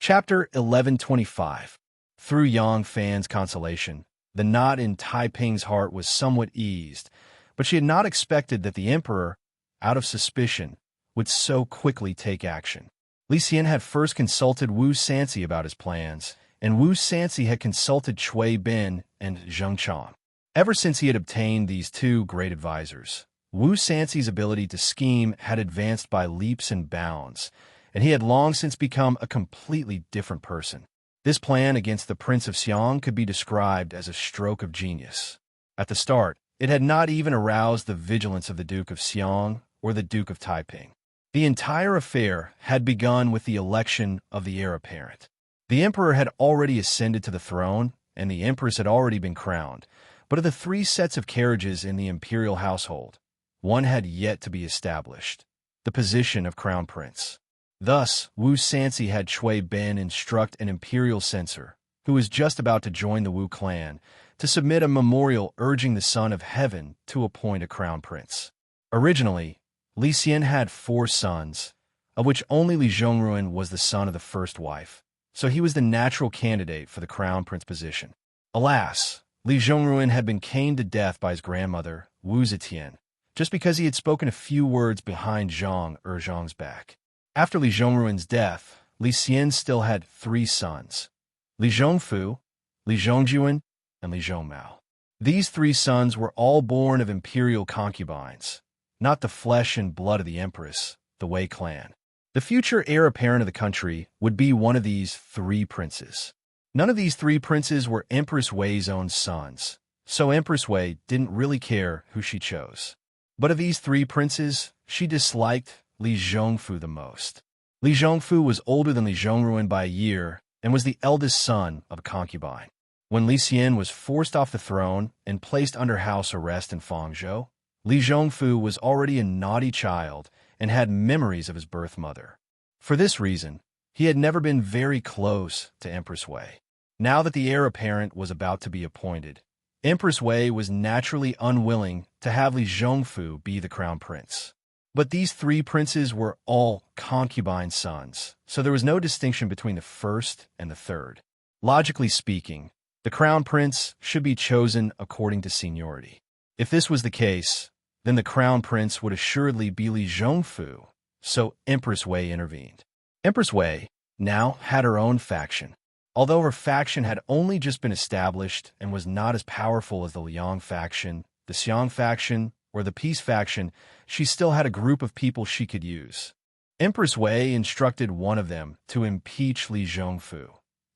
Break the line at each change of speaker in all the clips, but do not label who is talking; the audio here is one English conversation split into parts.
Chapter 1125. Through Yang Fan's consolation, the knot in Taiping's heart was somewhat eased, but she had not expected that the emperor, out of suspicion, would so quickly take action. Li Xian had first consulted Wu Sanci about his plans, and Wu Sanci had consulted Cui Bin and Zheng Chang. Ever since he had obtained these two great advisors, Wu Sanci's ability to scheme had advanced by leaps and bounds, and he had long since become a completely different person. This plan against the Prince of Xiang could be described as a stroke of genius. At the start, it had not even aroused the vigilance of the Duke of Xiang or the Duke of Taiping. The entire affair had begun with the election of the heir apparent. The emperor had already ascended to the throne, and the empress had already been crowned, but of the three sets of carriages in the imperial household, one had yet to be established: the position of crown prince. Thus, Wu Sanci had Cui Bin instruct an imperial censor, who was just about to join the Wu clan, to submit a memorial urging the Son of Heaven to appoint a crown prince. Originally, Li Xian had 4 sons, of which only Li Zhongruan was the son of the first wife, so he was the natural candidate for the crown prince position. Alas, Li Zhongruan had been caned to death by his grandmother, Wu Zetian, just because he had spoken a few words behind Zhang Zhang's back. After Li Zhongruan's death, Li Xian still had 3 sons: Li Zhongfu, Li Zhongjuan, and Li Zhongmao. These 3 sons were all born of imperial concubines, not the flesh and blood of the empress, the Wei clan. The future heir apparent of the country would be one of these 3 princes. None of these 3 princes were Empress Wei's own sons, so Empress Wei didn't really care who she chose. But of these 3 princes, she disliked Li Zhongfu the most. Li Zhongfu was older than Li Zhongruan by a year and was the eldest son of a concubine. When Li Xian was forced off the throne and placed under house arrest in Fangzhou, Li Zhongfu was already a naughty child and had memories of his birth mother. For this reason, he had never been very close to Empress Wei. Now that the heir apparent was about to be appointed, Empress Wei was naturally unwilling to have Li Zhongfu be the crown prince. But these 3 princes were all concubine sons, so there was no distinction between the first and the third. Logically speaking, the crown prince should be chosen according to seniority. If this was the case, then the crown prince would assuredly be Li Zhongfu, so Empress Wei intervened. Empress Wei now had her own faction. Although her faction had only just been established and was not as powerful as the Liang faction, the Xiang faction, or the Peace faction, she still had a group of people she could use. Empress Wei instructed one of them to impeach Li Zhongfu,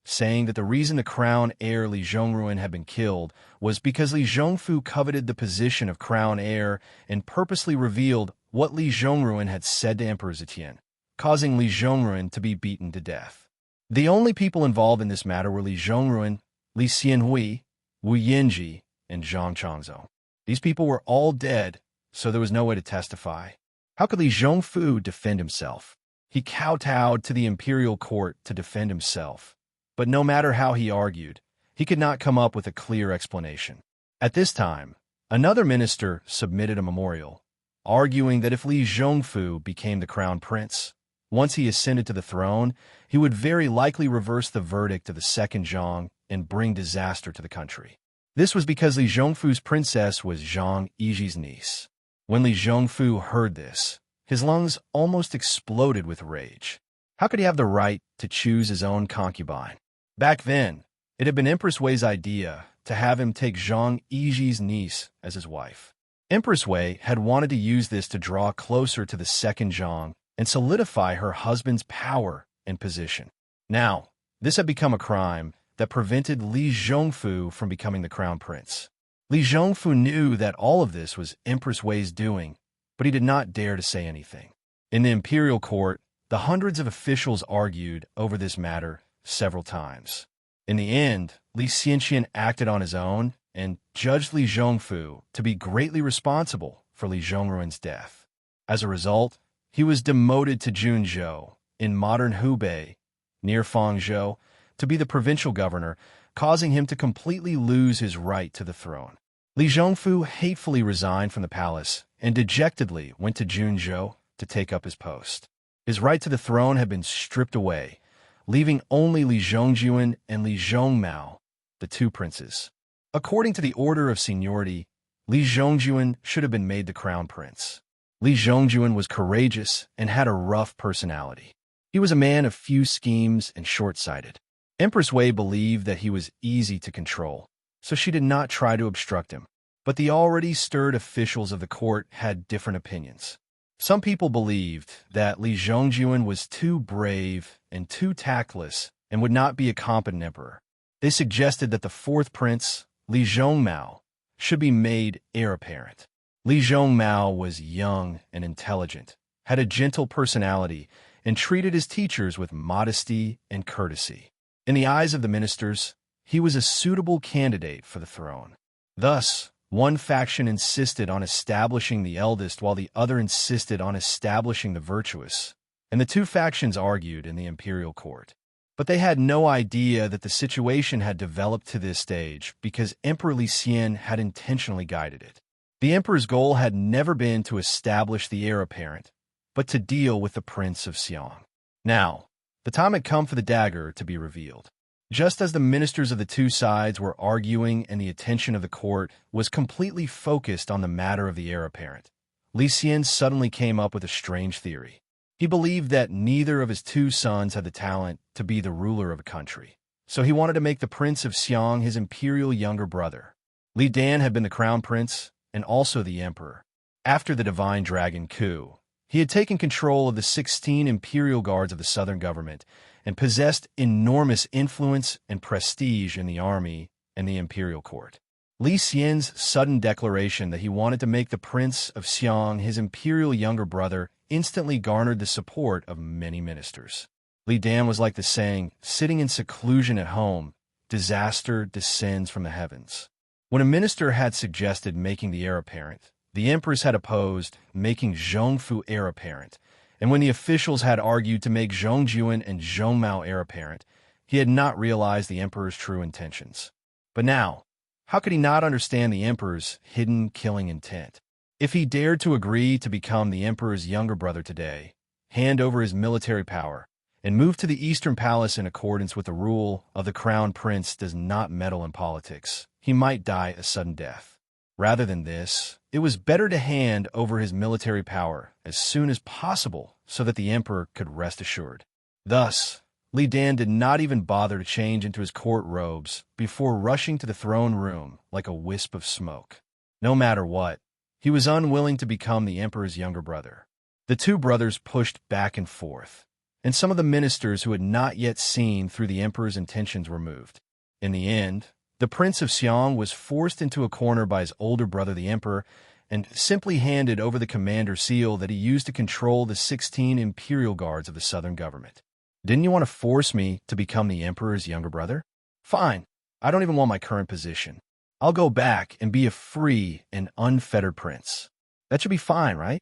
saying that the reason the crown heir Li Zhongruan had been killed was because Li Zhongfu coveted the position of crown heir and purposely revealed what Li Zhongruan had said to Emperor Zetian, causing Li Zhongruan to be beaten to death. The only people involved in this matter were Li Zhongruan, Li Xianhui, Wu Yinji, and Zhang Changzhou. These people were all dead, so there was no way to testify. How could Li Zhongfu defend himself? He kowtowed to the imperial court to defend himself, but no matter how he argued, he could not come up with a clear explanation. At this time, another minister submitted a memorial, arguing that if Li Zhongfu became the crown prince, once he ascended to the throne, he would very likely reverse the verdict of the second Zhang and bring disaster to the country. This was because Li Zhongfu's princess was Zhang Yiji's niece. When Li Zhongfu heard this, his lungs almost exploded with rage. How could he have the right to choose his own concubine? Back then, it had been Empress Wei's idea to have him take Zhang Yiji's niece as his wife. Empress Wei had wanted to use this to draw closer to the second Zhang and solidify her husband's power and position. Now, this had become a crime that prevented Li Zhongfu from becoming the crown prince. Li Zhongfu knew that all of this was Empress Wei's doing, but he did not dare to say anything. In the imperial court, the hundreds of officials argued over this matter several times. In the end, Li Xianqian acted on his own and judged Li Zhongfu to be greatly responsible for Li Zhongruan's death. As a result, he was demoted to Junzhou, in modern Hubei, near Fangzhou, to be the provincial governor, causing him to completely lose his right to the throne. Li Zhongfu hatefully resigned from the palace and dejectedly went to Junzhou to take up his post. His right to the throne had been stripped away, leaving only Li Zhongjuan and Li Zhongmao, the two princes. According to the order of seniority, Li Zhongjuan should have been made the crown prince. Li Zhongjuan was courageous and had a rough personality. He was a man of few schemes and short-sighted. Empress Wei believed that he was easy to control, so she did not try to obstruct him. But the already stirred officials of the court had different opinions. Some people believed that Li Zhongjuan was too brave and too tactless and would not be a competent emperor. They suggested that the fourth prince, Li Zhongmao, should be made heir apparent. Li Zhongmao was young and intelligent, had a gentle personality, and treated his teachers with modesty and courtesy. In the eyes of the ministers, he was a suitable candidate for the throne. Thus, one faction insisted on establishing the eldest while the other insisted on establishing the virtuous, and the two factions argued in the imperial court. But they had no idea that the situation had developed to this stage because Emperor Li Xian had intentionally guided it. The emperor's goal had never been to establish the heir apparent, but to deal with the Prince of Xiang. Now, the time had come for the dagger to be revealed. Just as the ministers of the two sides were arguing and the attention of the court was completely focused on the matter of the heir apparent, Li Xian suddenly came up with a strange theory. He believed that neither of his two sons had the talent to be the ruler of a country, so he wanted to make the Prince of Xiang his imperial younger brother. Li Dan had been the crown prince and also the emperor. After the Divine Dragon coup, he had taken control of the 16 imperial guards of the southern government and possessed enormous influence and prestige in the army and the imperial court. Li Xian's sudden declaration that he wanted to make the Prince of Xiang his imperial younger brother instantly garnered the support of many ministers. Li Dan was like the saying, sitting in seclusion at home, disaster descends from the heavens. When a minister had suggested making the heir apparent, the empress had opposed making Zhongfu heir apparent, and when the officials had argued to make Zhongjuan and Zhongmao heir apparent, he had not realized the emperor's true intentions. But now, how could he not understand the emperor's hidden killing intent? If he dared to agree to become the emperor's younger brother today, hand over his military power, and move to the Eastern Palace in accordance with the rule of the crown prince does not meddle in politics, he might die a sudden death. Rather than this, it was better to hand over his military power as soon as possible so that the emperor could rest assured. Thus, Li Dan did not even bother to change into his court robes before rushing to the throne room like a wisp of smoke. No matter what, he was unwilling to become the emperor's younger brother. The two brothers pushed back and forth, and some of the ministers who had not yet seen through the emperor's intentions were moved. In the end, the Prince of Xiang was forced into a corner by his older brother, the emperor, and simply handed over the commander seal that he used to control the 16 imperial guards of the southern government. Didn't you want to force me to become the emperor's younger brother? Fine, I don't even want my current position. I'll go back and be a free and unfettered prince. That should be fine, right?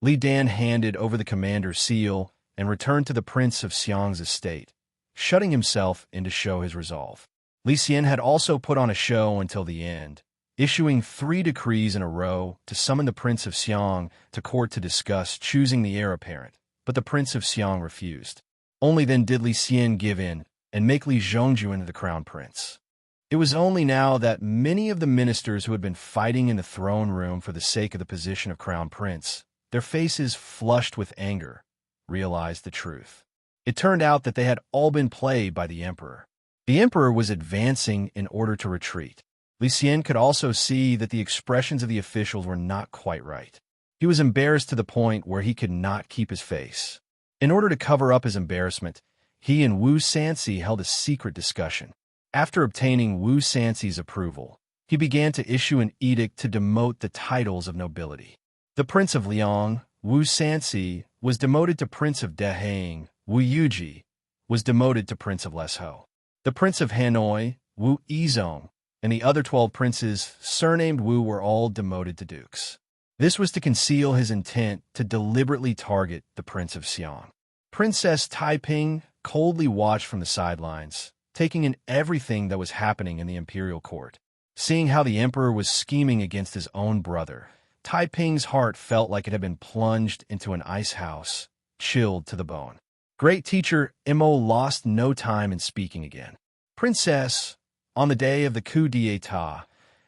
Li Dan handed over the commander's seal and returned to the Prince of Xiang's estate, shutting himself in to show his resolve. Li Xian had also put on a show until the end, issuing 3 decrees in a row to summon the Prince of Xiang to court to discuss choosing the heir apparent, but the Prince of Xiang refused. Only then did Li Xian give in and make Li Zhongjuan the crown prince. It was only now that many of the ministers who had been fighting in the throne room for the sake of the position of crown prince, their faces flushed with anger, realized the truth. It turned out that they had all been played by the emperor. The emperor was advancing in order to retreat. Li Xian could also see that the expressions of the officials were not quite right. He was embarrassed to the point where he could not keep his face. In order to cover up his embarrassment, he and Wu Sanxi held a secret discussion. After obtaining Wu Sanxi's approval, he began to issue an edict to demote the titles of nobility. The Prince of Liang, Wu Sanxi, was demoted to Prince of Deheng. Wu Yuji was demoted to Prince of Lesho. The Prince of Hanoi, Wu Yizong, and the other 12 princes, surnamed Wu, were all demoted to dukes. This was to conceal his intent to deliberately target the Prince of Xiang. Princess Taiping coldly watched from the sidelines, taking in everything that was happening in the imperial court. Seeing how the emperor was scheming against his own brother, Taiping's heart felt like it had been plunged into an ice house, chilled to the bone. Great teacher Mo lost no time in speaking again. Princess, on the day of the coup d'etat,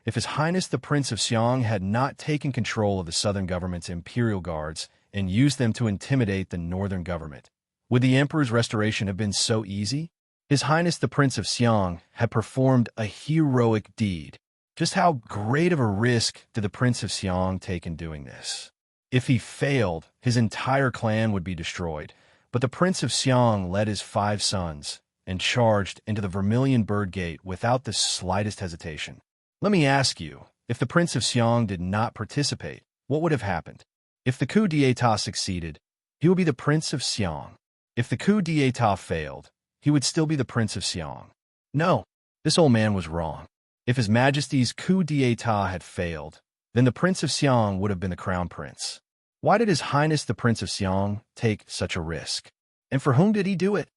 if His Highness the Prince of Xiang had not taken control of the southern government's imperial guards and used them to intimidate the northern government, would the emperor's restoration have been so easy? His Highness the Prince of Xiang had performed a heroic deed. Just how great of a risk did the Prince of Xiang take in doing this? If he failed, his entire clan would be destroyed. But the Prince of Xiang led his 5 sons and charged into the Vermilion Bird Gate without the slightest hesitation. Let me ask you, if the Prince of Xiang did not participate, what would have happened? If the coup d'etat succeeded, he would be the Prince of Xiang. If the coup d'etat failed, he would still be the Prince of Xiang. No, this old man was wrong. If His Majesty's coup d'etat had failed, then the Prince of Xiang would have been the Crown Prince. Why did His Highness the Prince of Xiang take such a risk? And for whom did he do it?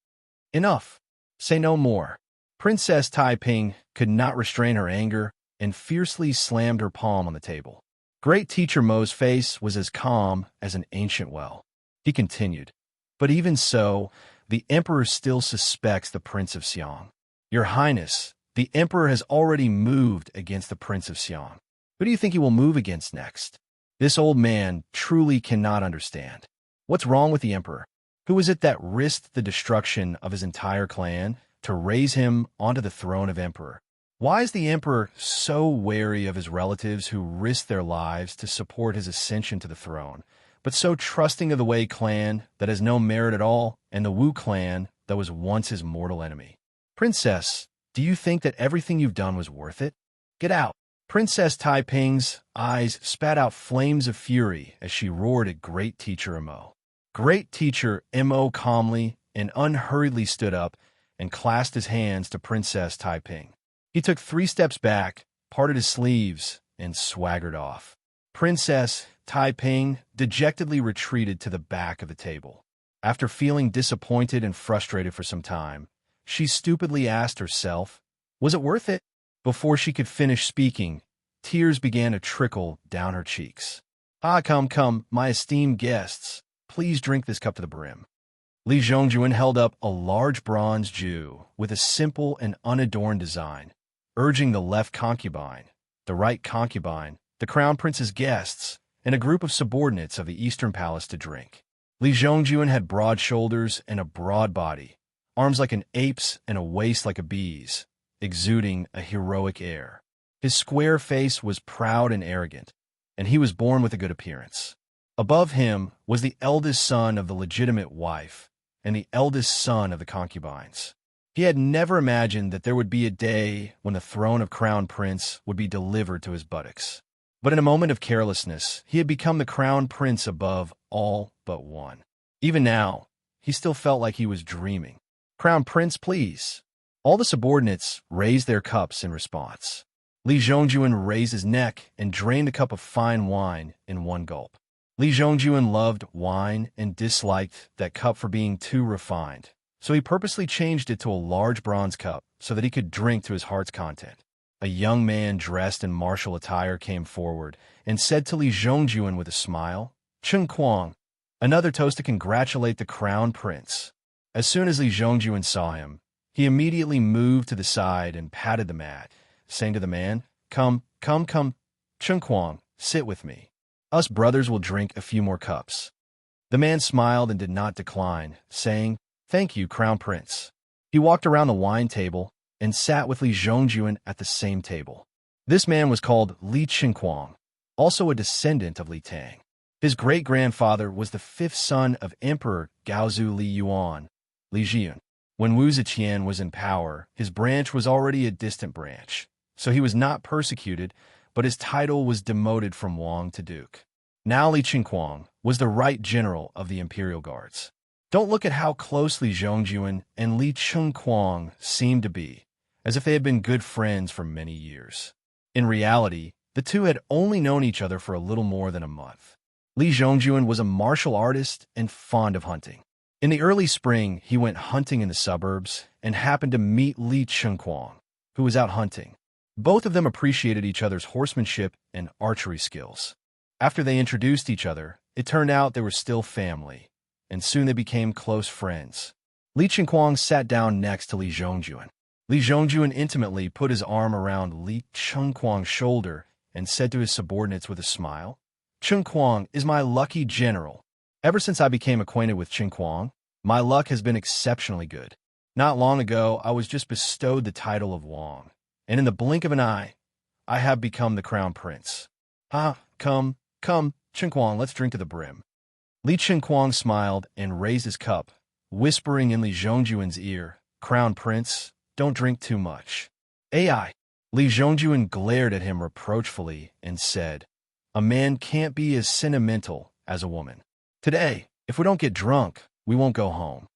Enough. Say no more. Princess Taiping could not restrain her anger and fiercely slammed her palm on the table. Great teacher Mo's face was as calm as an ancient well. He continued, but even so, the Emperor still suspects the Prince of Xiang. Your Highness, the Emperor has already moved against the Prince of Xiang. Who do you think he will move against next? This old man truly cannot understand. What's wrong with the Emperor? Who is it that risked the destruction of his entire clan to raise him onto the throne of Emperor? Why is the Emperor so wary of his relatives who risked their lives to support his ascension to the throne, but so trusting of the Wei clan that has no merit at all and the Wu clan that was once his mortal enemy? Princess, do you think that everything you've done was worth it? Get out. Princess Taiping's eyes spat out flames of fury as she roared at Great Teacher Mo. Great Teacher Mo calmly and unhurriedly stood up and clasped his hands to Princess Taiping. He took 3 steps back, parted his sleeves, and swaggered off. Princess Taiping dejectedly retreated to the back of the table. After feeling disappointed and frustrated for some time, she stupidly asked herself, was it worth it? Before she could finish speaking, tears began to trickle down her cheeks. Come, my esteemed guests, please drink this cup to the brim. Li Zhongjuan held up a large bronze Jew with a simple and unadorned design, urging the left concubine, the right concubine, the crown prince's guests, and a group of subordinates of the Eastern Palace to drink. Li Zhongjuan had broad shoulders and a broad body, arms like an ape's and a waist like a bee's, exuding a heroic air. His square face was proud and arrogant, and he was born with a good appearance. Above him was the eldest son of the legitimate wife and the eldest son of the concubines. He had never imagined that there would be a day when the throne of Crown Prince would be delivered to his buttocks. But in a moment of carelessness, he had become the Crown Prince above all but one. Even now, he still felt like he was dreaming. Crown Prince, please. All the subordinates raised their cups in response. Li Zhongjuan raised his neck and drained a cup of fine wine in one gulp. Li Zhongjuan loved wine and disliked that cup for being too refined, so he purposely changed it to a large bronze cup so that he could drink to his heart's content. A young man dressed in martial attire came forward and said to Li Zhongjuan with a smile, "Chen Kuang, another toast to congratulate the Crown Prince." As soon as Li Zhongjuan saw him, he immediately moved to the side and patted the mat, saying to the man, Come, Chen Kuang, sit with me. Us brothers will drink a few more cups." The man smiled and did not decline, saying, "Thank you, Crown Prince." He walked around the wine table and sat with Li Zhongjuan at the same table. This man was called Li Qinkuang, also a descendant of Li Tang. His great-grandfather was the 5th son of Emperor Gaozu Li Yuan, Li Jian. When Wu Ziqian was in power, his branch was already a distant branch, so he was not persecuted, but his title was demoted from Wang to Duke. Now Li Qinkuang was the right general of the Imperial Guards. Don't look at how closely Zhongjuan and Li Qinkuang seemed to be, as if they had been good friends for many years. In reality, the two had only known each other for a little more than a month. Li Zhongjuan was a martial artist and fond of hunting. In the early spring, he went hunting in the suburbs and happened to meet Li Qinkuang, who was out hunting. Both of them appreciated each other's horsemanship and archery skills. After they introduced each other, it turned out they were still family, and soon they became close friends. Li Qingquang sat down next to Li Zhongjuan. Li Zhongjuan intimately put his arm around Li Qingquang's shoulder and said to his subordinates with a smile, "Qingquang is my lucky general. Ever since I became acquainted with Qingquang, my luck has been exceptionally good. Not long ago, I was just bestowed the title of Wang, and in the blink of an eye, I have become the crown prince. Come, Qingquang, let's drink to the brim." Li Qingquang smiled and raised his cup, whispering in Li Zhongjuan's ear, "Crown prince, don't drink too much." Ai. Li Zhongjuan glared at him reproachfully and said, "A man can't be as sentimental as a woman. Today, if we don't get drunk, we won't go home."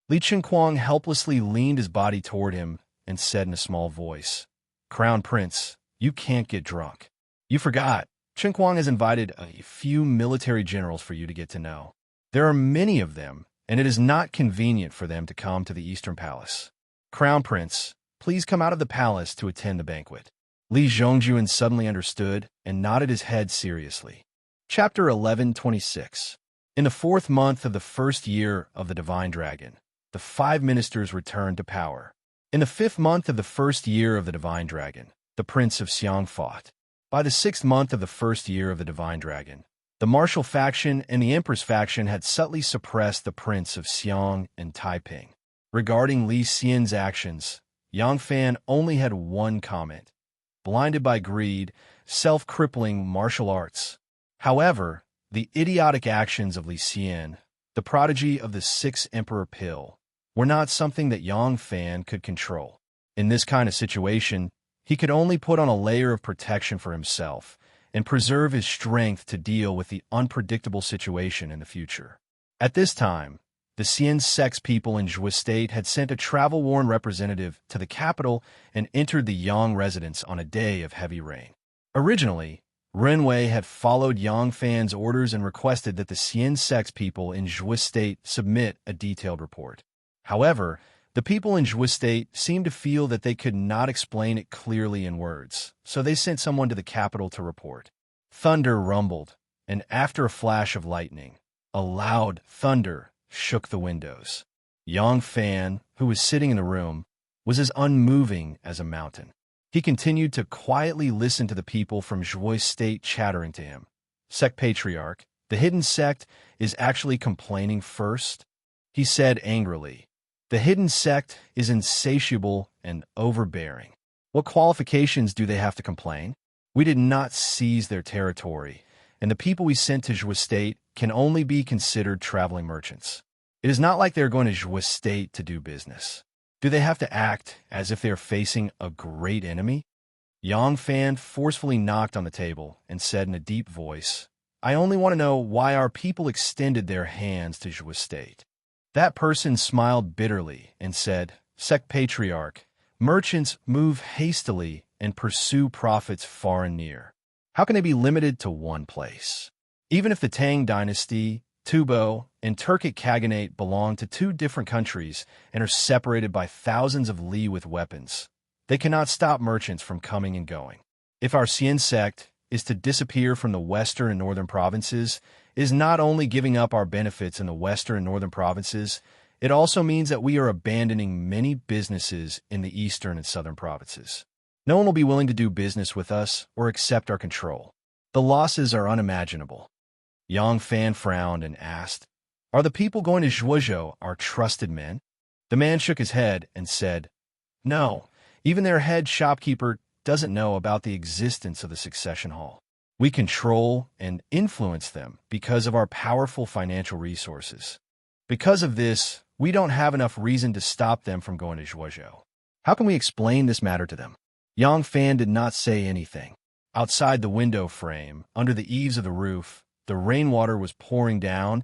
Li Qingquang helplessly leaned his body toward him and said in a small voice, "Crown prince, you can't get drunk. You forgot. Qingquang has invited a few military generals for you to get to know. There are many of them, and it is not convenient for them to come to the Eastern Palace. Crown prince, please come out of the palace to attend the banquet." Li Zhongjuan suddenly understood and nodded his head seriously. Chapter 11:26. In the 4th month of the 1st year of the Divine Dragon, the 5 ministers returned to power. In the 5th month of the 1st year of the Divine Dragon, the Prince of Xiang fought. By the 6th month of the 1st year of the Divine Dragon, the martial faction and the Empress faction had subtly suppressed the Prince of Xiang and Taiping. Regarding Li Xian's actions, Yang Fan only had one comment: blinded by greed, self-crippling martial arts. However, the idiotic actions of Li Xian, the prodigy of the 6th Emperor Pill, were not something that Yang Fan could control. In this kind of situation, he could only put on a layer of protection for himself and preserve his strength to deal with the unpredictable situation in the future. At this time, the Xian Sex people in Zhuo State had sent a travel-worn representative to the capital and entered the Yang residence on a day of heavy rain. Originally, Renwei had followed Yang Fan's orders and requested that the Xian Sex people in Zhuo State submit a detailed report. However, the people in Zhuo State seemed to feel that they could not explain it clearly in words, so they sent someone to the capital to report. Thunder rumbled, and after a flash of lightning, a loud thunder shook the windows. Yang Fan, who was sitting in the room, was as unmoving as a mountain. He continued to quietly listen to the people from Zhuo State chattering to him. "Sect Patriarch, the hidden sect is actually complaining first," he said angrily. "The hidden sect is insatiable and overbearing. What qualifications do they have to complain? We did not seize their territory, and the people we sent to Zhuo State can only be considered traveling merchants. It is not like they're going to Zhuo State to do business. Do they have to act as if they're facing a great enemy?" Yang Fan forcefully knocked on the table and said in a deep voice, "I only want to know why our people extended their hands to Zhuo State." That person smiled bitterly and said, "Sect Patriarch, merchants move hastily and pursue profits far and near. How can they be limited to one place? Even if the Tang dynasty, Tubo, and Turkic Khaganate belong to 2 different countries and are separated by thousands of li with weapons, they cannot stop merchants from coming and going. If our Xian sect is to disappear from the western and northern provinces, it is not only giving up our benefits in the western and northern provinces, it also means that we are abandoning many businesses in the eastern and southern provinces. No one will be willing to do business with us or accept our control. The losses are unimaginable." Yang Fan frowned and asked, "Are the people going to Zhuozhou our trusted men?" The man shook his head and said, "No, even their head shopkeeper doesn't know about the existence of the succession hall. We control and influence them because of our powerful financial resources. Because of this, we don't have enough reason to stop them from going to Zhuozhou. How can we explain this matter to them?" Yang Fan did not say anything. Outside the window frame, under the eaves of the roof, the rainwater was pouring down,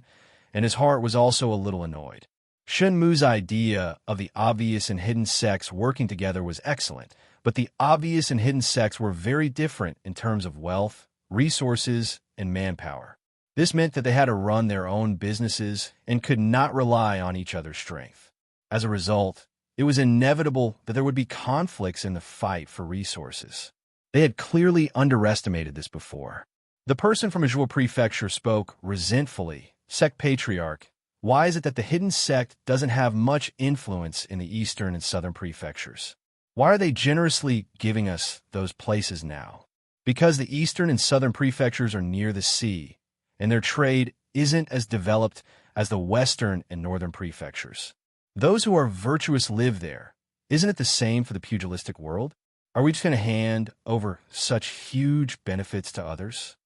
and his heart was also a little annoyed. Shen Mu's idea of the obvious and hidden sects working together was excellent, but the obvious and hidden sects were very different in terms of wealth, resources, and manpower. This meant that they had to run their own businesses and could not rely on each other's strength. As a result, it was inevitable that there would be conflicts in the fight for resources. They had clearly underestimated this before. The person from Zhuo Prefecture spoke resentfully. "Sect Patriarch, Why is it that the hidden sect doesn't have much influence in the eastern and southern prefectures? Why are they generously giving us those places now? Because the eastern and southern prefectures are near the sea, and their trade isn't as developed as the western and northern prefectures. Those who are virtuous live there. Isn't it the same for the pugilistic world? Are we just going to hand over such huge benefits to others?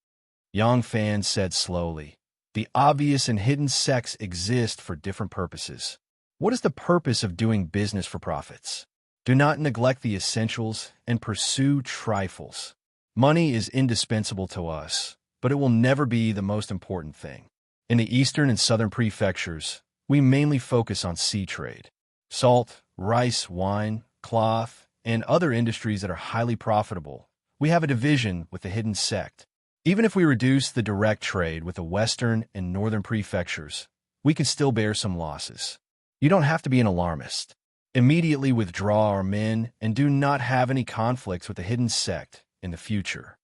Yang Fan said slowly, the obvious and hidden sects exist for different purposes. What is the purpose of doing business for profits? Do not neglect the essentials and pursue trifles. Money is indispensable to us, but it will never be the most important thing. In the eastern and southern prefectures, we mainly focus on sea trade. Salt, rice, wine, cloth, and other industries that are highly profitable. We have a division with the hidden sect. Even if we reduce the direct trade with the western and northern prefectures, we can still bear some losses. You don't have to be an alarmist. Immediately withdraw our men and do not have any conflicts with the hidden sect in the future.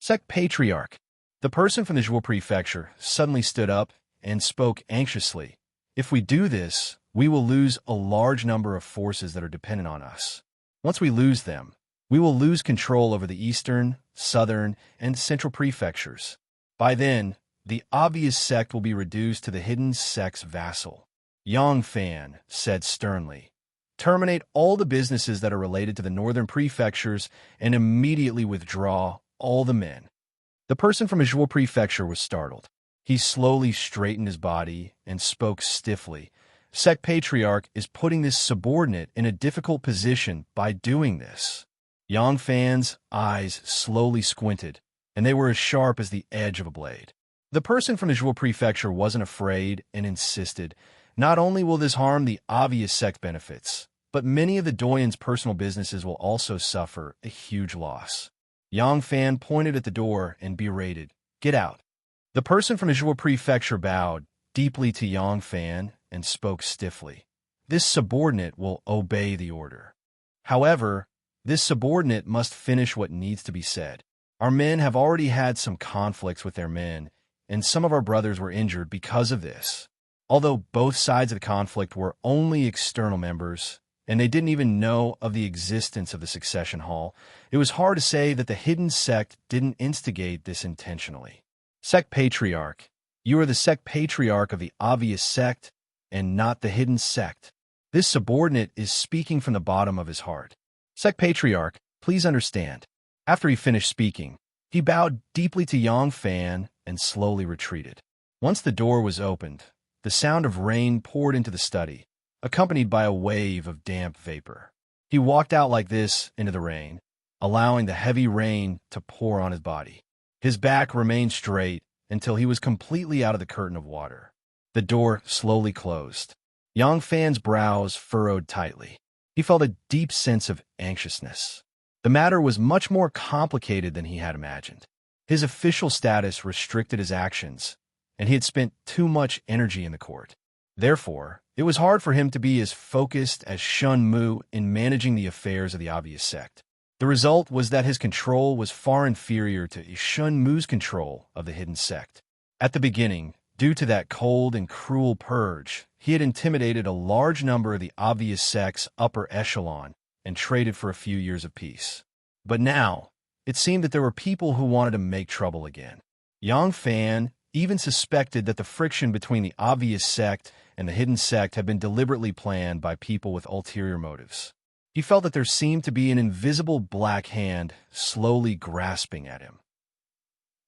Sect Patriarch. The person from the Zhuo prefecture suddenly stood up and spoke anxiously. If we do this, we will lose a large number of forces that are dependent on us. Once we lose them, we will lose control over the eastern, southern, and central prefectures. By then, the obvious sect will be reduced to the hidden sect's vassal. Yang Fan said sternly, terminate all the businesses that are related to the northern prefectures and immediately withdraw all the men. The person from Zhuo prefecture was startled. He slowly straightened his body and spoke stiffly. Sect Patriarch is putting this subordinate in a difficult position by doing this. Yang Fan's eyes slowly squinted, and they were as sharp as the edge of a blade. The person from the Zhuo prefecture wasn't afraid and insisted, not only will this harm the obvious sect benefits, but many of the doyen's personal businesses will also suffer a huge loss. Yang Fan pointed at the door and berated, get out. The person from the Zhuo prefecture bowed deeply to Yang Fan and spoke stiffly. This subordinate will obey the order. However, this subordinate must finish what needs to be said. Our men have already had some conflicts with their men, and some of our brothers were injured because of this. Although both sides of the conflict were only external members, and they didn't even know of the existence of the succession hall, it was hard to say that the hidden sect didn't instigate this intentionally. Sect Patriarch, you are the sect patriarch of the obvious sect, and not the hidden sect. This subordinate is speaking from the bottom of his heart. Sect Patriarch, please understand. After he finished speaking, he bowed deeply to Yang Fan and slowly retreated. Once the door was opened, the sound of rain poured into the study, accompanied by a wave of damp vapor. He walked out like this into the rain, allowing the heavy rain to pour on his body. His back remained straight until he was completely out of the curtain of water. The door slowly closed. Yang Fan's brows furrowed tightly. He felt a deep sense of anxiousness. The matter was much more complicated than he had imagined. His official status restricted his actions, and he had spent too much energy in the court. Therefore, it was hard for him to be as focused as Shun Mu in managing the affairs of the obvious sect. The result was that his control was far inferior to Shun Mu's control of the hidden sect. At the beginning, due to that cold and cruel purge, he had intimidated a large number of the obvious sect's upper echelon and traded for a few years of peace. But now, it seemed that there were people who wanted to make trouble again. Yang Fan even suspected that the friction between the obvious sect and the hidden sect had been deliberately planned by people with ulterior motives. He felt that there seemed to be an invisible black hand slowly grasping at him.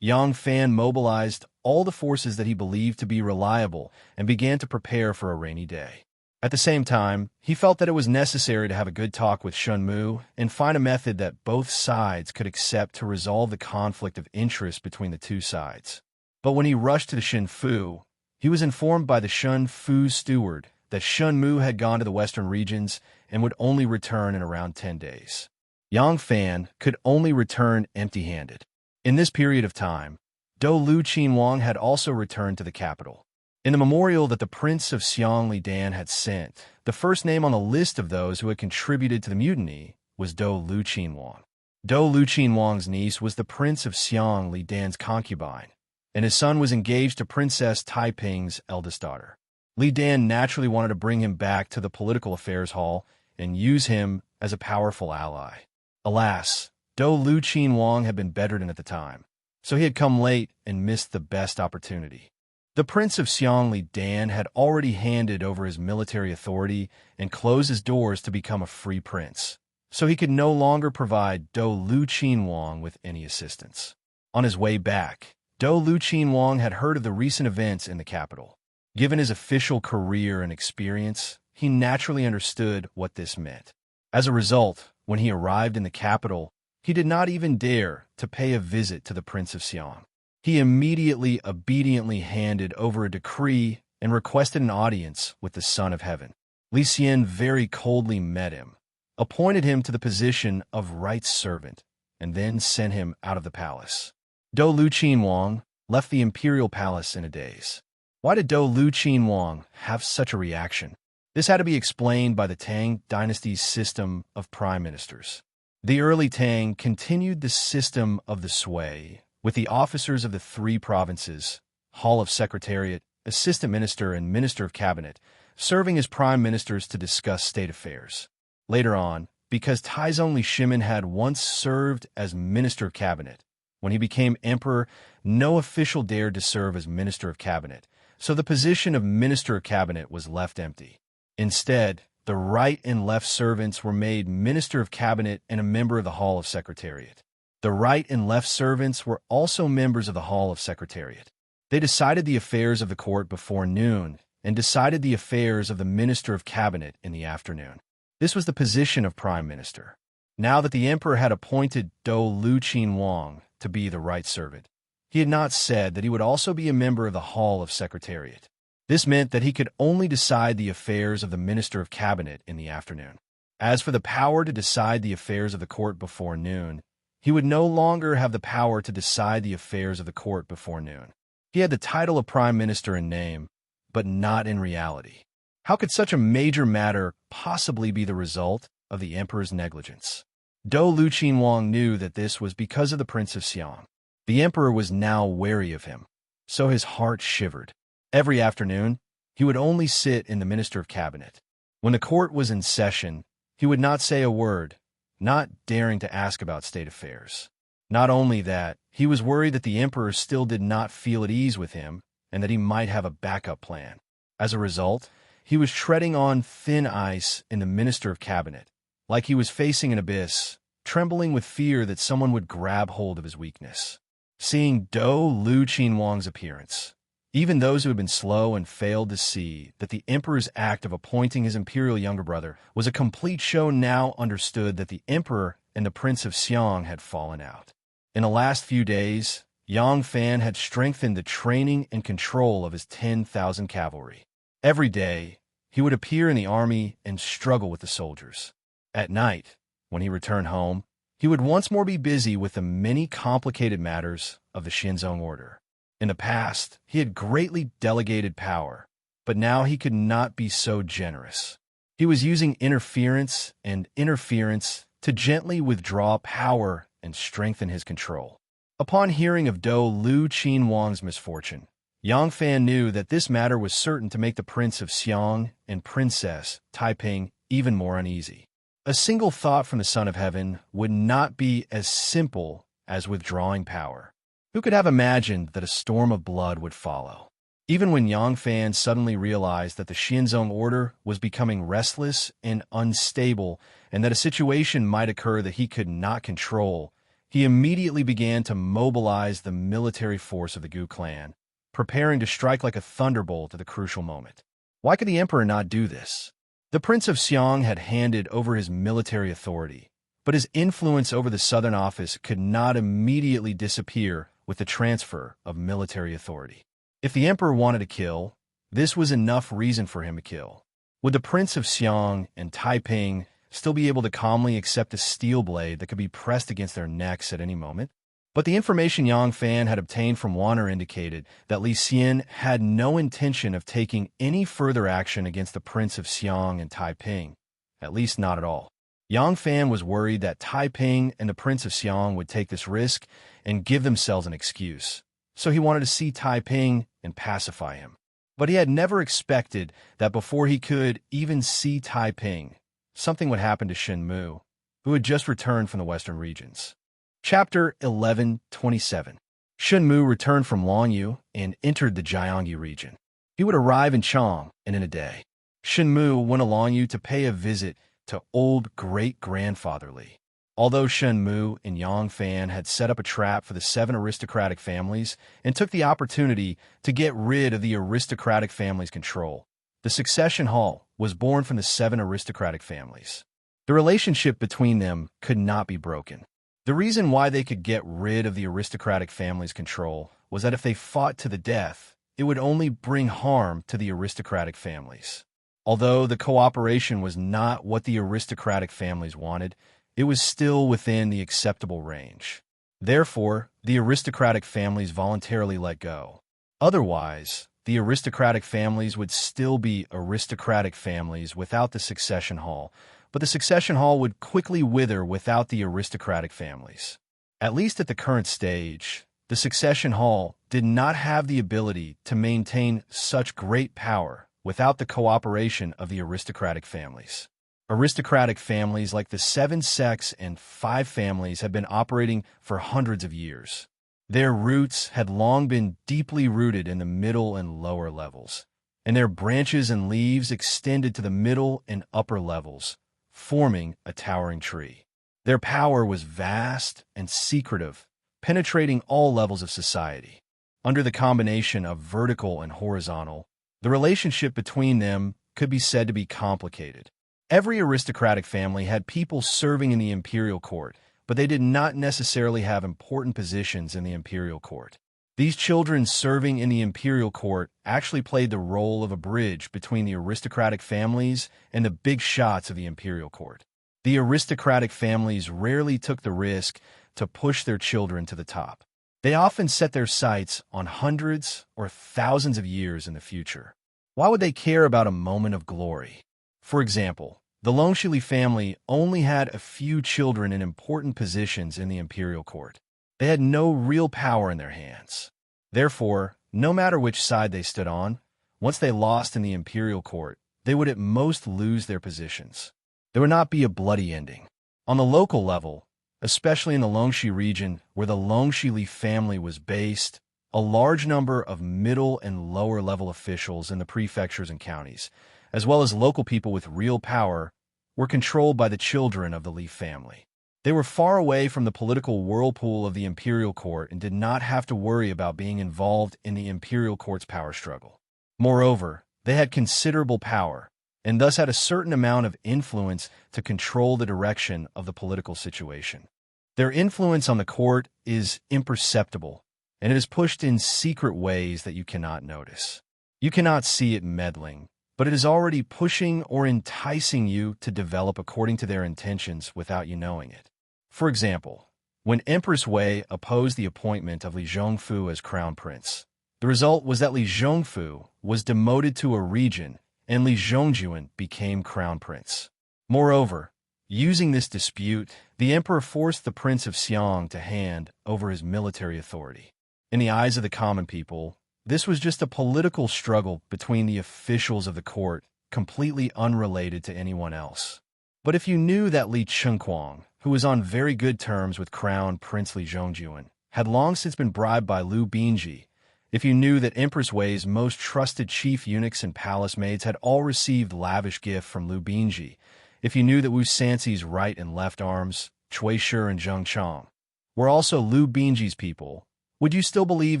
Yang Fan mobilized all the forces that he believed to be reliable and began to prepare for a rainy day. At the same time, he felt that it was necessary to have a good talk with Shun Mu and find a method that both sides could accept to resolve the conflict of interest between the two sides. But when he rushed to the Shin Fu, he was informed by the Shun Fu steward that Shun Mu had gone to the western regions and would only return in around 10 days. Yang Fan could only return empty-handed. In this period of time, Do Lu Qinwang had also returned to the capital. In the memorial that the Prince of Xiang Li Dan had sent, the first name on the list of those who had contributed to the mutiny was Do Lu Qinwang. Do Lu Qinwang's niece was the Prince of Xiang Li Dan's concubine, and his son was engaged to Princess Taiping's eldest daughter. Li Dan naturally wanted to bring him back to the political affairs hall and use him as a powerful ally. Alas, Do Lu Qin Wang had been bedridden at the time, so he had come late and missed the best opportunity. The Prince of Xiang Li Dan had already handed over his military authority and closed his doors to become a free prince, so he could no longer provide Do Lu Qin Wang with any assistance. On his way back, Do Lu Qin Wang had heard of the recent events in the capital. Given his official career and experience, he naturally understood what this meant. As a result, when he arrived in the capital, he did not even dare to pay a visit to the Prince of Xiang. He immediately obediently handed over a decree and requested an audience with the Son of Heaven. Li Xian very coldly met him, appointed him to the position of right servant, and then sent him out of the palace. Do Lu Qin Wang left the imperial palace in a daze. Why did Do Lu Qin Wang have such a reaction? This had to be explained by the Tang dynasty's system of prime ministers. The early Tang continued the system of the Sui, with the officers of the three provinces, Hall of Secretariat, Assistant Minister, and Minister of Cabinet, serving as prime ministers to discuss state affairs. Later on, because Taizong Li Shimin had once served as Minister of Cabinet, when he became emperor, no official dared to serve as Minister of Cabinet, so the position of Minister of Cabinet was left empty. Instead, the right and left servants were made Minister of Cabinet and a member of the Hall of Secretariat. The right and left servants were also members of the Hall of Secretariat. They decided the affairs of the court before noon and decided the affairs of the Minister of Cabinet in the afternoon. This was the position of Prime Minister. Now that the emperor had appointed Do Lu Qin Wang to be the right servant, he had not said that he would also be a member of the Hall of Secretariat. This meant that he could only decide the affairs of the Minister of Cabinet in the afternoon. As for the power to decide the affairs of the court before noon, he would no longer have the power to decide the affairs of the court before noon. He had the title of Prime Minister in name, but not in reality. How could such a major matter possibly be the result of the emperor's negligence? Do Lu Qin Wang knew that this was because of the Prince of Xiang. The emperor was now wary of him, so his heart shivered. Every afternoon, he would only sit in the Minister of Cabinet. When the court was in session, he would not say a word, not daring to ask about state affairs. Not only that, he was worried that the emperor still did not feel at ease with him and that he might have a backup plan. As a result, he was treading on thin ice in the Minister of Cabinet, like he was facing an abyss, trembling with fear that someone would grab hold of his weakness. Seeing Do Lu Qin Wang's appearance, even those who had been slow and failed to see that the emperor's act of appointing his imperial younger brother was a complete show now understood that the emperor and the Prince of Xiang had fallen out. In the last few days, Yang Fan had strengthened the training and control of his 10,000 cavalry. Every day, he would appear in the army and struggle with the soldiers. At night, when he returned home, he would once more be busy with the many complicated matters of the Xinzong order. In the past, he had greatly delegated power, but now he could not be so generous. He was using interference to gently withdraw power and strengthen his control. Upon hearing of Do Lu Qin Wang's misfortune, Yang Fan knew that this matter was certain to make the Prince of Xiang and Princess Taiping even more uneasy. A single thought from the Son of Heaven would not be as simple as withdrawing power. Who could have imagined that a storm of blood would follow? Even when Yang Fan suddenly realized that the Xinzong order was becoming restless and unstable and that a situation might occur that he could not control, he immediately began to mobilize the military force of the Gu clan, preparing to strike like a thunderbolt at the crucial moment. Why could the emperor not do this? The Prince of Xiang had handed over his military authority, but his influence over the Southern Office could not immediately disappear with the transfer of military authority. If the emperor wanted to kill, this was enough reason for him to kill. Would the Prince of Xiang and Taiping still be able to calmly accept a steel blade that could be pressed against their necks at any moment? But the information Yang Fan had obtained from Wanner indicated that Li Xian had no intention of taking any further action against the Prince of Xiang and Taiping, at least not at all. Yang Fan was worried that Taiping and the Prince of Xiang would take this risk and give themselves an excuse, so he wanted to see Taiping and pacify him. But he had never expected that before he could even see Taiping, something would happen to Shen Mu, who had just returned from the western regions. Chapter 11:27. Shen Mu returned from Longyu and entered the Jiangyi region. He would arrive in Chang in a day. Shen Mu went to Longyu to pay a visit to old great-grandfather Li. Although Shen Mu and Yang Fan had set up a trap for the 7 aristocratic families and took the opportunity to get rid of the aristocratic family's control, the succession hall was born from the 7 aristocratic families. The relationship between them could not be broken. The reason why they could get rid of the aristocratic family's control was that if they fought to the death, it would only bring harm to the aristocratic families. Although the cooperation was not what the aristocratic families wanted, it was still within the acceptable range. Therefore, the aristocratic families voluntarily let go. Otherwise, the aristocratic families would still be aristocratic families without the succession hall, but the succession hall would quickly wither without the aristocratic families. At least at the current stage, the succession hall did not have the ability to maintain such great power without the cooperation of the aristocratic families. Aristocratic families like the 7 sects and 5 families had been operating for hundreds of years. Their roots had long been deeply rooted in the middle and lower levels, and their branches and leaves extended to the middle and upper levels, forming a towering tree. Their power was vast and secretive, penetrating all levels of society. Under the combination of vertical and horizontal, the relationship between them could be said to be complicated. Every aristocratic family had people serving in the imperial court, but they did not necessarily have important positions in the imperial court. These children serving in the imperial court actually played the role of a bridge between the aristocratic families and the big shots of the imperial court. The aristocratic families rarely took the risk to push their children to the top. They often set their sights on hundreds or thousands of years in the future. Why would they care about a moment of glory? For example, the Longshili family only had a few children in important positions in the imperial court. They had no real power in their hands. Therefore, no matter which side they stood on, once they lost in the imperial court, they would at most lose their positions. There would not be a bloody ending. On the local level, especially in the Longxi region where the Longshili family was based, a large number of middle and lower level officials in the prefectures and counties, as well as local people with real power, were controlled by the children of the Li family. They were far away from the political whirlpool of the imperial court and did not have to worry about being involved in the imperial court's power struggle. Moreover, they had considerable power, and thus had a certain amount of influence to control the direction of the political situation. Their influence on the court is imperceptible, and it is pushed in secret ways that you cannot notice. You cannot see it meddling, but it is already pushing or enticing you to develop according to their intentions without you knowing it. For example, when Empress Wei opposed the appointment of Li Zhongfu as crown prince, the result was that Li Zhongfu was demoted to a region and Li Zhongjuan became crown prince. Moreover, using this dispute, the emperor forced the Prince of Xiang to hand over his military authority. In the eyes of the common people, this was just a political struggle between the officials of the court, completely unrelated to anyone else. But if you knew that Li Chengquang, who was on very good terms with Crown Prince Li Zhongjuan, had long since been bribed by Liu Binji, if you knew that Empress Wei's most trusted chief eunuchs and palace maids had all received lavish gift from Liu Binji, if you knew that Wu Sanxi's right and left arms, Cui Shi and Zheng Chang, were also Liu Binji's people, would you still believe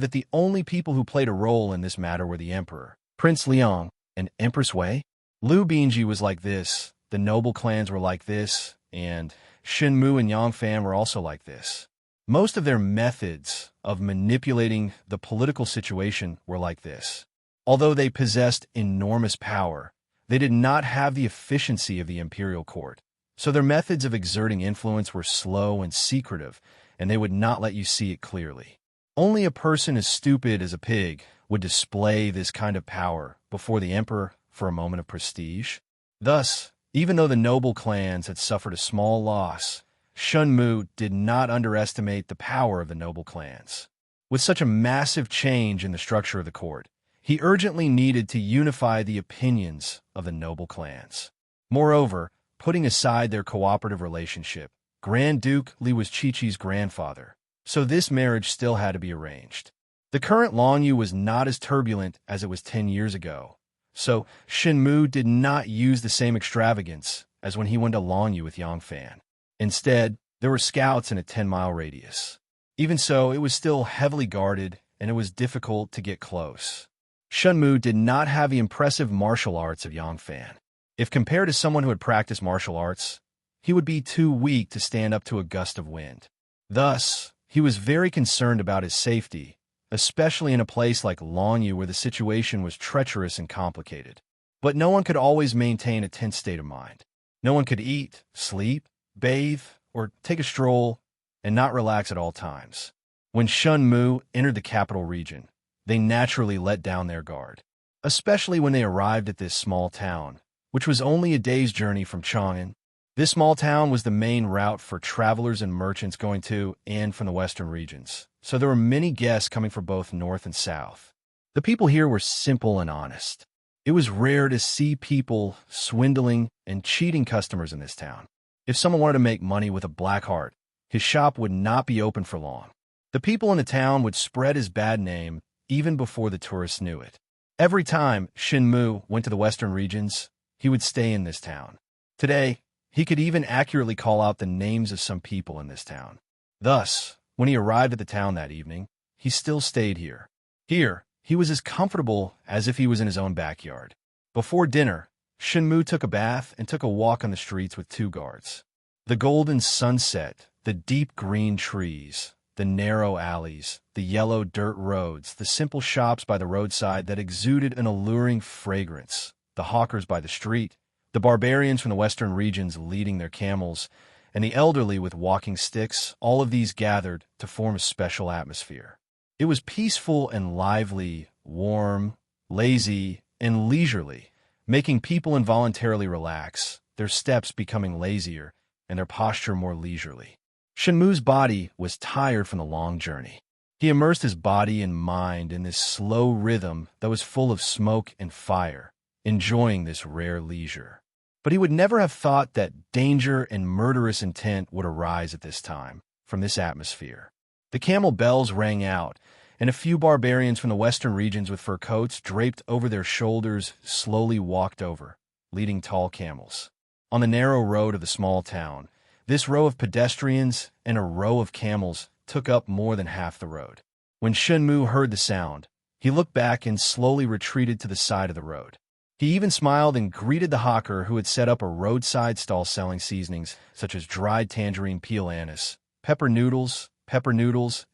that the only people who played a role in this matter were the emperor, Prince Liang, and Empress Wei? Liu Binji was like this, the noble clans were like this, and Shen Mu and Yang Fan were also like this. Most of their methods of manipulating the political situation were like this. Although they possessed enormous power, they did not have the efficiency of the imperial court, so their methods of exerting influence were slow and secretive, and they would not let you see it clearly. Only a person as stupid as a pig would display this kind of power before the emperor for a moment of prestige. Thus, even though the noble clans had suffered a small loss, Shen Mu did not underestimate the power of the noble clans. With such a massive change in the structure of the court, He urgently needed to unify the opinions of the noble clans. Moreover, putting aside their cooperative relationship, Grand Duke Li was Chi-Chi's grandfather, so this marriage still had to be arranged. The current Longyu was not as turbulent as it was 10 years ago, so Shenmu did not use the same extravagance as when he went to Longyu with Yangfan. Instead, there were scouts in a 10-mile radius. Even so, it was still heavily guarded, and it was difficult to get close. Shenmu did not have the impressive martial arts of Yangfan. If compared to someone who had practiced martial arts, he would be too weak to stand up to a gust of wind. Thus, he was very concerned about his safety, especially in a place like Longyu where the situation was treacherous and complicated. But no one could always maintain a tense state of mind. No one could eat, sleep, bathe, or take a stroll and not relax at all times. When Shenmu entered the capital region, they naturally let down their guard, especially when they arrived at this small town, which was only a day's journey from Chang'an. This small town was the main route for travelers and merchants going to and from the western regions, so there were many guests coming from both north and south. The people here were simple and honest. It was rare to see people swindling and cheating customers in this town. If someone wanted to make money with a black heart, his shop would not be open for long. The people in the town would spread his bad name even before the tourists knew it. Every time Shenmu went to the western regions, he would stay in this town. Today, he could even accurately call out the names of some people in this town. Thus, when he arrived at the town that evening, he still stayed here. Here, he was as comfortable as if he was in his own backyard. Before dinner, Shenmu took a bath and took a walk on the streets with 2 guards. The golden sunset, the deep green trees, the narrow alleys, the yellow dirt roads, the simple shops by the roadside that exuded an alluring fragrance, the hawkers by the street, the barbarians from the western regions leading their camels, and the elderly with walking sticks, all of these gathered to form a special atmosphere. It was peaceful and lively, warm, lazy, and leisurely, making people involuntarily relax, their steps becoming lazier and their posture more leisurely. Shenmu's body was tired from the long journey. He immersed his body and mind in this slow rhythm that was full of smoke and fire, enjoying this rare leisure. But he would never have thought that danger and murderous intent would arise at this time, from this atmosphere. The camel bells rang out, and a few barbarians from the western regions with fur coats draped over their shoulders slowly walked over, leading tall camels. On the narrow road of the small town, this row of pedestrians and a row of camels took up more than half the road. When Shenmu heard the sound, he looked back and slowly retreated to the side of the road. He even smiled and greeted the hawker who had set up a roadside stall selling seasonings such as dried tangerine peel anise, pepper noodles,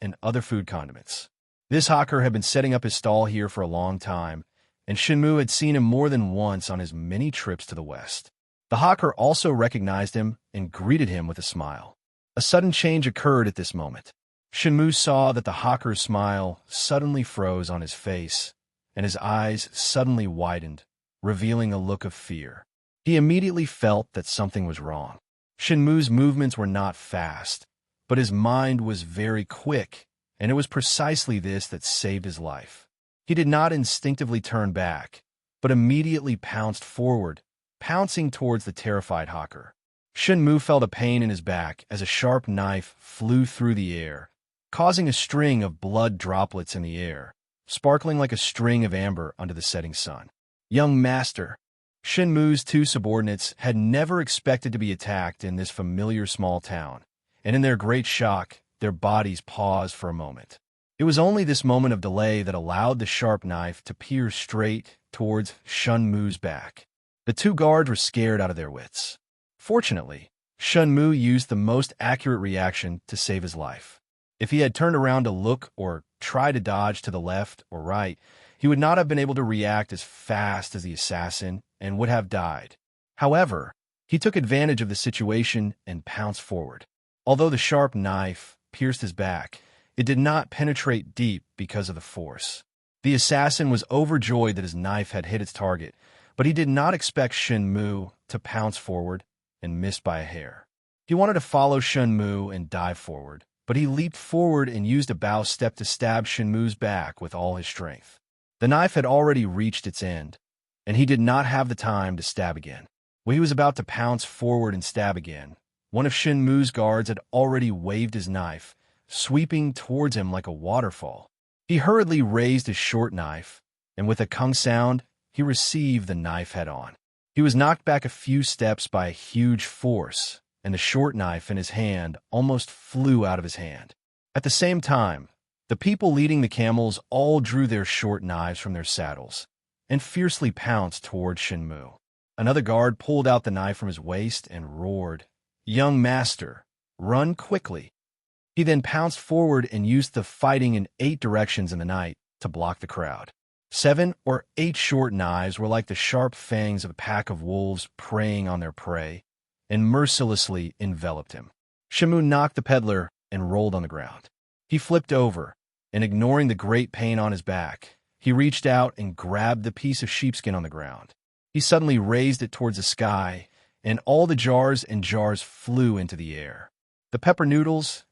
and other food condiments. This hawker had been setting up his stall here for a long time, and Shenmu had seen him more than once on his many trips to the west. The hawker also recognized him and greeted him with a smile. A sudden change occurred at this moment. Shenmu saw that the hawker's smile suddenly froze on his face, and his eyes suddenly widened, revealing a look of fear. He immediately felt that something was wrong. Shenmu's movements were not fast, but his mind was very quick, and it was precisely this that saved his life. He did not instinctively turn back, but immediately pounced forward, pouncing towards the terrified hawker. Shenmu felt a pain in his back as a sharp knife flew through the air, causing a string of blood droplets in the air, sparkling like a string of amber under the setting sun. Young master, Shenmu's 2 subordinates had never expected to be attacked in this familiar small town, and in their great shock, their bodies paused for a moment. It was only this moment of delay that allowed the sharp knife to pierce straight towards Shenmu's back. The 2 guards were scared out of their wits. Fortunately, Shenmu used the most accurate reaction to save his life. If he had turned around to look or try to dodge to the left or right, he would not have been able to react as fast as the assassin and would have died. However, he took advantage of the situation and pounced forward. Although the sharp knife pierced his back, it did not penetrate deep because of the force. The assassin was overjoyed that his knife had hit its target, but he did not expect Shenmu to pounce forward and miss by a hair. He wanted to follow Shenmu and dive forward, but he leaped forward and used a bow step to stab Shenmu's back with all his strength. The knife had already reached its end, and he did not have the time to stab again. When he was about to pounce forward and stab again, one of Shen Mu's guards had already waved his knife, sweeping towards him like a waterfall. He hurriedly raised his short knife, and with a kung sound, he received the knife head-on. He was knocked back a few steps by a huge force, and the short knife in his hand almost flew out of his hand. At the same time, the people leading the camels all drew their short knives from their saddles and fiercely pounced toward Shen Mu. Another guard pulled out the knife from his waist and roared, "Young master, run quickly." He then pounced forward and used the fighting in 8 directions in the night to block the crowd. 7 or 8 short knives were like the sharp fangs of a pack of wolves preying on their prey, and mercilessly enveloped him. Shen Mu knocked the peddler and rolled on the ground. He flipped over, and ignoring the great pain on his back, he reached out and grabbed the piece of sheepskin on the ground. He suddenly raised it towards the sky, and all the jars and jars flew into the air. The pepper noodles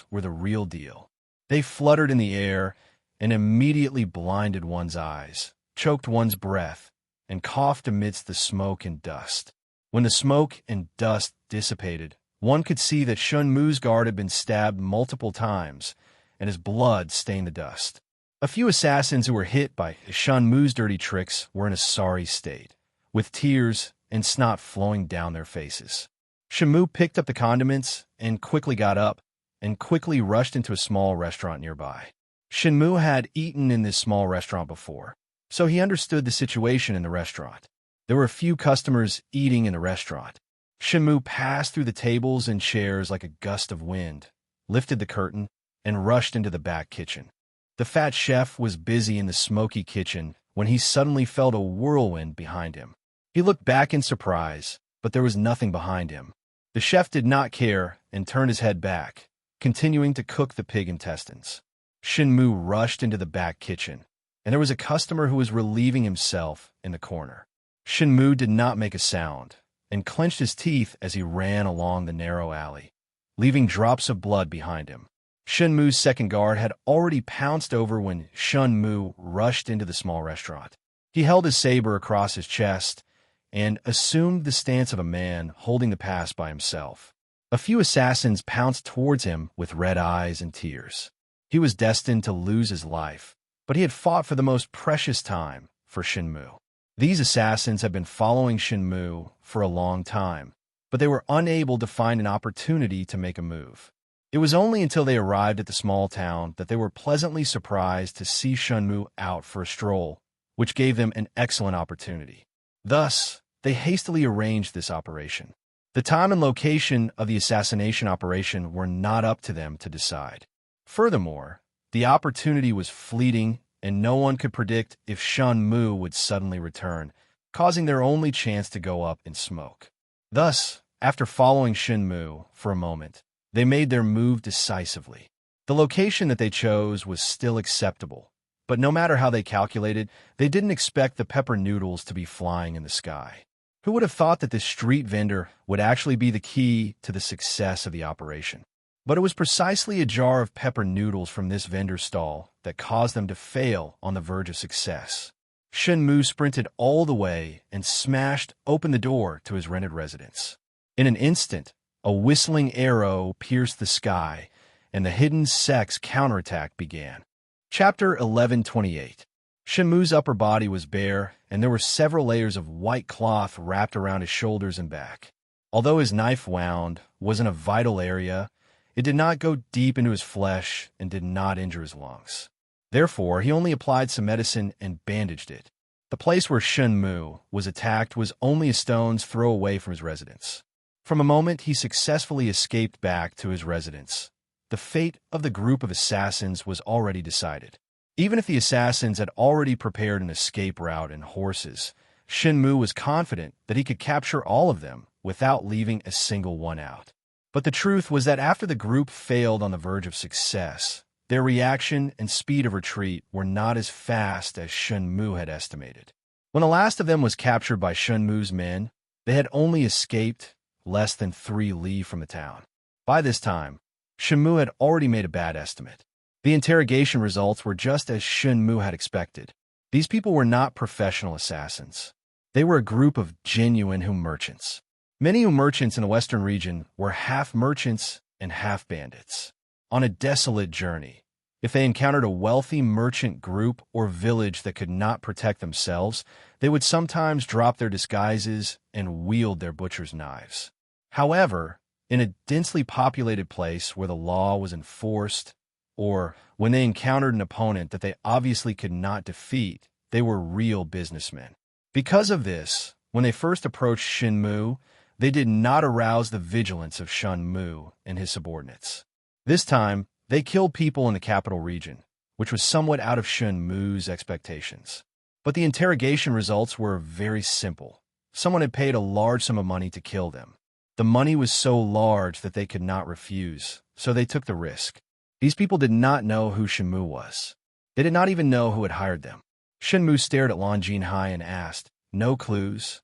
were the real deal. They fluttered in the air and immediately blinded one's eyes, choked one's breath, and coughed amidst the smoke and dust. When the smoke and dust dissipated, one could see that Shen Mu's guard had been stabbed multiple times, and his blood stained the dust. A few assassins who were hit by Shen Mu's dirty tricks were in a sorry state, with tears and snot flowing down their faces. Shen Mu picked up the condiments and quickly got up and quickly rushed into a small restaurant nearby. Shen Mu had eaten in this small restaurant before, so he understood the situation in the restaurant. There were a few customers eating in the restaurant. Shen Mu passed through the tables and chairs like a gust of wind, lifted the curtain, and rushed into the back kitchen. The fat chef was busy in the smoky kitchen when he suddenly felt a whirlwind behind him. He looked back in surprise, but there was nothing behind him. The chef did not care and turned his head back, continuing to cook the pig intestines. Shen Mu rushed into the back kitchen, and there was a customer who was relieving himself in the corner. Shen Mu did not make a sound and clenched his teeth as he ran along the narrow alley, leaving drops of blood behind him. Shen Mu's second guard had already pounced over when Shen Mu rushed into the small restaurant. He held his saber across his chest and assumed the stance of a man holding the pass by himself. A few assassins pounced towards him with red eyes and tears. He was destined to lose his life, but he had fought for the most precious time for Shen Mu. These assassins had been following Shen Mu for a long time, but they were unable to find an opportunity to make a move. It was only until they arrived at the small town that they were pleasantly surprised to see Shen Mu out for a stroll, which gave them an excellent opportunity. Thus, they hastily arranged this operation. The time and location of the assassination operation were not up to them to decide. Furthermore, the opportunity was fleeting, and no one could predict if Shen Mu would suddenly return, causing their only chance to go up in smoke. Thus, after following Shen Mu for a moment, they made their move decisively. The location that they chose was still acceptable, but no matter how they calculated, they didn't expect the pepper noodles to be flying in the sky. Who would have thought that this street vendor would actually be the key to the success of the operation? But it was precisely a jar of pepper noodles from this vendor's stall that caused them to fail on the verge of success. Shen Mu sprinted all the way and smashed open the door to his rented residence. In an instant, a whistling arrow pierced the sky, and the hidden sex counterattack began. Chapter 1128. Shen Mu's upper body was bare, and there were several layers of white cloth wrapped around his shoulders and back. Although his knife wound was in a vital area, it did not go deep into his flesh and did not injure his lungs. Therefore, he only applied some medicine and bandaged it. The place where Shen Mu was attacked was only a stone's throw away from his residence. From a moment he successfully escaped back to his residence, the fate of the group of assassins was already decided. Even if the assassins had already prepared an escape route and horses, Shen Mu was confident that he could capture all of them without leaving a single one out. But the truth was that after the group failed on the verge of success, their reaction and speed of retreat were not as fast as Shen Mu had estimated. When the last of them was captured by Shen Mu's men, they had only escaped less than 3 li from the town. By this time, Shen Mu had already made a bad estimate. The interrogation results were just as Shun Mu had expected. These people were not professional assassins. They were a group of genuine Hu merchants. Many Hu merchants in the western region were half merchants and half bandits. On a desolate journey, if they encountered a wealthy merchant group or village that could not protect themselves, they would sometimes drop their disguises and wield their butcher's knives. However, in a densely populated place where the law was enforced, or when they encountered an opponent that they obviously could not defeat, they were real businessmen. Because of this, when they first approached Shin Mu, they did not arouse the vigilance of Shun Mu and his subordinates. This time, they killed people in the capital region, which was somewhat out of Shun Mu's expectations. But the interrogation results were very simple. Someone had paid a large sum of money to kill them. The money was so large that they could not refuse, so they took the risk. These people did not know who Shin Mu was. They did not even know who had hired them. Shin Mu stared at Lan Jinhai and asked, "No clues?"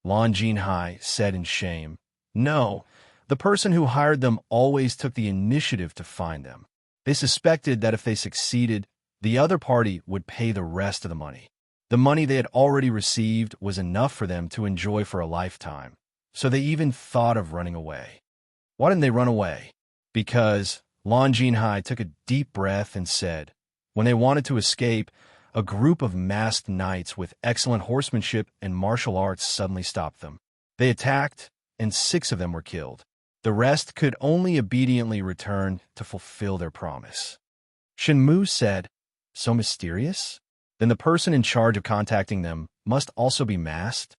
Lan Jinhai said in shame, "No, the person who hired them always took the initiative to find them. They suspected that if they succeeded, the other party would pay the rest of the money. The money they had already received was enough for them to enjoy for a lifetime, so they even thought of running away." Why didn't they run away? Because Lan Jinhai took a deep breath and said, when they wanted to escape, a group of masked knights with excellent horsemanship and martial arts suddenly stopped them. They attacked, and 6 of them were killed. The rest could only obediently return to fulfill their promise. Shin Mu said, "So mysterious? Then the person in charge of contacting them must also be masked?"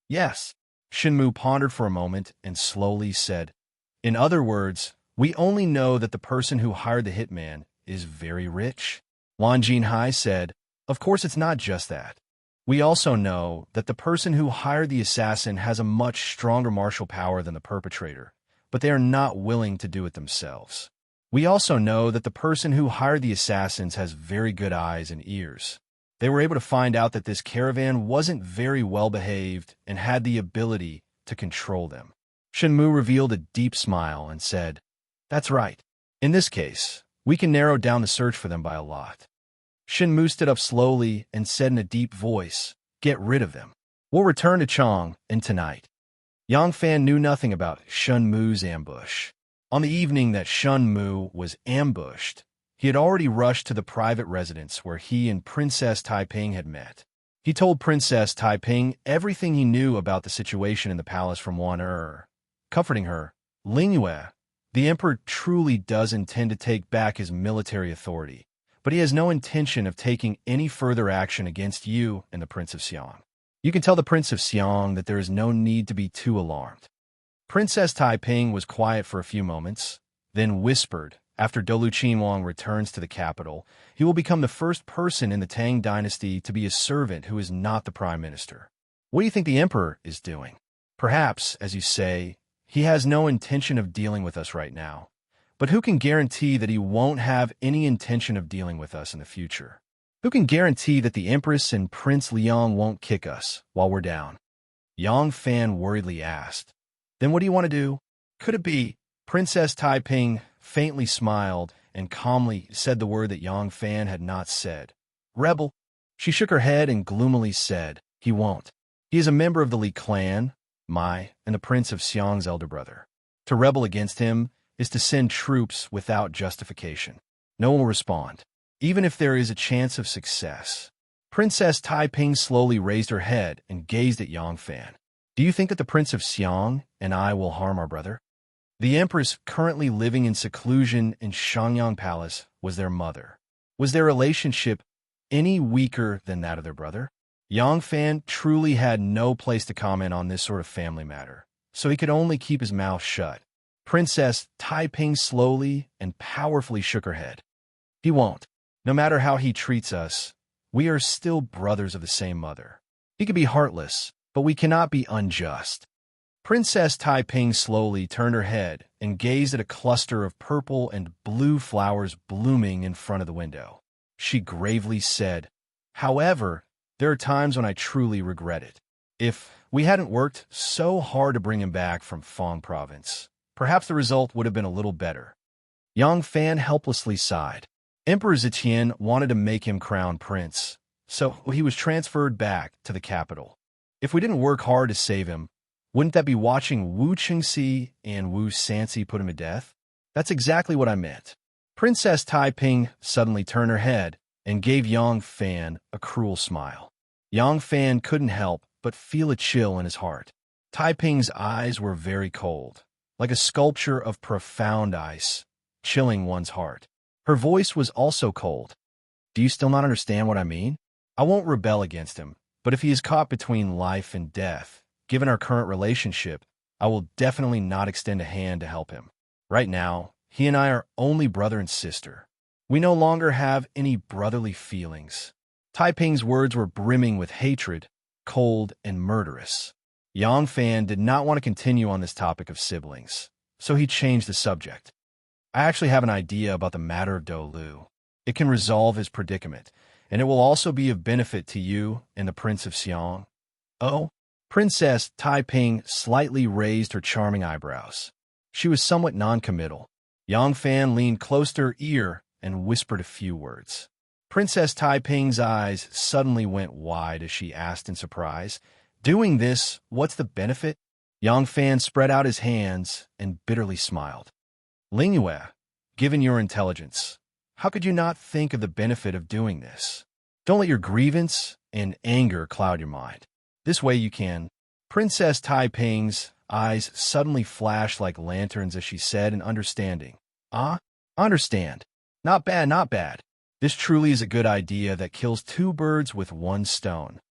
"Yes." Shin Mu pondered for a moment and slowly said, "In other words, we only know that the person who hired the hitman is very rich." Lan Jinhai said, "Of course it's not just that. We also know that the person who hired the assassin has a much stronger martial power than the perpetrator, but they are not willing to do it themselves. We also know that the person who hired the assassins has very good eyes and ears. They were able to find out that this caravan wasn't very well behaved and had the ability to control them." Shin Mu revealed a deep smile and said, "That's right. In this case, we can narrow down the search for them by a lot." Shin Mu stood up slowly and said in a deep voice, "Get rid of them. We'll return to Chong and tonight." Yang Fan knew nothing about Shun Mu's ambush. On the evening that Shun Mu was ambushed, he had already rushed to the private residence where he and Princess Taiping had met. He told Princess Taiping everything he knew about the situation in the palace from Wan comforting her. "Ling Yue, the emperor truly does intend to take back his military authority, but he has no intention of taking any further action against you and the Prince of Xiang. You can tell the Prince of Xiang that there is no need to be too alarmed." Princess Taiping was quiet for a few moments, then whispered, "After Dolu Qinhuang returns to the capital, he will become the first person in the Tang dynasty to be a servant who is not the prime minister. What do you think the emperor is doing? Perhaps, as you say, he has no intention of dealing with us right now. But who can guarantee that he won't have any intention of dealing with us in the future? Who can guarantee that the Empress and Prince Liang won't kick us while we're down?" Yang Fan worriedly asked. "Then what do you want to do?" "Could it be?" Princess Taiping faintly smiled and calmly said the word that Yang Fan had not said. "Rebel." She shook her head and gloomily said, "He won't. He is a member of the Li clan, and the Prince of Xiang's elder brother. To rebel against him is to send troops without justification. No one will respond, even if there is a chance of success." Princess Taiping slowly raised her head and gazed at Yang Fan. "Do you think that the Prince of Xiang and I will harm our brother?" The Empress, currently living in seclusion in Shangyang Palace, was their mother. Was their relationship any weaker than that of their brother? Yang Fan truly had no place to comment on this sort of family matter, so he could only keep his mouth shut. Princess Taiping slowly and powerfully shook her head. "He won't. No matter how he treats us, we are still brothers of the same mother. He could be heartless, but we cannot be unjust." Princess Taiping slowly turned her head and gazed at a cluster of purple and blue flowers blooming in front of the window. She gravely said, "However, there are times when I truly regret it. If we hadn't worked so hard to bring him back from Fang province, perhaps the result would have been a little better." Yang Fan helplessly sighed. Emperor Zetian wanted to make him crown prince, so he was transferred back to the capital. If we didn't work hard to save him, wouldn't that be watching Wu Qingxi and Wu Sanxi put him to death? That's exactly what I meant. Princess Taiping suddenly turned her head and gave Yang Fan a cruel smile. Yang Fan couldn't help but feel a chill in his heart. Taiping's eyes were very cold, like a sculpture of profound ice, chilling one's heart. Her voice was also cold. Do you still not understand what I mean? I won't rebel against him, but if he is caught between life and death, given our current relationship, I will definitely not extend a hand to help him. Right now, he and I are only brother and sister. We no longer have any brotherly feelings. Taiping's words were brimming with hatred, cold and murderous. Yang Fan did not want to continue on this topic of siblings, so he changed the subject. I actually have an idea about the matter of Dolu. It can resolve his predicament, and it will also be of benefit to you and the Prince of Xiang. Oh? Princess Taiping slightly raised her charming eyebrows. She was somewhat non-committal. Yang Fan leaned close to her ear and whispered a few words. Princess Taiping's eyes suddenly went wide as she asked in surprise, "Doing this, what's the benefit?" Yang Fan spread out his hands and bitterly smiled. Lingyue, given your intelligence, how could you not think of the benefit of doing this? Don't let your grievance and anger cloud your mind. This way you can. Princess Taiping's eyes suddenly flashed like lanterns as she said in understanding. Understand. Not bad, not bad. This truly is a good idea that kills two birds with one stone.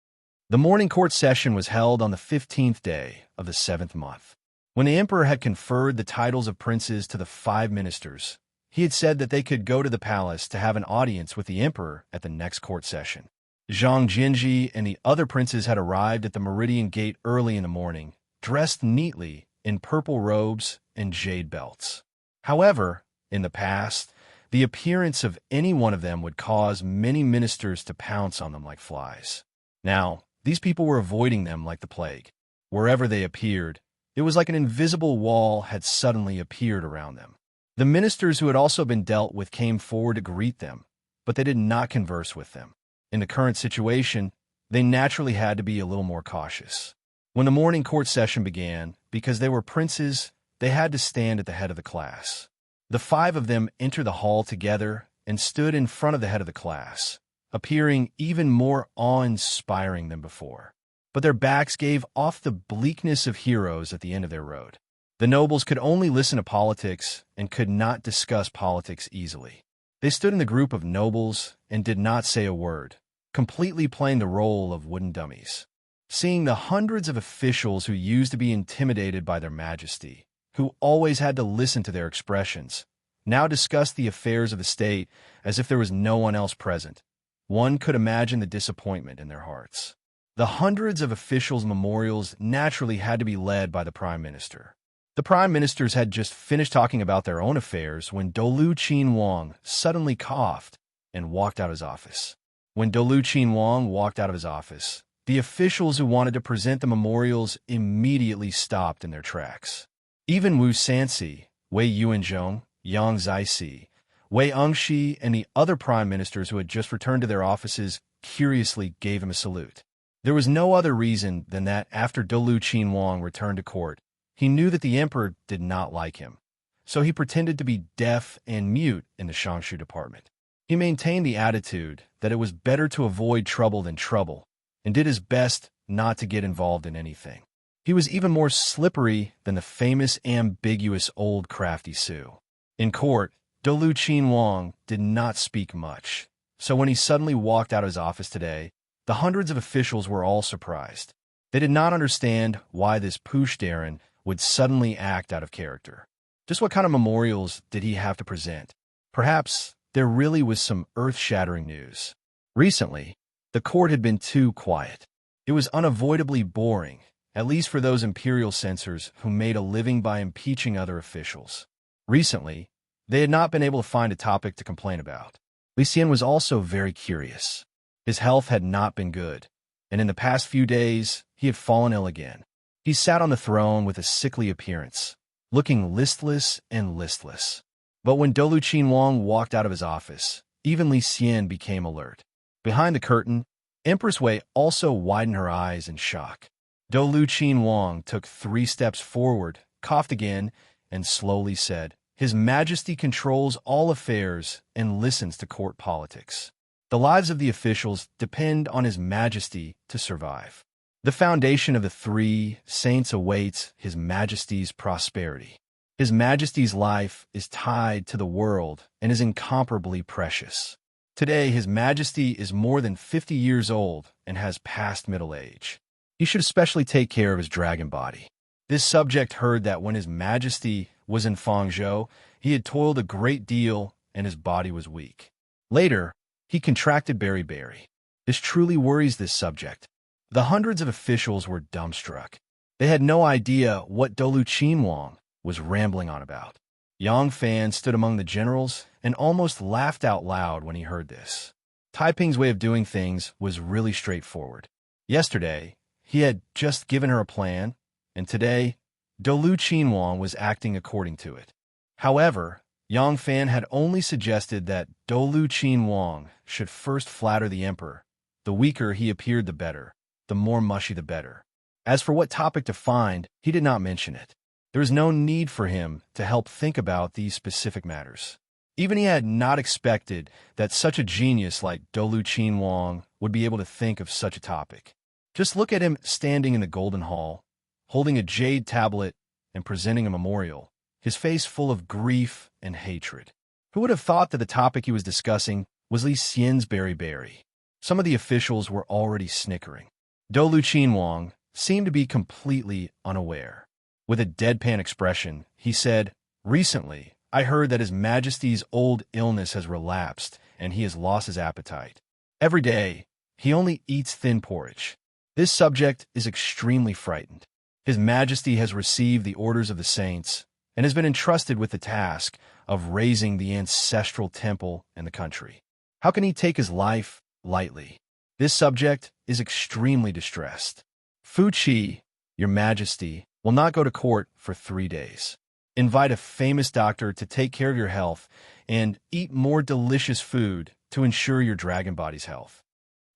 The morning court session was held on the 15th day of the 7th month. When the emperor had conferred the titles of princes to the 5 ministers, he had said that they could go to the palace to have an audience with the emperor at the next court session. Zhang Jinji and the other princes had arrived at the Meridian Gate early in the morning, dressed neatly in purple robes and jade belts. However, in the past, the appearance of any one of them would cause many ministers to pounce on them like flies. Now, these people were avoiding them like the plague. Wherever they appeared, it was like an invisible wall had suddenly appeared around them. The ministers who had also been dealt with came forward to greet them, but they did not converse with them. In the current situation, they naturally had to be a little more cautious. When the morning court session began, because they were princes, they had to stand at the head of the class. The 5 of them entered the hall together and stood in front of the head of the class, appearing even more awe-inspiring than before. But their backs gave off the bleakness of heroes at the end of their road. The nobles could only listen to politics and could not discuss politics easily. They stood in the group of nobles and did not say a word, completely playing the role of wooden dummies. Seeing the hundreds of officials who used to be intimidated by their majesty, who always had to listen to their expressions, now discussed the affairs of the state as if there was no one else present, one could imagine the disappointment in their hearts. The hundreds of officials' memorials naturally had to be led by the prime minister. The prime ministers had just finished talking about their own affairs when Dolu Qinhuang suddenly coughed and walked out of his office. When Dolu Qinhuang walked out of his office, the officials who wanted to present the memorials immediately stopped in their tracks. Even Wu Sanxi, Wei Yuanzhong, Yang Zixi, Wei Engshi, and the other prime ministers who had just returned to their offices curiously gave him a salute. There was no other reason than that after Dolu Qinhuang returned to court, he knew that the emperor did not like him, so he pretended to be deaf and mute in the Shangshu department. He maintained the attitude that it was better to avoid trouble than trouble, and did his best not to get involved in anything. He was even more slippery than the famous ambiguous old crafty Su. In court, Dolu Qinhuang did not speak much, so when he suddenly walked out of his office today, the hundreds of officials were all surprised. They did not understand why this Pushdarin would suddenly act out of character. Just what kind of memorials did he have to present? Perhaps there really was some earth-shattering news. Recently, the court had been too quiet. It was unavoidably boring, at least for those imperial censors who made a living by impeaching other officials. Recently, they had not been able to find a topic to complain about. Li Xian was also very curious. His health had not been good, and in the past few days, he had fallen ill again. He sat on the throne with a sickly appearance, looking listless and listless. But when Dolu Qinhuang walked out of his office, even Li Xian became alert. Behind the curtain, Empress Wei also widened her eyes in shock. Dolu Qinhuang took 3 steps forward, coughed again, and slowly said, "His Majesty controls all affairs and listens to court politics. The lives of the officials depend on His Majesty to survive. The foundation of the 3 saints awaits His Majesty's prosperity. His Majesty's life is tied to the world and is incomparably precious. Today, His Majesty is more than 50 years old and has passed middle age. He should especially take care of his dragon body." This subject heard that when His Majesty was in Fangzhou, he had toiled a great deal and his body was weak. Later, he contracted beriberi. This truly worries this subject. The hundreds of officials were dumbstruck. They had no idea what Dolu Qinhuang was rambling on about. Yang Fan stood among the generals and almost laughed out loud when he heard this. Taiping's way of doing things was really straightforward. Yesterday, he had just given her a plan, and today, Dolu Qinhuang was acting according to it. However, Yang Fan had only suggested that Dolu Qinhuang should first flatter the emperor. The weaker he appeared, the better. The more mushy, the better. As for what topic to find, he did not mention it. There was no need for him to help think about these specific matters. Even he had not expected that such a genius like Dolu Qinhuang would be able to think of such a topic. Just look at him standing in the Golden Hall, holding a jade tablet and presenting a memorial, his face full of grief and hatred. Who would have thought that the topic he was discussing was Li Xian's beriberi? Some of the officials were already snickering. Dolu Qinhuang seemed to be completely unaware. With a deadpan expression, he said, "Recently, I heard that His Majesty's old illness has relapsed and he has lost his appetite. Every day, he only eats thin porridge. This subject is extremely frightened. His Majesty has received the orders of the saints and has been entrusted with the task of raising the ancestral temple in the country. How can he take his life lightly? This subject is extremely distressed. Fu Qi, Your Majesty, will not go to court for 3 days. Invite a famous doctor to take care of your health and eat more delicious food to ensure your dragon body's health."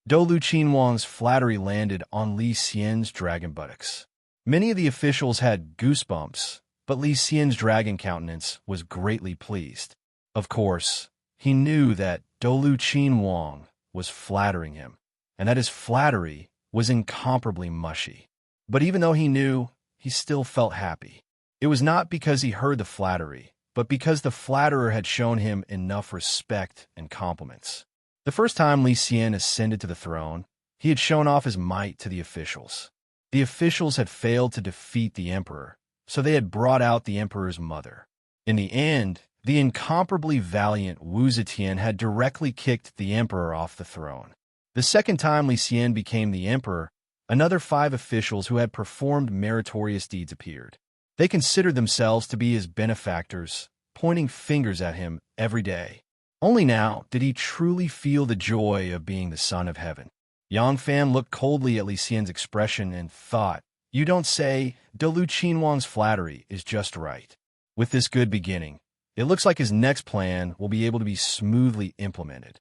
Dolu Qinhuang's flattery landed on Li Xian's dragon buttocks. Many of the officials had goosebumps, but Li Xian's dragon countenance was greatly pleased. Of course, he knew that Dolu Qinhuang was flattering him, and that his flattery was incomparably mushy. But even though he knew, he still felt happy. It was not because he heard the flattery, but because the flatterer had shown him enough respect and compliments. The first time Li Xian ascended to the throne, he had shown off his might to the officials. The officials had failed to defeat the emperor, so they had brought out the emperor's mother. In the end, the incomparably valiant Wu Zetian had directly kicked the emperor off the throne. The second time Li Xian became the emperor, another 5 officials who had performed meritorious deeds appeared. They considered themselves to be his benefactors, pointing fingers at him every day. Only now did he truly feel the joy of being the son of heaven. Yang Fan looked coldly at Li Xian's expression and thought, "You don't say. Dolu Qinhuang's flattery is just right." With this good beginning, it looks like his next plan will be able to be smoothly implemented.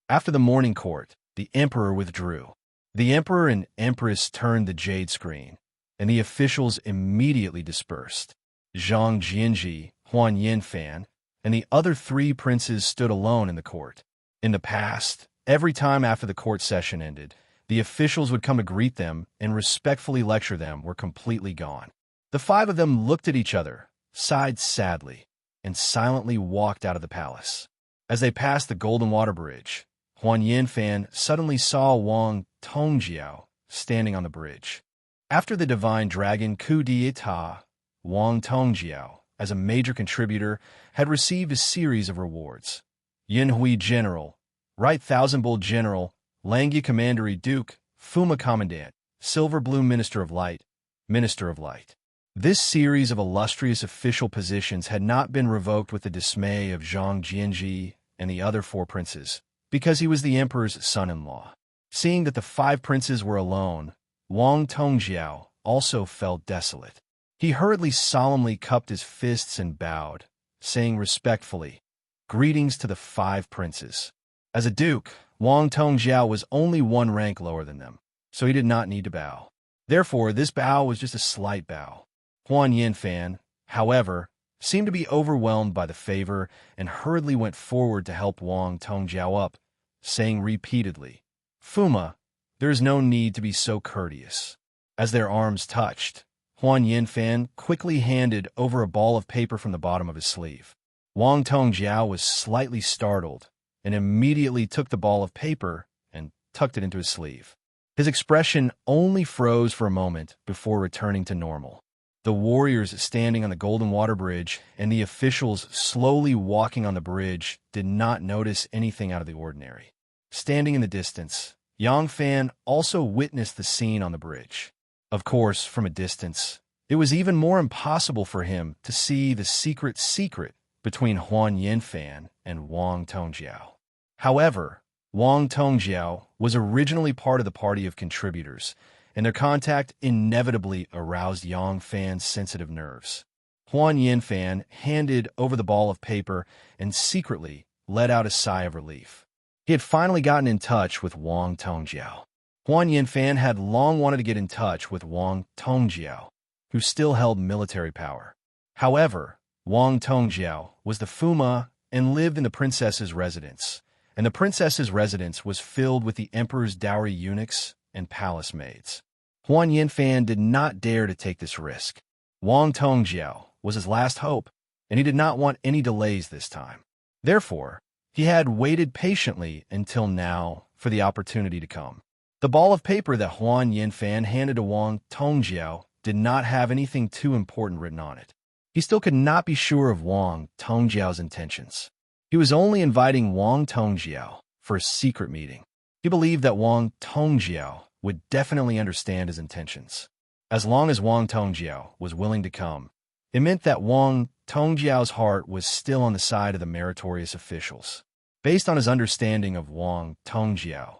After the morning court, the emperor withdrew. The emperor and empress turned the jade screen, and the officials immediately dispersed. Zhang Jianji, Huan Yinfan, and the other 3 princes stood alone in the court. In the past, every time after the court session ended, the officials would come to greet them and respectfully lecture them were completely gone. The 5 of them looked at each other, sighed sadly, and silently walked out of the palace. As they passed the Golden Water Bridge, Huan Yinfan suddenly saw Wang Tongjiao standing on the bridge. After the divine dragon coup d'etat, Wang Tongjiao, as a major contributor, had received a series of rewards. Yinhui General, Right Thousand-Bolt General, Langya Commandery Duke, Fuma Commandant, Silver Blue Minister of Light, Minister of Light. This series of illustrious official positions had not been revoked with the dismay of Zhang Jianji and the other 4 princes, because he was the emperor's son-in-law. Seeing that the 5 princes were alone, Wang Tongjiao also felt desolate. He hurriedly solemnly cupped his fists and bowed, saying respectfully, "Greetings to the 5 princes. As a duke, Wang Tongjiao was only one rank lower than them, so he did not need to bow. Therefore, this bow was just a slight bow. Huan Yinfan, however, seemed to be overwhelmed by the favor and hurriedly went forward to help Wang Tongjiao up, saying repeatedly, "Fuma, there is no need to be so courteous." As their arms touched, Huan Yinfan quickly handed over a ball of paper from the bottom of his sleeve. Wang Tongjiao was slightly startled and immediately took the ball of paper and tucked it into his sleeve. His expression only froze for a moment before returning to normal. The warriors standing on the Golden Water Bridge and the officials slowly walking on the bridge did not notice anything out of the ordinary. Standing in the distance, Yang Fan also witnessed the scene on the bridge. Of course, from a distance, it was even more impossible for him to see the secret between Huan Yinfan and Wang Tongjiao. However, Wang Tongjiao was originally part of the party of contributors, and their contact inevitably aroused Yang Fan's sensitive nerves. Huan Yinfan handed over the ball of paper and secretly let out a sigh of relief. He had finally gotten in touch with Wang Tongjiao. Huan Yinfan had long wanted to get in touch with Wang Tongjiao, who still held military power. However, Wang Tongjiao was the Fuma and lived in the princess's residence, and the princess's residence was filled with the emperor's dowry eunuchs and palace maids. Huan Yinfan did not dare to take this risk. Wang Tongjiao was his last hope, and he did not want any delays this time. Therefore, he had waited patiently until now for the opportunity to come. The ball of paper that Huan Yinfan handed to Wang Tongjiao did not have anything too important written on it. He still could not be sure of Wang Tongjiao's intentions. He was only inviting Wang Tongjiao for a secret meeting. He believed that Wang Tongjiao would definitely understand his intentions. As long as Wang Tongjiao was willing to come, it meant that Wang Tongjiao's heart was still on the side of the meritorious officials. Based on his understanding of Wang Tongjiao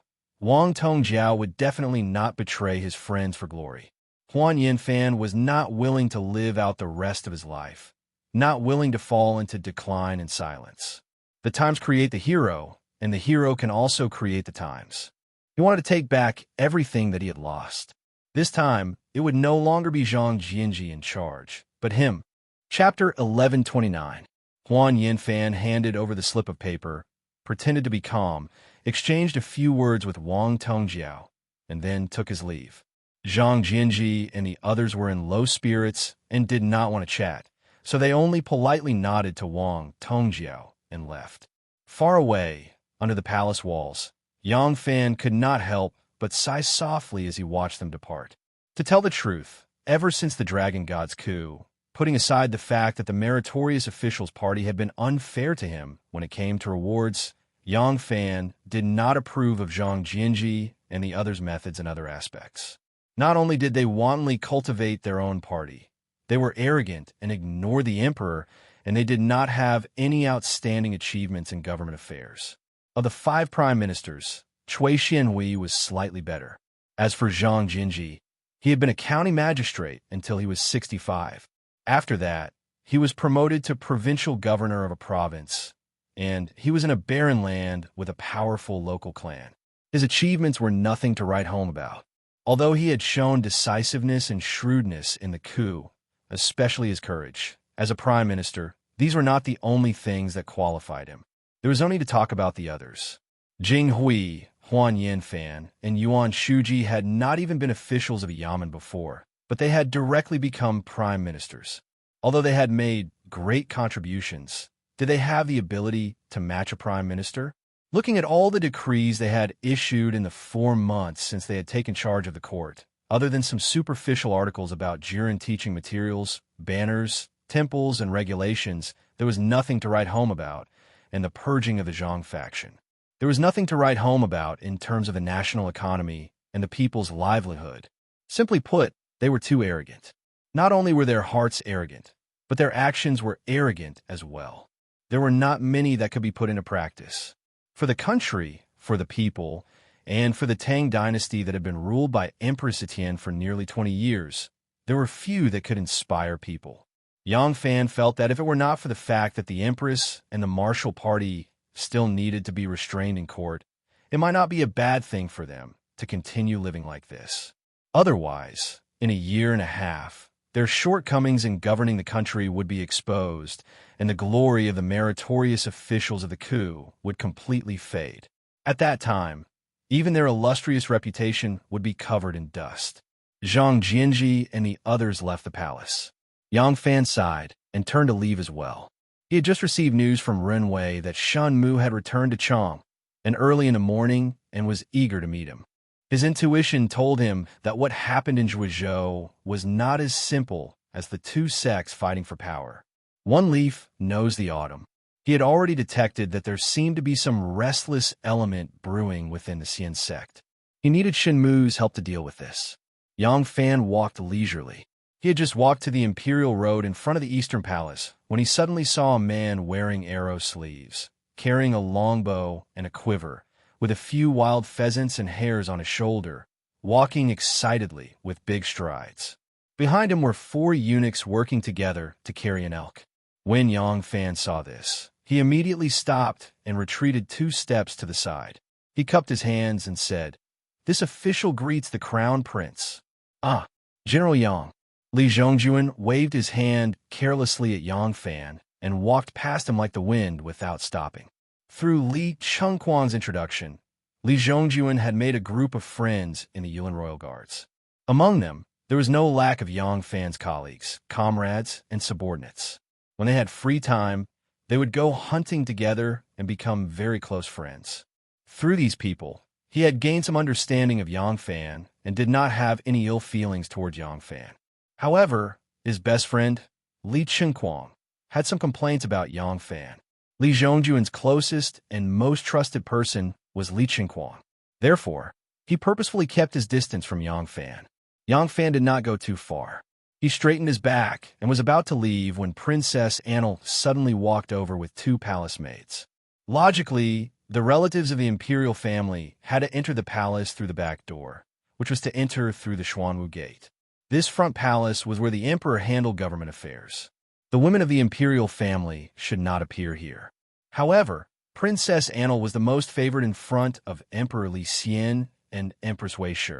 would definitely not betray his friends for glory. Huan Yinfan was not willing to live out the rest of his life, not willing to fall into decline and silence. The times create the hero, and the hero can also create the times. He wanted to take back everything that he had lost. This time, it would no longer be Zhang Jianji in charge, but him. Chapter 1129. Huan Yinfan handed over the slip of paper, pretended to be calm, exchanged a few words with Wang Tongjiao, and then took his leave. Zhang Jianji and the others were in low spirits and did not want to chat, so they only politely nodded to Wang Tongjiao and left. Far away, under the palace walls, Yang Fan could not help but sigh softly as he watched them depart. To tell the truth, ever since the Dragon God's coup, putting aside the fact that the meritorious officials' party had been unfair to him when it came to rewards, Yang Fan did not approve of Zhang Jianji and the others' methods and other aspects. Not only did they wantonly cultivate their own party, they were arrogant and ignored the emperor, and they did not have any outstanding achievements in government affairs. Of the 5 prime ministers, Cui Xianhui was slightly better. As for Zhang Jianji, he had been a county magistrate until he was 65. After that, he was promoted to provincial governor of a province, and he was in a barren land with a powerful local clan. His achievements were nothing to write home about. Although he had shown decisiveness and shrewdness in the coup, especially his courage, as a prime minister, these were not the only things that qualified him. There was no need to talk about the others. Jing Hui, Huan Yinfan, and Yuan Shuji had not even been officials of a yamen before, but they had directly become prime ministers. Although they had made great contributions, did they have the ability to match a prime minister? Looking at all the decrees they had issued in the 4 months since they had taken charge of the court, other than some superficial articles about Jiren teaching materials, banners, temples, and regulations, there was nothing to write home about, and the purging of the Zhang faction. There was nothing to write home about in terms of the national economy and the people's livelihood. Simply put, they were too arrogant. Not only were their hearts arrogant, but their actions were arrogant as well. There were not many that could be put into practice. For the country, for the people, and for the Tang dynasty that had been ruled by Empress Etienne for nearly 20 years, there were few that could inspire people. Yang Fan felt that if it were not for the fact that the Empress and the martial party still needed to be restrained in court, it might not be a bad thing for them to continue living like this. Otherwise, in a year and a half, their shortcomings in governing the country would be exposed, and the glory of the meritorious officials of the coup would completely fade. At that time, even their illustrious reputation would be covered in dust. Zhang Jianji and the others left the palace. Yang Fan sighed and turned to leave as well. He had just received news from Renwei that Shen Mu had returned to Chang, and early in the morning, and was eager to meet him. His intuition told him that what happened in Zhuozhou was not as simple as the two sects fighting for power. One leaf knows the autumn. He had already detected that there seemed to be some restless element brewing within the Xian sect. He needed Shen Mu's help to deal with this. Yang Fan walked leisurely. He had just walked to the Imperial Road in front of the Eastern Palace when he suddenly saw a man wearing arrow sleeves, carrying a longbow and a quiver, with a few wild pheasants and hares on his shoulder, walking excitedly with big strides. Behind him were 4 eunuchs working together to carry an elk. When Yang Fan saw this, he immediately stopped and retreated 2 steps to the side. He cupped his hands and said, "This official greets the Crown Prince." "Ah, General Yang." Li Zhongjuan waved his hand carelessly at Yang Fan and walked past him like the wind without stopping. Through Li Chengquan's introduction, Li Zhongjuan had made a group of friends in the Yulin Royal Guards. Among them, there was no lack of Yang Fan's colleagues, comrades, and subordinates. When they had free time, they would go hunting together and become very close friends. Through these people, he had gained some understanding of Yang Fan and did not have any ill feelings towards Yang Fan. However, his best friend, Li Chengquan, had some complaints about Yang Fan. Li Zhongjuan's closest and most trusted person was Li Chengquan. Therefore, he purposefully kept his distance from Yang Fan. Yang Fan did not go too far. He straightened his back and was about to leave when Princess Annel suddenly walked over with 2 palace maids. Logically, the relatives of the imperial family had to enter the palace through the back door, which was to enter through the Xuanwu Gate. This front palace was where the emperor handled government affairs. The women of the imperial family should not appear here. However, Princess Annel was the most favored in front of Emperor Li Xian and Empress Wei Shi.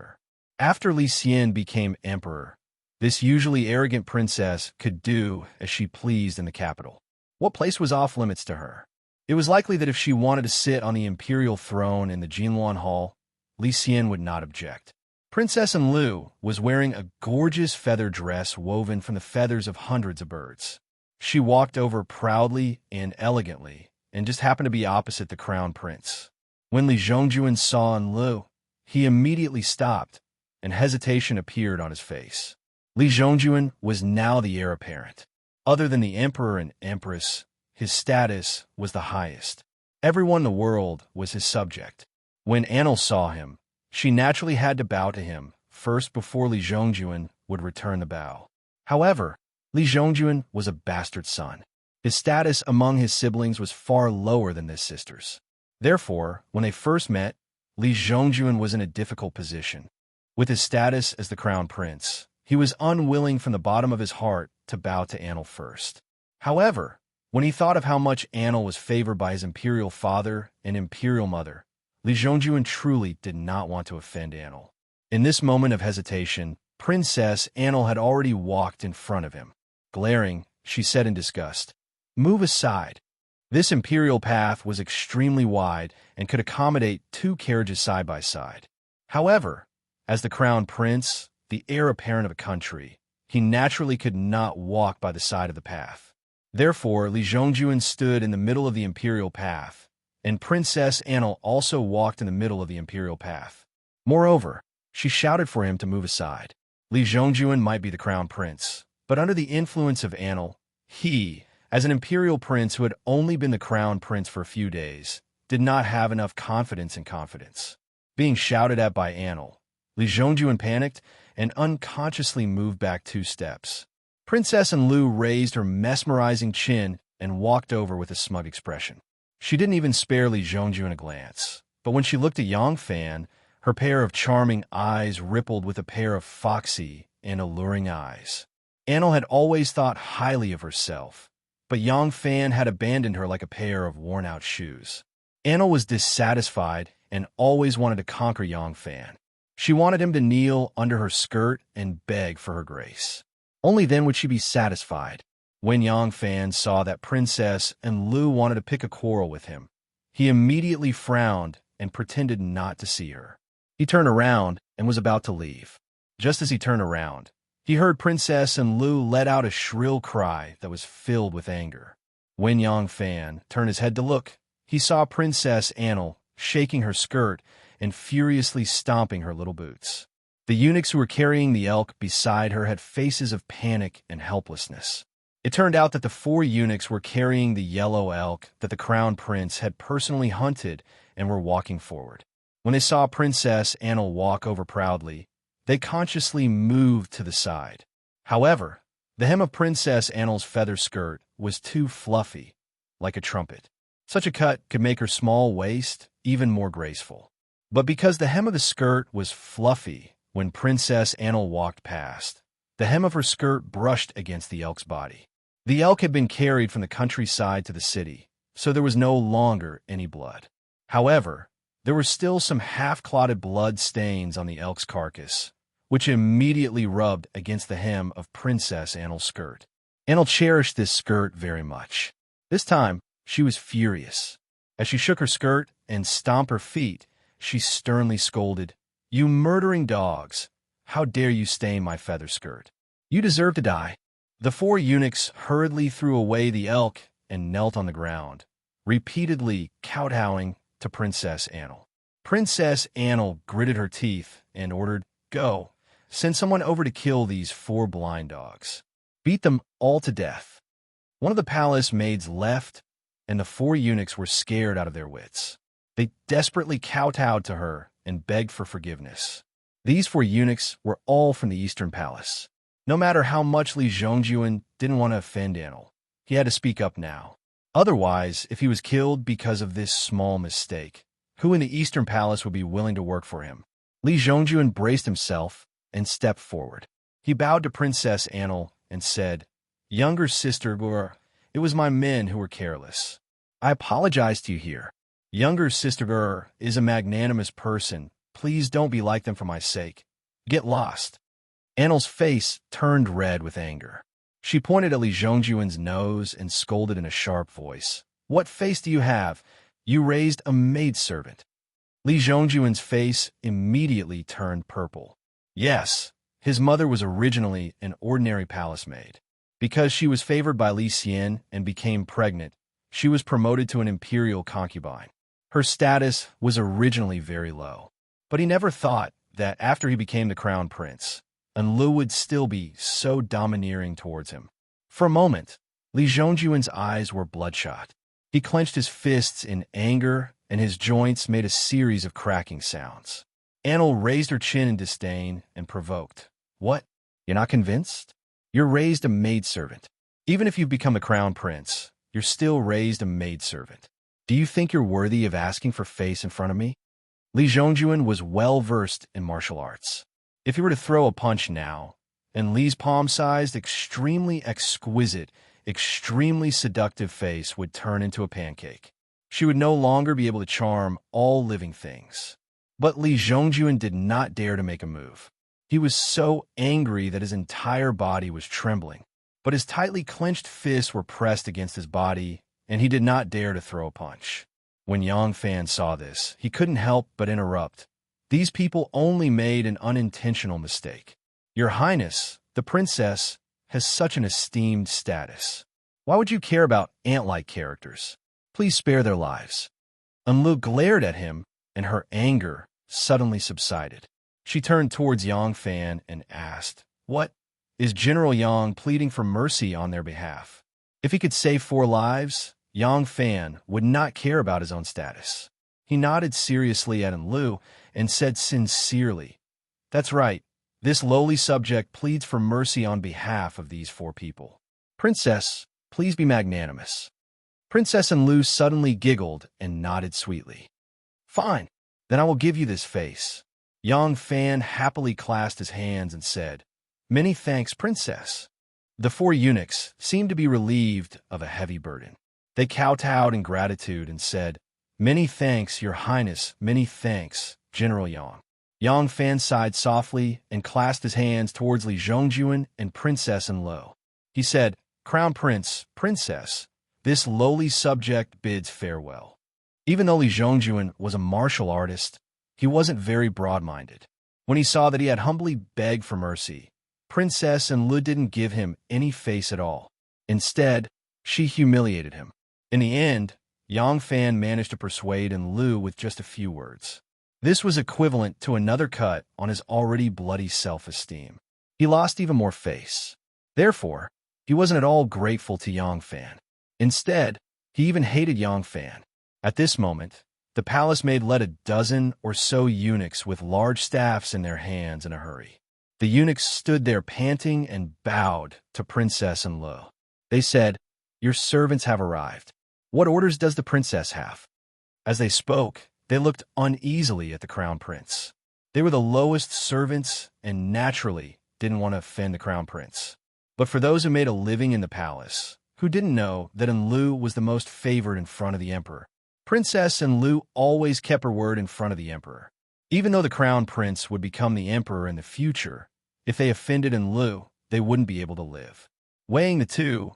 After Li Xian became emperor, this usually arrogant princess could do as she pleased in the capital. What place was off limits to her? It was likely that if she wanted to sit on the imperial throne in the Jinluan Hall, Li Xian would not object. Princess Enlu was wearing a gorgeous feather dress woven from the feathers of hundreds of birds. She walked over proudly and elegantly and just happened to be opposite the crown prince. When Li Zhongjuan saw Enlu, he immediately stopped, and hesitation appeared on his face. Li Zhongjuan was now the heir apparent. Other than the emperor and empress, his status was the highest. Everyone in the world was his subject. When Annel saw him, she naturally had to bow to him first before Li Zhongjuan would return the bow. However, Li Zhongjuan was a bastard son. His status among his siblings was far lower than his sister's. Therefore, when they first met, Li Zhongjuan was in a difficult position. With his status as the crown prince, he was unwilling from the bottom of his heart to bow to Annel first. However, when he thought of how much Annel was favored by his imperial father and imperial mother, Li Zhongjuan truly did not want to offend Annel. In this moment of hesitation, Princess Annel had already walked in front of him. Glaring, she said in disgust, "Move aside." This imperial path was extremely wide and could accommodate 2 carriages side by side. However, as the crown prince, the heir apparent of a country, he naturally could not walk by the side of the path. Therefore, Li Zhongjuan stood in the middle of the imperial path, and Princess Annel also walked in the middle of the imperial path. Moreover, she shouted for him to move aside. Li Zhongjuan might be the crown prince, but under the influence of Annel, he, as an imperial prince who had only been the crown prince for a few days, did not have enough confidence in confidence. Being shouted at by Annel, Li Zhongjuan panicked and unconsciously moved back 2 steps. Princess Enlu raised her mesmerizing chin and walked over with a smug expression. She didn't even spare Li Zhongjuan a glance, but when she looked at Yang Fan, her pair of charming eyes rippled with a pair of foxy and alluring eyes. Annel had always thought highly of herself, but Yang Fan had abandoned her like a pair of worn-out shoes. Anil was dissatisfied and always wanted to conquer Yang Fan. She wanted him to kneel under her skirt and beg for her grace. Only then would she be satisfied. When Yang Fan saw that Princess and Lu wanted to pick a quarrel with him, he immediately frowned and pretended not to see her. He turned around and was about to leave. Just as he turned around, he heard Princess and Lu let out a shrill cry that was filled with anger. When Yang Fan turned his head to look, he saw Princess Anil shaking her skirt and furiously stomping her little boots. The eunuchs who were carrying the elk beside her had faces of panic and helplessness. It turned out that the 4 eunuchs were carrying the yellow elk that the crown prince had personally hunted and were walking forward. When they saw Princess Anil walk over proudly, they consciously moved to the side. However, the hem of Princess Anil's feather skirt was too fluffy, like a trumpet. Such a cut could make her small waist even more graceful. But because the hem of the skirt was fluffy when Princess Anil walked past, the hem of her skirt brushed against the elk's body. The elk had been carried from the countryside to the city, so there was no longer any blood. However, there were still some half-clotted blood stains on the elk's carcass, which immediately rubbed against the hem of Princess Anil's skirt. Anil cherished this skirt very much. This time, she was furious. As she shook her skirt and stomped her feet, she sternly scolded, "You murdering dogs! How dare you stain my feather skirt? You deserve to die." The 4 eunuchs hurriedly threw away the elk and knelt on the ground, repeatedly kowtowing to Princess Anil. Princess Anil gritted her teeth and ordered, "Go, send someone over to kill these 4 blind dogs. Beat them all to death." One of the palace maids left, and the 4 eunuchs were scared out of their wits. They desperately kowtowed to her and begged for forgiveness. These 4 eunuchs were all from the Eastern Palace. No matter how much Li Zhongjuan didn't want to offend Anil, he had to speak up now. Otherwise, if he was killed because of this small mistake, who in the Eastern Palace would be willing to work for him? Li Zhongjuan braced himself and stepped forward. He bowed to Princess Anil and said, "Younger sister Gur, it was my men who were careless. I apologize to you here. Younger sister Gur is a magnanimous person. Please don't be like them for my sake. Get lost." Anil's face turned red with anger. She pointed at Li Zhongjuan's nose and scolded in a sharp voice, "What face do you have? You raised a maidservant." Li Zhongjuan's face immediately turned purple. Yes, his mother was originally an ordinary palace maid. Because she was favored by Li Xian and became pregnant, she was promoted to an imperial concubine. Her status was originally very low, but he never thought that after he became the crown prince, and Lu would still be so domineering towards him. For a moment, Li Zhongjuan's eyes were bloodshot. He clenched his fists in anger, and his joints made a series of cracking sounds. Anil raised her chin in disdain and provoked, "What? You're not convinced? You're raised a maidservant. Even if you've become the crown prince, you're still raised a maidservant. Do you think you're worthy of asking for face in front of me?" Li Zhongjuan was well-versed in martial arts. If he were to throw a punch now, and Li's palm-sized, extremely exquisite, extremely seductive face would turn into a pancake. She would no longer be able to charm all living things. But Li Zhongjuan did not dare to make a move. He was so angry that his entire body was trembling, but his tightly clenched fists were pressed against his body, and he did not dare to throw a punch. When Yang Fan saw this, he couldn't help but interrupt. "These people only made an unintentional mistake. Your Highness, the princess, has such an esteemed status. Why would you care about ant-like characters? Please spare their lives." Enlu glared at him, and her anger suddenly subsided. She turned towards Yang Fan and asked, "What? Is General Yang pleading for mercy on their behalf?" If he could save 4 lives, Yang Fan would not care about his own status. He nodded seriously at Enlu and said sincerely, "That's right. This lowly subject pleads for mercy on behalf of these 4 people. Princess, please be magnanimous." Princess Enlu suddenly giggled and nodded sweetly. "Fine, then I will give you this face." Yang Fan happily clasped his hands and said, "Many thanks, Princess." The 4 eunuchs seemed to be relieved of a heavy burden. They kowtowed in gratitude and said, Many thanks, Your Highness, many thanks, General Yang. Yang Fan sighed softly and clasped his hands towards Li Zhongjuan and Princess Enlo. He said, Crown Prince, Princess, this lowly subject bids farewell. Even though Li Zhongjuan was a martial artist, he wasn't very broad-minded. When he saw that he had humbly begged for mercy, Princess Enlo didn't give him any face at all. Instead, she humiliated him. In the end, Yang Fan managed to persuade Enlo with just a few words. This was equivalent to another cut on his already bloody self-esteem. He lost even more face. Therefore, he wasn't at all grateful to Yang Fan. Instead, he even hated Yang Fan. At this moment, the palace maid led a dozen or so eunuchs with large staffs in their hands in a hurry. The eunuchs stood there panting and bowed to Princess Enlo. They said, Your servants have arrived. What orders does the princess have? As they spoke, they looked uneasily at the crown prince. They were the lowest servants and naturally didn't want to offend the crown prince. But for those who made a living in the palace, who didn't know that Enlo was the most favored in front of the emperor, Princess Enlo always kept her word in front of the emperor. Even though the crown prince would become the emperor in the future, if they offended Enlo, they wouldn't be able to live. Weighing the two,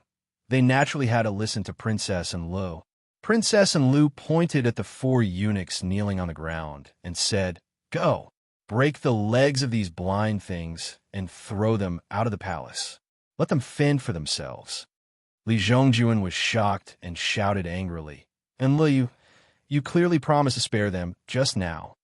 they naturally had to listen to Princess Enlo. Princess Enlo pointed at the 4 eunuchs kneeling on the ground and said, Go, break the legs of these blind things and throw them out of the palace. Let them fend for themselves. Li Zhongjuan was shocked and shouted angrily, Enlo, you clearly promised to spare them just now.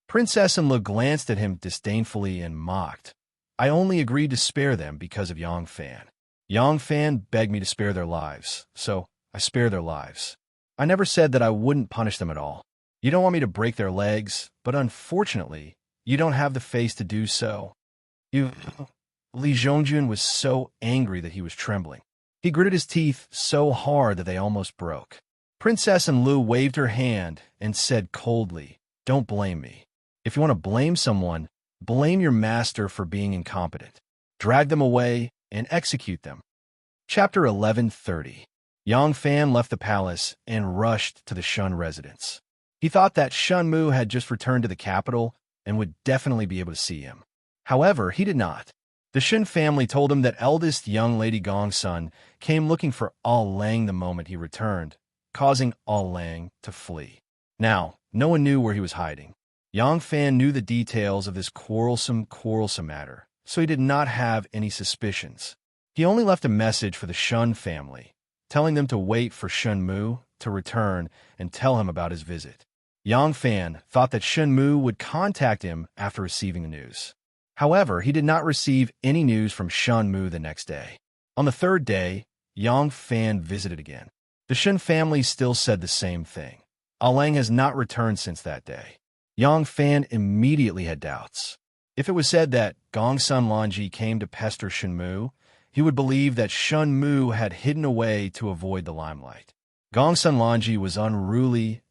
Princess Enlo glanced at him disdainfully and mocked. I only agreed to spare them because of Yang Fan. Yang Fan begged me to spare their lives, so I spare their lives. I never said that I wouldn't punish them at all. You don't want me to break their legs, but unfortunately, you don't have the face to do so. Li Zhongjuan was so angry that he was trembling. He gritted his teeth so hard that they almost broke. Princess Enlo waved her hand and said coldly, Don't blame me. If you want to blame someone, blame your master for being incompetent. Drag them away and execute them. Chapter 1130. Yang Fan left the palace and rushed to the Shun residence. He thought that Shun Mu had just returned to the capital and would definitely be able to see him. However, he did not. The Shun family told him that eldest young Lady Gongsun came looking for Al Lang the moment he returned, causing Al Lang to flee. Now, no one knew where he was hiding. Yang Fan knew the details of this quarrelsome matter, so he did not have any suspicions. He only left a message for the Shun family, telling them to wait for Shun Mu to return and tell him about his visit. Yang Fan thought that Shun Mu would contact him after receiving the news. However, he did not receive any news from Shun Mu the next day. On the 3rd day, Yang Fan visited again. The Shun family still said the same thing. Al Lang has not returned since that day. Yang Fan immediately had doubts. If it was said that Gongsun Lanji came to pester Shun Mu, he would believe that Shun Mu had hidden away to avoid the limelight. Gongsun Lanji was unruly.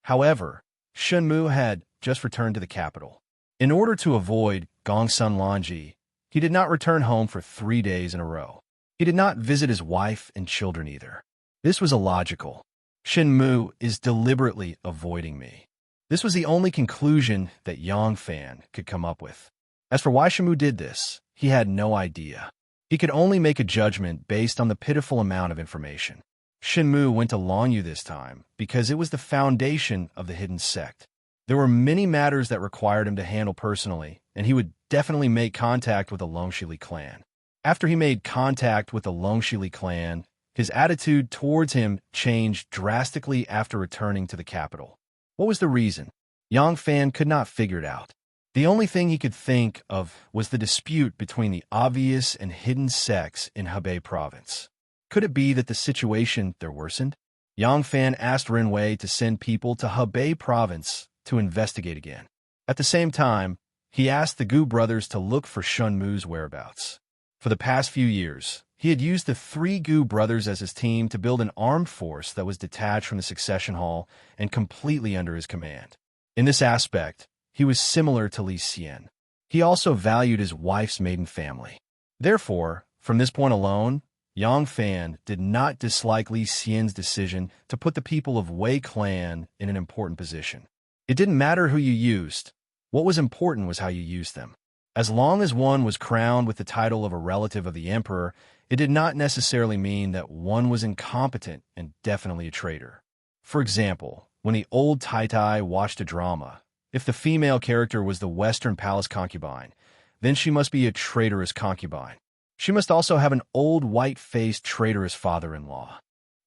However, Shun Mu had just returned to the capital. In order to avoid Gongsun Lanji, he did not return home for 3 days in a row. He did not visit his wife and children either. This was illogical. Shun Mu is deliberately avoiding me. This was the only conclusion that Yang Fan could come up with. As for why Shun Mu did this, he had no idea. He could only make a judgment based on the pitiful amount of information. Shun Mu went to Longyu this time because it was the foundation of the hidden sect. There were many matters that required him to handle personally, and he would definitely make contact with the Longshili clan. After he made contact with the Longshili clan, his attitude towards him changed drastically after returning to the capital. What was the reason? Yang Fan could not figure it out. The only thing he could think of was the dispute between the obvious and hidden sects in Hebei province. Could it be that the situation there worsened? Yang Fan asked Ren to send people to Hebei province to investigate again. At the same time, he asked the Gu brothers to look for Shun Mu's whereabouts. For the past few years, he had used the 3 Gu brothers as his team to build an armed force that was detached from the succession hall and completely under his command. In this aspect, he was similar to Li Xian. He also valued his wife's maiden family. Therefore, from this point alone, Yang Fan did not dislike Li Xian's decision to put the people of Wei clan in an important position. It didn't matter who you used. What was important was how you used them. As long as one was crowned with the title of a relative of the emperor, it did not necessarily mean that one was incompetent and definitely a traitor. For example, when the old Tai watched a drama, if the female character was the Western Palace concubine, then she must be a traitorous concubine. She must also have an old white-faced traitorous father-in-law.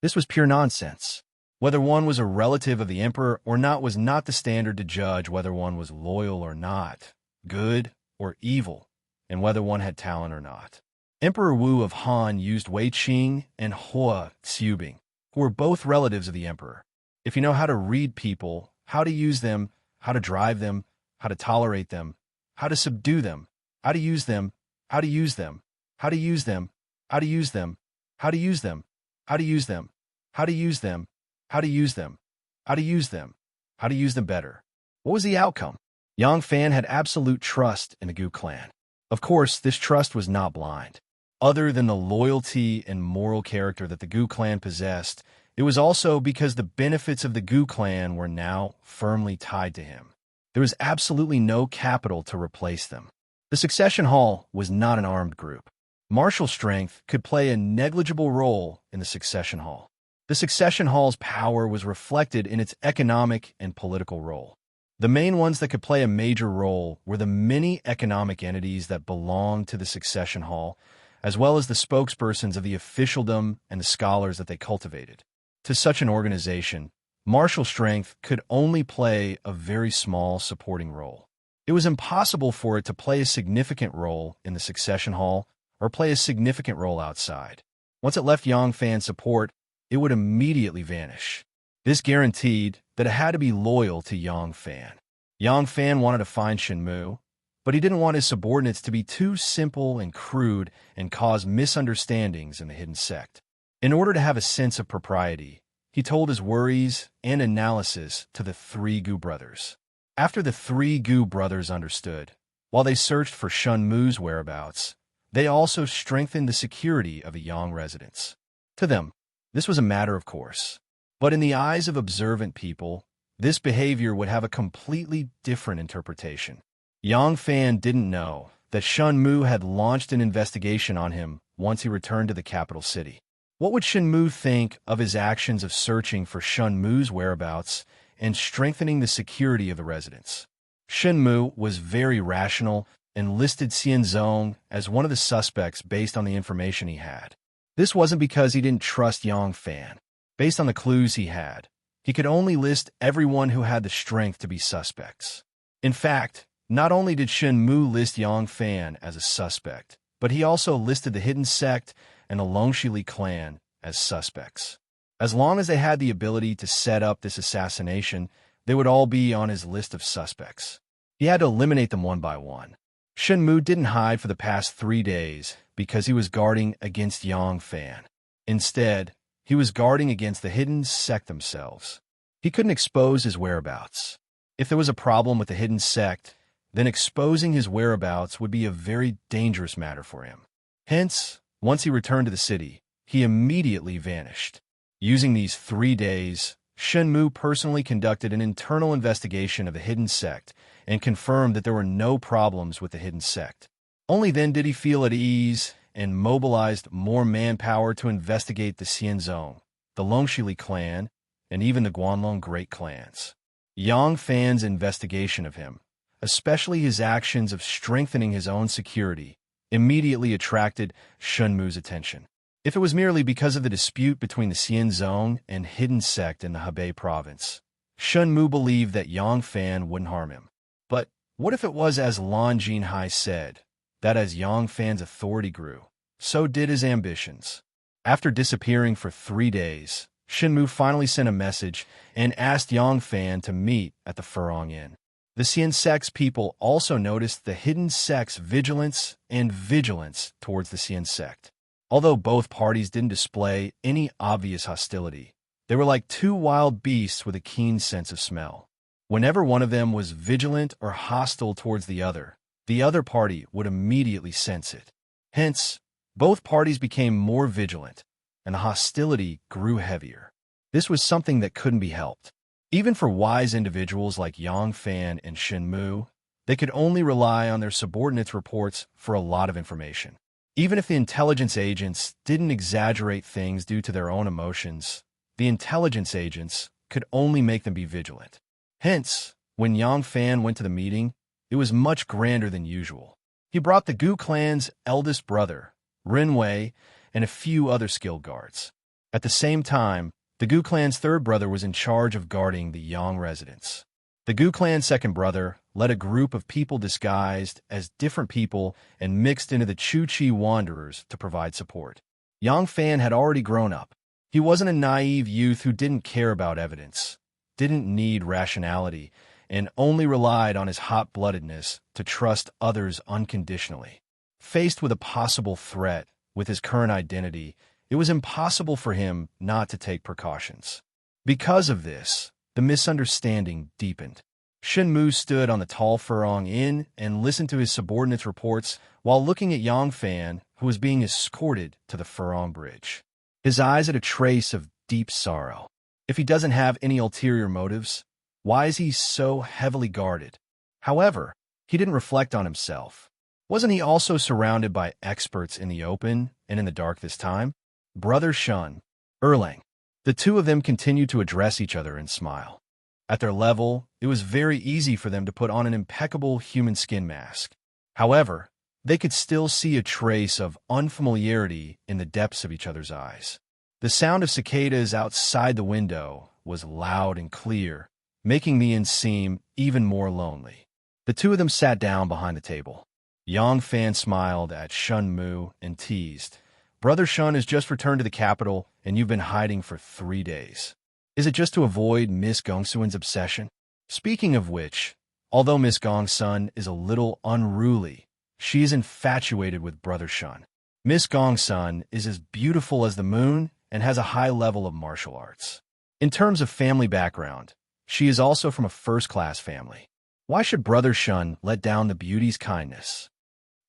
This was pure nonsense. Whether one was a relative of the emperor or not was not the standard to judge whether one was loyal or not, good or evil, and whether one had talent or not. Emperor Wu of Han used Wei Qing and Hua Xiubing, who were both relatives of the emperor. If you know how to read people, how to use them, how to drive them, how to tolerate them, how to subdue them, how to use them, how to use them, how to use them, how to use them, how to use them, how to use them, how to use them, how to use them, how to use them, how to use them better. What was the outcome? Yang Fan had absolute trust in the Gu clan. Of course, this trust was not blind. Other than the loyalty and moral character that the Gu clan possessed, it was also because the benefits of the Gu clan were now firmly tied to him. There was absolutely no capital to replace them. The Succession Hall was not an armed group. Martial strength could play a negligible role in the Succession Hall. The Succession Hall's power was reflected in its economic and political role. The main ones that could play a major role were the many economic entities that belonged to the Succession Hall, as well as the spokespersons of the officialdom and the scholars that they cultivated. To such an organization, martial strength could only play a very small supporting role. It was impossible for it to play a significant role in the Succession Hall or play a significant role outside. Once it left Yang Fan's support, it would immediately vanish. This guaranteed that it had to be loyal to Yang Fan. Yang Fan wanted to find Shenmu, but he didn't want his subordinates to be too simple and crude and cause misunderstandings in the hidden sect. In order to have a sense of propriety, he told his worries and analysis to the three Gu brothers. After the three Gu brothers understood, while they searched for Shenmu's whereabouts, they also strengthened the security of the Yang residents. To them, this was a matter of course. But in the eyes of observant people, this behavior would have a completely different interpretation. Yang Fan didn't know that Shenmu had launched an investigation on him once he returned to the capital city. What would Shenmu think of his actions of searching for Shenmu's whereabouts and strengthening the security of the residents? Shenmu was very rational and listed Xianzong as one of the suspects based on the information he had. This wasn't because he didn't trust Yang Fan. Based on the clues he had, he could only list everyone who had the strength to be suspects. In fact, not only did Shenmu list Yang Fan as a suspect, but he also listed the Hidden Sect and the Longxili clan as suspects. As long as they had the ability to set up this assassination, they would all be on his list of suspects. He had to eliminate them one by one. Shenmu didn't hide for the past 3 days because he was guarding against Yang Fan. Instead, he was guarding against the Hidden Sect themselves. He couldn't expose his whereabouts. If there was a problem with the Hidden Sect, then exposing his whereabouts would be a very dangerous matter for him. Hence, once he returned to the city, he immediately vanished. Using these 3 days, Shenmu personally conducted an internal investigation of the Hidden Sect and confirmed that there were no problems with the Hidden Sect. Only then did he feel at ease and mobilized more manpower to investigate the Xianzong, the Longxili clan, and even the Guanlong Great clans. Yang Fan's investigation of him, especially his actions of strengthening his own security, immediately attracted Shenmu's attention. If it was merely because of the dispute between the Xianzong and Hidden Sect in the Hebei province, Shenmu believed that Yang Fan wouldn't harm him. But what if it was as Lan Jinhai said, that as Yang Fan's authority grew, so did his ambitions? After disappearing for 3 days, Shenmu finally sent a message and asked Yang Fan to meet at the Furong Inn. The Xian Sect's people also noticed the Hidden Sect's vigilance towards the Xian Sect. Although both parties didn't display any obvious hostility, they were like two wild beasts with a keen sense of smell. Whenever one of them was vigilant or hostile towards the other party would immediately sense it. Hence, Both parties became more vigilant, and the hostility grew heavier. This was something that couldn't be helped. Even for wise individuals like Yang Fan and Shen Mu, they could only rely on their subordinates' reports for a lot of information. Even if the intelligence agents didn't exaggerate things due to their own emotions, the intelligence agents could only make them be vigilant. Hence, when Yang Fan went to the meeting, it was much grander than usual. He brought the Gu clan's eldest brother, Ren Wei, and a few other skilled guards. At the same time, the Gu clan's third brother was in charge of guarding the Yang residence. The Gu clan's second brother led a group of people disguised as different people and mixed into the Chu-Chi wanderers to provide support. Yang Fan had already grown up. He wasn't a naive youth who didn't care about evidence, didn't need rationality, and only relied on his hot-bloodedness to trust others unconditionally. Faced with a possible threat with his current identity, it was impossible for him not to take precautions. Because of this, the misunderstanding deepened. Shen Mu stood on the tall Furong Inn and listened to his subordinates' reports while looking at Yang Fan, who was being escorted to the Furong Bridge. His eyes had a trace of deep sorrow. If he doesn't have any ulterior motives, why is he so heavily guarded? However, he didn't reflect on himself. Wasn't he also surrounded by experts in the open and in the dark this time? Brother Shun, Erlang. The two of them continued to address each other and smile. At their level, it was very easy for them to put on an impeccable human skin mask. However, they could still see a trace of unfamiliarity in the depths of each other's eyes. The sound of cicadas outside the window was loud and clear, making the inn seem even more lonely. The two of them sat down behind the table. Yang Fan smiled at Shun Mu and teased, "Brother Shun has just returned to the capital, and you've been hiding for 3 days. Is it just to avoid Miss Gongsuan's obsession? Speaking of which, although Miss Gongsun is a little unruly, she is infatuated with Brother Shun. Miss Gongsun is as beautiful as the moon and has a high level of martial arts. In terms of family background, she is also from a first-class family. Why should Brother Shun let down the beauty's kindness?"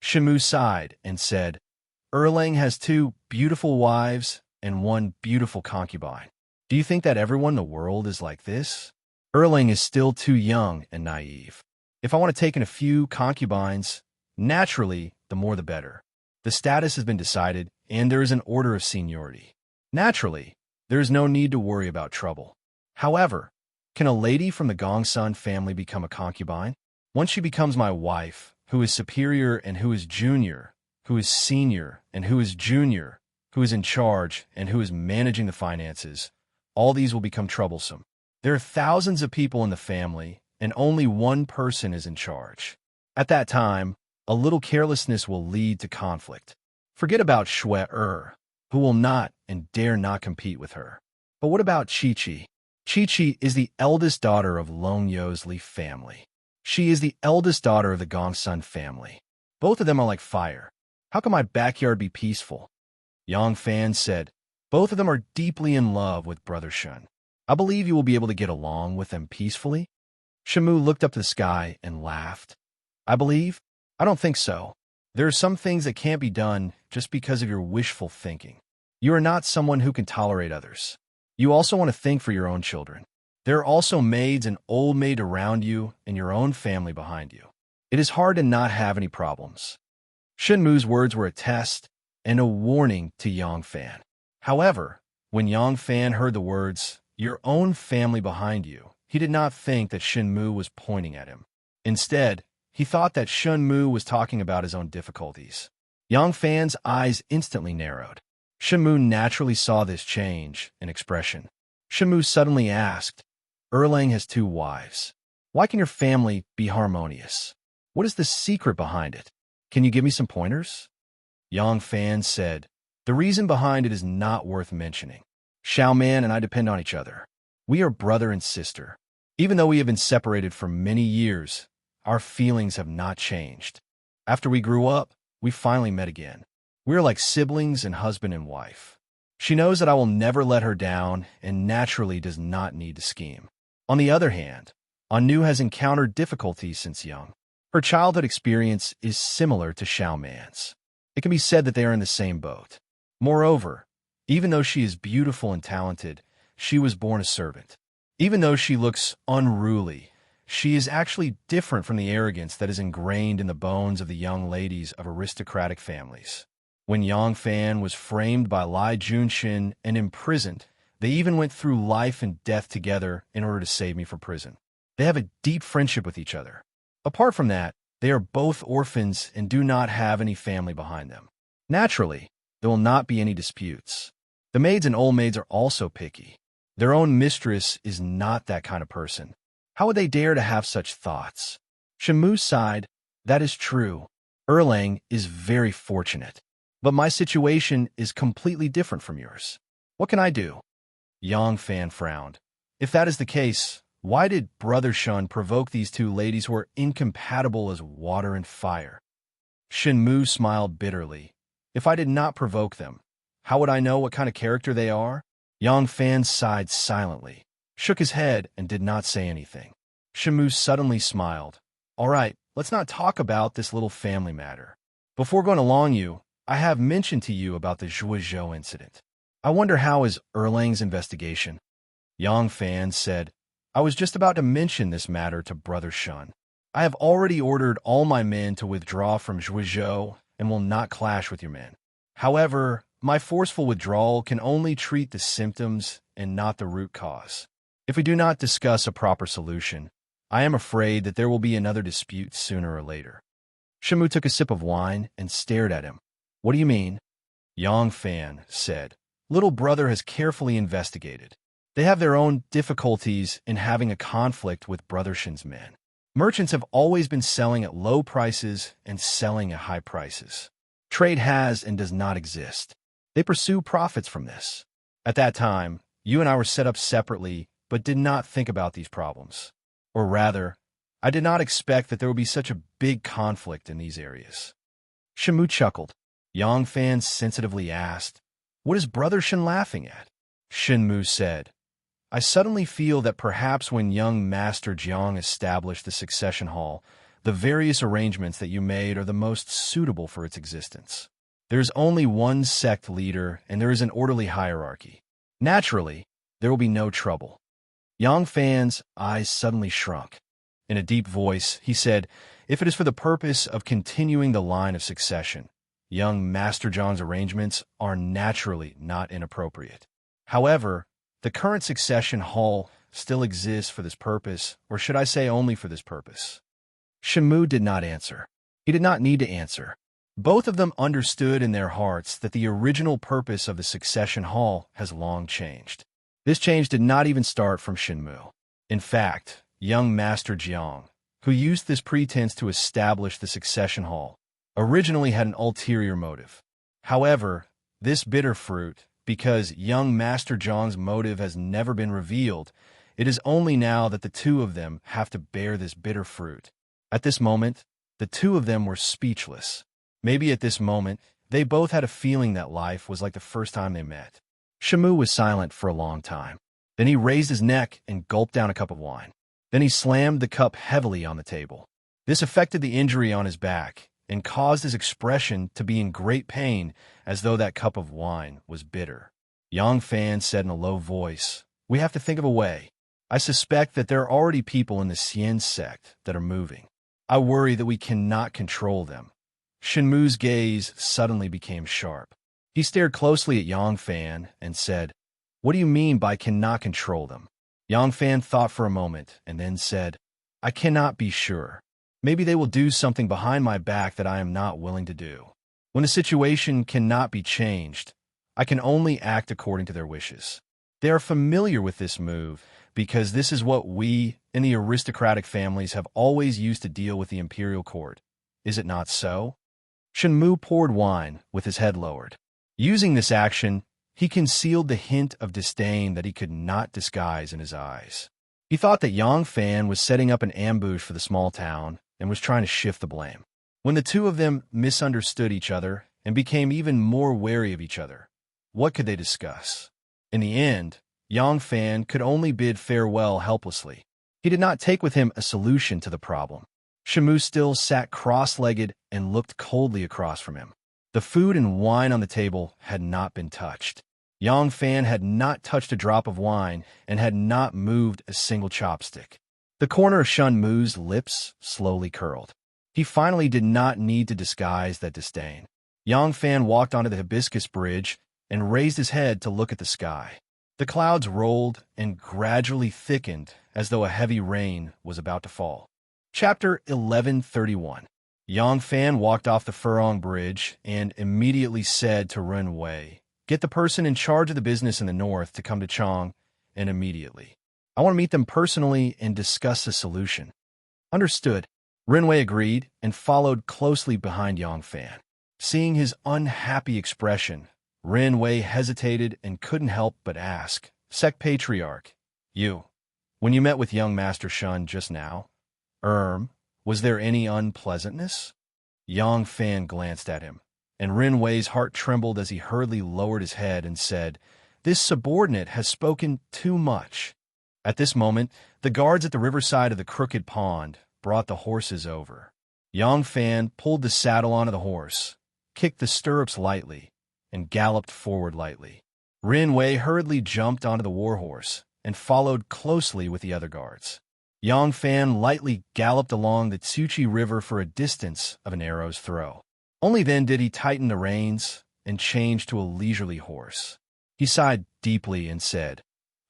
Shimu sighed and said, "Erlang has 2 beautiful wives and 1 beautiful concubine. Do you think that everyone in the world is like this? Erlang is still too young and naive. If I want to take in a few concubines, naturally, the more the better. The status has been decided, and there is an order of seniority. Naturally, there is no need to worry about trouble. However, can a lady from the Gongsun family become a concubine? Once she becomes my wife, who is superior and who is junior, who is senior and who is junior, who is in charge and who is managing the finances, all these will become troublesome. There are thousands of people in the family, and only one person is in charge. At that time, a little carelessness will lead to conflict. Forget about Shui who will not and dare not compete with her. But what about Chi-Chi? Chi-Chi is the eldest daughter of Long Yo's Li family. She is the eldest daughter of the Gongsun family. Both of them are like fire. How can my backyard be peaceful?" Yang Fan said, "Both of them are deeply in love with Brother Shun. I believe you will be able to get along with them peacefully." Shamu looked up to the sky and laughed. "I believe? I don't think so. There are some things that can't be done just because of your wishful thinking. You are not someone who can tolerate others. You also want to think for your own children. There are also maids and old maid around you and your own family behind you. It is hard to not have any problems." Shenmu's words were a test and a warning to Yang Fan. However, when Yang Fan heard the words, "your own family behind you," he did not think that Shenmu was pointing at him. Instead, he thought that Shenmu was talking about his own difficulties. Yang Fan's eyes instantly narrowed. Shenmu naturally saw this change in expression. Shenmu suddenly asked, "Erlang has 2 wives. Why can your family be harmonious? What is the secret behind it? Can you give me some pointers?" Yang Fan said, "The reason behind it is not worth mentioning. Xiaoman and I depend on each other. We are brother and sister. Even though we have been separated for many years, our feelings have not changed. After we grew up, we finally met again. We are like siblings and husband and wife. She knows that I will never let her down and naturally does not need to scheme. On the other hand, Anu has encountered difficulties since young. Her childhood experience is similar to Xiaoman's. It can be said that they are in the same boat. Moreover, even though she is beautiful and talented, she was born a servant. Even though she looks unruly, she is actually different from the arrogance that is ingrained in the bones of the young ladies of aristocratic families. When Yang Fan was framed by Lai Junxin and imprisoned, they even went through life and death together in order to save me from prison. They have a deep friendship with each other. Apart from that, they are both orphans and do not have any family behind them. Naturally, there will not be any disputes. The maids and old maids are also picky. Their own mistress is not that kind of person. How would they dare to have such thoughts? Shenmu sighed. That is true. Erlang is very fortunate. But my situation is completely different from yours. What can I do? Yang Fan frowned. If that is the case, why did Brother Shun provoke these two ladies who are incompatible as water and fire? Shenmu smiled bitterly. If I did not provoke them, how would I know what kind of character they are? Yang Fan sighed silently, shook his head, and did not say anything. Shenmu suddenly smiled. All right, let's not talk about this little family matter. Before going along you, I have mentioned to you about the Zhuozhou incident. I wonder how is Erlang's investigation? Yang Fan said, I was just about to mention this matter to Brother Shun. I have already ordered all my men to withdraw from Zhuozhou and will not clash with your men. However, my forceful withdrawal can only treat the symptoms and not the root cause. If we do not discuss a proper solution, I am afraid that there will be another dispute sooner or later. Shenmu took a sip of wine and stared at him. What do you mean? Yang Fan said, Little brother has carefully investigated. They have their own difficulties in having a conflict with Brother Shin's men. Merchants have always been selling at low prices and selling at high prices. Trade has and does not exist. They pursue profits from this. At that time, you and I were set up separately, but did not think about these problems. Or rather, I did not expect that there would be such a big conflict in these areas. Shenmu chuckled. Yang Fan sensitively asked, What is Brother Shin laughing at? Shenmu said, I suddenly feel that perhaps when young Master Jiang established the succession hall, the various arrangements that you made are the most suitable for its existence. There is only one sect leader, and there is an orderly hierarchy. Naturally, there will be no trouble. Yang Fan's eyes suddenly shrunk. In a deep voice, he said, If it is for the purpose of continuing the line of succession, young Master Jiang's arrangements are naturally not inappropriate. However, the current succession hall still exists for this purpose, or should I say only for this purpose? Shenmu did not answer. He did not need to answer. Both of them understood in their hearts that the original purpose of the succession hall has long changed. This change did not even start from Shenmu. In fact, young Master Jiang, who used this pretense to establish the succession hall, originally had an ulterior motive. However, this bitter fruit, because young Master Jiang's motive has never been revealed, it is only now that the two of them have to bear this bitter fruit. At this moment, the two of them were speechless. Maybe at this moment, they both had a feeling that life was like the first time they met. Shenmu was silent for a long time. Then he raised his neck and gulped down a cup of wine. Then he slammed the cup heavily on the table. This affected the injury on his back and caused his expression to be in great pain, as though that cup of wine was bitter. Yang Fan said in a low voice, We have to think of a way. I suspect that there are already people in the Xian sect that are moving. I worry that we cannot control them. Shenmu's gaze suddenly became sharp. He stared closely at Yang Fan and said, What do you mean by cannot control them? Yang Fan thought for a moment and then said, I cannot be sure. Maybe they will do something behind my back that I am not willing to do. When a situation cannot be changed, I can only act according to their wishes. They are familiar with this move because this is what we in the aristocratic families have always used to deal with the imperial court. Is it not so? Shenmu poured wine with his head lowered. Using this action, he concealed the hint of disdain that he could not disguise in his eyes. He thought that Yang Fan was setting up an ambush for the small town and was trying to shift the blame. When the two of them misunderstood each other and became even more wary of each other, what could they discuss? In the end, Yang Fan could only bid farewell helplessly. He did not take with him a solution to the problem. Shenmu still sat cross-legged and looked coldly across from him. The food and wine on the table had not been touched. Yang Fan had not touched a drop of wine and had not moved a single chopstick. The corner of Shun Mu's lips slowly curled. He finally did not need to disguise that disdain. Yang Fan walked onto the hibiscus bridge and raised his head to look at the sky. The clouds rolled and gradually thickened as though a heavy rain was about to fall. Chapter 1131. Yang Fan walked off the Furong Bridge and immediately said to Ren Wei, "Get the person in charge of the business in the north to come to Chang, and immediately. I want to meet them personally and discuss a solution." "Understood." Ren Wei agreed and followed closely behind Yang Fan. Seeing his unhappy expression, Ren Wei hesitated and couldn't help but ask, "Sect Patriarch, when you met with young Master Shun just now, was there any unpleasantness?" Yang Fan glanced at him, and Ren Wei's heart trembled as he hurriedly lowered his head and said, "This subordinate has spoken too much." At this moment, the guards at the riverside of the Crooked Pond brought the horses over. Yang Fan pulled the saddle onto the horse, kicked the stirrups lightly, and galloped forward lightly. Ren Wei hurriedly jumped onto the warhorse and followed closely with the other guards. Yang Fan lightly galloped along the Tsuchi River for a distance of an arrow's throw. Only then did he tighten the reins and change to a leisurely horse. He sighed deeply and said,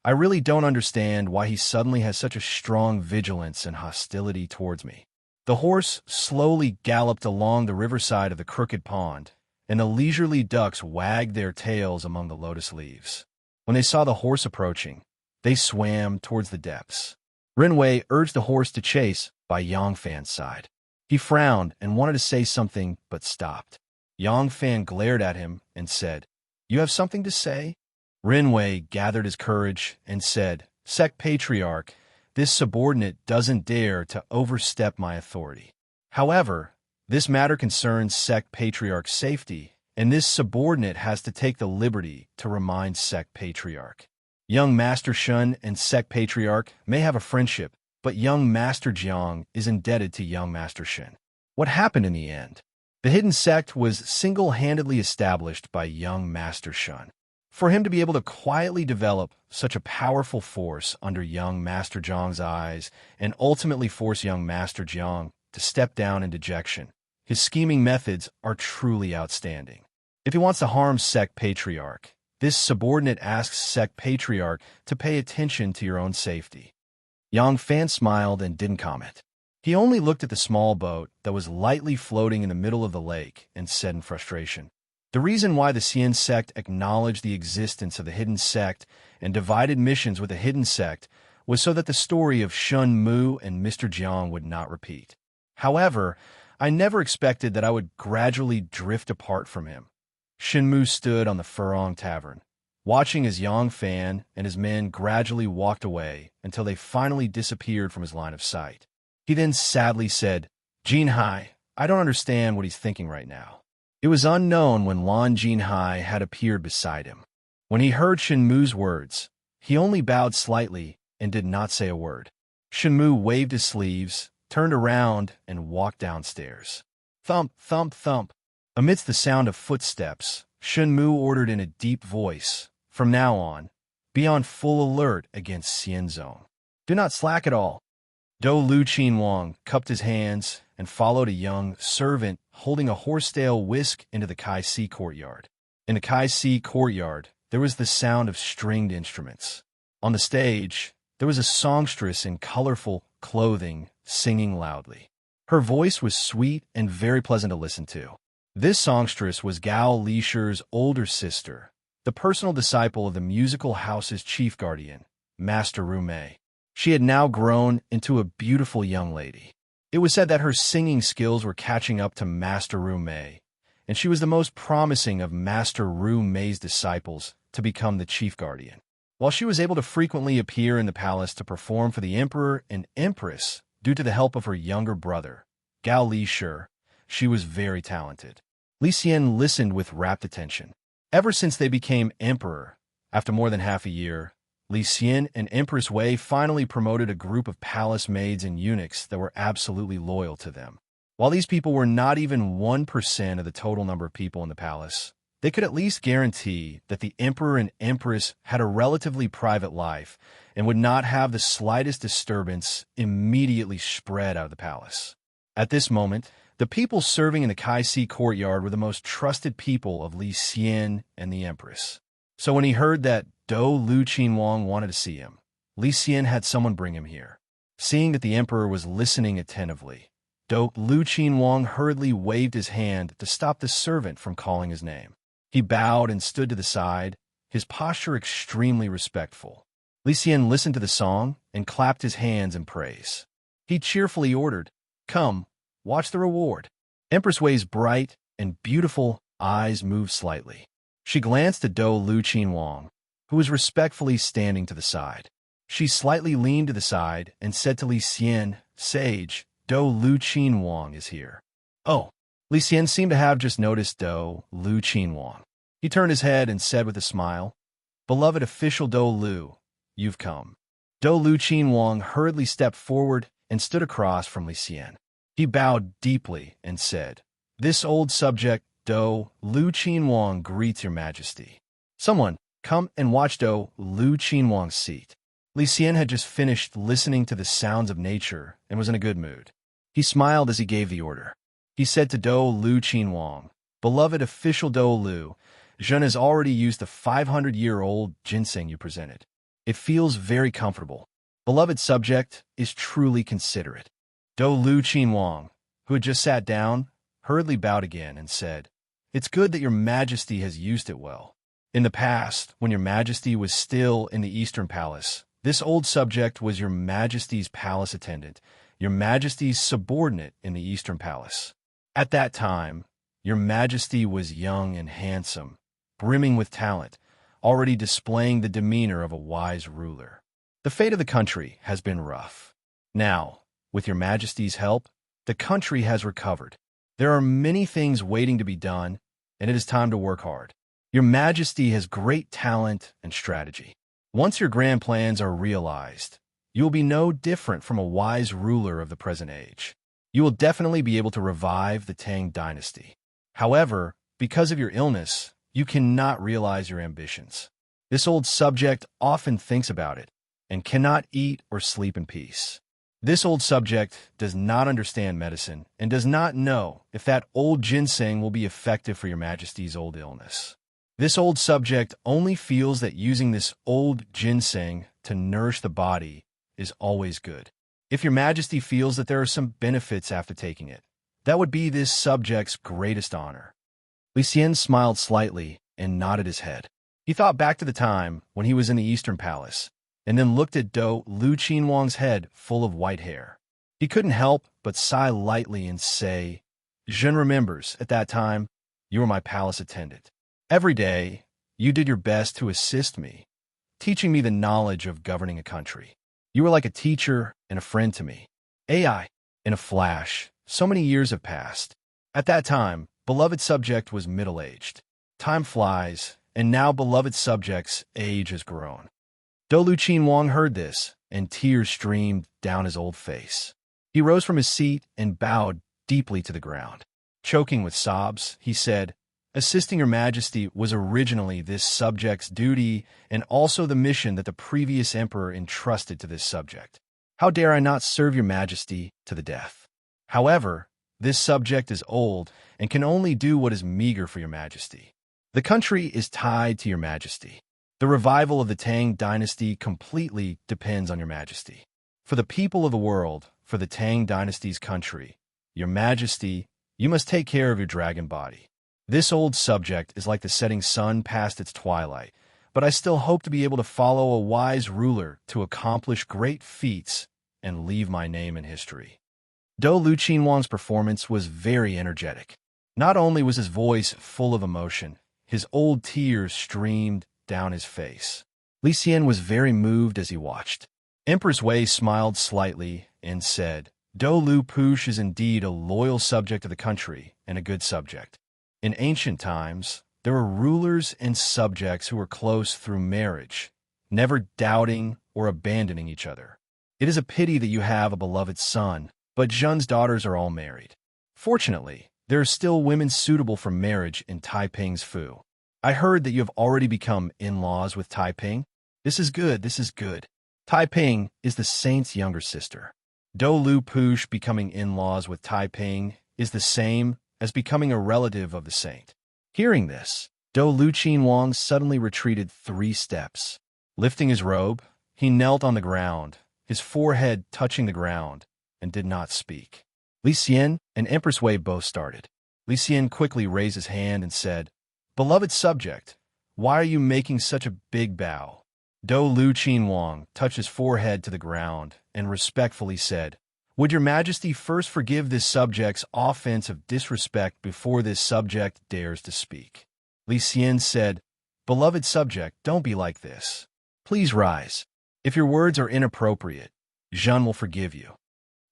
"I really don't understand why he suddenly has such a strong vigilance and hostility towards me." The horse slowly galloped along the riverside of the Crooked Pond, and the leisurely ducks wagged their tails among the lotus leaves. When they saw the horse approaching, they swam towards the depths. Ren Wei urged the horse to chase by Yang Fan's side. He frowned and wanted to say something, but stopped. Yang Fan glared at him and said, "You have something to say?" Ren Wei gathered his courage and said, "Sect Patriarch, this subordinate doesn't dare to overstep my authority. However, this matter concerns Sect Patriarch's safety, and this subordinate has to take the liberty to remind Sect Patriarch. Young Master Shun and Sect Patriarch may have a friendship, but young Master Jiang is indebted to young Master Shun. What happened in the end? The hidden sect was single-handedly established by young Master Shun. For him to be able to quietly develop such a powerful force under young Master Jiang's eyes and ultimately force young Master Jiang to step down in dejection, his scheming methods are truly outstanding. If he wants to harm Sect Patriarch, this subordinate asks Sect Patriarch to pay attention to your own safety." Yang Fan smiled and didn't comment. He only looked at the small boat that was lightly floating in the middle of the lake and said in frustration, "The reason why the Xian sect acknowledged the existence of the hidden sect and divided missions with the hidden sect was so that the story of Shun Mu and Mr. Jiang would not repeat. However, I never expected that I would gradually drift apart from him." Shun Mu stood on the Furong Tavern, watching as Yang Fan and his men gradually walked away until they finally disappeared from his line of sight. He then sadly said, "Jin Hai, I don't understand what he's thinking right now." It was unknown when Lan Jinhai had appeared beside him. When he heard Shenmu's words, he only bowed slightly and did not say a word. Shenmu waved his sleeves, turned around, and walked downstairs. Thump, thump, thump. Amidst the sound of footsteps, Shenmu ordered in a deep voice, "From now on, be on full alert against Xianzong. Do not slack at all." Do Lu Qinwang cupped his hands and followed a young servant holding a horsetail whisk into the Kai Si courtyard. In the Kai Si courtyard, there was the sound of stringed instruments. On the stage, there was a songstress in colorful clothing singing loudly. Her voice was sweet and very pleasant to listen to. This songstress was Gao Lisher's older sister, the personal disciple of the musical house's chief guardian, Master Ru Mei. She had now grown into a beautiful young lady. It was said that her singing skills were catching up to Master Ru Mei, and she was the most promising of Master Ru Mei's disciples to become the chief guardian. While she was able to frequently appear in the palace to perform for the emperor and empress due to the help of her younger brother, Gao Lisher, she was very talented. Li Xian listened with rapt attention. Ever since they became emperor, after more than half a year, Li Xian and Empress Wei finally promoted a group of palace maids and eunuchs that were absolutely loyal to them. While these people were not even 1% of the total number of people in the palace, they could at least guarantee that the emperor and empress had a relatively private life and would not have the slightest disturbance immediately spread out of the palace. At this moment, the people serving in the Kaisi courtyard were the most trusted people of Li Xian and the empress. So when he heard that Do Lu Qinhuang wanted to see him, Li Xian had someone bring him here. Seeing that the emperor was listening attentively, Do Lu Qinhuang hurriedly waved his hand to stop the servant from calling his name. He bowed and stood to the side, his posture extremely respectful. Li Xian listened to the song and clapped his hands in praise. He cheerfully ordered, "Come, watch the reward." Empress Wei's bright and beautiful eyes moved slightly. She glanced at Do Lu Qinhuang, who was respectfully standing to the side. She slightly leaned to the side and said to Li Xian, "Sage, Do Lu Qinhuang is here." "Oh." Li Xian seemed to have just noticed Do Lu Qinhuang. He turned his head and said with a smile, "Beloved official Do Lu, you've come." Do Lu Qinhuang hurriedly stepped forward and stood across from Li Xian. He bowed deeply and said, "This old subject, Do Lu Qinhuang, greets your majesty." "Someone, come and watch Do Lu Qinhuang's seat." Li Xian had just finished listening to the sounds of nature and was in a good mood. He smiled as he gave the order. He said to Do Lu Qinhuang, "Beloved official Do Lu, Zhen has already used the 500-year-old ginseng you presented. It feels very comfortable. Beloved subject is truly considerate." Do Lu Qinhuang, who had just sat down, hurriedly bowed again and said, "It's good that your majesty has used it well. In the past, when your majesty was still in the Eastern Palace, this old subject was your majesty's palace attendant, your majesty's subordinate in the Eastern Palace. At that time, your majesty was young and handsome, brimming with talent, already displaying the demeanor of a wise ruler. The fate of the country has been rough. Now, with your majesty's help, the country has recovered. There are many things waiting to be done, and it is time to work hard. Your majesty has great talent and strategy. Once your grand plans are realized, you will be no different from a wise ruler of the present age. You will definitely be able to revive the Tang dynasty. However, because of your illness, you cannot realize your ambitions. This old subject often thinks about it and cannot eat or sleep in peace. This old subject does not understand medicine and does not know if that old ginseng will be effective for your majesty's old illness. This old subject only feels that using this old ginseng to nourish the body is always good. If your majesty feels that there are some benefits after taking it, that would be this subject's greatest honor." Li Xian smiled slightly and nodded his head. He thought back to the time when he was in the Eastern Palace, and then looked at Do Lu Qinhuang's head full of white hair. He couldn't help but sigh lightly and say, "Zhen remembers, at that time, you were my palace attendant. Every day, you did your best to assist me, teaching me the knowledge of governing a country. You were like a teacher and a friend to me." AI. In a flash, so many years have passed. At that time, beloved subject was middle-aged. Time flies, and now beloved subject's age has grown. Do Lu Qinhuang heard this, and tears streamed down his old face. He rose from his seat and bowed deeply to the ground. Choking with sobs, he said, "Assisting your majesty was originally this subject's duty and also the mission that the previous emperor entrusted to this subject. How dare I not serve your majesty to the death? However, this subject is old and can only do what is meager for your majesty. The country is tied to your majesty. The revival of the Tang dynasty completely depends on your majesty. For the people of the world, for the Tang dynasty's country, your majesty, you must take care of your dragon body. This old subject is like the setting sun past its twilight, but I still hope to be able to follow a wise ruler to accomplish great feats and leave my name in history." Do Lu Qinhuang's performance was very energetic. Not only was his voice full of emotion, his old tears streamed down his face. Li Xian was very moved as he watched. Empress Wei smiled slightly and said, "Do Lu Push is indeed a loyal subject of the country and a good subject. In ancient times, there were rulers and subjects who were close through marriage, never doubting or abandoning each other. It is a pity that you have a beloved son, but Zhen's daughters are all married. Fortunately, there are still women suitable for marriage in Taiping's Fu. I heard that you have already become in-laws with Taiping. This is good, this is good. Taiping is the saint's younger sister. Do Lu Push becoming in-laws with Taiping is the same as becoming a relative of the saint. Hearing this, Do Lu Wang suddenly retreated 3 steps. Lifting his robe, he knelt on the ground, his forehead touching the ground, and did not speak. Li Xian and Empress Wei both started. Li Xian quickly raised his hand and said, "Beloved subject, why are you making such a big bow?" Do Lu Wang touched his forehead to the ground and respectfully said, "Would your majesty first forgive this subject's offense of disrespect before this subject dares to speak?" Li Xian said, "Beloved subject, don't be like this. Please rise. If your words are inappropriate, Zhen will forgive you."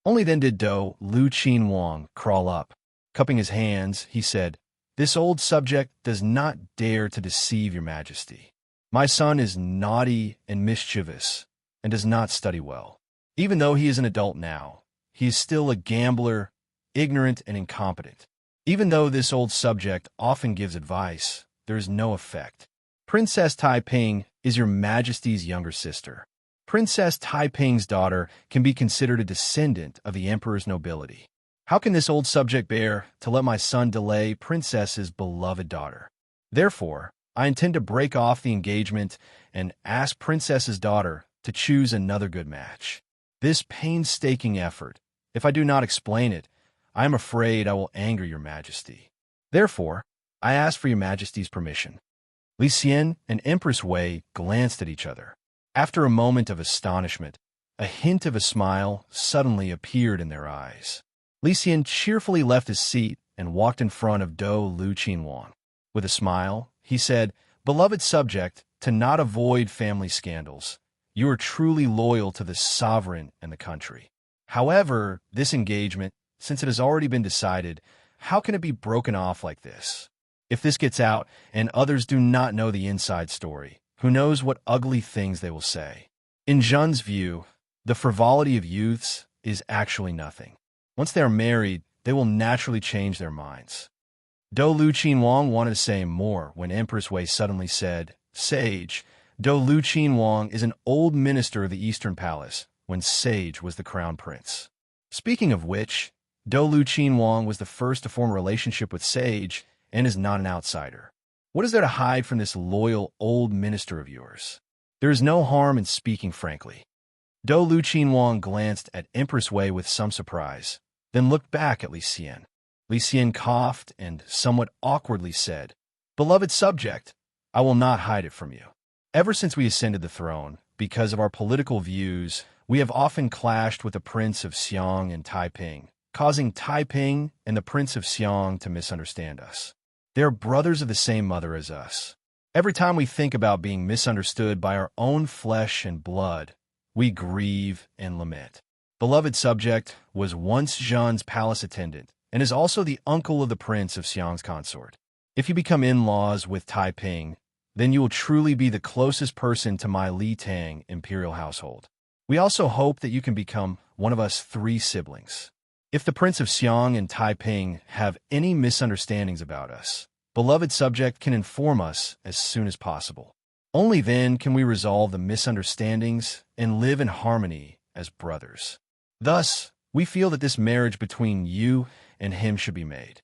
Only then did Do Lu Wang crawl up. Cupping his hands, he said, "This old subject does not dare to deceive your majesty. My son is naughty and mischievous and does not study well. Even though he is an adult now, he is still a gambler, ignorant and incompetent. Even though this old subject often gives advice, there is no effect. Princess Taiping is your majesty's younger sister. Princess Taiping's daughter can be considered a descendant of the emperor's nobility. How can this old subject bear to let my son delay princess's beloved daughter? Therefore, I intend to break off the engagement and ask princess's daughter to choose another good match. This painstaking effort, if I do not explain it, I am afraid I will anger your majesty. Therefore, I ask for your majesty's permission." Li Xian and Empress Wei glanced at each other. After a moment of astonishment, a hint of a smile suddenly appeared in their eyes. Li Xian cheerfully left his seat and walked in front of Do Lu Wang. With a smile, he said, "Beloved subject, to not avoid family scandals, you are truly loyal to the sovereign and the country. However, this engagement, since it has already been decided, how can it be broken off like this? If this gets out and others do not know the inside story, who knows what ugly things they will say? In Zhen's view, the frivolity of youths is actually nothing. Once they are married, they will naturally change their minds." Do Lu Wang wanted to say more when Empress Wei suddenly said, "Sage, Do Lu Wang is an old minister of the Eastern Palace when Sage was the crown prince. Speaking of which, Do Lu Wang was the first to form a relationship with Sage and is not an outsider. What is there to hide from this loyal old minister of yours? There is no harm in speaking frankly." Do Lu Wang glanced at Empress Wei with some surprise, then looked back at Li Xian. Li Xian coughed and somewhat awkwardly said, "Beloved subject, I will not hide it from you. Ever since we ascended the throne, because of our political views, we have often clashed with the Prince of Xiang and Taiping, causing Taiping and the Prince of Xiang to misunderstand us. They are brothers of the same mother as us. Every time we think about being misunderstood by our own flesh and blood, we grieve and lament. Beloved subject was once Zhen's palace attendant and is also the uncle of the Prince of Xiang's consort. If you become in-laws with Taiping, then you will truly be the closest person to my Li Tang imperial household. We also hope that you can become one of us 3 siblings. If the Prince of Xiang and Taiping have any misunderstandings about us, beloved subject can inform us as soon as possible. Only then can we resolve the misunderstandings and live in harmony as brothers. Thus, we feel that this marriage between you and him should be made."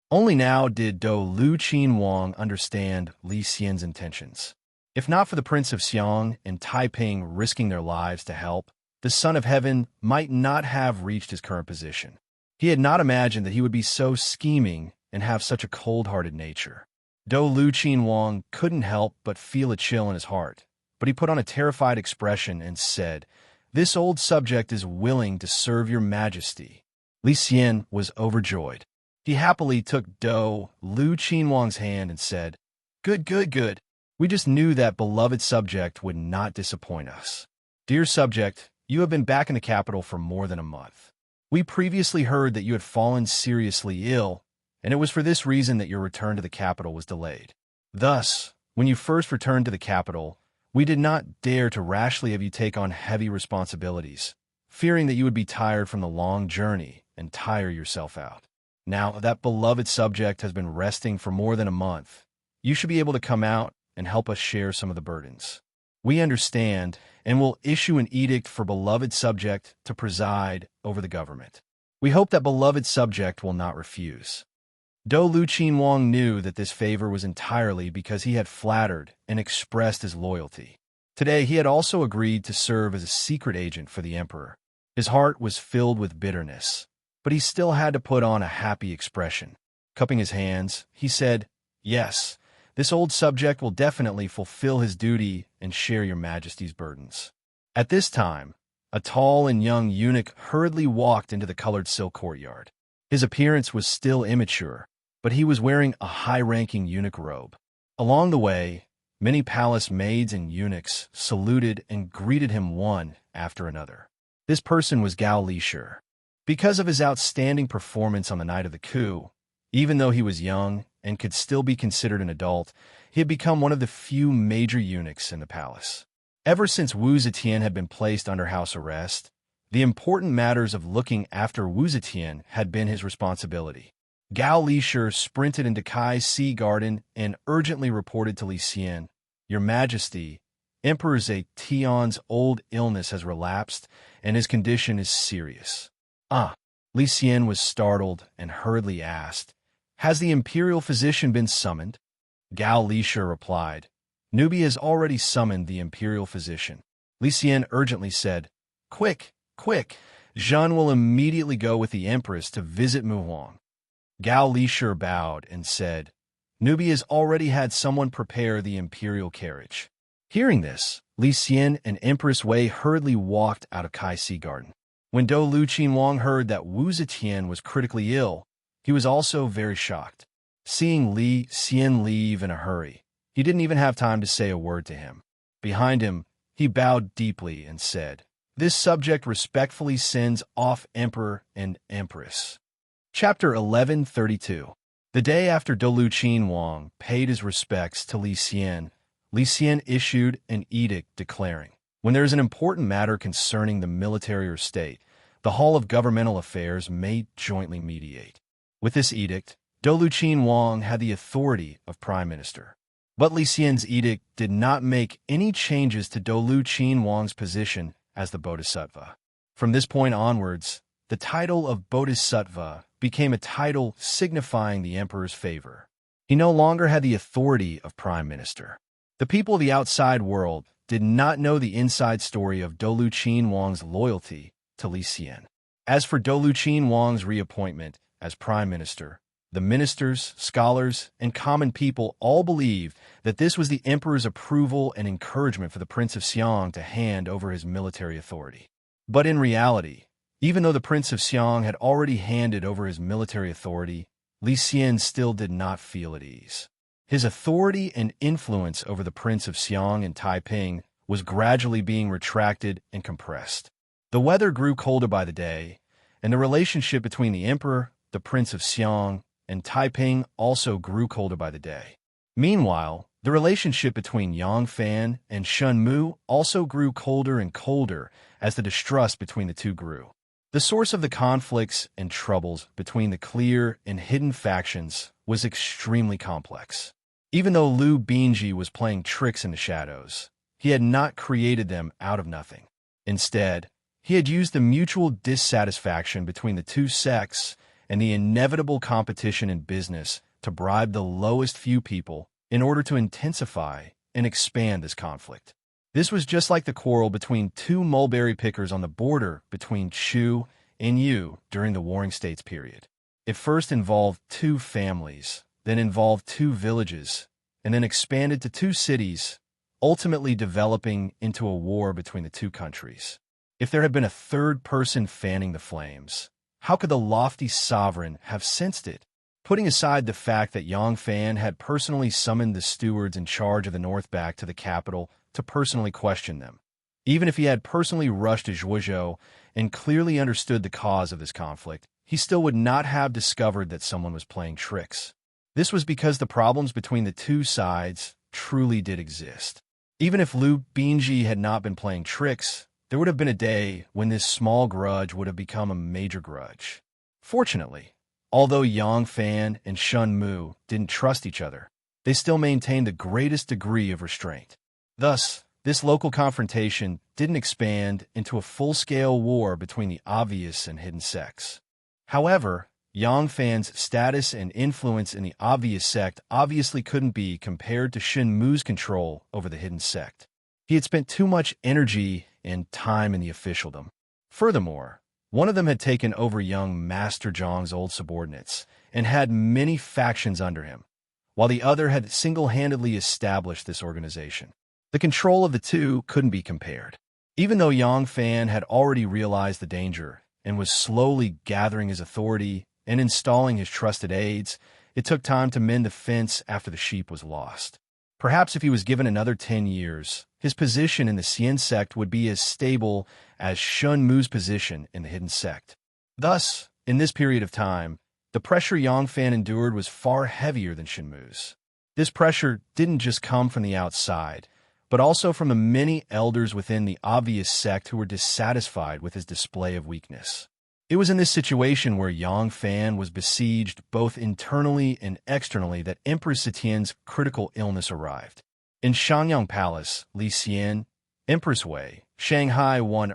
Only now did Do Lu Wang understand Li Xian's intentions. If not for the Prince of Xiang and Taiping risking their lives to help, the Son of Heaven might not have reached his current position. He had not imagined that he would be so scheming and have such a cold-hearted nature. Do Lu Wang couldn't help but feel a chill in his heart, but he put on a terrified expression and said, "This old subject is willing to serve your majesty." Li Xian was overjoyed. He happily took Do Lu Wang's hand and said, "Good, good, good. We just knew that beloved subject would not disappoint us. Dear subject, you have been back in the capital for more than a month. We previously heard that you had fallen seriously ill, and it was for this reason that your return to the capital was delayed. Thus, when you first returned to the capital, we did not dare to rashly have you take on heavy responsibilities, fearing that you would be tired from the long journey and tire yourself out. Now that beloved subject has been resting for more than a month. You should be able to come out and help us share some of the burdens. We understand and will issue an edict for beloved subject to preside over the government. We hope that beloved subject will not refuse. Do Lu Qinhuang knew that this favor was entirely because he had flattered and expressed his loyalty. Today, he had also agreed to serve as a secret agent for the emperor. His heart was filled with bitterness, but he still had to put on a happy expression. Cupping his hands, he said, "Yes, this old subject will definitely fulfill his duty and share your majesty's burdens." At this time, a tall and young eunuch hurriedly walked into the colored silk courtyard. His appearance was still immature, but he was wearing a high-ranking eunuch robe. Along the way, many palace maids and eunuchs saluted and greeted him one after another. This person was Gao Lisher. Because of his outstanding performance on the night of the coup, even though he was young and could still be considered an adult, he had become one of the few major eunuchs in the palace. Ever since Wu Zetian had been placed under house arrest, the important matters of looking after Wu Zetian had been his responsibility. Gao Lisher sprinted into Kai's Sea Garden and urgently reported to Li Xian, "Your Majesty, Emperor Zetian's old illness has relapsed, and his condition is serious." Li Xian was startled and hurriedly asked, "Has the imperial physician been summoned?" Gao Lisher replied, "Nubia has already summoned the imperial physician." Li Xian urgently said, "Quick, quick, Zhen will immediately go with the empress to visit Muhuang." Gao Lisher bowed and said, "Nubia has already had someone prepare the imperial carriage." Hearing this, Li Xian and Empress Wei hurriedly walked out of Kai Sea Garden. When Do Lu Qinhuang heard that Wu Zetian was critically ill, he was also very shocked. Seeing Li Xian leave in a hurry, he didn't even have time to say a word to him. Behind him, he bowed deeply and said, "This subject respectfully sends off Emperor and Empress." Chapter 1132. The day after Do Lu Qinhuang paid his respects to Li Xian issued an edict declaring, "When there is an important matter concerning the military or state, the Hall of Governmental Affairs may jointly mediate." With this edict, Do Lu Qinhuang had the authority of prime minister. But Li Xian's edict did not make any changes to Do Lu Qinhuang's position as the Bodhisattva. From this point onwards, the title of Bodhisattva became a title signifying the emperor's favor. He no longer had the authority of prime minister. The people of the outside world did not know the inside story of Do Lu Qinhuang's loyalty to Li Xian. As for Do Lu Qinhuang's reappointment as prime minister, the ministers, scholars, and common people all believed that this was the emperor's approval and encouragement for the Prince of Xiang to hand over his military authority. But in reality, even though the Prince of Xiang had already handed over his military authority, Li Xian still did not feel at ease. His authority and influence over the Prince of Xiang and Taiping was gradually being retracted and compressed. The weather grew colder by the day, and the relationship between the emperor, the Prince of Xiang, and Taiping also grew colder by the day. Meanwhile, the relationship between Yang Fan and Shun Mu also grew colder and colder as the distrust between the two grew. The source of the conflicts and troubles between the clear and hidden factions was extremely complex. Even though Liu Bingji was playing tricks in the shadows, he had not created them out of nothing. Instead, he had used the mutual dissatisfaction between the two sects and the inevitable competition in business to bribe the lowest few people in order to intensify and expand this conflict. This was just like the quarrel between two mulberry pickers on the border between Chu and Yu during the Warring States period. It first involved two families, then involved two villages, and then expanded to two cities, ultimately developing into a war between the two countries. If there had been a third person fanning the flames, how could the lofty sovereign have sensed it? Putting aside the fact that Yang Fan had personally summoned the stewards in charge of the North back to the capital to personally question them. Even if he had personally rushed to Zhuozhou and clearly understood the cause of this conflict, he still would not have discovered that someone was playing tricks. This was because the problems between the two sides truly did exist. Even if Liu Bingji had not been playing tricks, there would have been a day when this small grudge would have become a major grudge. Fortunately, Although Yang Fan and Shun Mu didn't trust each other, they still maintained the greatest degree of restraint. Thus, this local confrontation didn't expand into a full-scale war between the obvious and hidden sects. However, Yang Fan's status and influence in the obvious sect obviously couldn't be compared to Shin Mu's control over the hidden sect. He had spent too much energy and time in the officialdom. Furthermore, one of them had taken over young Master Zhang's old subordinates and had many factions under him, while the other had single-handedly established this organization. The control of the two couldn't be compared. Even though Yang Fan had already realized the danger and was slowly gathering his authority and installing his trusted aides, it took time to mend the fence after the sheep was lost. Perhaps if he was given another 10 years, his position in the Xian sect would be as stable as Shun Mu's position in the hidden sect. Thus, in this period of time, the pressure Yang Fan endured was far heavier than Shin Mu's. This pressure didn't just come from the outside, but also from the many elders within the obvious sect who were dissatisfied with his display of weakness. It was in this situation where Yang Fan was besieged both internally and externally that Empress Zetian's critical illness arrived. In Shanyang Palace, Li Xian, Empress Wei, Shanghai Wan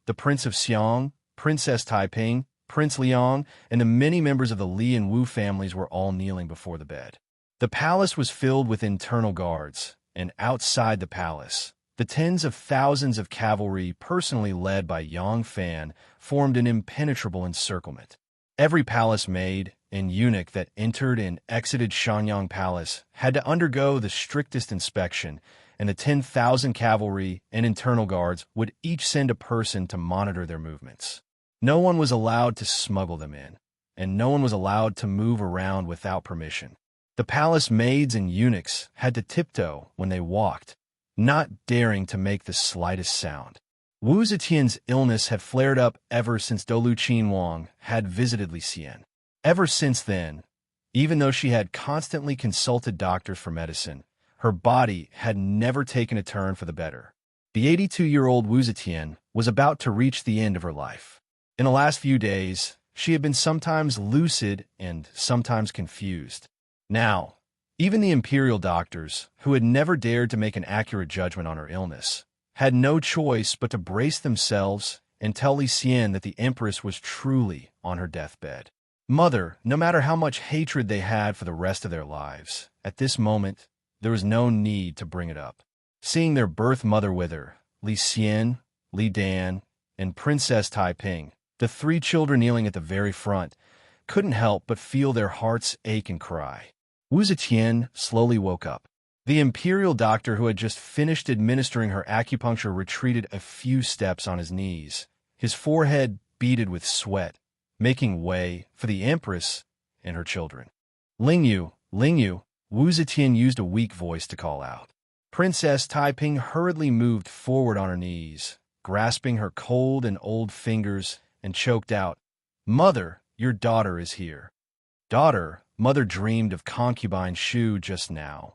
the Prince of Xiang, Princess Taiping, Prince Liang, and the many members of the Li and Wu families were all kneeling before the bed. The palace was filled with internal guards, and outside the palace, the tens of thousands of cavalry personally led by Yang Fan formed an impenetrable encirclement. Every palace maid and eunuch that entered and exited Shanyang Palace had to undergo the strictest inspection, and the 10,000 cavalry and internal guards would each send a person to monitor their movements. No one was allowed to smuggle them in, and no one was allowed to move around without permission. The palace maids and eunuchs had to tiptoe when they walked, not daring to make the slightest sound. Wu Zetian's illness had flared up ever since Dolu Qinwang had visited Li Xian. Ever since then, even though she had constantly consulted doctors for medicine, her body had never taken a turn for the better. The 82-year-old Wu Zetian was about to reach the end of her life. In the last few days, she had been sometimes lucid and sometimes confused. Now, even the imperial doctors, who had never dared to make an accurate judgment on her illness, had no choice but to brace themselves and tell Li Xian that the empress was truly on her deathbed. Mother, no matter how much hatred they had for the rest of their lives, at this moment, there was no need to bring it up. Seeing their birth mother wither, Li Xian, Li Dan, and Princess Taiping, the three children kneeling at the very front, couldn't help but feel their hearts ache and cry. Wu Zetian slowly woke up. The imperial doctor who had just finished administering her acupuncture retreated a few steps on his knees, his forehead beaded with sweat, making way for the empress and her children. Lingyu, Lingyu, Wu Zetian used a weak voice to call out. Princess Taiping hurriedly moved forward on her knees, grasping her cold and old fingers, and choked out, "Mother, your daughter is here." Daughter, Mother dreamed of concubine Shu just now,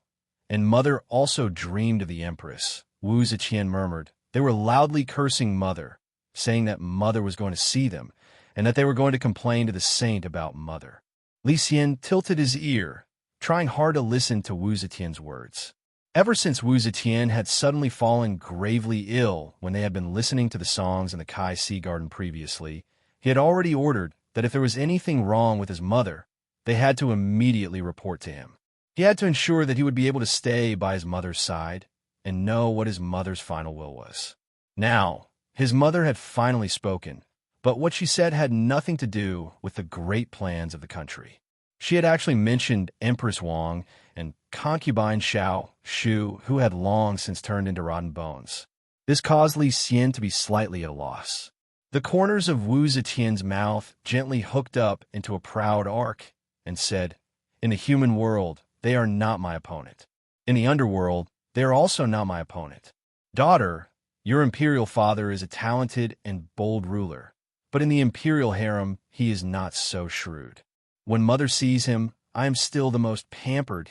and Mother also dreamed of the Empress, Wu Zetian murmured. They were loudly cursing Mother, saying that Mother was going to see them, and that they were going to complain to the saint about Mother. Li Xian tilted his ear, trying hard to listen to Wu Zetian's words. Ever since Wu Zetian had suddenly fallen gravely ill when they had been listening to the songs in the Kai Sea Garden previously, he had already ordered that if there was anything wrong with his mother, they had to immediately report to him. He had to ensure that he would be able to stay by his mother's side and know what his mother's final will was. Now, his mother had finally spoken, but what she said had nothing to do with the great plans of the country. She had actually mentioned Empress Wang and concubine Shu, who had long since turned into rotten bones. This caused Li Xian to be slightly at a loss. The corners of Wu Zetian's mouth gently hooked up into a proud arc and said, "In the human world, they are not my opponent. In the underworld, they are also not my opponent. Daughter, your imperial father is a talented and bold ruler, but in the imperial harem, he is not so shrewd. When Mother sees him, I am still the most pampered.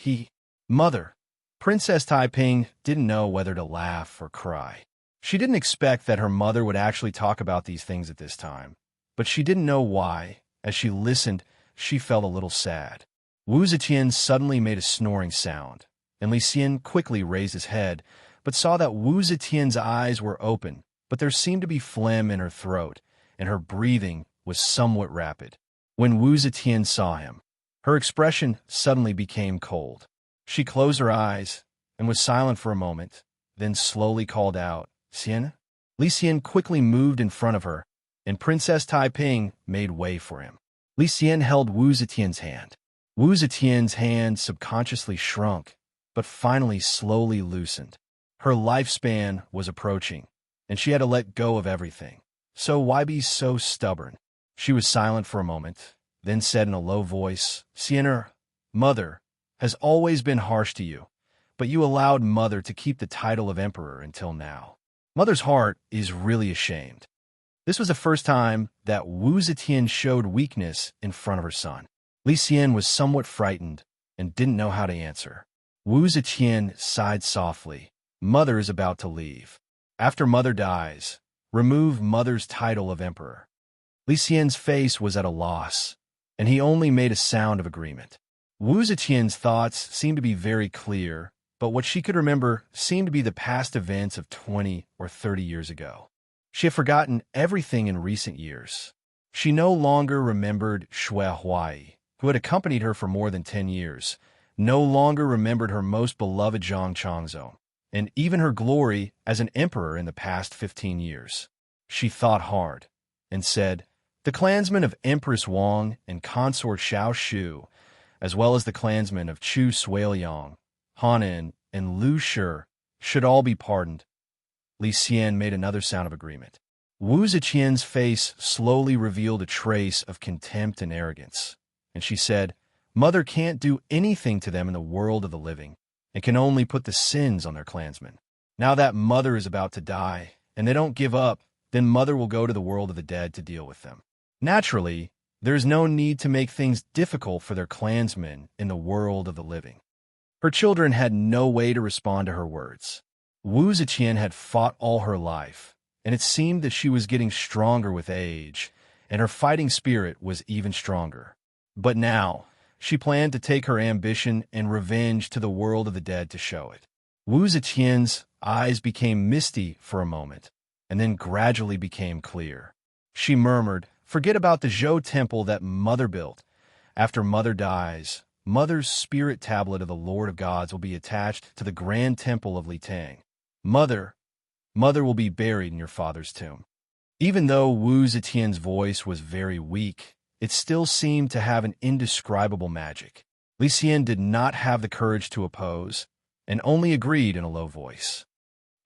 Mother." Princess Taiping didn't know whether to laugh or cry. She didn't expect that her mother would actually talk about these things at this time, but she didn't know why, as she listened she felt a little sad. Wu Zetian suddenly made a snoring sound, and Li Xian quickly raised his head, but saw that Wu Zetian's eyes were open, but there seemed to be phlegm in her throat, and her breathing was somewhat rapid. When Wu Zetian saw him, her expression suddenly became cold. She closed her eyes and was silent for a moment, then slowly called out, "Xian?" Li Xian quickly moved in front of her, and Princess Taiping made way for him. Li Xian held Wu Zetian's hand. Wu Zetian's hand subconsciously shrunk, but finally slowly loosened. Her lifespan was approaching, and she had to let go of everything. So why be so stubborn? She was silent for a moment, then said in a low voice, "Xian, Mother has always been harsh to you, but you allowed Mother to keep the title of Emperor until now. Mother's heart is really ashamed." This was the first time that Wu Zetian showed weakness in front of her son. Li Xian was somewhat frightened and didn't know how to answer. Wu Zetian sighed softly. Mother is about to leave. After Mother dies, remove Mother's title of Emperor. Li Xian's face was at a loss, and he only made a sound of agreement. Wu Zetian's thoughts seemed to be very clear, but what she could remember seemed to be the past events of 20 or 30 years ago. She had forgotten everything in recent years. She no longer remembered Shui Huai, who had accompanied her for more than 10 years, no longer remembered her most beloved Zhang Changzong, and even her glory as an emperor in the past 15 years. She thought hard and said, "The clansmen of Empress Wang and consort Xiao Shu, as well as the clansmen of Chu Suiliang, Hanan, and Lu Shi, should all be pardoned." Li Xian made another sound of agreement. Wu Zetian's face slowly revealed a trace of contempt and arrogance, and she said, "Mother can't do anything to them in the world of the living, and can only put the sins on their clansmen. Now that Mother is about to die, and they don't give up, then Mother will go to the world of the dead to deal with them. Naturally, there is no need to make things difficult for their clansmen in the world of the living." Her children had no way to respond to her words. Wu Zetian had fought all her life, and it seemed that she was getting stronger with age, and her fighting spirit was even stronger. But now, she planned to take her ambition and revenge to the world of the dead to show it. Wu Zetian's eyes became misty for a moment, and then gradually became clear. She murmured, "Forget about the Zhou temple that Mother built. After Mother dies, Mother's spirit tablet of the Lord of Gods will be attached to the grand temple of Litang. Mother will be buried in your father's tomb." Even though Wu Zetian's voice was very weak, it still seemed to have an indescribable magic. Li Xian did not have the courage to oppose, and only agreed in a low voice.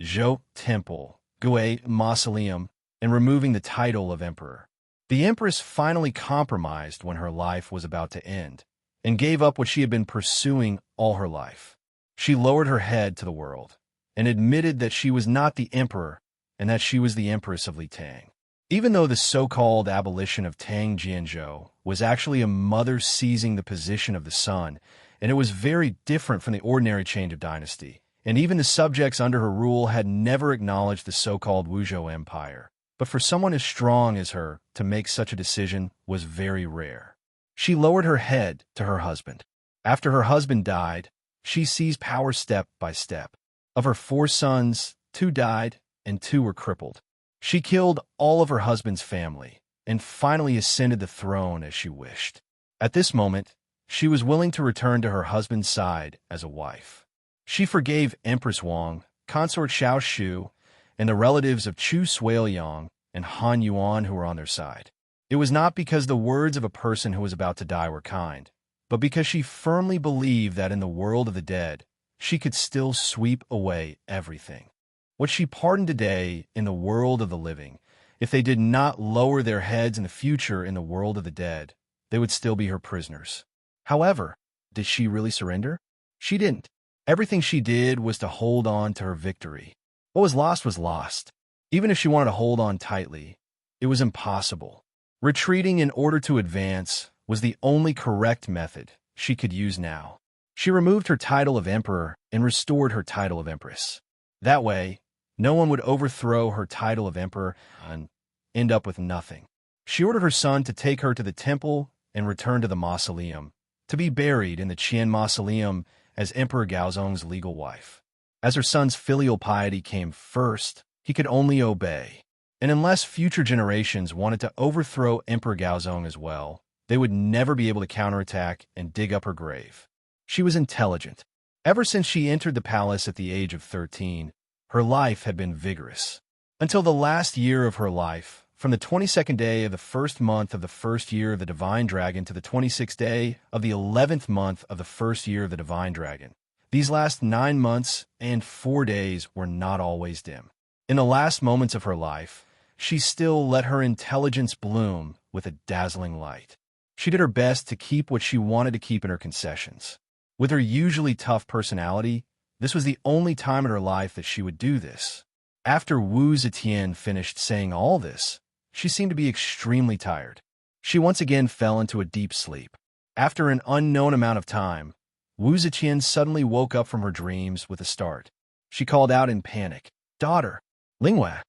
Zhou Temple, Gui Mausoleum, and removing the title of Emperor. The Empress finally compromised when her life was about to end, and gave up what she had been pursuing all her life. She lowered her head to the world, and admitted that she was not the emperor, and that she was the empress of Litang. Even though the so-called abolition of Tang Jianzhou was actually a mother seizing the position of the son, and it was very different from the ordinary change of dynasty, and even the subjects under her rule had never acknowledged the so-called Wuzhou Empire. But for someone as strong as her to make such a decision was very rare. She lowered her head to her husband. After her husband died, she seized power step by step. Of her 4 sons, 2 died and 2 were crippled. She killed all of her husband's family and finally ascended the throne as she wished. At this moment, she was willing to return to her husband's side as a wife. She forgave Empress Wang, consort Xiao Shu, and the relatives of Chu Suiliang and Han Yuan who were on their side. It was not because the words of a person who was about to die were kind, but because she firmly believed that in the world of the dead, she could still sweep away everything. What she pardoned today in the world of the living, if they did not lower their heads in the future in the world of the dead, they would still be her prisoners. However, did she really surrender? She didn't. Everything she did was to hold on to her victory. What was lost. Even if she wanted to hold on tightly, it was impossible. Retreating in order to advance was the only correct method she could use now. She removed her title of emperor and restored her title of empress. That way, no one would overthrow her title of emperor and end up with nothing. She ordered her son to take her to the temple and returned to the mausoleum, to be buried in the Qian mausoleum as Emperor Gaozong's legal wife. As her son's filial piety came first, he could only obey. And unless future generations wanted to overthrow Emperor Gaozong as well, they would never be able to counterattack and dig up her grave. She was intelligent. Ever since she entered the palace at the age of 13, her life had been vigorous. Until the last year of her life, from the 22nd day of the first month of the first year of the Divine Dragon to the 26th day of the 11th month of the first year of the Divine Dragon. These last 9 months and 4 days were not always dim. In the last moments of her life, she still let her intelligence bloom with a dazzling light. She did her best to keep what she wanted to keep in her concessions. With her usually tough personality, this was the only time in her life that she would do this. After Wu Zetian finished saying all this, she seemed to be extremely tired. She once again fell into a deep sleep. After an unknown amount of time, Wu Zetian suddenly woke up from her dreams with a start. She called out in panic, "Daughter, Linghua!"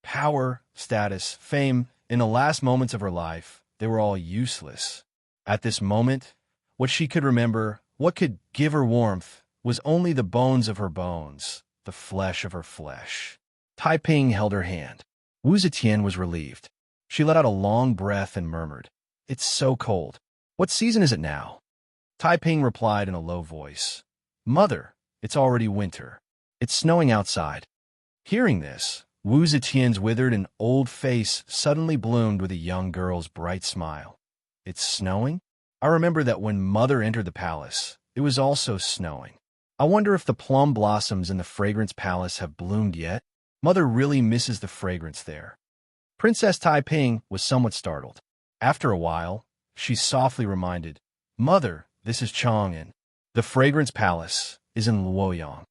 Power, status, fame, in the last moments of her life, they were all useless. At this moment, what she could remember, what could give her warmth, was only the bones of her bones, the flesh of her flesh. Taiping held her hand. Wu Zetian was relieved. She let out a long breath and murmured, "It's so cold. What season is it now?" Taiping replied in a low voice, "Mother, it's already winter. It's snowing outside." Hearing this, Wu Zetian's withered and old face suddenly bloomed with a young girl's bright smile. "It's snowing? I remember that when Mother entered the palace, it was also snowing. I wonder if the plum blossoms in the fragrance palace have bloomed yet? Mother really misses the fragrance there." Princess Taiping was somewhat startled. After a while, she softly reminded, "Mother, this is Chang'an. The fragrance palace is in Luoyang."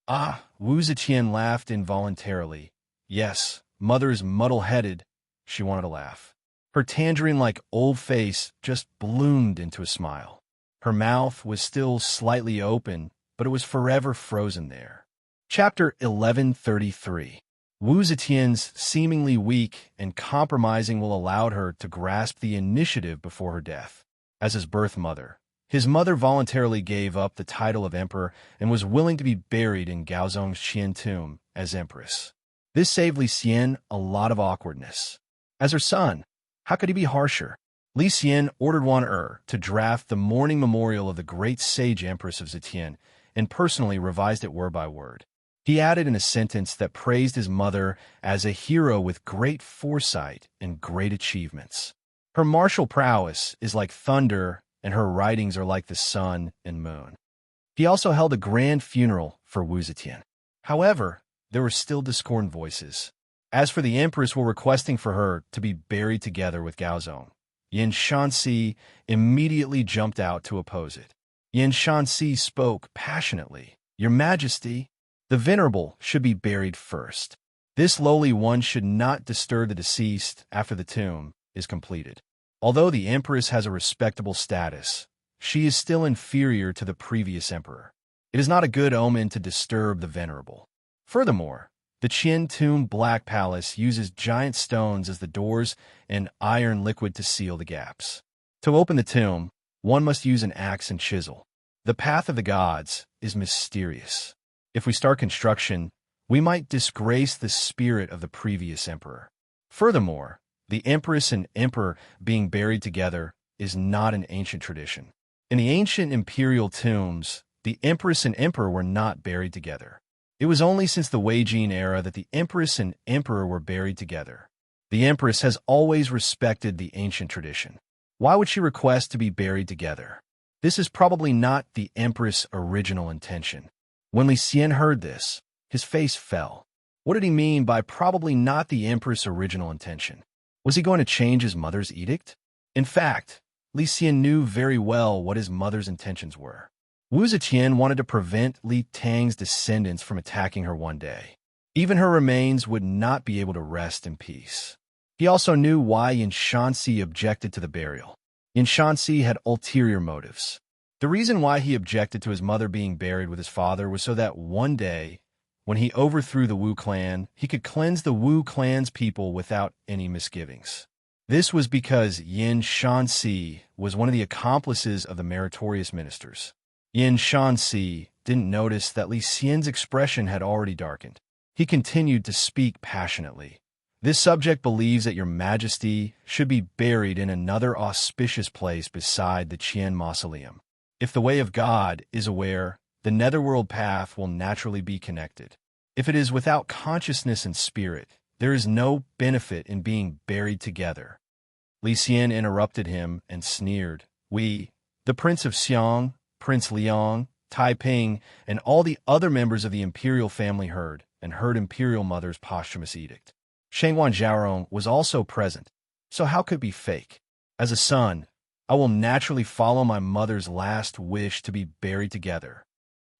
"Ah," Wu Zetian laughed involuntarily. Yes, Mother's muddle-headed. She wanted to laugh. Her tangerine-like old face just bloomed into a smile. Her mouth was still slightly open, but it was forever frozen there. Chapter 1133. Wu Zetian's seemingly weak and compromising will allowed her to grasp the initiative before her death. As his birth mother, his mother voluntarily gave up the title of emperor and was willing to be buried in Gaozong's Qian tomb as empress. This saved Li Xian a lot of awkwardness. As her son, how could he be harsher? Li Xian ordered Wan to draft the mourning memorial of the great sage empress of Zetian and personally revised it word by word. He added in a sentence that praised his mother as a hero with great foresight and great achievements. Her martial prowess is like thunder, and her writings are like the sun and moon. He also held a grand funeral for Wu Zetian. However, there were still discordant voices. As for the empress were requesting for her to be buried together with Gaozong, Yin Shanxi immediately jumped out to oppose it. Yin Shanxi spoke passionately, "Your Majesty, the venerable should be buried first. This lowly one should not disturb the deceased after the tomb is completed. Although the empress has a respectable status, she is still inferior to the previous emperor. It is not a good omen to disturb the venerable. Furthermore, the Qian Tomb Black Palace uses giant stones as the doors and iron liquid to seal the gaps. To open the tomb, one must use an axe and chisel. The path of the gods is mysterious. If we start construction, we might disgrace the spirit of the previous emperor. Furthermore, the empress and emperor being buried together is not an ancient tradition. In the ancient imperial tombs, the empress and emperor were not buried together. It was only since the Wei Jin era that the empress and emperor were buried together. The empress has always respected the ancient tradition. Why would she request to be buried together? This is probably not the empress' original intention. When Li Xian heard this, his face fell. What did he mean by probably not the empress' original intention? Was he going to change his mother's edict? In fact, Li Xian knew very well what his mother's intentions were. Wu Zetian wanted to prevent Li Tang's descendants from attacking her one day. Even her remains would not be able to rest in peace. He also knew why Yin Shanxi objected to the burial. Yin Shanxi had ulterior motives. The reason why he objected to his mother being buried with his father was so that one day, when he overthrew the Wu clan, he could cleanse the Wu clan's people without any misgivings. This was because Yin Shanxi was one of the accomplices of the meritorious ministers. Yin Shanxi didn't notice that Li Xian's expression had already darkened. He continued to speak passionately. This subject believes that your majesty should be buried in another auspicious place beside the Qian mausoleum. If the way of God is aware, the netherworld path will naturally be connected. If it is without consciousness and spirit, there is no benefit in being buried together. Li Xian interrupted him and sneered. We, the Prince of Xiang, Prince Liang, Taiping, and all the other members of the imperial family heard Imperial Mother's posthumous edict. Shangwan Zhaorong was also present, so how could it be fake? As a son, I will naturally follow my mother's last wish to be buried together.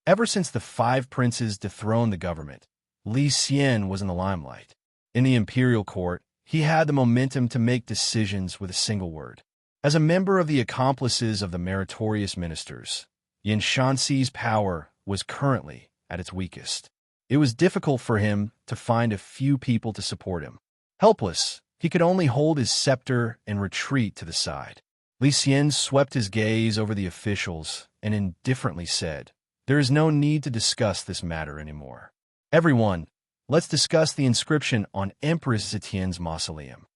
Ever since the 5 princes dethroned the government, Li Xian was in the limelight. In the imperial court, he had the momentum to make decisions with a single word. As a member of the accomplices of the meritorious ministers, Yin Shanxi's power was currently at its weakest. It was difficult for him to find a few people to support him. Helpless, he could only hold his scepter and retreat to the side. Li Xian swept his gaze over the officials and indifferently said, "There is no need to discuss this matter anymore. Everyone, let's discuss the inscription on Empress Zetian's mausoleum."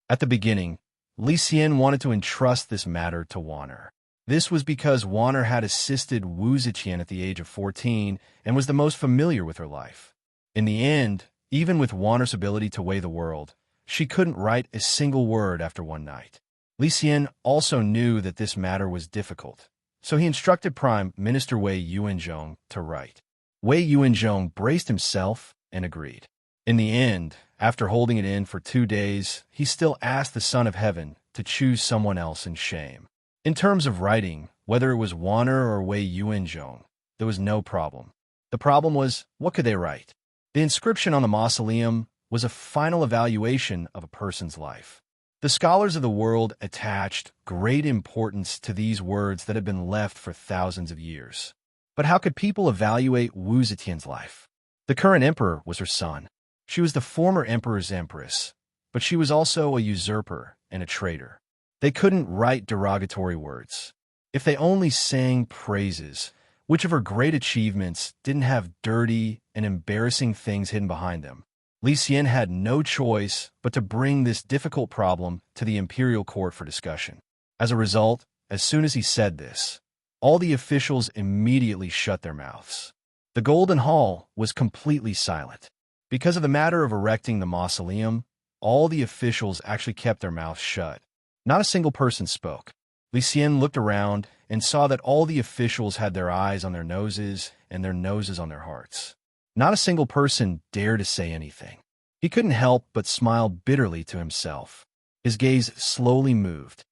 At the beginning, Li Xian wanted to entrust this matter to Wanner. This was because Wanner had assisted Wu Zetian at the age of 14 and was the most familiar with her life. In the end, even with Wanner's ability to weigh the world, she couldn't write a single word after one night. Li Xian also knew that this matter was difficult, so he instructed Prime Minister Wei Yuanzhong to write. Wei Yuanzhong braced himself and agreed. In the end, after holding it in for 2 days, he still asked the Son of Heaven to choose someone else in shame. In terms of writing, whether it was Wanner or Wei Yuanzhong, there was no problem. The problem was, what could they write? The inscription on the mausoleum was a final evaluation of a person's life. The scholars of the world attached great importance to these words that had been left for thousands of years. But how could people evaluate Wu Zetian's life? The current emperor was her son. She was the former emperor's empress, but she was also a usurper and a traitor. They couldn't write derogatory words. If they only sang praises, which of her great achievements didn't have dirty and embarrassing things hidden behind them? Li Xian had no choice but to bring this difficult problem to the imperial court for discussion. As a result, as soon as he said this, all the officials immediately shut their mouths. The Golden Hall was completely silent. Because of the matter of erecting the mausoleum, all the officials actually kept their mouths shut. Not a single person spoke. Li Xian looked around and saw that all the officials had their eyes on their noses and their noses on their hearts. Not a single person dared to say anything. He couldn't help but smile bitterly to himself. His gaze slowly moved.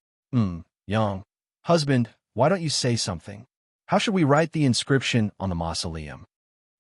Young husband, why don't you say something? How should we write the inscription on the mausoleum?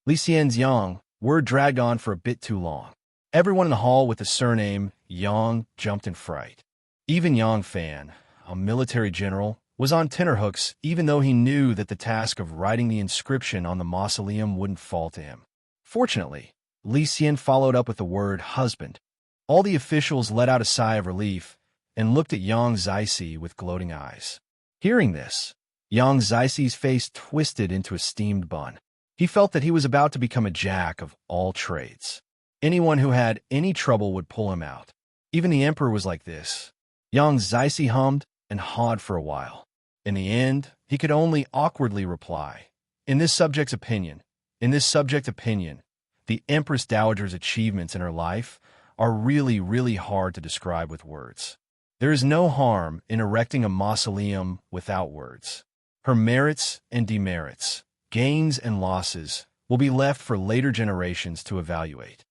Li Xian's Yang word dragged on for a bit too long. Everyone in the hall with the surname Yang jumped in fright. Even Yang Fan, a military general, was on tenterhooks even though he knew that the task of writing the inscription on the mausoleum wouldn't fall to him. Fortunately, Li Xian followed up with the word husband. All the officials let out a sigh of relief and looked at Yang Zixi with gloating eyes. Hearing this, Yang Zixi's face twisted into a steamed bun. He felt that he was about to become a jack of all trades. Anyone who had any trouble would pull him out. Even the emperor was like this. Yang Zixi hummed and hawed for a while. In the end, he could only awkwardly reply, In this subject opinion, the Empress Dowager's achievements in her life are really hard to describe with words. There is no harm in erecting a mausoleum without words. Her merits and demerits, gains and losses, will be left for later generations to evaluate.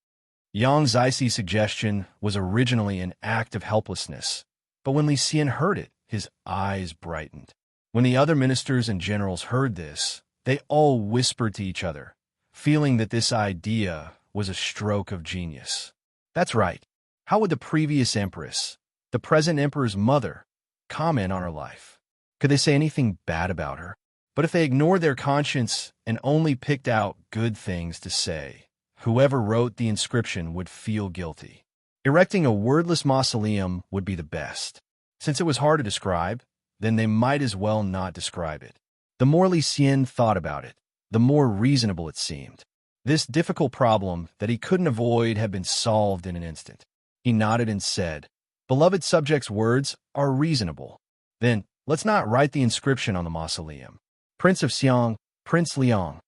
Yang Zixi's suggestion was originally an act of helplessness, but when Li Xian heard it, his eyes brightened. When the other ministers and generals heard this, they all whispered to each other, feeling that this idea was a stroke of genius. That's right. How would the previous empress, the present emperor's mother, comment on her life? Could they say anything bad about her? But if they ignored their conscience and only picked out good things to say, whoever wrote the inscription would feel guilty. Erecting a wordless mausoleum would be the best. Since it was hard to describe, then they might as well not describe it. The more Li Xian thought about it, the more reasonable it seemed. This difficult problem that he couldn't avoid had been solved in an instant. He nodded and said, "Beloved subject's words are reasonable. Then, let's not write the inscription on the mausoleum." Prince of Xiang, Prince Liang,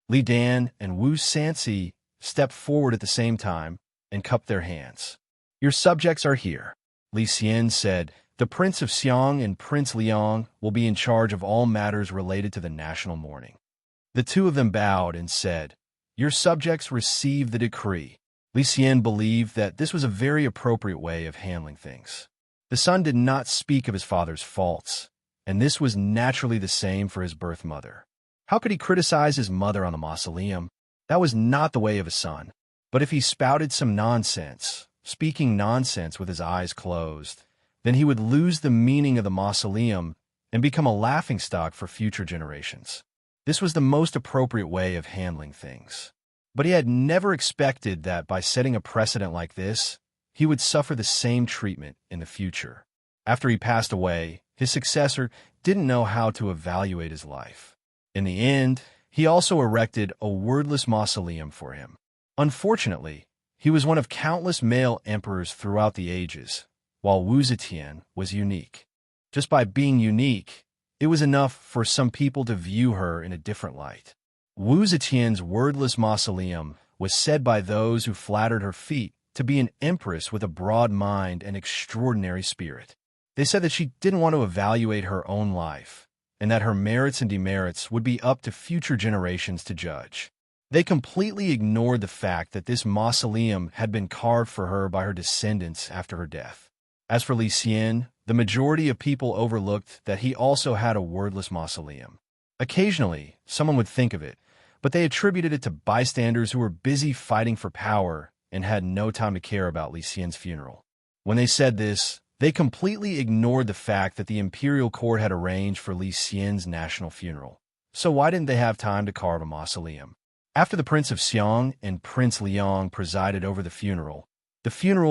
Li Dan, and Wu Sanxi stepped forward at the same time and cupped their hands. "Your subjects are here," Li Xian said. "The Prince of Xiang and Prince Liang will be in charge of all matters related to the national mourning." The two of them bowed and said, "Your subjects receive the decree." Li Xian believed that this was a very appropriate way of handling things. The son did not speak of his father's faults, and this was naturally the same for his birth mother. How could he criticize his mother on the mausoleum? That was not the way of a son. But if he spouted some nonsense, speaking nonsense with his eyes closed, then he would lose the meaning of the mausoleum and become a laughingstock for future generations. This was the most appropriate way of handling things. But he had never expected that by setting a precedent like this, he would suffer the same treatment in the future. After he passed away, his successor didn't know how to evaluate his life. In the end, he also erected a wordless mausoleum for him. Unfortunately, he was one of countless male emperors throughout the ages, while Wu Zetian was unique. Just by being unique, it was enough for some people to view her in a different light. Wu Zetian's wordless mausoleum was said by those who flattered her feet to be an empress with a broad mind and extraordinary spirit. They said that she didn't want to evaluate her own life, and that her merits and demerits would be up to future generations to judge. They completely ignored the fact that this mausoleum had been carved for her by her descendants after her death. As for Li Xian, the majority of people overlooked that he also had a wordless mausoleum. Occasionally, someone would think of it, but they attributed it to bystanders who were busy fighting for power and had no time to care about Li Xian's funeral. When they said this, they completely ignored the fact that the imperial court had arranged for Li Xian's national funeral. So why didn't they have time to carve a mausoleum? After the Prince of Xiang and Prince Liang presided over the funeral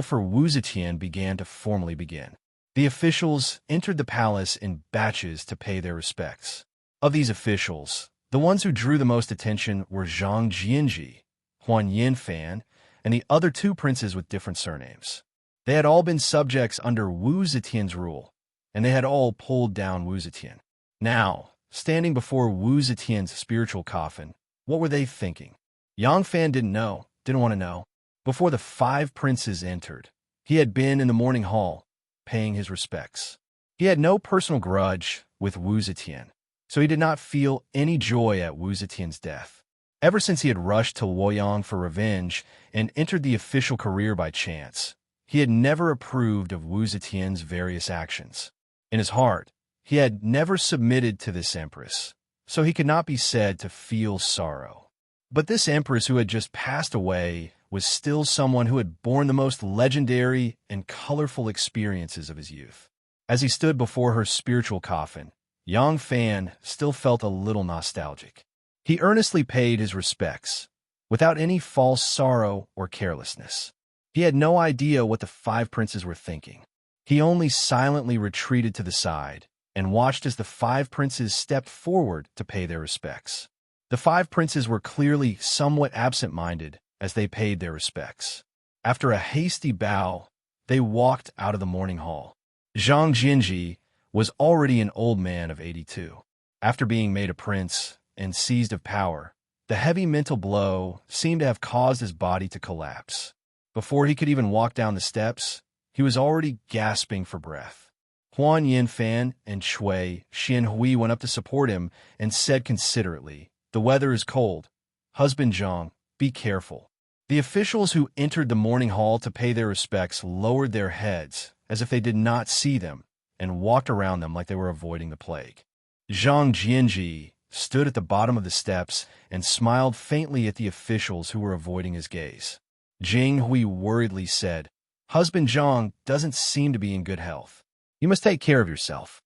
for Wu Zetian began to formally begin. The officials entered the palace in batches to pay their respects. Of these officials, the ones who drew the most attention were Zhang Jianji, Huan Yanfan, and the other two princes with different surnames. They had all been subjects under Wu Zetian's rule, and they had all pulled down Wu Zetian. Now, standing before Wu Zetian's spiritual coffin, what were they thinking? Yang Fan didn't want to know. Before the five princes entered, he had been in the morning hall, paying his respects. He had no personal grudge with Wu Zetian, so he did not feel any joy at Wu Zetian's death. Ever since he had rushed to Luoyang for revenge and entered the official career by chance, he had never approved of Wu Zetian's various actions. In his heart, he had never submitted to this empress, so he could not be said to feel sorrow. But this empress who had just passed away was still someone who had borne the most legendary and colorful experiences of his youth. As he stood before her spiritual coffin, Yang Fan still felt a little nostalgic. He earnestly paid his respects, without any false sorrow or carelessness. He had no idea what the five princes were thinking. He only silently retreated to the side and watched as the five princes stepped forward to pay their respects. The five princes were clearly somewhat absent-minded as they paid their respects. After a hasty bow, they walked out of the morning hall. Zhang Jianji was already an old man of 82. After being made a prince and seized of power, the heavy mental blow seemed to have caused his body to collapse. Before he could even walk down the steps, he was already gasping for breath. Huan Yanfan and Shui Xianhui went up to support him and said considerately, "The weather is cold. Husband Zhang, be careful." The officials who entered the morning hall to pay their respects lowered their heads as if they did not see them and walked around them like they were avoiding the plague. Zhang Jianji stood at the bottom of the steps and smiled faintly at the officials who were avoiding his gaze. Jing Hui worriedly said, "Husband Zhang doesn't seem to be in good health. You must take care of yourself."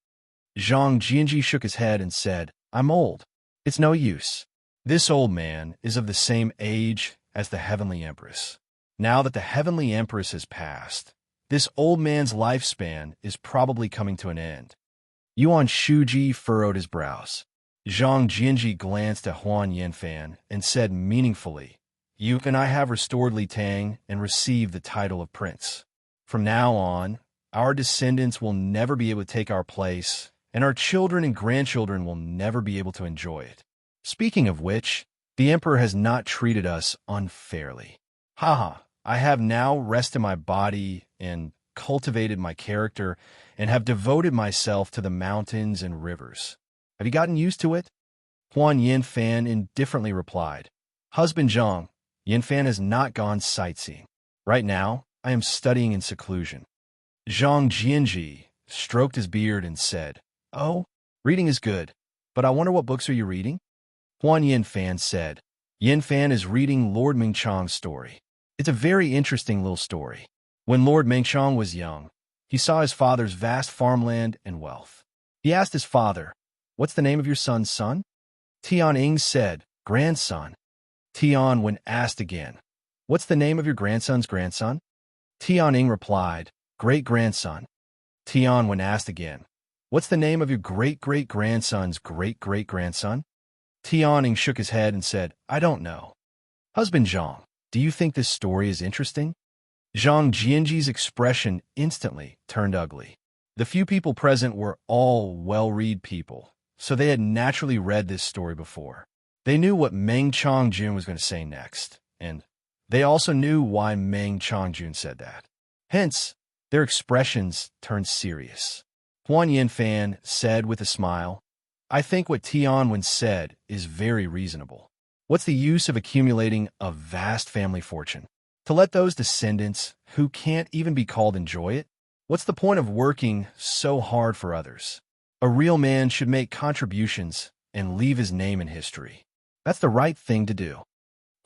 Zhang Jianji shook his head and said, "I'm old. It's no use. This old man is of the same age as the Heavenly Empress. Now that the heavenly empress has passed, this old man's lifespan is probably coming to an end. Yuan Shuji furrowed his brows. Zhang Jianji glanced at Huan Yanfan and said meaningfully, "You and I have restored Li Tang and received the title of prince. From now on, our descendants will never be able to take our place, and our children and grandchildren will never be able to enjoy it. Speaking of which, the emperor has not treated us unfairly. Haha, I have now rested my body and cultivated my character and have devoted myself to the mountains and rivers. Have you gotten used to it?" Huan Yanfan indifferently replied, "Husband Zhang, Yanfan has not gone sightseeing. Right now, I am studying in seclusion." Zhang Jianji stroked his beard and said, "Oh, reading is good, but I wonder what books are you reading?" Huan Yanfan said, "Yanfan is reading Lord Mingchong's story. It's a very interesting little story. When Lord Mingchong was young, he saw his father's vast farmland and wealth. He asked his father, 'What's the name of your son's son?' Tian Ying said, 'Grandson.' Tian Wen asked again, 'What's the name of your grandson's grandson?' Tian Ying replied, 'Great-grandson.' Tian Wen asked again, 'What's the name of your great-great-grandson's great-great-grandson?' Tian Ying shook his head and said, 'I don't know.' Husband Zhang, do you think this story is interesting?" Zhang Jianji's expression instantly turned ugly. The few people present were all well-read people, so they had naturally read this story before. They knew what Meng Chongjun was going to say next, and they also knew why Meng Chongjun said that. Hence, their expressions turned serious. Huan Yanfan said with a smile, "I think what Tian Wen said is very reasonable. What's the use of accumulating a vast family fortune? To let those descendants, who can't even be called enjoy it? What's the point of working so hard for others? A real man should make contributions and leave his name in history. That's the right thing to do."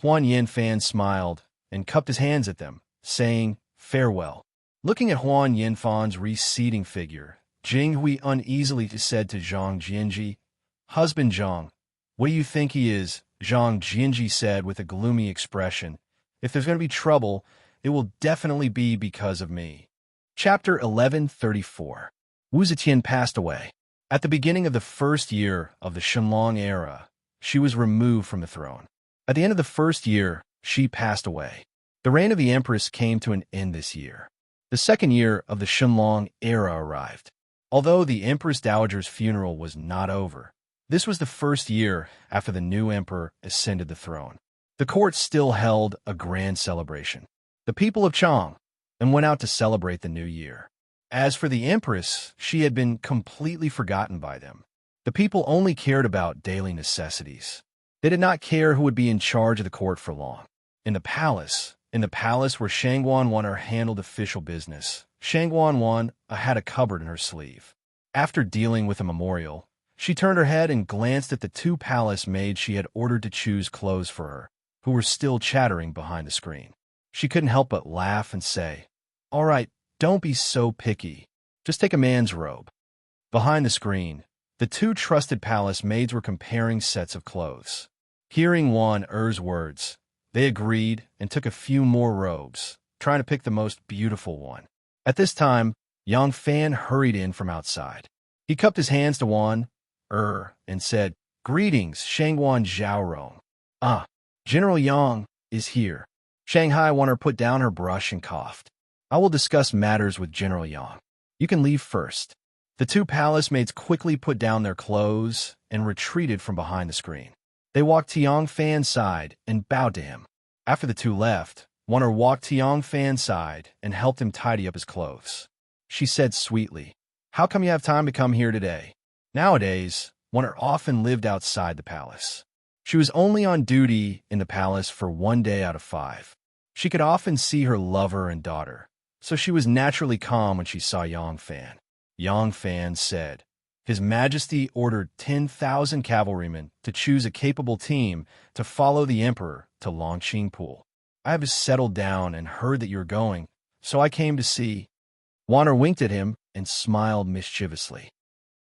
Huan Yanfan smiled and cupped his hands at them, saying, "Farewell." Looking at Huan Yanfan's receding figure, Jing Hui uneasily said to Zhang Jianji, "Husband Zhang, what do you think he is?" Zhang Jianji said with a gloomy expression, "If there's going to be trouble, it will definitely be because of me." Chapter 1134. Wu Zetian passed away. At the beginning of the first year of the Shenlong era, she was removed from the throne. At the end of the first year, she passed away. The reign of the empress came to an end this year. The second year of the Shenlong era arrived. Although the Empress Dowager's funeral was not over, this was the first year after the new emperor ascended the throne. The court still held a grand celebration. The people of Chang and went out to celebrate the new year. As for the empress, she had been completely forgotten by them. The people only cared about daily necessities. They did not care who would be in charge of the court for long. In the palace where Shangguan Wan handled official business, Shangguan Wan had a cupboard in her sleeve. After dealing with a memorial, she turned her head and glanced at the two palace maids she had ordered to choose clothes for her, who were still chattering behind the screen. She couldn't help but laugh and say, "All right, don't be so picky. Just take a man's robe." Behind the screen, the two trusted palace maids were comparing sets of clothes. Hearing Wan Er's words, they agreed and took a few more robes, trying to pick the most beautiful one. At this time, Yang Fan hurried in from outside. He cupped his hands to Wan Er and said, "Greetings, Shangguan Zhaorong. Ah, General Yang is here." Shanghai Wan Er put down her brush and coughed. "I will discuss matters with General Yang. You can leave first." The two palace maids quickly put down their clothes and retreated from behind the screen. They walked to Yang Fan's side and bowed to him. After the two left, Wan Er walked to Yang Fan's side and helped him tidy up his clothes. She said sweetly, "How come you have time to come here today?" Nowadays, Wan Er often lived outside the palace. She was only on duty in the palace for 1 day out of 5. She could often see her lover and daughter, so she was naturally calm when she saw Yang Fan. Yang Fan said, "His Majesty ordered 10,000 cavalrymen to choose a capable team to follow the emperor to Longqingpo. I have settled down and heard that you're going, so I came to see." Wan Er winked at him and smiled mischievously.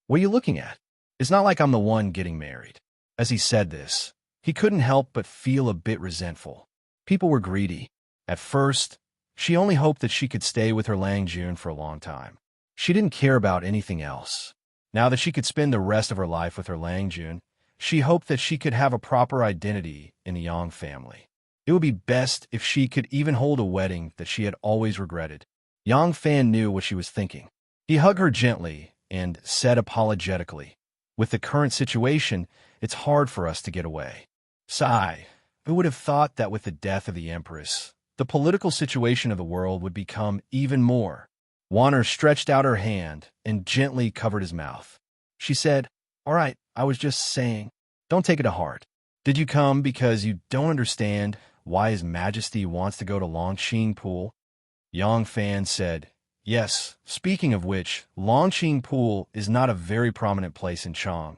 "What are you looking at? It's not like I'm the one getting married." As he said this, he couldn't help but feel a bit resentful. People were greedy. At first, she only hoped that she could stay with her Lang Jun for a long time. She didn't care about anything else. Now that she could spend the rest of her life with her Lang Jun, she hoped that she could have a proper identity in the Yang family. It would be best if she could even hold a wedding that she had always regretted. Yang Fan knew what she was thinking. He hugged her gently and said apologetically, "With the current situation, it's hard for us to get away." Sigh. Who would have thought that with the death of the Empress, the political situation of the world would become even more? Warner stretched out her hand and gently covered his mouth. She said, "All right, I was just saying. Don't take it to heart. Did you come because you don't understand why His Majesty wants to go to Longqing Pool?" Yang Fan said, "Yes, speaking of which, Longqing Pool is not a very prominent place in Chang,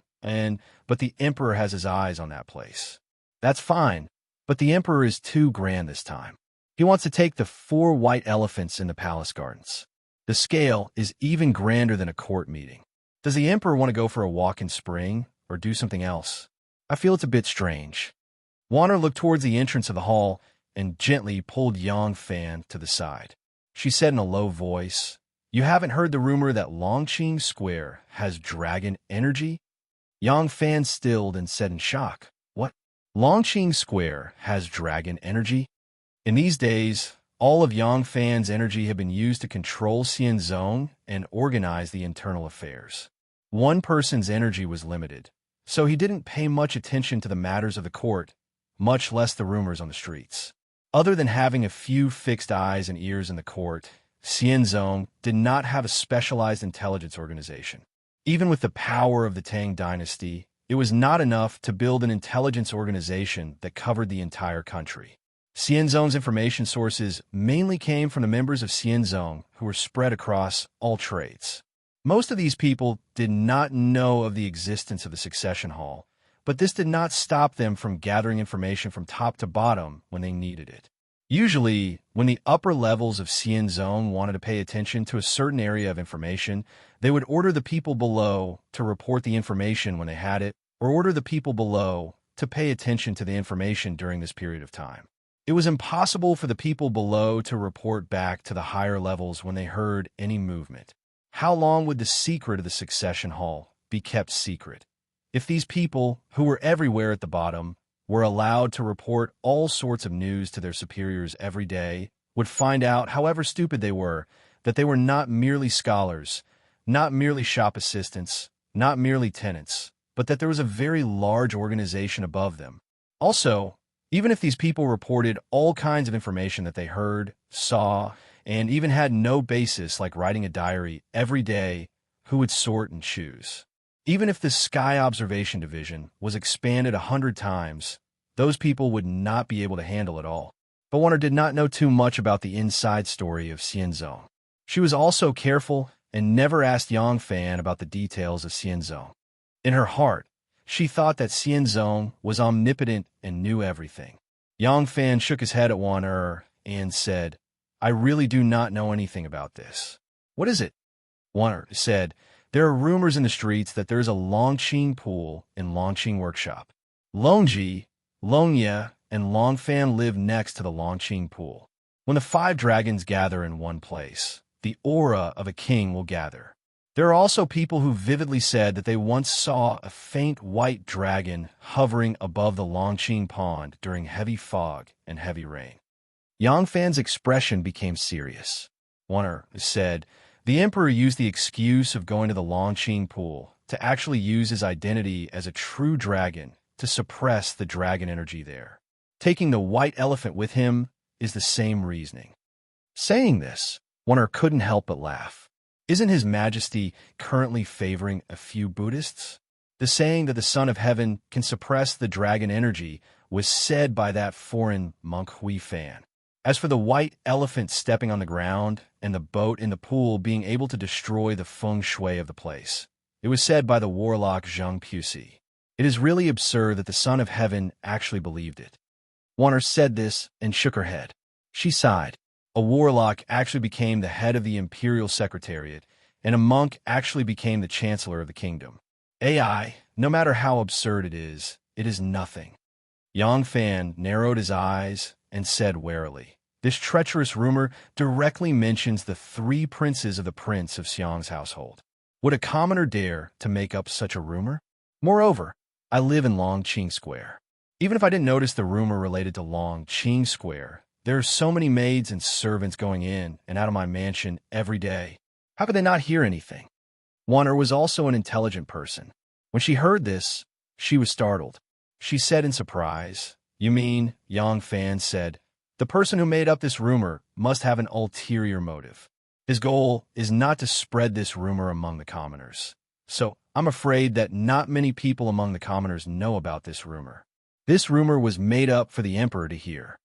but the Emperor has his eyes on that place." "That's fine, but the Emperor is too grand this time. He wants to take the 4 white elephants in the palace gardens. The scale is even grander than a court meeting. Does the Emperor want to go for a walk in spring or do something else? I feel it's a bit strange." Warner looked towards the entrance of the hall and gently pulled Yang Fan to the side. She said in a low voice, "You haven't heard the rumor that Longqing Square has dragon energy?" Yang Fan stilled and said in shock, "What? Longqing Square has dragon energy?" In these days, all of Yang Fan's energy had been used to control Xianzong and organize the internal affairs. One person's energy was limited, so he didn't pay much attention to the matters of the court, much less the rumors on the streets. Other than having a few fixed eyes and ears in the court, Xianzong did not have a specialized intelligence organization. Even with the power of the Tang dynasty, it was not enough to build an intelligence organization that covered the entire country. Xianzong's information sources mainly came from the members of Xianzong who were spread across all trades. Most of these people did not know of the existence of the succession hall, but this did not stop them from gathering information from top to bottom when they needed it. Usually, when the upper levels of Xianzong wanted to pay attention to a certain area of information, they would order the people below to report the information when they had it, or order the people below to pay attention to the information during this period of time. It was impossible for the people below to report back to the higher levels when they heard any movement. How long would the secret of the succession hall be kept secret? If these people, who were everywhere at the bottom, were allowed to report all sorts of news to their superiors every day, would find out, however stupid they were, that they were not merely scholars, not merely shop assistants, not merely tenants, but that there was a very large organization above them. Also, even if these people reported all kinds of information that they heard, saw, and even had no basis like writing a diary every day, who would sort and choose? Even if the Sky Observation Division was expanded 100 times, those people would not be able to handle it all. But Warner did not know too much about the inside story of Xianzong. She was also careful and never asked Yang Fan about the details of Xianzong. In her heart, she thought that Xianzong was omnipotent and knew everything. Yang Fan shook his head at Warner and said, "I really do not know anything about this." "What is it?" Warner said, "There are rumors in the streets that there is a Longqing pool in Longqing Workshop. Longji, Longye, and Longfan live next to the Longqing pool. When the 5 dragons gather in one place, the aura of a king will gather. There are also people who vividly said that they once saw a faint white dragon hovering above the Longqing pond during heavy fog and heavy rain." Yang Fan's expression became serious. Warner said, "The Emperor used the excuse of going to the Longqing pool to actually use his identity as a true dragon to suppress the dragon energy there. Taking the white elephant with him is the same reasoning." Saying this, Warner couldn't help but laugh. Isn't His Majesty currently favoring a few Buddhists? The saying that the Son of Heaven can suppress the dragon energy was said by that foreign monk Hui Fan. As for the white elephant stepping on the ground and the boat in the pool being able to destroy the feng shui of the place, it was said by the warlock Zhang Pusi. It is really absurd that the Son of Heaven actually believed it. Warner said this and shook her head. She sighed. A warlock actually became the head of the Imperial Secretariat, and a monk actually became the Chancellor of the Kingdom. AI, no matter how absurd it is nothing. Yang Fan narrowed his eyes and said warily, This treacherous rumor directly mentions the three princes of the prince of Xiang's household. Would a commoner dare to make up such a rumor? Moreover, I live in Longqing Square. Even if I didn't notice the rumor related to Longqing Square, there are so many maids and servants going in and out of my mansion every day. How could they not hear anything? Wanner was also an intelligent person. When she heard this, she was startled. She said in surprise, "You mean," Yang Fan said, "the person who made up this rumor must have an ulterior motive. His goal is not to spread this rumor among the commoners. So I'm afraid that not many people among the commoners know about this rumor. This rumor was made up for the emperor to hear."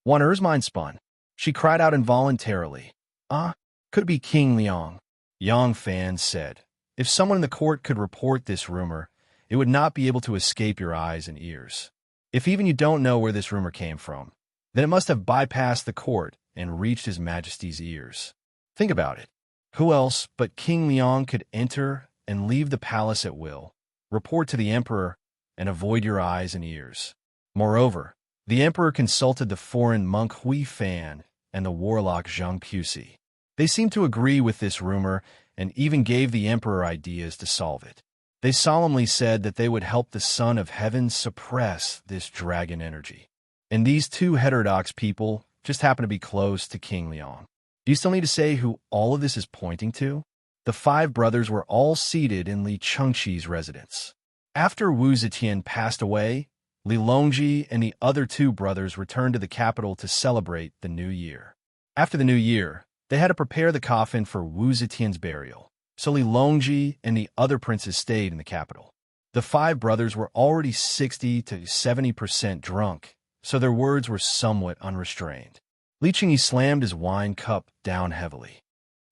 Wanner's mind spun. She cried out involuntarily. Could it be King Liang? Yang Fan said, "If someone in the court could report this rumor, it would not be able to escape your eyes and ears. If even you don't know where this rumor came from, then it must have bypassed the court and reached His Majesty's ears. Think about it. Who else but King Liang could enter and leave the palace at will, report to the emperor, and avoid your eyes and ears? Moreover, the emperor consulted the foreign monk Hui Fan and the warlock Zhang Pusi. They seemed to agree with this rumor and even gave the emperor ideas to solve it. They solemnly said that they would help the Son of Heaven suppress this dragon energy. And these two heterodox people just happen to be close to King Liang. Do you still need to say who all of this is pointing to? The five brothers were all seated in Li Chengqi's residence. After Wu Zetian passed away, Li Longji and the other two brothers returned to the capital to celebrate the new year. After the new year, they had to prepare the coffin for Wu Zetian's burial, so Li Longji and the other princes stayed in the capital. The five brothers were already 60 to 70% drunk, so their words were somewhat unrestrained. Li Qingyi slammed his wine cup down heavily.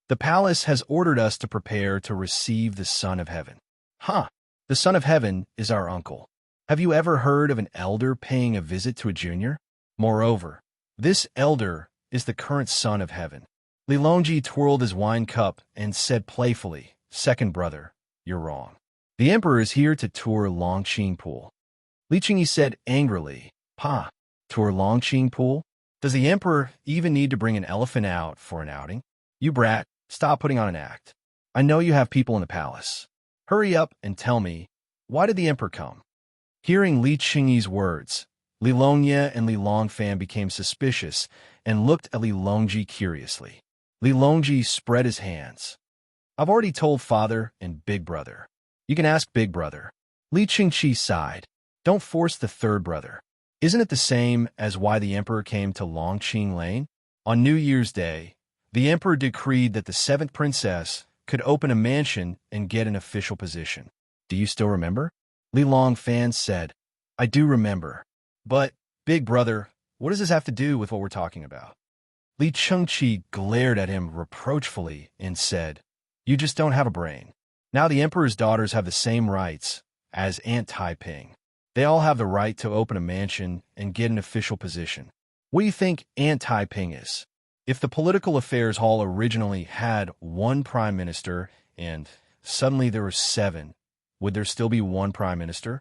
"The palace has ordered us to prepare to receive the Son of Heaven." The Son of Heaven is our uncle. Have you ever heard of an elder paying a visit to a junior? Moreover, this elder is the current Son of Heaven. Li Longji twirled his wine cup and said playfully, "Second brother, you're wrong. The emperor is here to tour Longqing Pool." Li Qingyi said angrily, "Tour Longqing Pool? Does the emperor even need to bring an elephant out for an outing? You brat, stop putting on an act. I know you have people in the palace. Hurry up and tell me, why did the emperor come?" Hearing Li Qingyi's words, Li Longye and Li Longfan became suspicious and looked at Li Longji curiously. Li Longji spread his hands. "I've already told father and big brother. You can ask big brother." Li Qingqi sighed. "Don't force the third brother. Isn't it the same as why the emperor came to Longqing Lane? On New Year's Day, the emperor decreed that the seventh princess could open a mansion and get an official position. Do you still remember?" Li Longfan said, "I do remember. But, big brother, what does this have to do with what we're talking about?" Li Chengqi glared at him reproachfully and said, "You just don't have a brain. Now the emperor's daughters have the same rights as Aunt Taiping. They all have the right to open a mansion and get an official position. What do you think Aunt Taiping is? If the Political Affairs Hall originally had one prime minister and suddenly there were 7, would there still be one prime minister?"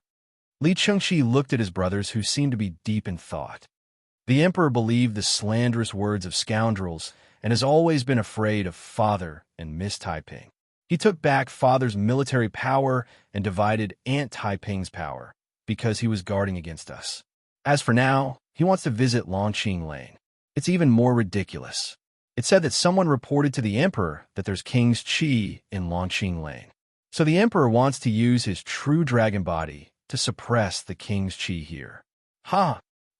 Li Chengqi looked at his brothers, who seemed to be deep in thought. The emperor believed the slanderous words of scoundrels and has always been afraid of father and Miss Taiping. He took back father's military power and divided Aunt Taiping's power because he was guarding against us. As for now, he wants to visit Longqing Lane. It's even more ridiculous. It said that someone reported to the emperor that there's King's Qi in Longqing Lane. So the emperor wants to use his true dragon body to suppress the King's Qi here.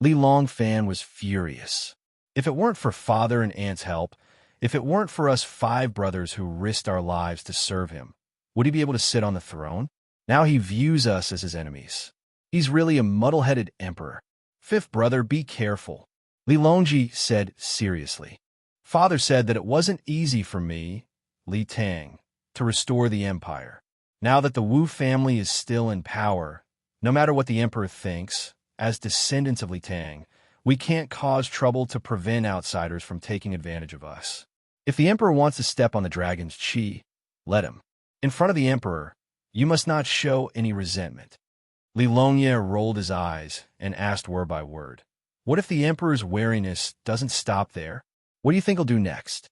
Li Longfan was furious. If it weren't for father and aunt's help, if it weren't for us 5 brothers who risked our lives to serve him, would he be able to sit on the throne? Now he views us as his enemies. He's really a muddle-headed emperor. Fifth brother, be careful. Li Longji said seriously. Father said that it wasn't easy for me, Li Tang, to restore the empire. Now that the Wu family is still in power, no matter what the emperor thinks, as descendants of Li Tang, we can't cause trouble to prevent outsiders from taking advantage of us. If the emperor wants to step on the dragon's qi, let him. In front of the emperor, you must not show any resentment. Li Longye rolled his eyes and asked word by word, What if the emperor's wariness doesn't stop there? What do you think he'll do next?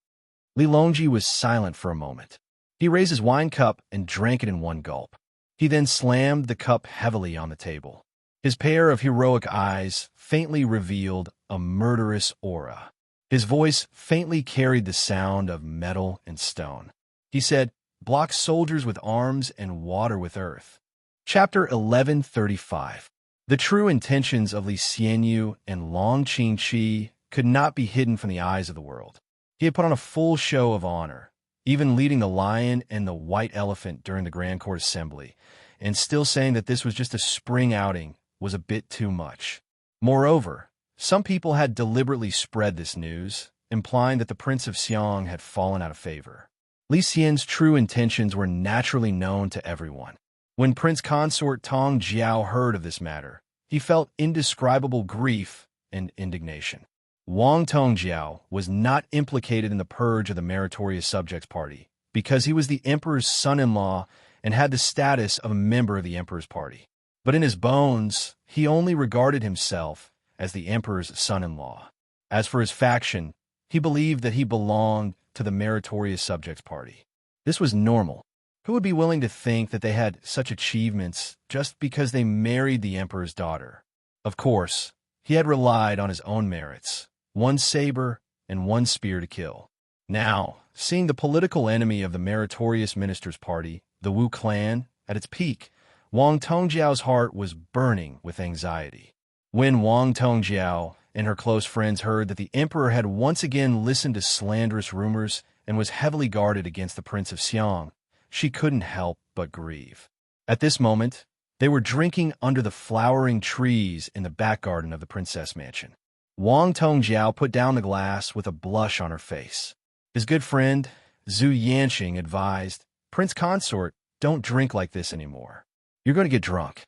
Li Longji was silent for a moment. He raised his wine cup and drank it in one gulp. He then slammed the cup heavily on the table. His pair of heroic eyes faintly revealed a murderous aura. His voice faintly carried the sound of metal and stone. He said, "Block soldiers with arms and water with earth." Chapter 1135. The true intentions of Li Xianyu and Long Qingqi could not be hidden from the eyes of the world. He had put on a full show of honor, even leading the lion and the white elephant during the Grand Court Assembly, and still saying that this was just a spring outing was a bit too much. Moreover, some people had deliberately spread this news, implying that the Prince of Xiang had fallen out of favor. Li Xian's true intentions were naturally known to everyone. When Prince Consort Tong Jiao heard of this matter, he felt indescribable grief and indignation. Wang Tongjiao was not implicated in the purge of the Meritorious Subjects Party because he was the emperor's son-in-law and had the status of a member of the emperor's party. But in his bones, he only regarded himself as the emperor's son-in-law. As for his faction, he believed that he belonged to the Meritorious Subjects Party. This was normal. Who would be willing to think that they had such achievements just because they married the emperor's daughter? Of course, he had relied on his own merits, one saber and one spear to kill. Now, seeing the political enemy of the Meritorious Ministers' Party, the Wu clan, at its peak, Wang Tongjiao's heart was burning with anxiety. When Wang Tongjiao and her close friends heard that the emperor had once again listened to slanderous rumors and was heavily guarded against the Prince of Xiang, she couldn't help but grieve. At this moment, they were drinking under the flowering trees in the back garden of the princess mansion. Wang Tongjiao put down the glass with a blush on her face. His good friend, Zhu Yanqing, advised, "Prince Consort, don't drink like this anymore. You're going to get drunk."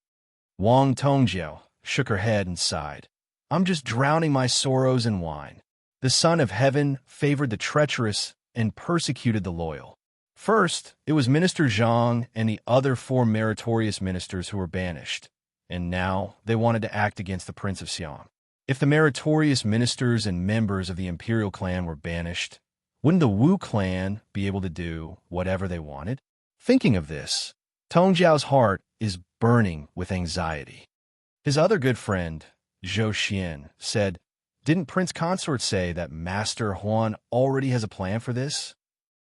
Wang Tongjiao shook her head and sighed. "I'm just drowning my sorrows in wine. The Son of Heaven favored the treacherous and persecuted the loyal. First, it was Minister Zhang and the other 4 meritorious ministers who were banished, and now they wanted to act against the Prince of Xiang. If the meritorious ministers and members of the imperial clan were banished, wouldn't the Wu clan be able to do whatever they wanted?" Thinking of this, Tongjiao's heart is burning with anxiety. His other good friend, Zhou Xian, said, "Didn't Prince Consort say that Master Huan already has a plan for this?"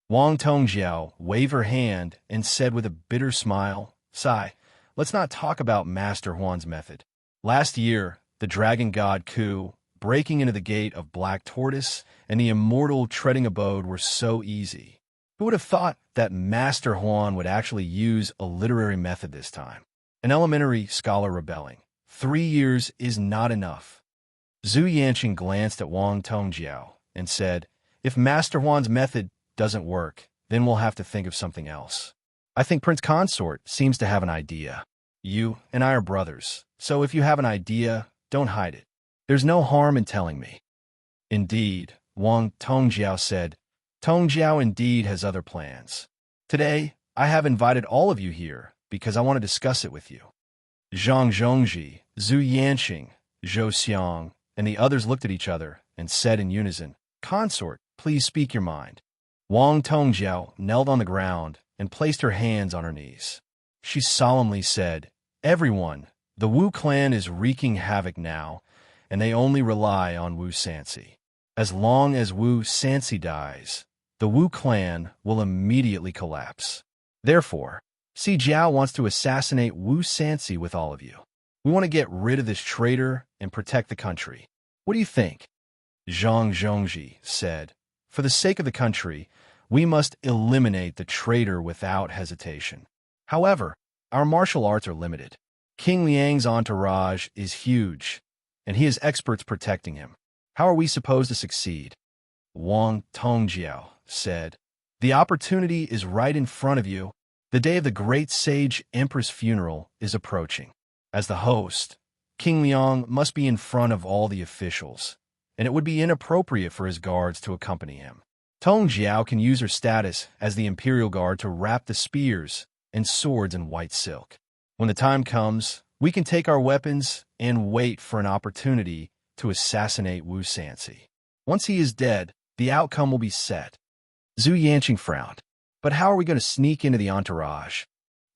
Wang Tongjiao waved her hand and said with a bitter smile, "Sai, let's not talk about Master Huan's method. Last year, the dragon god Ku, breaking into the gate of Black Tortoise, and the immortal treading abode were so easy. Who would have thought that Master Huan would actually use a literary method this time? An elementary scholar rebelling. 3 years is not enough." Zhu Yanqing glanced at Wang Tongjiao and said, "If Master Huan's method doesn't work, then we'll have to think of something else. I think Prince Consort seems to have an idea. You and I are brothers, so if you have an idea, don't hide it. There's no harm in telling me." "Indeed," Wang Tongjiao said. "Tongjiao indeed has other plans. Today, I have invited all of you here because I want to discuss it with you." Zhang Zhongji, Zhu Yanqing, Zhou Xiang, and the others looked at each other and said in unison, "Consort, please speak your mind." Wang Tongjiao knelt on the ground and placed her hands on her knees. She solemnly said, "Everyone, the Wu clan is wreaking havoc now, and they only rely on Wu Sanxi. As long as Wu Sanxi dies, the Wu clan will immediately collapse. Therefore, Si Jiao wants to assassinate Wu Sanxi with all of you. We want to get rid of this traitor and protect the country. What do you think?" Zhang Zhongji said, "For the sake of the country, we must eliminate the traitor without hesitation. However, our martial arts are limited. King Liang's entourage is huge, and he has experts protecting him. How are we supposed to succeed?" Wang Tongjiao said, "The opportunity is right in front of you. The day of the great sage empress funeral is approaching. As the host, King Liang must be in front of all the officials, and it would be inappropriate for his guards to accompany him. Tongjiao can use her status as the imperial guard to wrap the spears and swords in white silk. When the time comes, we can take our weapons and wait for an opportunity to assassinate Wu Sansi. Once he is dead, the outcome will be set. Zhu Yanqing frowned. But how are we going to sneak into the entourage?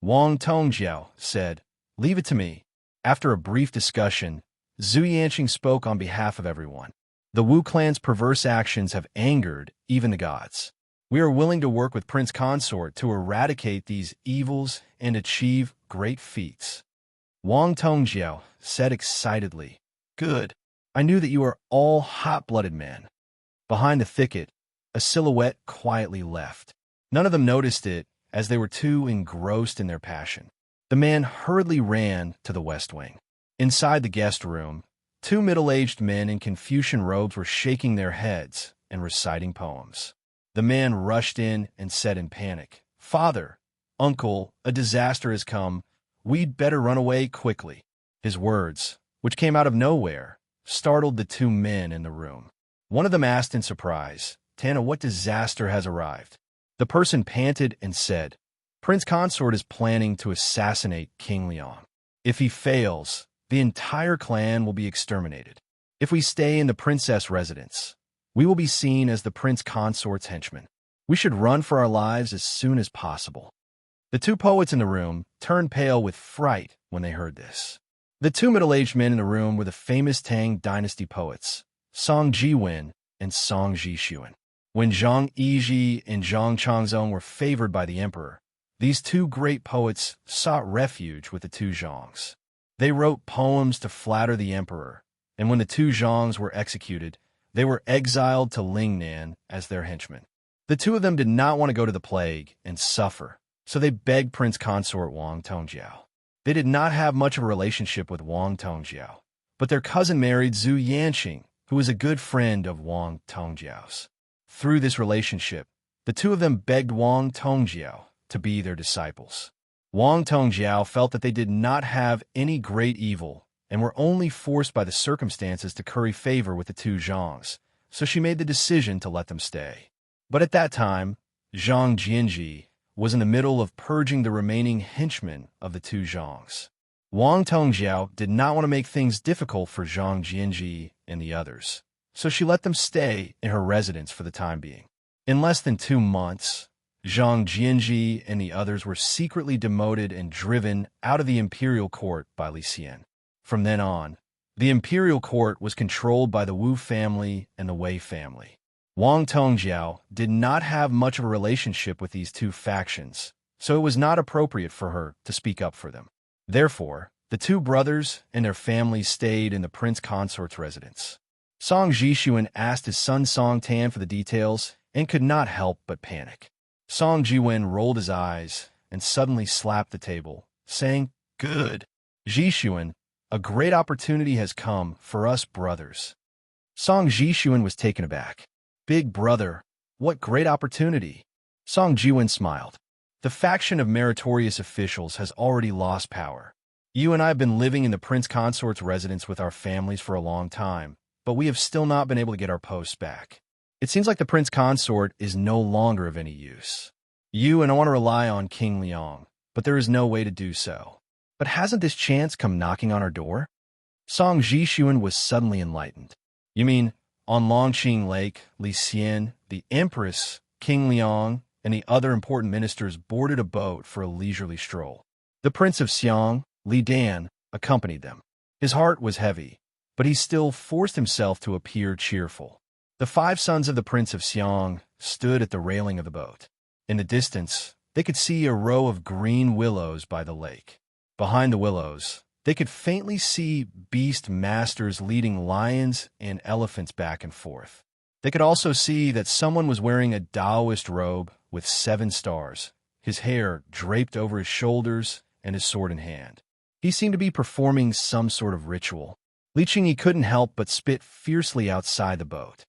Wang Tongjiao said, "Leave it to me." After a brief discussion, Zhu Yanqing spoke on behalf of everyone. The Wu clan's perverse actions have angered even the gods. We are willing to work with Prince Consort to eradicate these evils and achieve great feats. Wang Tongjiao said excitedly, "Good. I knew that you are all hot-blooded men." Behind the thicket, a silhouette quietly left. None of them noticed it, as they were too engrossed in their passion. The man hurriedly ran to the west wing. Inside the guest room, two middle-aged men in Confucian robes were shaking their heads and reciting poems. The man rushed in and said in panic, "Father, uncle, a disaster has come. We'd better run away quickly." His words, which came out of nowhere, startled the two men in the room. One of them asked in surprise, "Tana, what disaster has arrived?" The person panted and said, "Prince Consort is planning to assassinate King Liang. If he fails, the entire clan will be exterminated. If we stay in the princess residence, we will be seen as the Prince Consort's henchmen. We should run for our lives as soon as possible." The two poets in the room turned pale with fright when they heard this. The two middle-aged men in the room were the famous Tang dynasty poets, Song Jiwen and Song Jixuan. When Zhang Yizhi and Zhang Changzong were favored by the emperor, these two great poets sought refuge with the two Zhangs. They wrote poems to flatter the emperor, and when the two Zhangs were executed, they were exiled to Lingnan as their henchmen. The two of them did not want to go to the plague and suffer, so they begged Prince Consort Wang Tongjiao. They did not have much of a relationship with Wang Tongjiao, but their cousin married Zhu Yanqing, who was a good friend of Wang Tongjiao's. Through this relationship, the two of them begged Wang Tongjiao to be their disciples. Wang Tongjiao felt that they did not have any great evil and were only forced by the circumstances to curry favor with the two Zhangs, so she made the decision to let them stay. But at that time, Zhang Jianji was in the middle of purging the remaining henchmen of the two Zhangs. Wang Tongjiao did not want to make things difficult for Zhang Jianji and the others, so she let them stay in her residence for the time being. In less than 2 months, Zhang Jianji and the others were secretly demoted and driven out of the imperial court by Li Xian. From then on, the imperial court was controlled by the Wu family and the Wei family. Wang Tongjiao did not have much of a relationship with these two factions, so it was not appropriate for her to speak up for them. Therefore, the two brothers and their families stayed in the prince consort's residence. Song Jixuan asked his son Song Tan for the details and could not help but panic. Song Jiwen rolled his eyes and suddenly slapped the table, saying, "Good. Jixuan, a great opportunity has come for us brothers." Song Jixuan was taken aback. "Big brother, what great opportunity?" Song Jiwen smiled. "The faction of meritorious officials has already lost power. You and I have been living in the prince consort's residence with our families for a long time, but we have still not been able to get our posts back. It seems like the prince consort is no longer of any use. You and I want to rely on King Liang, but there is no way to do so. But hasn't this chance come knocking on our door?" Song Jixuan was suddenly enlightened. "You mean, on Longqing Lake, Li Xian, the empress, King Liang, and the other important ministers boarded a boat for a leisurely stroll. The prince of Xiang, Li Dan, accompanied them. His heart was heavy, but he still forced himself to appear cheerful. The 5 sons of the Prince of Xiang stood at the railing of the boat. In the distance, they could see a row of green willows by the lake. Behind the willows, they could faintly see beast masters leading lions and elephants back and forth. They could also see that someone was wearing a Taoist robe with 7 stars, his hair draped over his shoulders and his sword in hand. He seemed to be performing some sort of ritual. Li Qingyi couldn't help but spit fiercely outside the boat.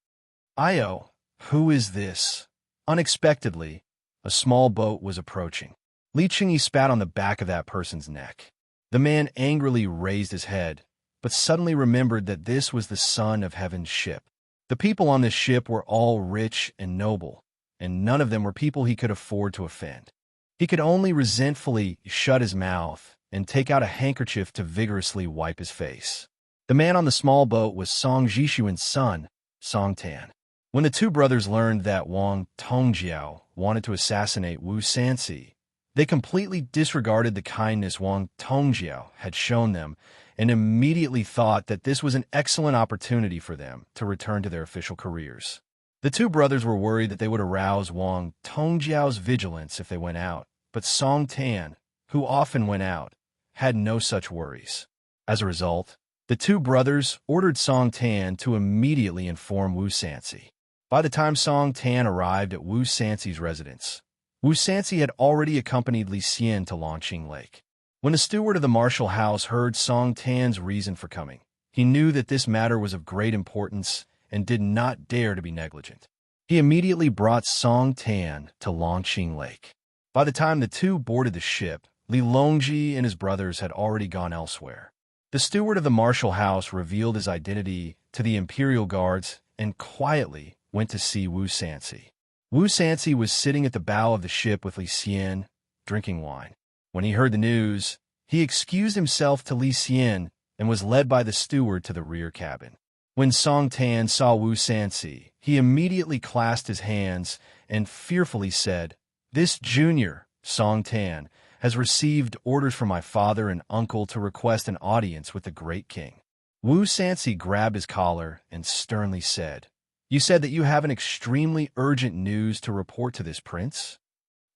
"Io, who is this?" Unexpectedly, a small boat was approaching. Li Qingyi spat on the back of that person's neck. The man angrily raised his head, but suddenly remembered that this was the son of Heaven's ship. The people on this ship were all rich and noble, and none of them were people he could afford to offend. He could only resentfully shut his mouth and take out a handkerchief to vigorously wipe his face. The man on the small boat was Song Jishuan's son, Song Tan. When the two brothers learned that Wang Tongjiao wanted to assassinate Wu Sanxi, they completely disregarded the kindness Wang Tongjiao had shown them and immediately thought that this was an excellent opportunity for them to return to their official careers. The two brothers were worried that they would arouse Wang Tongjiao's vigilance if they went out, but Song Tan, who often went out, had no such worries. As a result, the two brothers ordered Song Tan to immediately inform Wu Sanxi. By the time Song Tan arrived at Wu Sanxi's residence, Wu Sanxi had already accompanied Li Xian to Longqing Lake. When the steward of the martial house heard Song Tan's reason for coming, he knew that this matter was of great importance and did not dare to be negligent. He immediately brought Song Tan to Longqing Lake. By the time the two boarded the ship, Li Longji and his brothers had already gone elsewhere. The steward of the martial house revealed his identity to the imperial guards and quietly went to see Wu Sanxi. Wu Sanxi was sitting at the bow of the ship with Li Xian, drinking wine. When he heard the news, he excused himself to Li Xian and was led by the steward to the rear cabin. When Song Tan saw Wu Sanxi, he immediately clasped his hands and fearfully said, "This junior, Song Tan, has received orders from my father and uncle to request an audience with the great king." Wu Sanxi grabbed his collar and sternly said, "You said that you have an extremely urgent news to report to this prince?"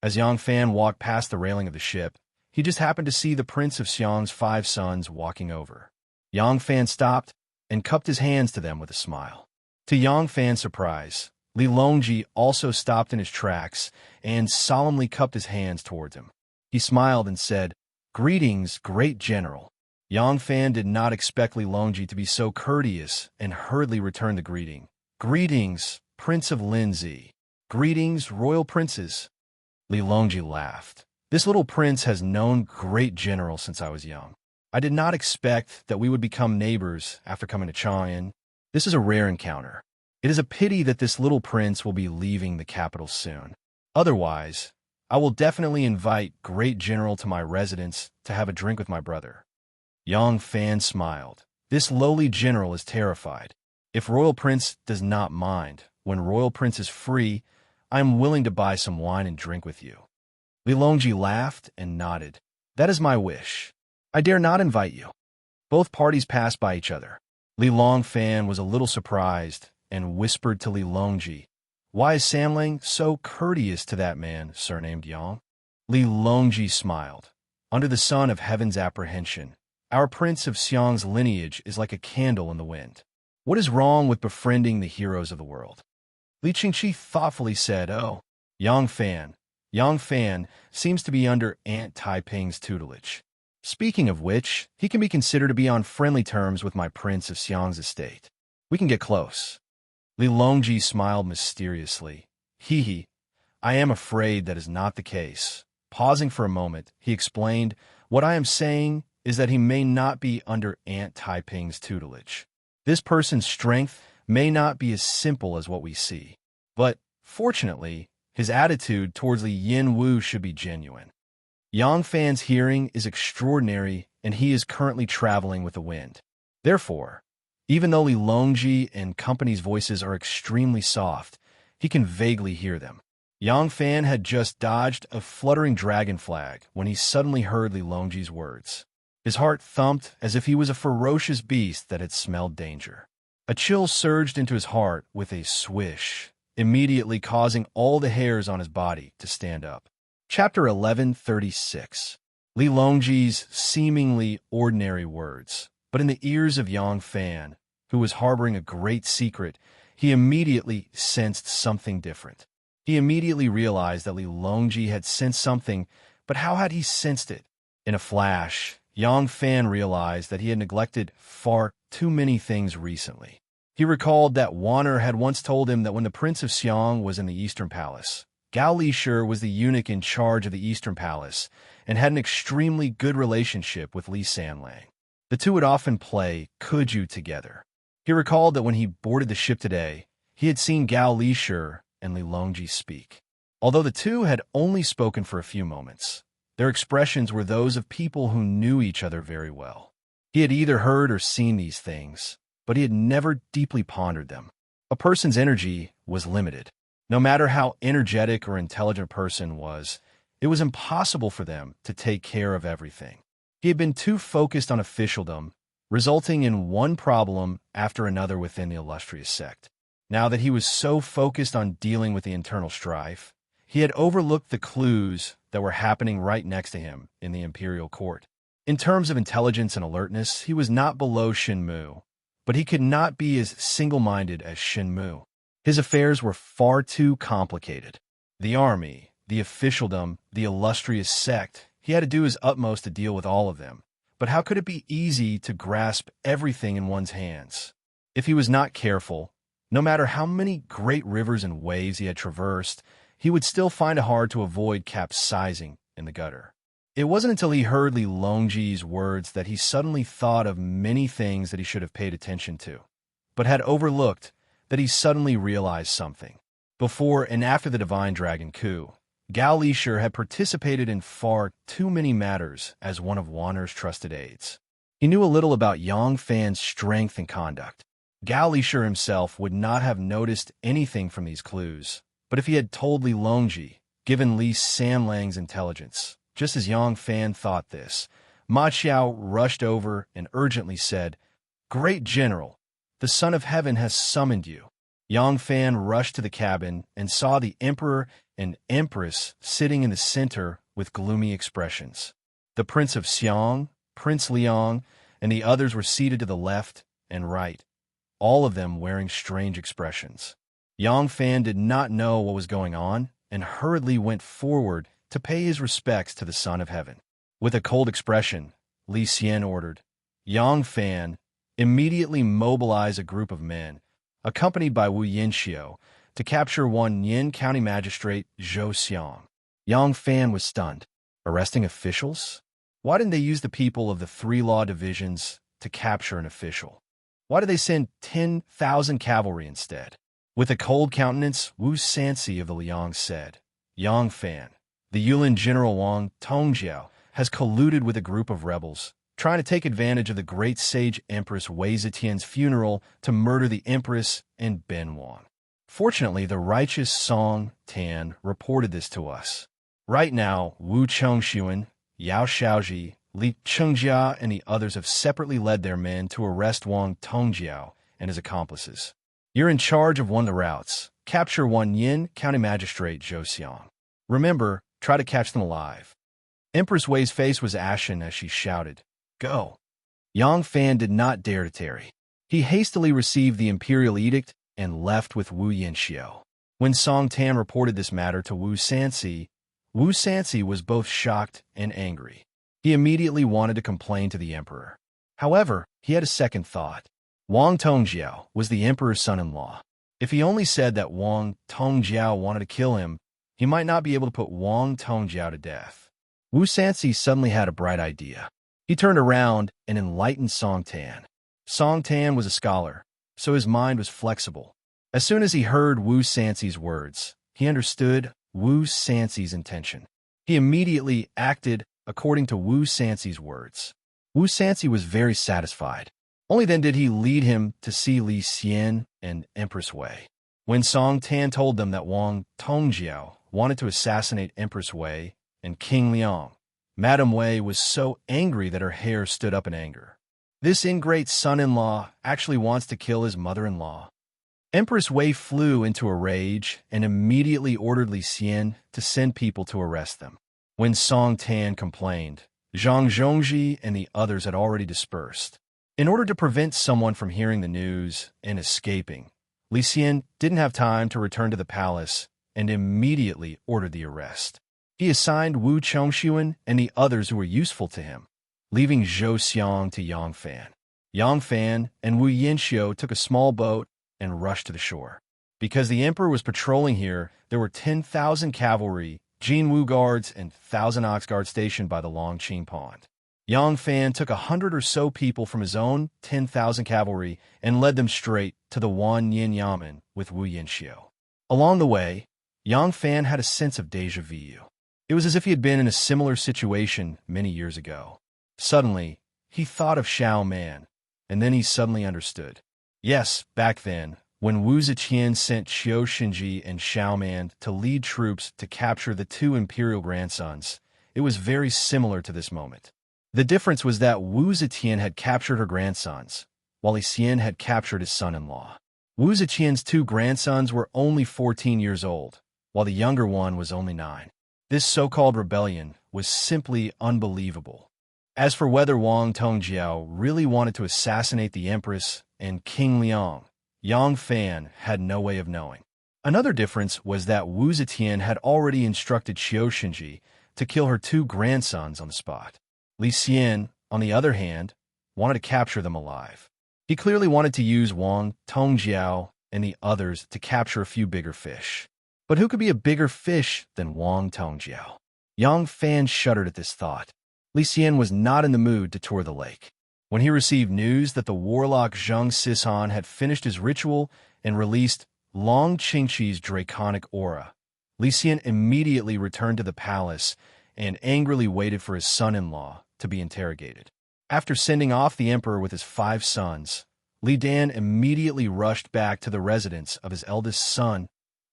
As Yang Fan walked past the railing of the ship, he just happened to see the Prince of Xiang's 5 sons walking over. Yang Fan stopped and cupped his hands to them with a smile. To Yang Fan's surprise, Li Longji also stopped in his tracks and solemnly cupped his hands towards him. He smiled and said, "Greetings, great general." Yang Fan did not expect Li Longji to be so courteous and hurriedly returned the greeting. "Greetings, Prince of Linzi. Greetings, royal princes." Li Longji laughed. "This little prince has known great general since I was young. I did not expect that we would become neighbors after coming to Chang'an. This is a rare encounter. It is a pity that this little prince will be leaving the capital soon. Otherwise, I will definitely invite great general to my residence to have a drink with my brother." Yang Fan smiled. This lowly general is terrified. If royal prince does not mind, when royal prince is free, I am willing to buy some wine and drink with you. Li Longji laughed and nodded. "That is my wish. I dare not invite you." Both parties passed by each other. Li Longfan was a little surprised and whispered to Li Longji, "Why is Samling so courteous to that man surnamed Yang?" Li Longji smiled. "Under the sun of heaven's apprehension, our Prince of Xiang's lineage is like a candle in the wind. What is wrong with befriending the heroes of the world?" Li Qingqi thoughtfully said, "Oh, Yang Fan seems to be under Aunt Taiping's tutelage. Speaking of which, he can be considered to be on friendly terms with my Prince of Xiang's estate. We can get close." Li Longji smiled mysteriously. "Hee, I am afraid that is not the case." Pausing for a moment, he explained, "What I am saying is that he may not be under Aunt Taiping's tutelage. This person's strength may not be as simple as what we see. But, fortunately, his attitude towards Li Yin Wu should be genuine. Yang Fan's hearing is extraordinary, and he is currently traveling with the wind. Therefore, even though Li Longji and company's voices are extremely soft, he can vaguely hear them." Yang Fan had just dodged a fluttering dragon flag when he suddenly heard Li Longji's words. His heart thumped as if he was a ferocious beast that had smelled danger. A chill surged into his heart with a swish, immediately causing all the hairs on his body to stand up. Chapter 1136. Li Longji's seemingly ordinary words, but in the ears of Yang Fan, who was harboring a great secret, he immediately sensed something different. He immediately realized that Li Longji had sensed something, but how had he sensed it? In a flash, Yang Fan realized that he had neglected far too many things recently. He recalled that Wanner had once told him that when the Prince of Xiang was in the Eastern Palace, Gao Lishir was the eunuch in charge of the Eastern Palace and had an extremely good relationship with Li Sanlang. The two would often play Kuju together. He recalled that when he boarded the ship today, he had seen Gao Lishir and Li Longji speak. Although the two had only spoken for a few moments, their expressions were those of people who knew each other very well. He had either heard or seen these things, but he had never deeply pondered them. A person's energy was limited. No matter how energetic or intelligent a person was, it was impossible for them to take care of everything. He had been too focused on officialdom, resulting in one problem after another within the illustrious sect. Now that he was so focused on dealing with the internal strife, he had overlooked the clues that were happening right next to him in the imperial court. In terms of intelligence and alertness, he was not below Shenmue, but he could not be as single-minded as Shenmue. His affairs were far too complicated. The army, the officialdom, the illustrious sect, he had to do his utmost to deal with all of them. But how could it be easy to grasp everything in one's hands? If he was not careful, no matter how many great rivers and waves he had traversed, he would still find it hard to avoid capsizing in the gutter. It wasn't until he heard Li Longji's words that he suddenly thought of many things that he should have paid attention to, but had overlooked, that he suddenly realized something. Before and after the Divine Dragon coup, Gao Lishir had participated in far too many matters as one of Wanner's trusted aides. He knew a little about Yang Fan's strength and conduct. Gao Lishir himself would not have noticed anything from these clues, but if he had told Li Longji, given Li Sanlang's intelligence, just as Yang Fan thought this, Ma Qiao rushed over and urgently said, "Great General, the Son of Heaven has summoned you." Yang Fan rushed to the cabin and saw the Emperor and Empress sitting in the center with gloomy expressions. The Prince of Xiang, Prince Liang, and the others were seated to the left and right, all of them wearing strange expressions. Yang Fan did not know what was going on and hurriedly went forward to pay his respects to the Son of Heaven. With a cold expression, Li Xian ordered, "Yang Fan, immediately mobilize a group of men, accompanied by Wu Yinxiu, to capture one Yin County Magistrate Zhou Xiang." Yang Fan was stunned. Arresting officials? Why didn't they use the people of the 3 law divisions to capture an official? Why did they send 10,000 cavalry instead? With a cold countenance, Wu Sansi of the Liang said, "Yang Fan, the Yulin General Wang Tongjiao has colluded with a group of rebels, trying to take advantage of the great sage Empress Wei Zetian's funeral to murder the Empress and Ben Wang. Fortunately, the righteous Song Tan reported this to us. Right now, Wu Chengxuan, Yao Shaoji, Li Chengjia, and the others have separately led their men to arrest Wang Tongjiao and his accomplices. You're in charge of one of the routes. Capture one Yin County Magistrate Zhou Xiang. Remember, try to catch them alive." Empress Wei's face was ashen as she shouted, "Go!" Yang Fan did not dare to tarry. He hastily received the imperial edict and left with Wu Yinxiu. When Song Tan reported this matter to Wu Sansi was both shocked and angry. He immediately wanted to complain to the emperor. However, he had a second thought. Wang Tongjiao was the emperor's son-in-law. If he only said that Wang Tongjiao wanted to kill him, he might not be able to put Wang Tongjiao to death. Wu Sansi suddenly had a bright idea. He turned around and enlightened Song Tan. Song Tan was a scholar, so his mind was flexible. As soon as he heard Wu Sansi's words, he understood Wu Sansi's intention. He immediately acted according to Wu Sansi's words. Wu Sansi was very satisfied. Only then did he lead him to see Li Xian and Empress Wei. When Song Tan told them that Wang Tongjiao wanted to assassinate Empress Wei and King Liang, Madame Wei was so angry that her hair stood up in anger. This ingrate son-in-law actually wants to kill his mother-in-law. Empress Wei flew into a rage and immediately ordered Li Xian to send people to arrest them. When Song Tan complained, Zhang Zhongji and the others had already dispersed. In order to prevent someone from hearing the news and escaping, Li Xian didn't have time to return to the palace and immediately ordered the arrest. He assigned Wu Chengxuan and the others who were useful to him, leaving Zhou Xiang to Yang Fan. Yang Fan and Wu Yinxiu took a small boat and rushed to the shore. Because the emperor was patrolling here, there were 10,000 cavalry, Jinwu guards, and 1,000 ox guards stationed by the Longqing Pond. Yang Fan took 100 or so people from his own 10,000 cavalry and led them straight to the Wan Yin Yamen with Wu Yinxiu. Along the way, Yang Fan had a sense of déjà vu. It was as if he had been in a similar situation many years ago. Suddenly, He thought of Xiao Man, and then he suddenly understood. Yes, back then, when Wu Ziqian sent Qiu Xinji and Xiao Man to lead troops to capture the two imperial grandsons, it was very similar to this moment. The difference was that Wu Zetian had captured her grandsons, while Li Xian had captured his son-in-law. Wu Zetian's two grandsons were only 14 years old, while the younger one was only 9. This so-called rebellion was simply unbelievable. As for whether Wang Tongjiao really wanted to assassinate the Empress and King Liang, Yang Fan had no way of knowing. Another difference was that Wu Zetian had already instructed Qiu Xinji to kill her two grandsons on the spot. Li Xian, on the other hand, wanted to capture them alive. He clearly wanted to use Wang Tongjiao and the others to capture a few bigger fish. But who could be a bigger fish than Wang Tongjiao? Yang Fan shuddered at this thought. Li Xian was not in the mood to tour the lake. When he received news that the warlock Zheng Sishan had finished his ritual and released Long Qingqi's draconic aura, Li Xian immediately returned to the palace and angrily waited for his son-in-law to be interrogated. After sending off the emperor with his 5 sons, Li Dan immediately rushed back to the residence of his eldest son,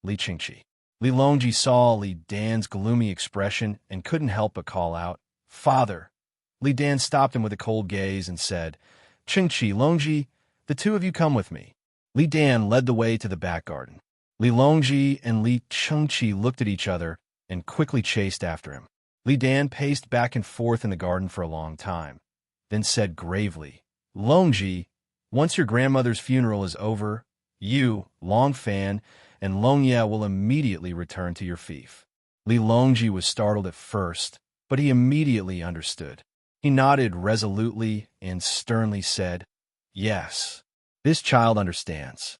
Li Qingqi. Li Longji saw Li Dan's gloomy expression and couldn't help but call out, "Father!" Li Dan stopped him with a cold gaze and said, "Qingqi, Longji, the two of you come with me." Li Dan led the way to the back garden. Li Longji and Li Qingqi looked at each other and quickly chased after him. Li Dan paced back and forth in the garden for a long time, then said gravely, "Longji, once your grandmother's funeral is over, you, Long Fan, and Long Ye will immediately return to your fief." Li Longji was startled at first, but he immediately understood. He nodded resolutely and sternly said, "Yes, this child understands."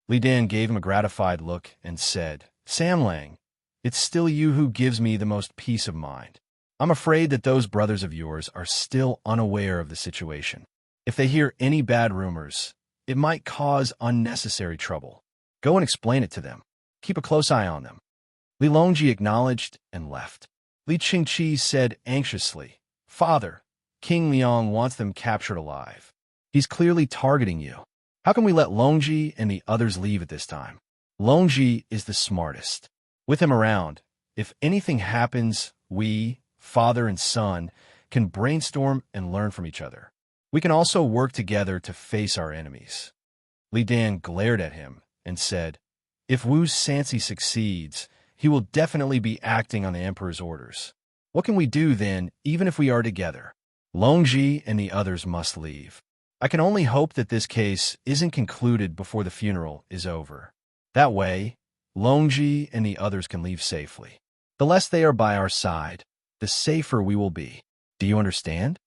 Li Dan gave him a gratified look and said, "Sam Lang, it's still you who gives me the most peace of mind. I'm afraid that those brothers of yours are still unaware of the situation. If they hear any bad rumors, it might cause unnecessary trouble. Go and explain it to them. Keep a close eye on them." Li Longji acknowledged and left. Li Qingqi said anxiously, "Father, King Liang wants them captured alive. He's clearly targeting you. How can we let Longji and the others leave at this time? Longji is the smartest. With him around, if anything happens, we, father and son, can brainstorm and learn from each other. We can also work together to face our enemies." Li Dan glared at him and said, "If Wu Sansi succeeds, he will definitely be acting on the emperor's orders. What can we do then, even if we are together? Longji and the others must leave. I can only hope that this case isn't concluded before the funeral is over. That way, Longji and the others can leave safely. The less they are by our side, the safer we will be. Do you understand?"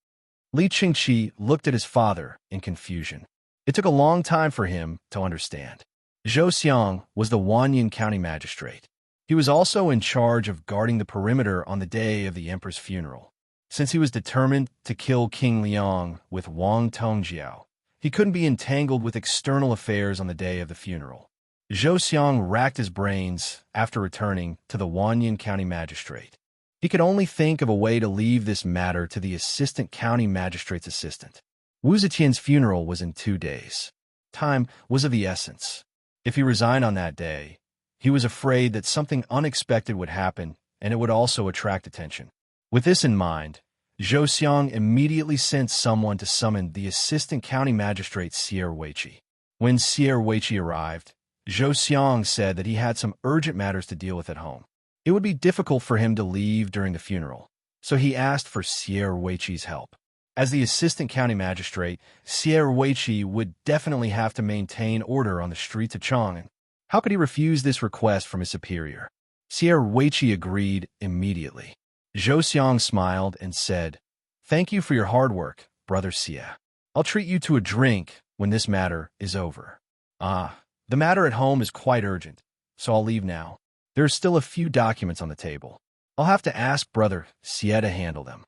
Li Qingqi looked at his father in confusion. It took a long time for him to understand. Zhou Xiang was the Wanyan County magistrate. He was also in charge of guarding the perimeter on the day of the emperor's funeral. Since he was determined to kill King Liang with Wang Tongjiao, he couldn't be entangled with external affairs on the day of the funeral. Zhou Xiang racked his brains after returning to the Wanyan County magistrate. He could only think of a way to leave this matter to the assistant county magistrate's assistant. Wu Zetian's funeral was in 2 days. Time was of the essence. If he resigned on that day, he was afraid that something unexpected would happen, and it would also attract attention. With this in mind, Zhou Xiang immediately sent someone to summon the assistant county magistrate Sierra Weiqi. When Sierra Weiqi arrived, Zhou Xiang said that he had some urgent matters to deal with at home. It would be difficult for him to leave during the funeral, so he asked for Sierra Weiqi's help. As the assistant county magistrate, Sierra Weiqi would definitely have to maintain order on the streets of Chang'an. How could he refuse this request from his superior? Sierra Weiqi agreed immediately. Zhou Xiang smiled and said, "Thank you for your hard work, Brother Xie. I'll treat you to a drink when this matter is over." The matter at home is quite urgent, so I'll leave now. There are still a few documents on the table. I'll have to ask Brother Xie to handle them."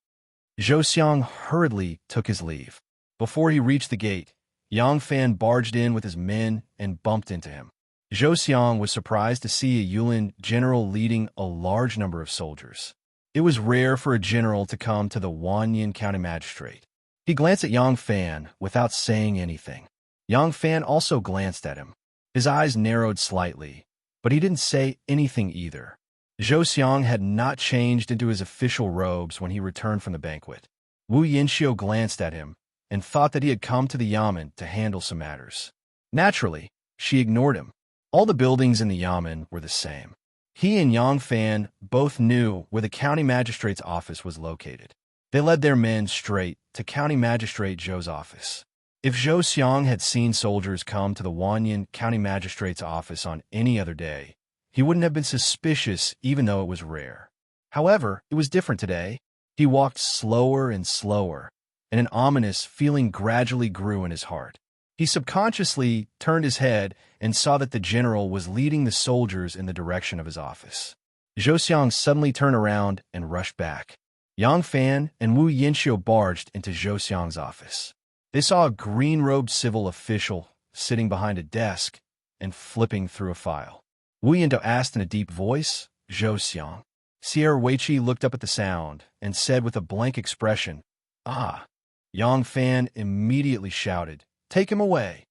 Zhou Xiang hurriedly took his leave. Before he reached the gate, Yang Fan barged in with his men and bumped into him. Zhou Xiang was surprised to see a Yulin general leading a large number of soldiers. It was rare for a general to come to the Wanyan County magistrate. He glanced at Yang Fan without saying anything. Yang Fan also glanced at him. His eyes narrowed slightly, but he didn't say anything either. Zhou Xiang had not changed into his official robes when he returned from the banquet. Wu Yinxiu glanced at him and thought that he had come to the yamen to handle some matters. Naturally, she ignored him. All the buildings in the yamen were the same. He and Yang Fan both knew where the county magistrate's office was located. They led their men straight to County Magistrate Zhou's office. If Zhou Xiang had seen soldiers come to the Wanyan County Magistrate's office on any other day, he wouldn't have been suspicious even though it was rare. However, it was different today. He walked slower and slower, and an ominous feeling gradually grew in his heart. He subconsciously turned his head and saw that the general was leading the soldiers in the direction of his office. Zhou Xiang suddenly turned around and rushed back. Yang Fan and Wu Yinxiu barged into Zhou Xiang's office. They saw a green-robed civil official sitting behind a desk and flipping through a file. Wu Yinxiu asked in a deep voice, "Zhou Xiang." Sierra Weiqi looked up at the sound and said with a blank expression, "Ah." Yang Fan immediately shouted, "Take him away."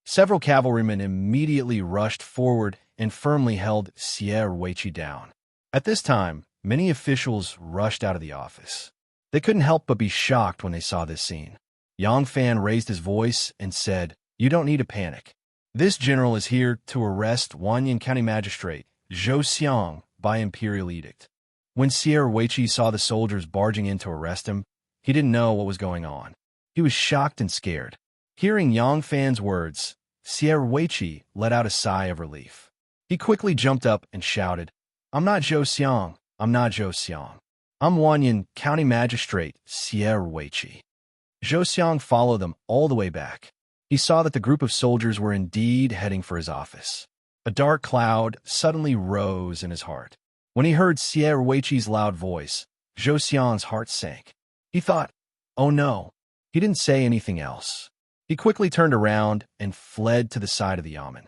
Several cavalrymen immediately rushed forward and firmly held Sierra Weiqi down. At this time, many officials rushed out of the office. They couldn't help but be shocked when they saw this scene. Yang Fan raised his voice and said, "You don't need to panic. This general is here to arrest Wanyan County Magistrate Zhou Xiang by imperial edict." When Sierra Weiqi saw the soldiers barging in to arrest him, he didn't know what was going on. He was shocked and scared. Hearing Yang Fan's words, Sierra Weiqi let out a sigh of relief. He quickly jumped up and shouted, "I'm not Zhou Xiang. I'm not Zhou Xiang. I'm Wanyan County Magistrate Sierra Weiqi." Zhou Xiang followed them all the way back. He saw that the group of soldiers were indeed heading for his office. A dark cloud suddenly rose in his heart. When he heard Sierra Weiqi's loud voice, Zhou Xiang's heart sank. He thought, "Oh no." He didn't say anything else. He quickly turned around and fled to the side of the yamen.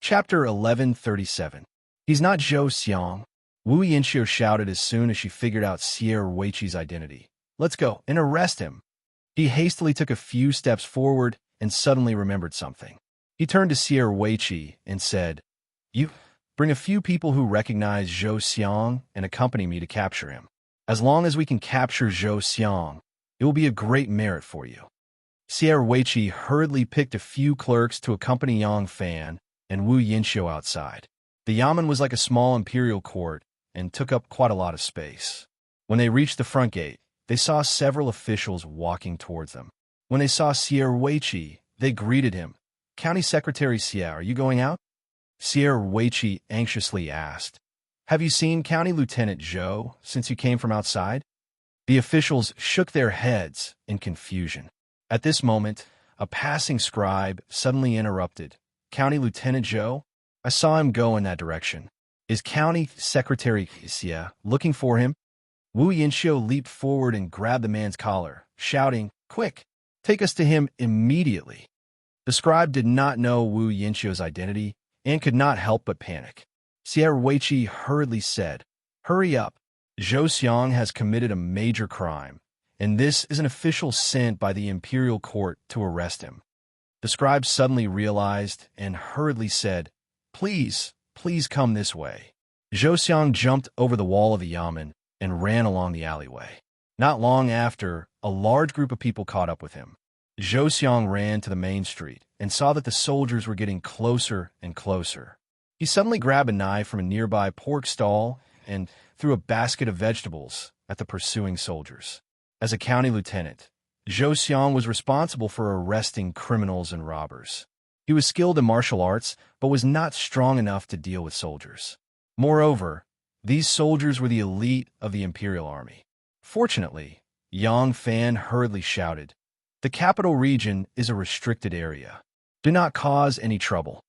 Chapter 1137. "He's not Zhou Xiang," Wu Yinxiu shouted as soon as she figured out Sierra Weiqi's identity. "Let's go and arrest him." He hastily took a few steps forward and suddenly remembered something. He turned to Sierra Weiqi and said, "You bring a few people who recognize Zhou Xiang and accompany me to capture him. As long as we can capture Zhou Xiang, it will be a great merit for you." Sierra Weiqi hurriedly picked a few clerks to accompany Yang Fan and Wu Yinxiu outside. The yamen was like a small imperial court and took up quite a lot of space. When they reached the front gate, they saw several officials walking towards them. When they saw Sierra Weiqi, they greeted him. "County Secretary Sierra, are you going out?" Sierra Weiqi anxiously asked, "Have you seen County Lieutenant Zhou since you came from outside?" The officials shook their heads in confusion. At this moment, a passing scribe suddenly interrupted. "County Lieutenant Zhou? I saw him go in that direction. Is County Secretary Xia looking for him?" Wu Yinxiu leaped forward and grabbed the man's collar, shouting, "Quick, take us to him immediately." The scribe did not know Wu Yinxiu's identity and could not help but panic. Sierra Weiqi hurriedly said, "Hurry up. Zhou Xiang has committed a major crime, and this is an official sent by the imperial court to arrest him." The scribe suddenly realized and hurriedly said, Please come this way." Zhou Xiang jumped over the wall of the yamen and ran along the alleyway. Not long after, a large group of people caught up with him. Zhou Xiang ran to the main street and saw that the soldiers were getting closer and closer. He suddenly grabbed a knife from a nearby pork stall and threw a basket of vegetables at the pursuing soldiers. As a county lieutenant, Zhou Xiang was responsible for arresting criminals and robbers. He was skilled in martial arts, but was not strong enough to deal with soldiers. Moreover, these soldiers were the elite of the imperial army. Fortunately, Yang Fan hurriedly shouted, "The capital region is a restricted area. Do not cause any trouble."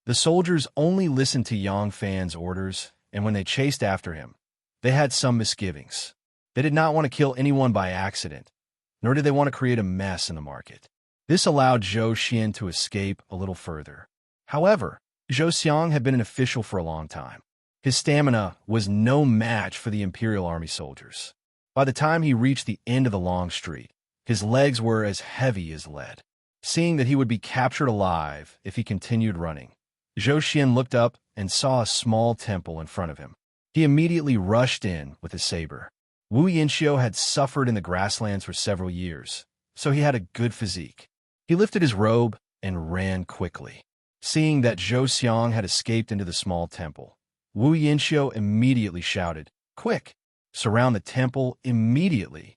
The soldiers only listened to Yang Fan's orders, and when they chased after him, they had some misgivings. They did not want to kill anyone by accident, nor did they want to create a mess in the market. This allowed Zhou Xian to escape a little further. However, Zhou Xiang had been an official for a long time. His stamina was no match for the imperial army soldiers. By the time he reached the end of the long street, His legs were as heavy as lead. Seeing that he would be captured alive if he continued running, Zhou Xian looked up and saw a small temple in front of him. He immediately rushed in with his saber. Wu Yinxiu had suffered in the grasslands for several years, so he had a good physique. He lifted his robe and ran quickly. Seeing that Zhou Xiang had escaped into the small temple, Wu Yinxiu immediately shouted, "Quick! Surround the temple immediately!"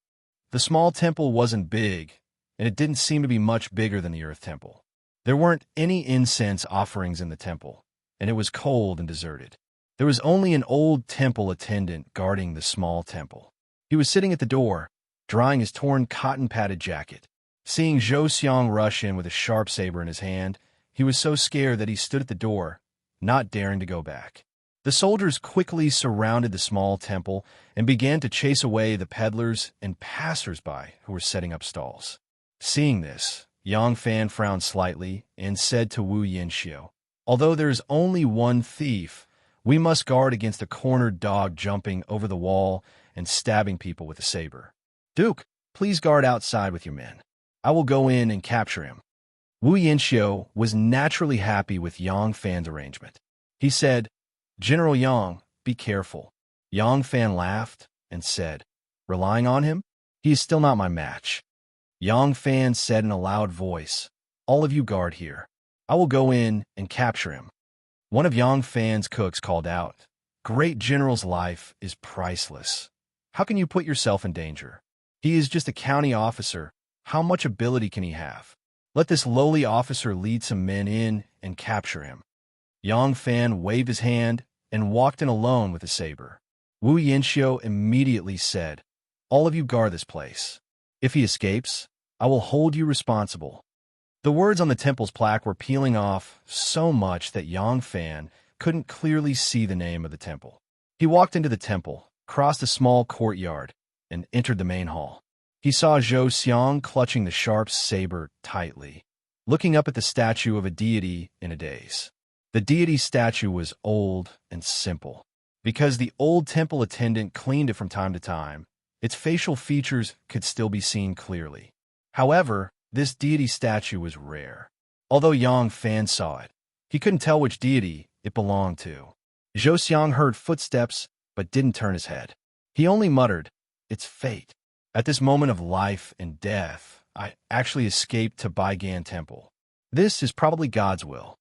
The small temple wasn't big, and it didn't seem to be much bigger than the Earth Temple. There weren't any incense offerings in the temple, and it was cold and deserted. There was only an old temple attendant guarding the small temple. He was sitting at the door, drying his torn cotton-padded jacket. Seeing Zhou Xiang rush in with a sharp saber in his hand, he was so scared that he stood at the door, not daring to go back. The soldiers quickly surrounded the small temple and began to chase away the peddlers and passers-by who were setting up stalls. Seeing this, Yang Fan frowned slightly and said to Wu Yinxiu, "Although there is only one thief, we must guard against a cornered dog jumping over the wall and stabbing people with a saber. Duke, please guard outside with your men. I will go in and capture him." Wu Yinxiu was naturally happy with Yang Fan's arrangement. He said, "General Yang, be careful." Yang Fan laughed and said, "Relying on him? He is still not my match." Yang Fan said in a loud voice, "All of you guard here. I will go in and capture him." One of Yang Fan's cooks called out, "Great General's life is priceless. How can you put yourself in danger? He is just a county officer. How much ability can he have? Let this lowly officer lead some men in and capture him." Yang Fan waved his hand and walked in alone with a saber. Wu Yinxiu immediately said, "All of you guard this place. If he escapes, I will hold you responsible." The words on the temple's plaque were peeling off so much that Yang Fan couldn't clearly see the name of the temple. He walked into the temple, crossed a small courtyard, and entered the main hall. He saw Zhou Xiang clutching the sharp saber tightly, looking up at the statue of a deity in a daze. The deity statue was old and simple. Because the old temple attendant cleaned it from time to time, its facial features could still be seen clearly. However, this deity statue was rare. Although Yang Fan saw it, he couldn't tell which deity it belonged to. Zhou Xiang heard footsteps but didn't turn his head. He only muttered, "It's fate. At this moment of life and death, I actually escaped to Baigan Temple. This is probably God's will."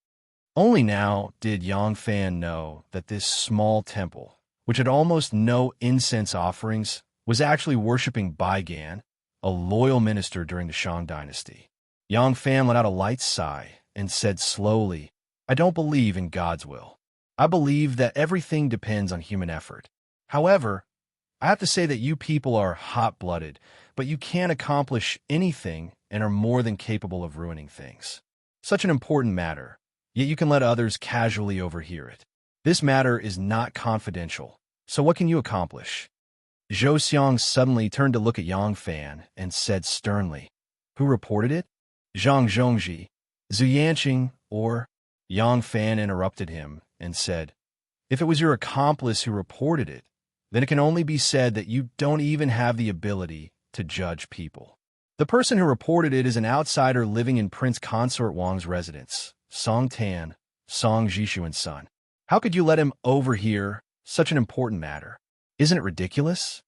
Only now did Yang Fan know that this small temple, which had almost no incense offerings, was actually worshipping Baigan, a loyal minister during the Shang dynasty. Yang Fan let out a light sigh and said slowly, "I don't believe in God's will. I believe that everything depends on human effort. However, I have to say that you people are hot-blooded, but you can't accomplish anything and are more than capable of ruining things. Such an important matter, yet you can let others casually overhear it. This matter is not confidential, so what can you accomplish?" Zhou Xiang suddenly turned to look at Yang Fan and said sternly, "Who reported it? Zhang Zhongji, Zhu Yanqing, or—" Yang Fan interrupted him and said, "If it was your accomplice who reported it, then it can only be said that you don't even have the ability to judge people. The person who reported it is an outsider living in Prince Consort Wang's residence, Song Tan, Song Jishuan's son. How could you let him overhear such an important matter? Isn't it ridiculous?"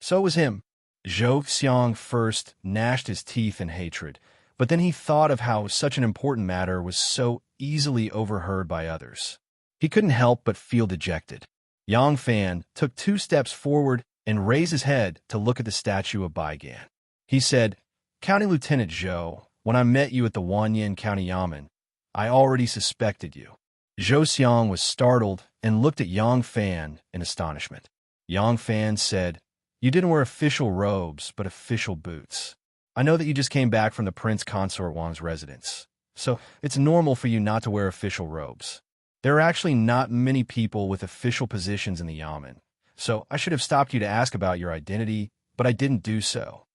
So it was him. Zhou Xiang first gnashed his teeth in hatred, but then he thought of how such an important matter was so easily overheard by others. He couldn't help but feel dejected. Yang Fan took 2 steps forward and raised his head to look at the statue of Baigan. He said, "County Lieutenant Zhou, when I met you at the Wanyan County Yamen, I already suspected you." Zhou Xiang was startled and looked at Yang Fan in astonishment. Yang Fan said, "You didn't wear official robes, but official boots. I know that you just came back from the Prince Consort Wang's residence, so it's normal for you not to wear official robes. There are actually not many people with official positions in the Yamen, so I should have stopped you to ask about your identity, but I didn't do so."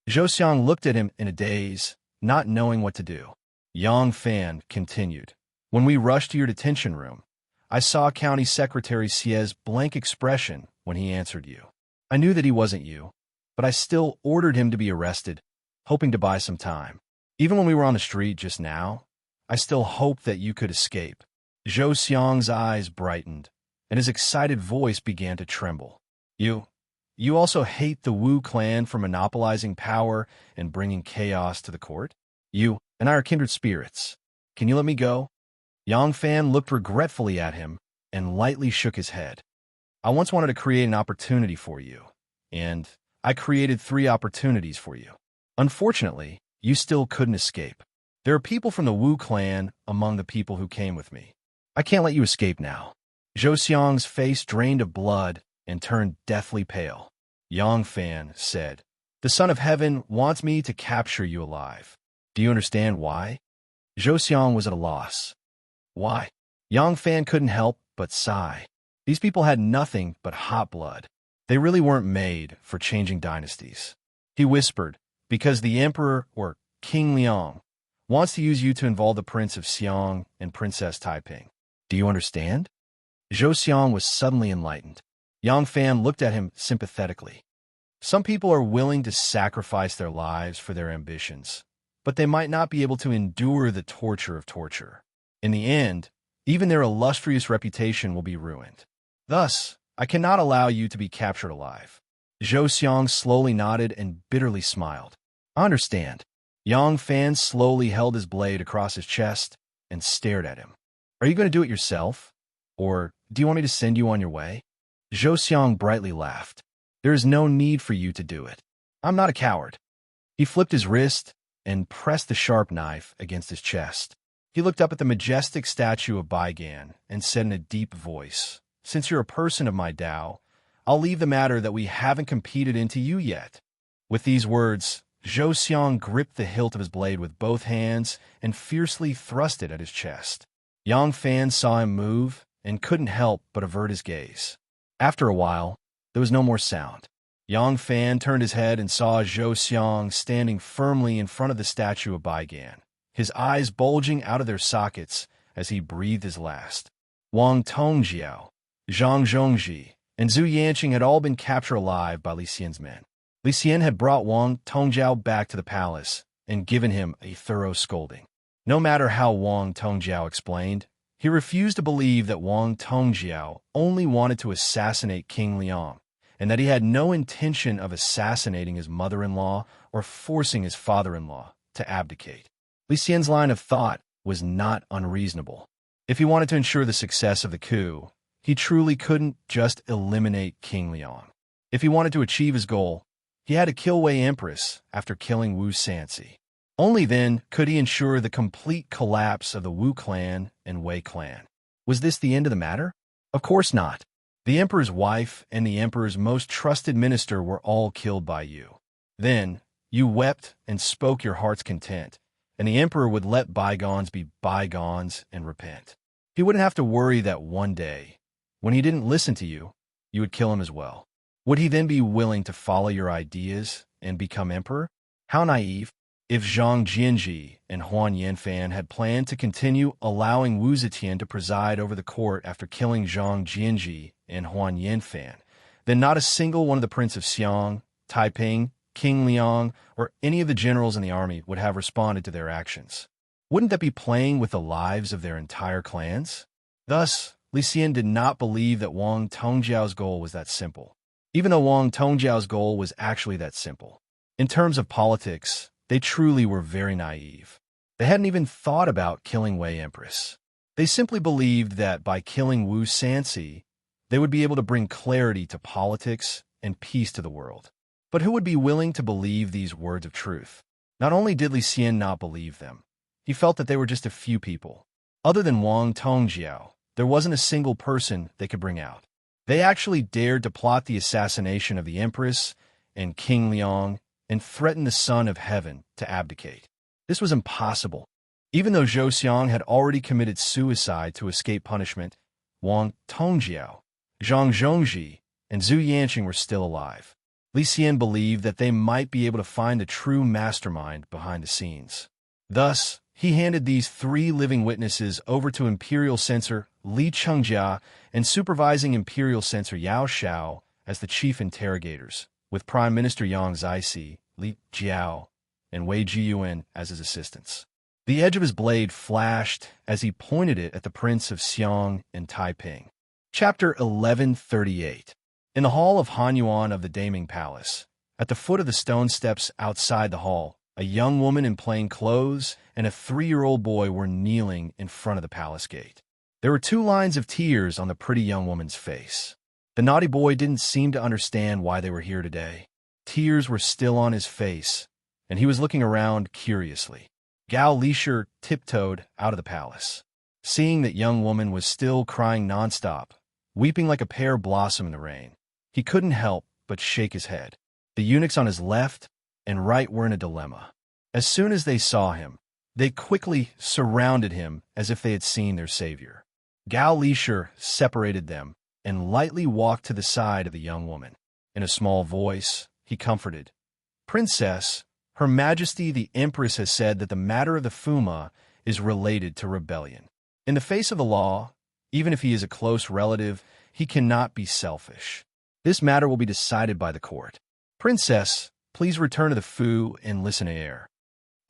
Zhou Xiang looked at him in a daze, not knowing what to do. Yang Fan continued, "When we rushed to your detention room, I saw County Secretary Xie's blank expression when he answered you. I knew that he wasn't you, but I still ordered him to be arrested hoping to buy some time. Even when we were on the street just now, I still hoped that you could escape. Zhou Xiang's eyes brightened, and his excited voice began to tremble. You also hate the Wu clan for monopolizing power and bringing chaos to the court? You and I are kindred spirits. Can you let me go? Yang Fan looked regretfully at him and lightly shook his head. I once wanted to create an opportunity for you, and I created 3 opportunities for you. Unfortunately, you still couldn't escape. There are people from the Wu clan among the people who came with me. I can't let you escape now. Zhou Xiang's face drained of blood and turned deathly pale. Yang Fan said, "The Son of Heaven wants me to capture you alive. Do you understand why?" Zhou Xiang was at a loss. Why? Yang Fan couldn't help but sigh. These people had nothing but hot blood. They really weren't made for changing dynasties. He whispered, "Because the Emperor, or King Liang, wants to use you to involve the Prince of Xiang and Princess Taiping. Do you understand?" Zhou Xiang was suddenly enlightened. Yang Fan looked at him sympathetically. Some people are willing to sacrifice their lives for their ambitions, but they might not be able to endure the torture of torture. In the end, even their illustrious reputation will be ruined. Thus, I cannot allow you to be captured alive. Zhou Xiang slowly nodded and bitterly smiled. I understand. Yang Fan slowly held his blade across his chest and stared at him. Are you going to do it yourself? Or do you want me to send you on your way? Zhou Xiang brightly laughed. There is no need for you to do it. I'm not a coward. He flipped his wrist and pressed the sharp knife against his chest. He looked up at the majestic statue of Baigan and said in a deep voice, "Since you're a person of my Tao, I'll leave the matter that we haven't competed into you yet." With these words, Zhou Xiang gripped the hilt of his blade with both hands and fiercely thrust it at his chest. Yang Fan saw him move and couldn't help but avert his gaze. After a while, there was no more sound. Yang Fan turned his head and saw Zhou Xiang standing firmly in front of the statue of Baigan, his eyes bulging out of their sockets as he breathed his last. Wang Tongjiao, Zhang Zhongji, and Zhu Yanqing had all been captured alive by Li Xian's men. Li Xian had brought Wang Tongjiao back to the palace and given him a thorough scolding. No matter how Wang Tongjiao explained, he refused to believe that Wang Tongjiao only wanted to assassinate King Liang, and that he had no intention of assassinating his mother-in-law or forcing his father-in-law to abdicate. Li Xian's line of thought was not unreasonable. If he wanted to ensure the success of the coup, he truly couldn't just eliminate King Liang. If he wanted to achieve his goal, he had to kill Wei Empress after killing Wu Sanxi. Only then could he ensure the complete collapse of the Wu clan and Wei clan. Was this the end of the matter? Of course not. The emperor's wife and the emperor's most trusted minister were all killed by you. Then, you wept and spoke your heart's content, and the emperor would let bygones be bygones and repent. He wouldn't have to worry that one day, when he didn't listen to you, you would kill him as well. Would he then be willing to follow your ideas and become emperor? How naive. If Zhang Jianji and Huan Yanfan had planned to continue allowing Wu Zetian to preside over the court after killing Zhang Jianji and Huan Yanfan, then not a single one of the Prince of Xiang, Taiping, King Liang, or any of the generals in the army would have responded to their actions. Wouldn't that be playing with the lives of their entire clans? Thus, Li Xian did not believe that Wang Tongjiao's goal was that simple, even though Wang Tongjiao's goal was actually that simple. In terms of politics, they truly were very naive. They hadn't even thought about killing Wei Empress. They simply believed that by killing Wu Sanxi, they would be able to bring clarity to politics and peace to the world. But who would be willing to believe these words of truth? Not only did Li Xian not believe them, he felt that they were just a few people. Other than Wang Tongjiao, there wasn't a single person they could bring out. They actually dared to plot the assassination of the Empress and King Liang and threaten the Son of Heaven to abdicate. This was impossible. Even though Zhou Xiang had already committed suicide to escape punishment, Wang Tongjiao, Zhang Zhongji, and Zhu Yanqing were still alive. Li Xian believed that they might be able to find the true mastermind behind the scenes. Thus, he handed these 3 living witnesses over to Imperial Censor Li Chengjia and supervising Imperial Censor Yao Shao as the chief interrogators, with Prime Minister Yang Zixi, Li Jiao, and Wei Jiyuan as his assistants. The edge of his blade flashed as he pointed it at the Prince of Xiong and Taiping. Chapter 1138. In the hall of Han Yuan of the Daming Palace, at the foot of the stone steps outside the hall, a young woman in plain clothes and a 3-year-old boy were kneeling in front of the palace gate. There were 2 lines of tears on the pretty young woman's face. The naughty boy didn't seem to understand why they were here today. Tears were still on his face, and he was looking around curiously. Gao Lisher tiptoed out of the palace. Seeing that young woman was still crying nonstop, weeping like a pear blossom in the rain, he couldn't help but shake his head. The eunuchs on his left and right were in a dilemma. As soon as they saw him, they quickly surrounded him as if they had seen their savior. Gao Lisher separated them and lightly walked to the side of the young woman. In a small voice, he comforted, "Princess, Her Majesty the Empress has said that the matter of the Fuma is related to rebellion. In the face of the law, even if he is a close relative, he cannot be selfish. This matter will be decided by the court. Princess, please return to the Fu and listen to air."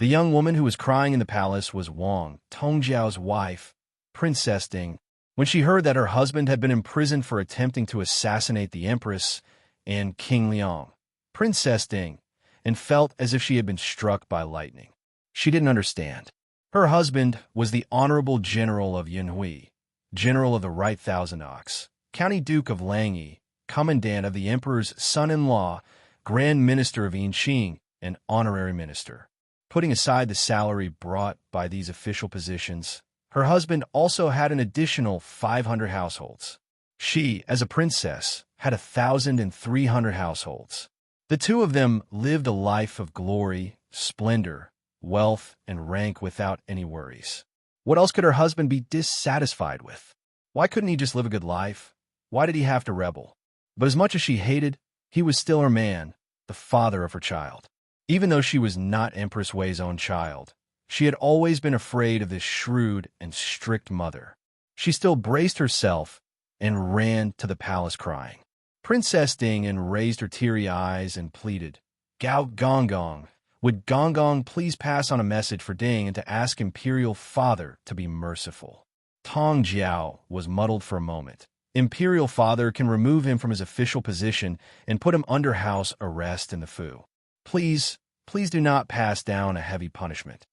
The young woman who was crying in the palace was Wang, Tongjiao's wife, Princess Ding. When she heard that her husband had been imprisoned for attempting to assassinate the Empress and King Liang, Princess Ding, and felt as if she had been struck by lightning. She didn't understand. Her husband was the Honorable General of Yunhui, General of the Right Thousand Ox, County Duke of Langyi, Commandant of the Emperor's son-in-law, Grand Minister of Yinqing, and Honorary Minister. Putting aside the salary brought by these official positions, her husband also had an additional 500 households. She, as a princess, had 1,300 households. The 2 of them lived a life of glory, splendor, wealth, and rank without any worries. What else could her husband be dissatisfied with? Why couldn't he just live a good life? Why did he have to rebel? But as much as she hated, he was still her man, the father of her child. Even though she was not Empress Wei's own child, she had always been afraid of this shrewd and strict mother. She still braced herself and ran to the palace crying. Princess Ding raised her teary eyes and pleaded, "Gao Gonggong, would Gonggong please pass on a message for Ding and to ask Imperial Father to be merciful?" Tong Jiao was muddled for a moment. Imperial Father can remove him from his official position and put him under house arrest in the Fu. Please do not pass down a heavy punishment."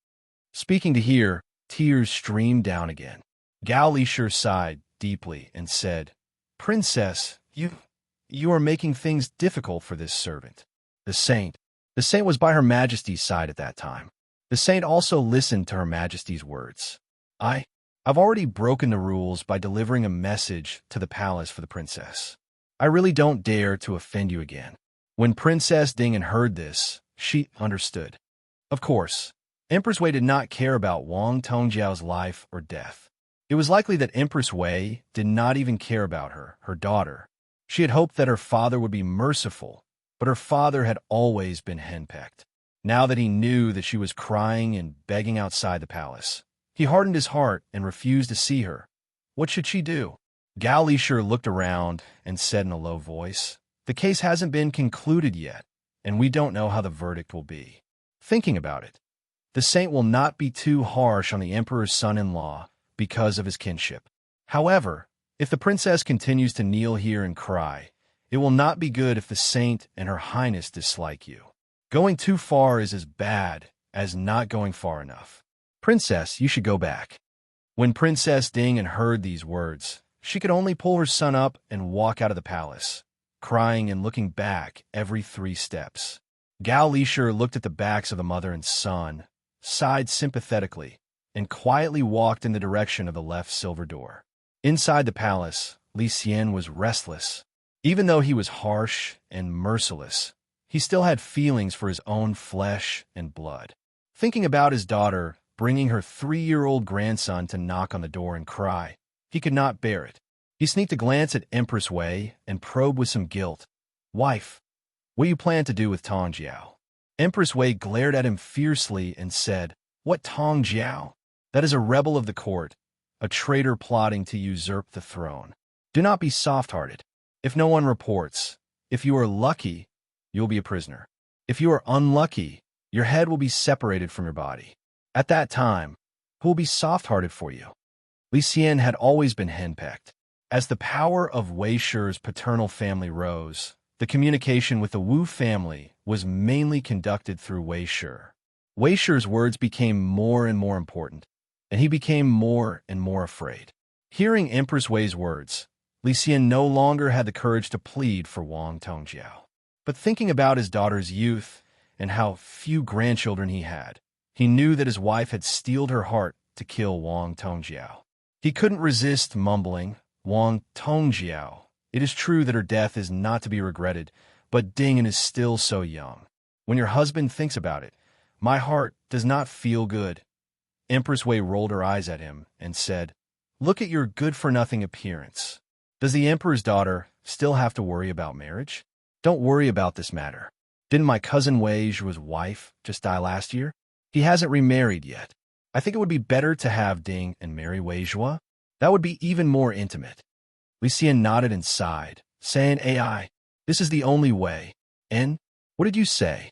Speaking to hear, tears streamed down again. Gao Lisher sighed deeply and said, "Princess, you are making things difficult for this servant." The saint was by Her Majesty's side at that time. The saint also listened to Her Majesty's words. I've already broken the rules by delivering a message to the palace for the princess. I really don't dare to offend you again." When Princess Ding heard this, she understood. Of course, Empress Wei did not care about Wang Tongjiao's life or death. It was likely that Empress Wei did not even care about her daughter. She had hoped that her father would be merciful, but her father had always been henpecked. Now that he knew that she was crying and begging outside the palace, he hardened his heart and refused to see her. What should she do? Gao Lisher looked around and said in a low voice, "The case hasn't been concluded yet, and we don't know how the verdict will be. Thinking about it, the saint will not be too harsh on the emperor's son-in-law because of his kinship. However, if the princess continues to kneel here and cry, it will not be good if the saint and her highness dislike you. Going too far is as bad as not going far enough. Princess, you should go back." When Princess Ding heard these words, she could only pull her son up and walk out of the palace, crying and looking back every 3 steps. Gao Lisher looked at the backs of the mother and son, sighed sympathetically, and quietly walked in the direction of the left silver door. Inside the palace, Li Xian was restless. Even though he was harsh and merciless, he still had feelings for his own flesh and blood. Thinking about his daughter bringing her 3-year-old grandson to knock on the door and cry, he could not bear it. He sneaked a glance at Empress Wei and probed with some guilt. "Wife, what do you plan to do with Tong Jiao?" Empress Wei glared at him fiercely and said, "What Tong Jiao? That is a rebel of the court, a traitor plotting to usurp the throne. Do not be soft-hearted. If no one reports, if you are lucky, you will be a prisoner. If you are unlucky, Your head will be separated from your body. At that time, who will be soft-hearted for you? Li Xian had always been henpecked. As the power of Wei Shi's paternal family rose, the communication with the Wu family was mainly conducted through Wei Shi. Wei Shi's words became more and more important, and he became more and more afraid. Hearing Empress Wei's words, Li Xian no longer had the courage to plead for Wang Tongjiao. But thinking about his daughter's youth and how few grandchildren he had, he knew that his wife had steeled her heart to kill Wang Tongjiao. He couldn't resist mumbling, "Wang Tongjiao. It is true that her death is not to be regretted, but Dingen is still so young. When your husband thinks about it, my heart does not feel good." Empress Wei rolled her eyes at him and said, "Look at your good-for-nothing appearance. Does the emperor's daughter still have to worry about marriage? Don't worry about this matter. Didn't my cousin Wei Zhu's wife just die last year? He hasn't remarried yet. I think it would be better to have Ding and marry Wei Zhu. That would be even more intimate." Li Xian nodded and sighed, saying, "AI, this is the only way." "And what did you say?"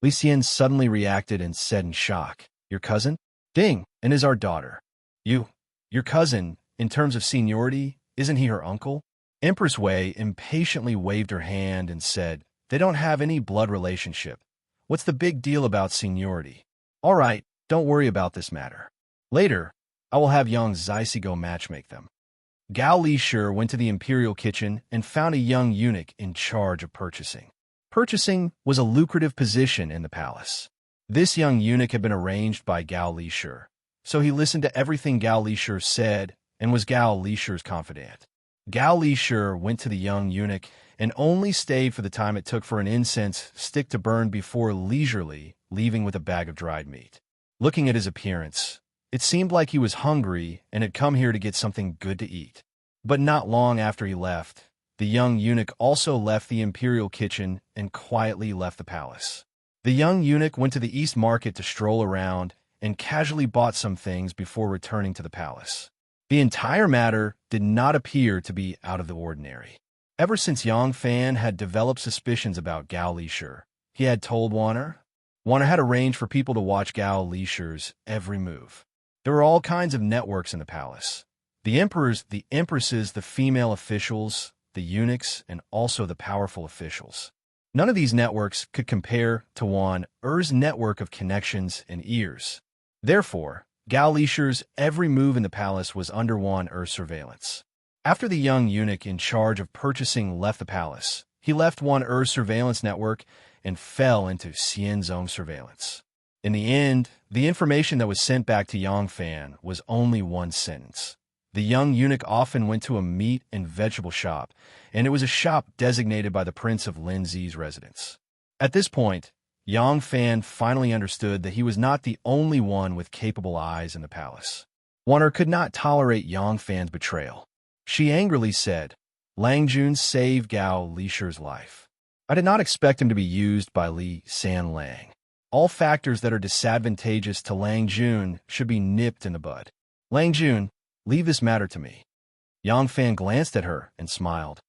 Li Xian suddenly reacted and said in shock, "Your cousin? Ding, and is our daughter. Your cousin, in terms of seniority, isn't he her uncle?" Empress Wei impatiently waved her hand and said, "They don't have any blood relationship. What's the big deal about seniority? All right, don't worry about this matter. Later, I will have young Zixi go matchmake them." Gao Li went to the imperial kitchen and found a young eunuch in charge of purchasing. Purchasing was a lucrative position in the palace. This young eunuch had been arranged by Gao Li, so he listened to everything Gao Li said and was Gao Li's confidant. Gao Li went to the young eunuch and only stayed for the time it took for an incense stick to burn before leisurely leaving with a bag of dried meat. Looking at his appearance, it seemed like he was hungry and had come here to get something good to eat. But not long after he left, the young eunuch also left the imperial kitchen and quietly left the palace. The young eunuch went to the East Market to stroll around and casually bought some things before returning to the palace. The entire matter did not appear to be out of the ordinary. Ever since Yang Fan had developed suspicions about Gao Li, he had told Wanner. Wanner had arranged for people to watch Gao Li's every move. There were all kinds of networks in the palace. The emperors, the empresses, the female officials, the eunuchs, and also the powerful officials. None of these networks could compare to Wan Er's network of connections and ears. Therefore, Gao Li's every move in the palace was under Wan Er's surveillance. After the young eunuch in charge of purchasing left the palace, he left Wan Er's surveillance network and fell into Xian's own surveillance. In the end, the information that was sent back to Yang Fan was only one sentence. The young eunuch often went to a meat and vegetable shop, and it was a shop designated by the Prince of Linzi's residence. At this point, Yang Fan finally understood that he was not the only one with capable eyes in the palace. Wanner could not tolerate Yang Fan's betrayal. She angrily said, "Lang Jun saved Gao Li's life. I did not expect him to be used by Li San Lang. All factors that are disadvantageous to Lang Jun should be nipped in the bud. Lang Jun, leave this matter to me." Yang Fan glanced at her and smiled.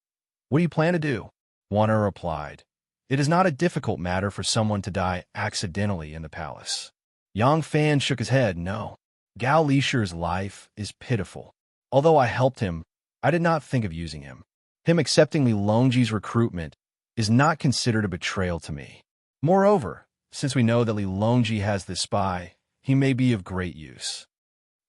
"What do you plan to do?" Wanner replied, "It is not a difficult matter for someone to die accidentally in the palace." Yang Fan shook his head. "No. Gao Li's life is pitiful. Although I helped him, I did not think of using him. Him accepting Li Longji's recruitment is not considered a betrayal to me. Moreover, since we know that Li Longji has this spy, he may be of great use."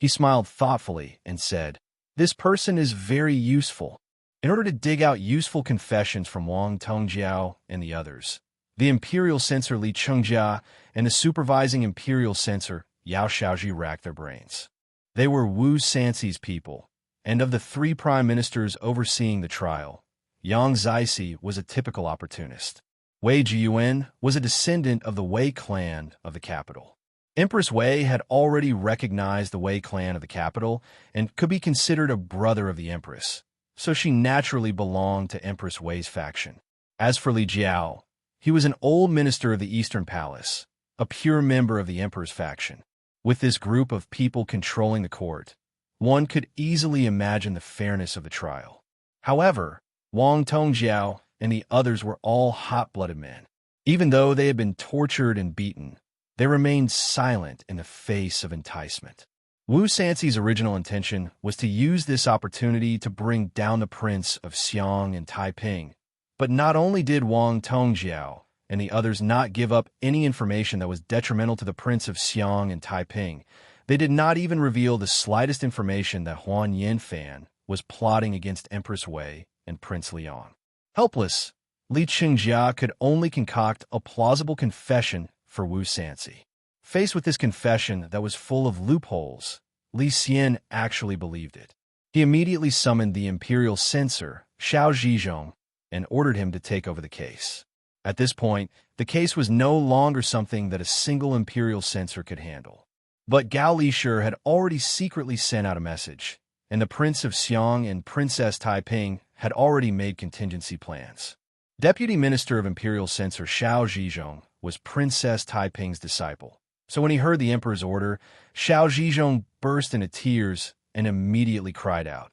He smiled thoughtfully and said, "This person is very useful. In order to dig out useful confessions from Wang Tongjiao and the others, the imperial censor Li Chengjia and the supervising imperial censor Yao Shaoji racked their brains. They were Wu Sanxi's people, and of the three prime ministers overseeing the trial, Yang Zixi was a typical opportunist. Wei Jiyuan was a descendant of the Wei clan of the capital. Empress Wei had already recognized the Wei clan of the capital and could be considered a brother of the empress, so she naturally belonged to Empress Wei's faction. As for Li Jiao, he was an old minister of the Eastern Palace, a pure member of the emperor's faction. With this group of people controlling the court, one could easily imagine the fairness of the trial. However, Wang Tongjiao and the others were all hot-blooded men. Even though they had been tortured and beaten, They remained silent in the face of enticement. Wu Sanxi's original intention was to use this opportunity to bring down the Prince of Xiang and Taiping. But not only did Wang Tongjiao and the others not give up any information that was detrimental to the Prince of Xiang and Taiping, they did not even reveal the slightest information that Huan Yanfan was plotting against Empress Wei and Prince Liang. Helpless, Li Qingjia could only concoct a plausible confession for Wu Sanxi. Faced with this confession that was full of loopholes, Li Xian actually believed it. He immediately summoned the imperial censor, Xiao Zhizhong, and ordered him to take over the case. At this point, the case was no longer something that a single imperial censor could handle. But Gao Lishur had already secretly sent out a message, and the Prince of Xiang and Princess Taiping had already made contingency plans. Deputy Minister of Imperial Censor Xiao Zhizhong was Princess Taiping's disciple. So when he heard the emperor's order, Xiao Zhizhong burst into tears and immediately cried out,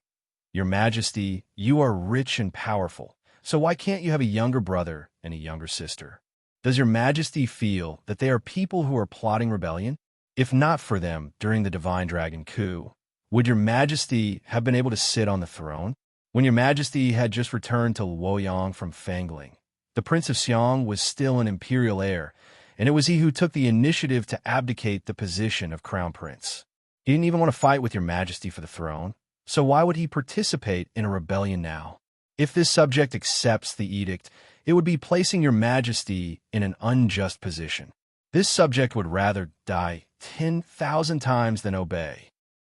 "Your Majesty, you are rich and powerful, so why can't you have a younger brother and a younger sister? Does your Majesty feel that they are people who are plotting rebellion? If not for them during the Divine Dragon coup, would your Majesty have been able to sit on the throne? When your Majesty had just returned to Luoyang from Fangling, the Prince of Xiang was still an imperial heir, and it was he who took the initiative to abdicate the position of crown prince. He didn't even want to fight with your Majesty for the throne, so why would he participate in a rebellion now? If this subject accepts the edict, it would be placing your Majesty in an unjust position. This subject would rather die 10,000 times than obey."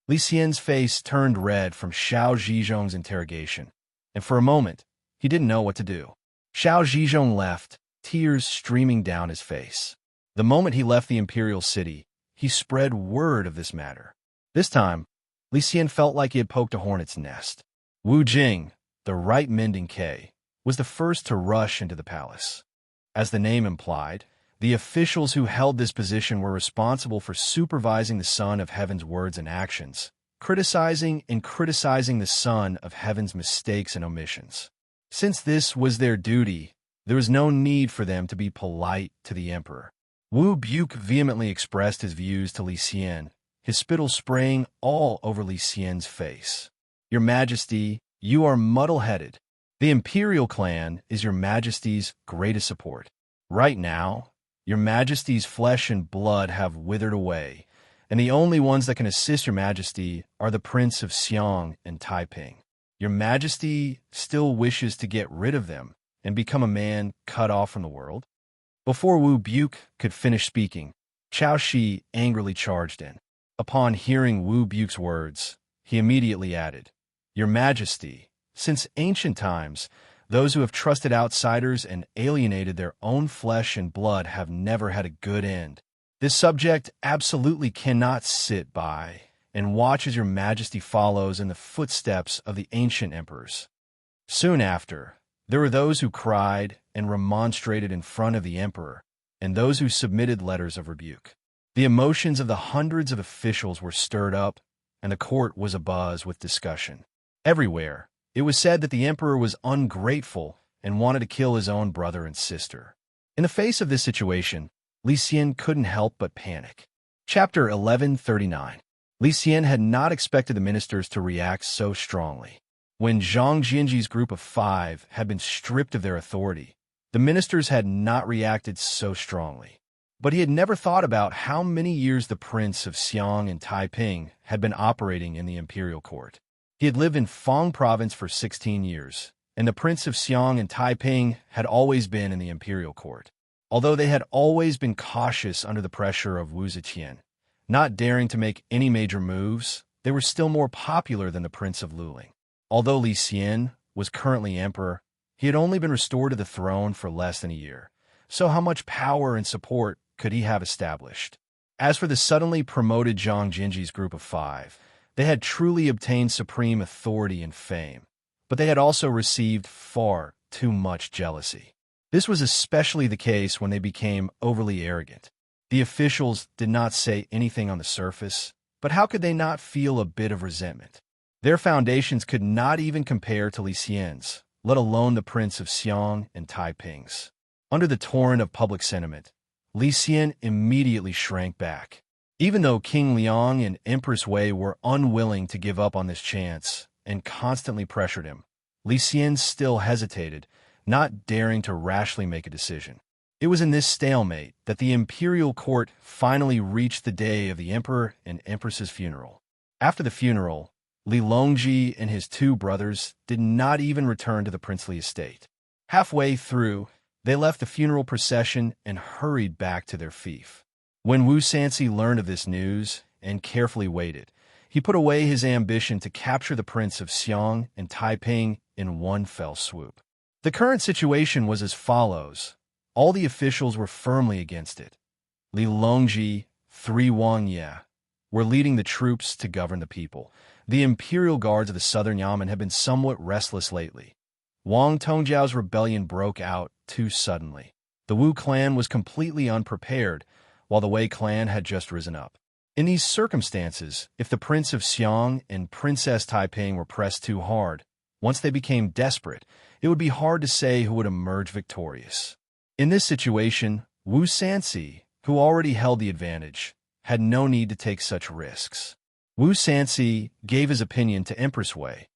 Li Xian's face turned red from Xiao Zhizhong's interrogation, and for a moment, he didn't know what to do. Xiao Zhizhong left, tears streaming down his face. The moment he left the imperial city, he spread word of this matter. This time, Li Xian felt like he had poked a hornet's nest. Wu Jing, the right mending K, was the first to rush into the palace. As the name implied, the officials who held this position were responsible for supervising the Son of Heaven's words and actions, criticizing the Son of Heaven's mistakes and omissions. Since this was their duty, there was no need for them to be polite to the emperor. Wu Buke vehemently expressed his views to Li Xian, his spittle spraying all over Li Xian's face. "Your Majesty, you are muddle-headed. The imperial clan is your Majesty's greatest support. Right now, your Majesty's flesh and blood have withered away, and the only ones that can assist your Majesty are the Prince of Xiang and Taiping. Your Majesty still wishes to get rid of them and become a man cut off from the world?" Before Wu Buke could finish speaking, Chao Shi angrily charged in. Upon hearing Wu Buke's words, he immediately added, "Your Majesty, since ancient times, those who have trusted outsiders and alienated their own flesh and blood have never had a good end. This subject absolutely cannot sit by and watch as your Majesty follows in the footsteps of the ancient emperors." Soon after, there were those who cried and remonstrated in front of the emperor, and those who submitted letters of rebuke. The emotions of the hundreds of officials were stirred up, and the court was abuzz with discussion. Everywhere, it was said that the emperor was ungrateful and wanted to kill his own brother and sister. In the face of this situation, Li Xian couldn't help but panic. Chapter 1139. Li Xian had not expected the ministers to react so strongly. When Zhang Jianji's group of 5 had been stripped of their authority, the ministers had not reacted so strongly. But he had never thought about how many years the Prince of Xiang and Taiping had been operating in the imperial court. He had lived in Fang province for 16 years, and the Prince of Xiang and Taiping had always been in the imperial court. Although they had always been cautious under the pressure of Wu Zetian, not daring to make any major moves, they were still more popular than the Prince of Luling. Although Li Xian was currently emperor, he had only been restored to the throne for less than a year, so how much power and support could he have established? As for the suddenly promoted Zhang Jinji's group of 5, they had truly obtained supreme authority and fame, but they had also received far too much jealousy. This was especially the case when they became overly arrogant. The officials did not say anything on the surface, but how could they not feel a bit of resentment? Their foundations could not even compare to Li Xian's, let alone the Prince of Xiang and Taiping's. Under the torrent of public sentiment, Li Xian immediately shrank back. Even though King Liang and Empress Wei were unwilling to give up on this chance and constantly pressured him, Li Xian still hesitated, not daring to rashly make a decision. It was in this stalemate that the imperial court finally reached the day of the emperor and empress's funeral. After the funeral, Li Longji and his two brothers did not even return to the princely estate. Halfway through, they left the funeral procession and hurried back to their fief. When Wu Sanxi learned of this news and carefully waited, he put away his ambition to capture the Prince of Xiang and Taiping in one fell swoop. The current situation was as follows. All the officials were firmly against it. Li Longji, 3 Wang Ye, were leading the troops to govern the people. The imperial guards of the southern Yamen had been somewhat restless lately. Wang Tongjiao's rebellion broke out too suddenly. The Wu clan was completely unprepared, while the Wei clan had just risen up. In these circumstances, if the Prince of Xiang and Princess Taiping were pressed too hard, once they became desperate, it would be hard to say who would emerge victorious. In this situation, Wu Sanxi, who already held the advantage, had no need to take such risks. Wu Sanxi gave his opinion to Empress Wei,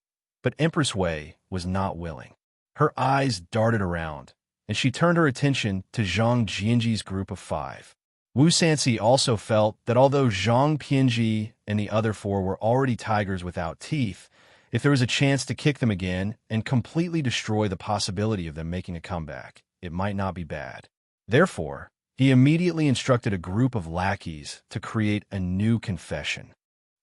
but Empress Wei was not willing. Her eyes darted around, and she turned her attention to Zhang Jianji's group of 5. Wu Sanxi also felt that although Zhang Pianji and the other 4 were already tigers without teeth, if there was a chance to kick them again and completely destroy the possibility of them making a comeback, it might not be bad. Therefore, he immediately instructed a group of lackeys to create a new confession.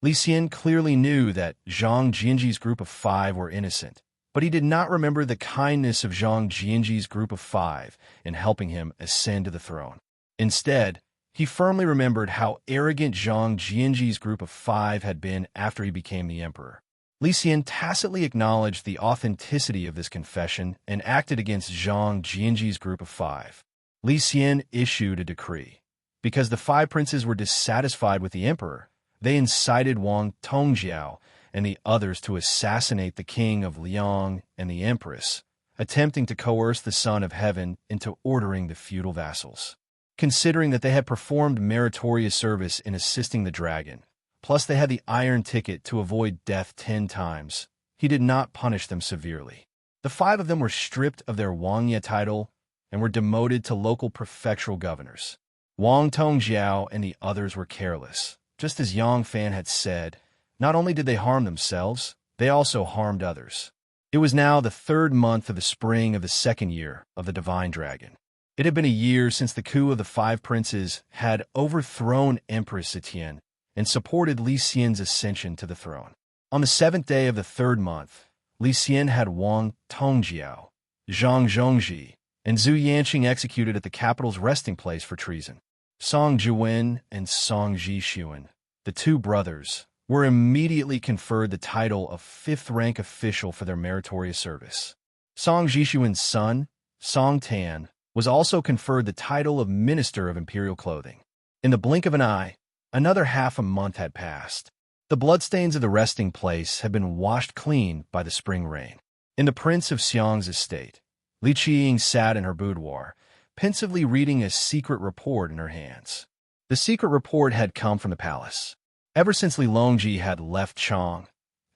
Li Xian clearly knew that Zhang Jianji's group of 5 were innocent, but he did not remember the kindness of Zhang Jianji's group of 5 in helping him ascend to the throne. Instead, he firmly remembered how arrogant Zhang Jianji's group of 5 had been after he became the emperor. Li Xian tacitly acknowledged the authenticity of this confession and acted against Zhang Jianji's group of 5. Li Xian issued a decree. Because the 5 princes were dissatisfied with the emperor, they incited Wang Tongjiao and the others to assassinate the king of Liang and the empress, attempting to coerce the son of heaven into ordering the feudal vassals. Considering that they had performed meritorious service in assisting the dragon, plus they had the iron ticket to avoid death 10 times, he did not punish them severely. The 5 of them were stripped of their Wangye title and were demoted to local prefectural governors. Wang Tongjiao and the others were careless. Just as Yang Fan had said, not only did they harm themselves, they also harmed others. It was now the 3rd month of the spring of the 2nd year of the Divine Dragon. It had been a year since the coup of the 5 princes had overthrown Empress Etienne and supported Li Xian's ascension to the throne. On the 7th day of the 3rd month, Li Xian had Wang Tongjiao, Zhang Zhongji, and Zhu Yanqing executed at the capital's resting place for treason. Song Jiwen and Song Jixuan, the 2 brothers, were immediately conferred the title of 5th-rank official for their meritorious service. Song Jixuan's son, Song Tan, was also conferred the title of Minister of Imperial Clothing. In the blink of an eye, another half a month had passed. The bloodstains of the resting place had been washed clean by the spring rain. In the Prince of Xiang's estate, Li Qiying sat in her boudoir, pensively reading a secret report in her hands. The secret report had come from the palace. Ever since Li Longji had left Chang,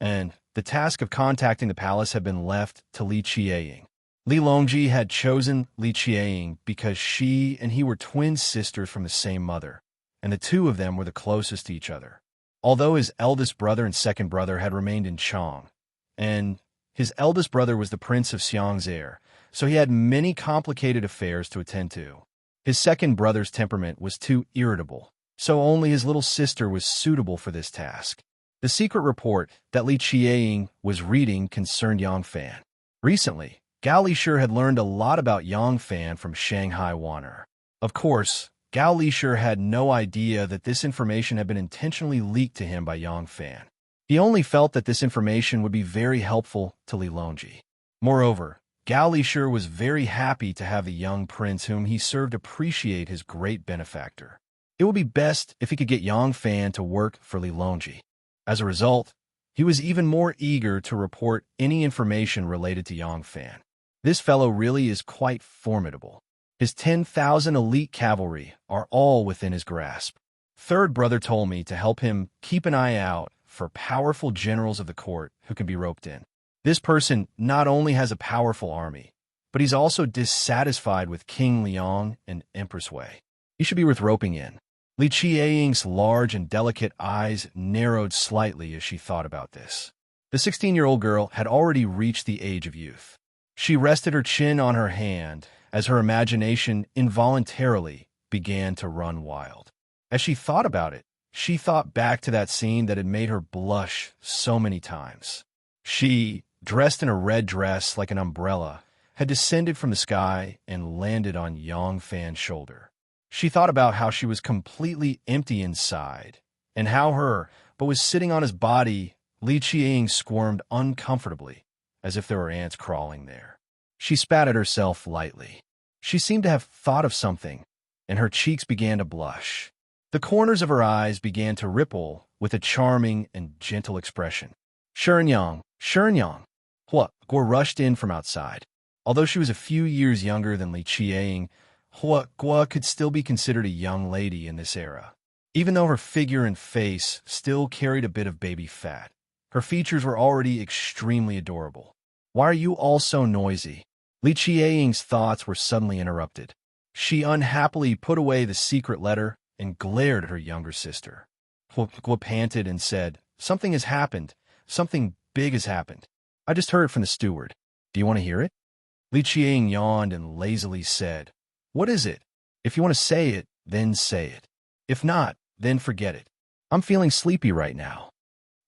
and the task of contacting the palace had been left to Li Qiying. Li Longji had chosen Li Qiying because she and he were twin sisters from the same mother, and the 2 of them were the closest to each other. Although his eldest brother and second brother had remained in Chang, and his eldest brother was the Prince of Xiang's heir, so he had many complicated affairs to attend to. His second brother's temperament was too irritable, so only his little sister was suitable for this task. The secret report that Li Qiying was reading concerned Yang Fan. Recently, Gao Lishur had learned a lot about Yang Fan from Shanghai Wan'er. Of course, Gao Lishur had no idea that this information had been intentionally leaked to him by Yang Fan. He only felt that this information would be very helpful to Li Longji. Moreover, Gao Lishur was very happy to have the young prince whom he served appreciate his great benefactor. It would be best if he could get Yang Fan to work for Li Longji. As a result, he was even more eager to report any information related to Yang Fan. This fellow really is quite formidable. His 10,000 elite cavalry are all within his grasp. Third brother told me to help him keep an eye out for powerful generals of the court who can be roped in. This person not only has a powerful army, but he's also dissatisfied with King Liang and Empress Wei. He should be worth roping in. Li Qiaying's large and delicate eyes narrowed slightly as she thought about this. The 16-year-old girl had already reached the age of youth. She rested her chin on her hand as her imagination involuntarily began to run wild. As she thought about it, she thought back to that scene that had made her blush so many times. She, dressed in a red dress like an umbrella, had descended from the sky and landed on Yang Fan's shoulder. She thought about how she was completely empty inside, and how but was sitting on his body. Li Qiaying squirmed uncomfortably, as if there were ants crawling there. She spat at herself lightly. She seemed to have thought of something, and her cheeks began to blush. The corners of her eyes began to ripple with a charming and gentle expression. Sherenyang, Sherenyang. Hua Guo rushed in from outside. Although she was a few years younger than Li Qiaying, Hua Guo could still be considered a young lady in this era. Even though her figure and face still carried a bit of baby fat, her features were already extremely adorable. Why are you all so noisy? Li Qiaying's thoughts were suddenly interrupted. She unhappily put away the secret letter and glared at her younger sister. Hua Guo panted and said, "Something has happened. Something big has happened. I just heard it from the steward. Do you want to hear it?" Li Qiaying yawned and lazily said, "What is it? If you want to say it, then say it. If not, then forget it. I'm feeling sleepy right now."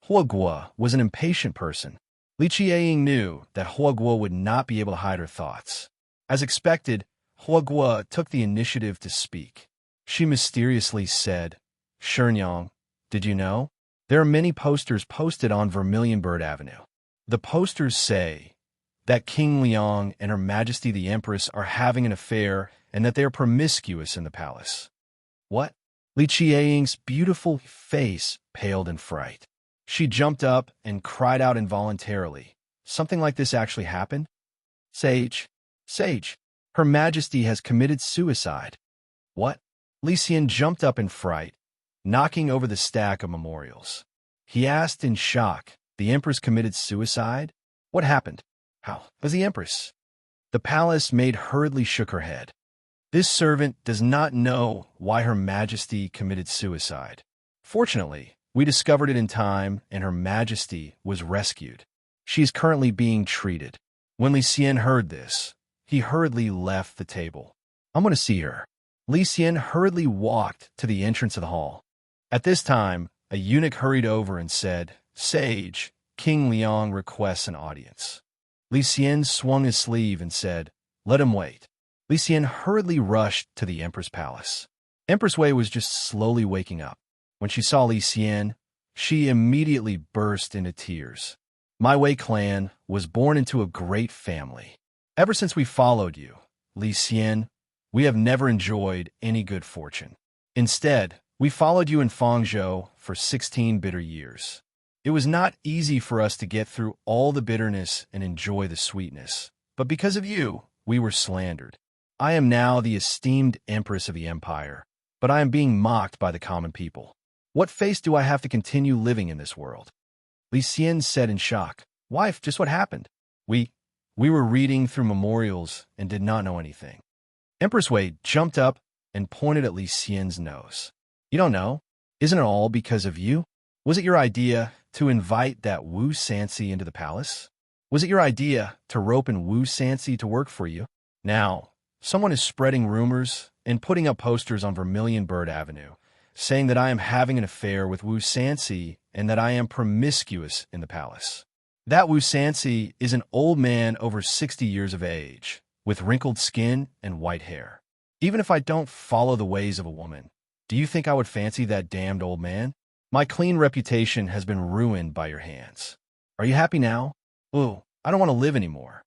Hua Guo was an impatient person. Li Qiaying knew that Hua Guo would not be able to hide her thoughts. As expected, Hua Guo took the initiative to speak. She mysteriously said, "Sherenyang, did you know? There are many posters posted on Vermilion Bird Avenue. The posters say that King Liang and Her Majesty the Empress are having an affair and that they are promiscuous in the palace." What? Li Qiaying's beautiful face paled in fright. She jumped up and cried out involuntarily. Something like this actually happened? Sage, Her Majesty has committed suicide. What? Li Xian jumped up in fright, knocking over the stack of memorials. He asked in shock, "The Empress committed suicide? What happened? How was the Empress?" The palace maid hurriedly shook her head. "This servant does not know why Her Majesty committed suicide. Fortunately, we discovered it in time, and Her Majesty was rescued. She is currently being treated." When Li Xian heard this, he hurriedly left the table. "I'm going to see her." Li Xian hurriedly walked to the entrance of the hall. At this time, a eunuch hurried over and said, "Sage, King Liang requests an audience." Li Xian swung his sleeve and said, "Let him wait." Li Xian hurriedly rushed to the Empress Palace. Empress Wei was just slowly waking up. When she saw Li Xian, she immediately burst into tears. "My Wei clan was born into a great family. Ever since we followed you, Li Xian, we have never enjoyed any good fortune. Instead, we followed you in Fangzhou for 16 bitter years. It was not easy for us to get through all the bitterness and enjoy the sweetness. But because of you, we were slandered. I am now the esteemed empress of the empire, but I am being mocked by the common people. What face do I have to continue living in this world?" Li Xian said in shock, "Wife, just what happened?" We were reading through memorials and did not know anything." Empress Wei jumped up and pointed at Li Xian's nose. "You don't know? Isn't it all because of you? Was it your idea to invite that Wu Sansi into the palace? Was it your idea to rope in Wu Sansi to work for you? Now, someone is spreading rumors and putting up posters on Vermilion Bird Avenue, saying that I am having an affair with Wu Sansi and that I am promiscuous in the palace. That Wu Sansi is an old man over 60 years of age, with wrinkled skin and white hair. Even if I don't follow the ways of a woman, do you think I would fancy that damned old man? My clean reputation has been ruined by your hands. Are you happy now? Ooh, I don't want to live anymore."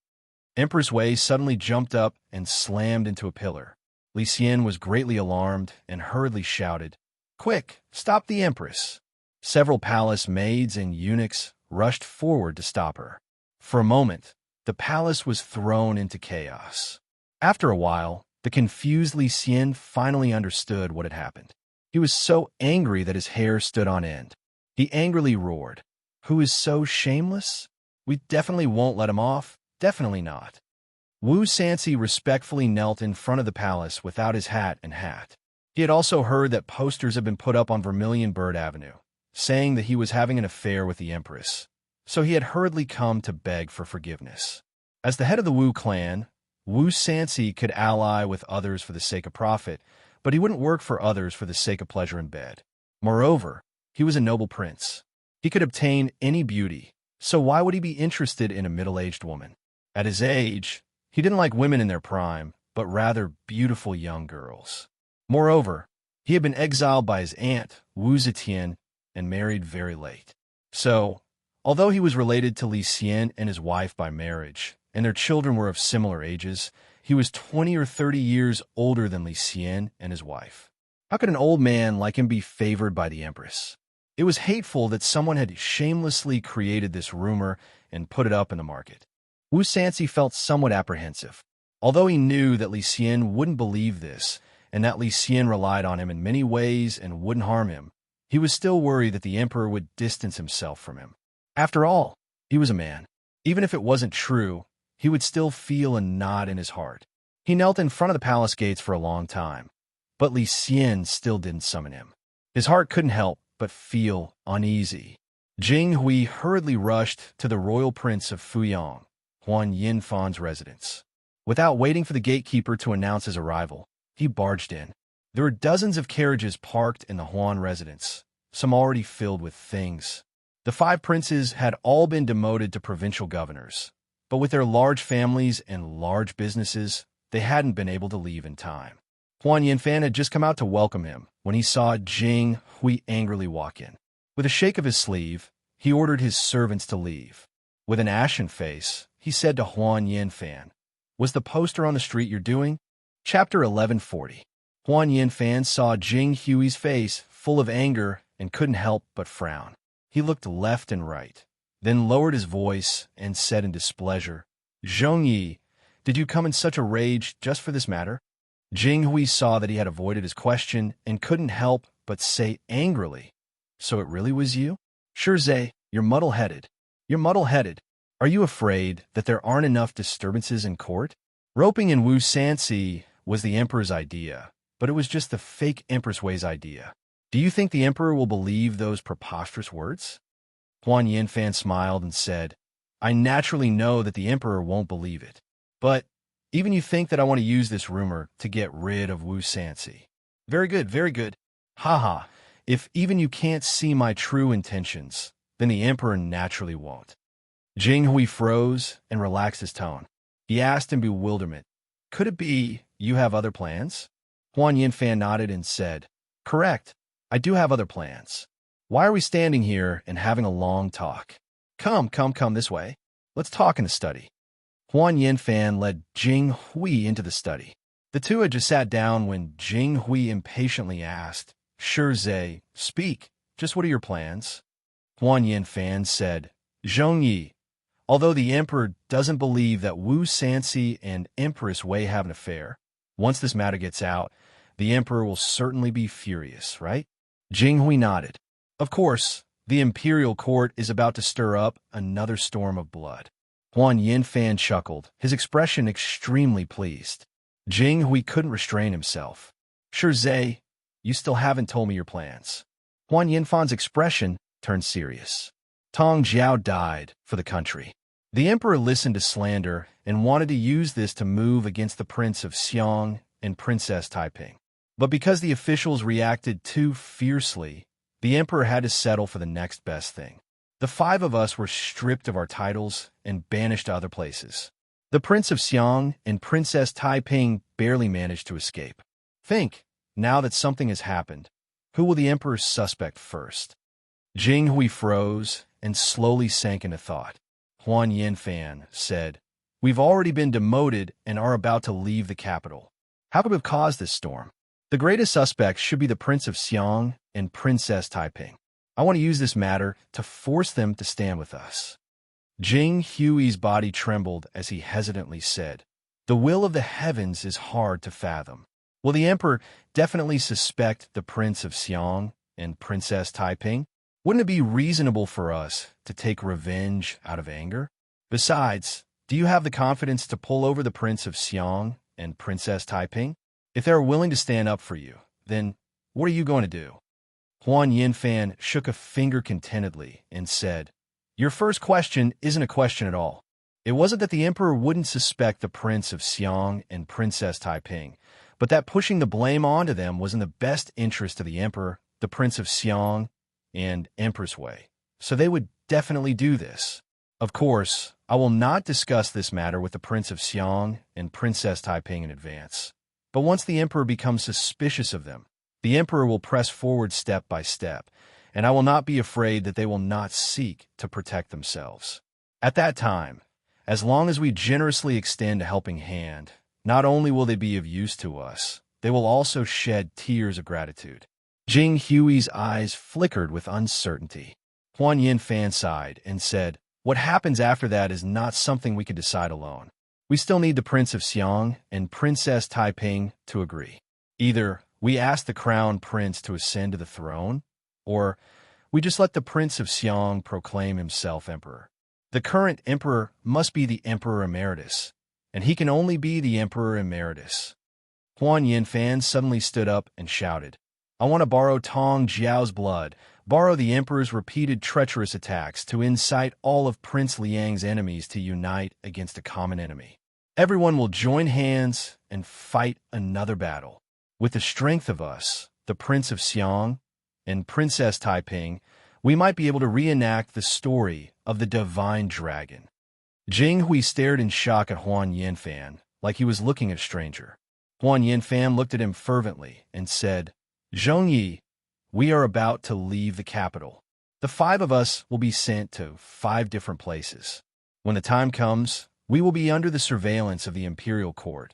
Empress Wei suddenly jumped up and slammed into a pillar. Li Xian was greatly alarmed and hurriedly shouted, "Quick, stop the Empress!" Several palace maids and eunuchs rushed forward to stop her. For a moment, the palace was thrown into chaos. After a while, The confused Li Xian finally understood what had happened. He was so angry that his hair stood on end. He angrily roared, "Who is so shameless? We definitely won't let him off. Definitely not." Wu Sansi respectfully knelt in front of the palace without his hat and hat. He had also heard that posters had been put up on Vermilion Bird Avenue, saying that he was having an affair with the Empress, so he had hurriedly come to beg for forgiveness. As the head of the Wu clan, Wu Sansi could ally with others for the sake of profit, but he wouldn't work for others for the sake of pleasure in bed. Moreover, he was a noble prince. He could obtain any beauty, so why would he be interested in a middle-aged woman? At his age, he didn't like women in their prime, but rather beautiful young girls. Moreover, he had been exiled by his aunt, Wu Zetian, and married very late. So, although he was related to Li Xian and his wife by marriage, and their children were of similar ages, he was 20 or 30 years older than Li Xian and his wife. How could an old man like him be favored by the Empress? It was hateful that someone had shamelessly created this rumor and put it up in the market. Wu Sansi felt somewhat apprehensive. Although he knew that Li Xian wouldn't believe this, and that Li Xian relied on him in many ways and wouldn't harm him, he was still worried that the emperor would distance himself from him. After all, he was a man. Even if it wasn't true, he would still feel a knot in his heart. He knelt in front of the palace gates for a long time, but Li Xian still didn't summon him. His heart couldn't help but feel uneasy. Jing Hui hurriedly rushed to the royal prince of Fuyang, Huan Yinfan's residence. Without waiting for the gatekeeper to announce his arrival, he barged in. There were dozens of carriages parked in the Huan residence, some already filled with things. The 5 princes had all been demoted to provincial governors, but with their large families and large businesses, they hadn't been able to leave in time. Huan Yinfan had just come out to welcome him when he saw Jing Hui angrily walk in. With a shake of his sleeve, he ordered his servants to leave. With an ashen face, he said to Huan Yinfan, "Was the poster on the street you're doing?" Chapter 1140. Huan Yinfan saw Jing Hui's face full of anger and couldn't help but frown. He looked left and right, then lowered his voice and said in displeasure, "Zhongyi, did you come in such a rage just for this matter?" Jing Hui saw that he had avoided his question and couldn't help but say angrily, "So it really was you? Shirzei, you're muddle-headed. You're muddle-headed. Are you afraid that there aren't enough disturbances in court?" Roping in Wu Sansi was the emperor's idea, but it was just the fake Empress Wei's idea. Do you think the emperor will believe those preposterous words? Huan Yinfan smiled and said, "I naturally know that the emperor won't believe it. But even you think that I want to use this rumor to get rid of Wu Sansi. Very good, very good. Haha, if even you can't see my true intentions, then the emperor naturally won't." Jing Hui froze and relaxed his tone. He asked in bewilderment, "Could it be you have other plans?" Huan Yinfan nodded and said, "Correct. I do have other plans. Why are we standing here and having a long talk? Come this way. Let's talk in the study." Huan Yinfan led Jing Hui into the study. The two had just sat down when Jing Hui impatiently asked, "Shirzei, speak. Just what are your plans?" Huan Yinfan said, "Zhongyi, although the emperor doesn't believe that Wu Sansi and Empress Wei have an affair, once this matter gets out, the emperor will certainly be furious, right?" Jing Hui nodded. Of course, the imperial court is about to stir up another storm of blood. Huan Yinfan chuckled, his expression extremely pleased. Jing Hui couldn't restrain himself. "Shirzei, you still haven't told me your plans." Huan Yinfan's expression turned serious. Tong Jiao died for the country. The emperor listened to slander and wanted to use this to move against the Prince of Xiang and Princess Taiping. But because the officials reacted too fiercely, the emperor had to settle for the next best thing. The 5 of us were stripped of our titles and banished to other places. The Prince of Xiang and Princess Taiping barely managed to escape. Think, now that something has happened, who will the emperor suspect first? Jing Hui froze and slowly sank into thought. Huan Yinfan said, "We've already been demoted and are about to leave the capital. How could we have caused this storm? The greatest suspects should be the Prince of Xiang and Princess Taiping. I want to use this matter to force them to stand with us." Jing Hui's body trembled as he hesitantly said, The will of the heavens is hard to fathom. Will the emperor definitely suspect the Prince of Xiang and Princess Taiping? Wouldn't it be reasonable for us to take revenge out of anger? Besides, do you have the confidence to pull over the Prince of Xiang and Princess Taiping? If they are willing to stand up for you, then what are you going to do? Huan Yinfan shook a finger contentedly and said, "Your first question isn't a question at all. It wasn't that the emperor wouldn't suspect the Prince of Xiang and Princess Taiping, but that pushing the blame onto them was in the best interest of the emperor, the Prince of Xiang, and Empress Wei. So they would definitely do this. Of course, I will not discuss this matter with the Prince of Xiang and Princess Taiping in advance. But once the emperor becomes suspicious of them, the emperor will press forward step by step, and I will not be afraid that they will not seek to protect themselves. At that time, as long as we generously extend a helping hand, not only will they be of use to us, they will also shed tears of gratitude." Jing Hui's eyes flickered with uncertainty. Huan Yinfan sighed and said, "What happens after that is not something we could decide alone. We still need the Prince of Xiang and Princess Taiping to agree. Either we ask the crown prince to ascend to the throne, or we just let the Prince of Xiang proclaim himself emperor. The current emperor must be the Emperor Emeritus, and he can only be the Emperor Emeritus." Huan Yinfan suddenly stood up and shouted, "I want to borrow Tong Jiao's blood, borrow the emperor's repeated treacherous attacks to incite all of Prince Liang's enemies to unite against a common enemy. Everyone will join hands and fight another battle. With the strength of us, the Prince of Xiang and Princess Taiping, we might be able to reenact the story of the divine dragon." Jing Hui stared in shock at Huan Yinfan, like he was looking at a stranger. Huan Yinfan looked at him fervently and said, "Zhongyi, we are about to leave the capital. The 5 of us will be sent to 5 different places. When the time comes, we will be under the surveillance of the imperial court,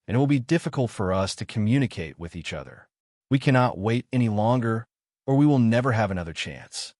and it will be difficult for us to communicate with each other. We cannot wait any longer, or we will never have another chance."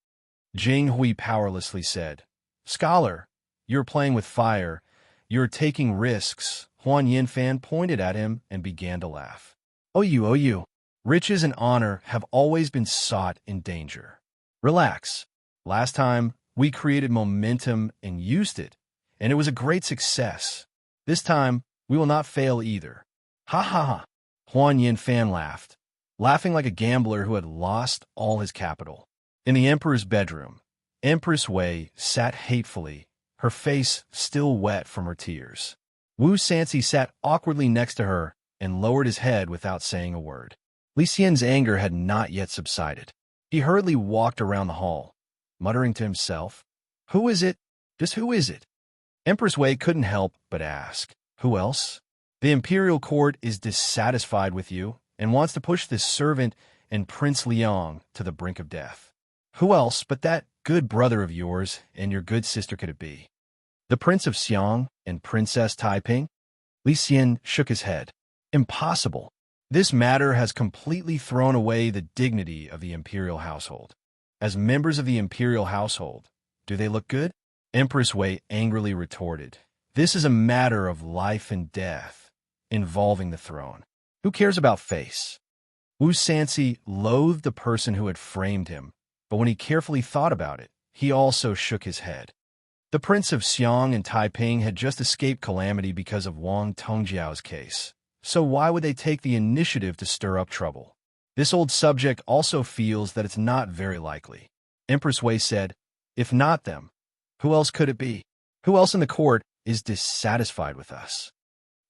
Jing Hui powerlessly said, "Scholar, you're playing with fire. You're taking risks." Huan Yinfan pointed at him and began to laugh. Oh you. Riches and honor have always been sought in danger. Relax. Last time, we created momentum and used it, and it was a great success. This time, we will not fail either." "Ha ha ha." Huan Yinfan laughed, laughing like a gambler who had lost all his capital. In the emperor's bedroom, Empress Wei sat hatefully, her face still wet from her tears. Wu Sanci sat awkwardly next to her and lowered his head without saying a word. Li Xian's anger had not yet subsided. He hurriedly walked around the hall, muttering to himself, "Who is it? Just who is it?" Empress Wei couldn't help but ask, "Who else? The imperial court is dissatisfied with you and wants to push this servant and Prince Liang to the brink of death. Who else but that good brother of yours and your good sister could it be? The Prince of Xiang and Princess Taiping?" Li Xian shook his head. "Impossible. This matter has completely thrown away the dignity of the imperial household. As members of the imperial household, do they look good?" Empress Wei angrily retorted, "This is a matter of life and death, involving the throne. Who cares about face?" Wu Sanci loathed the person who had framed him, but when he carefully thought about it, he also shook his head. The Prince of Xiang and Taiping had just escaped calamity because of Wang Tongjiao's case. So why would they take the initiative to stir up trouble? This old subject also feels that it's not very likely. Empress Wei said, "If not them, who else could it be? Who else in the court is dissatisfied with us?"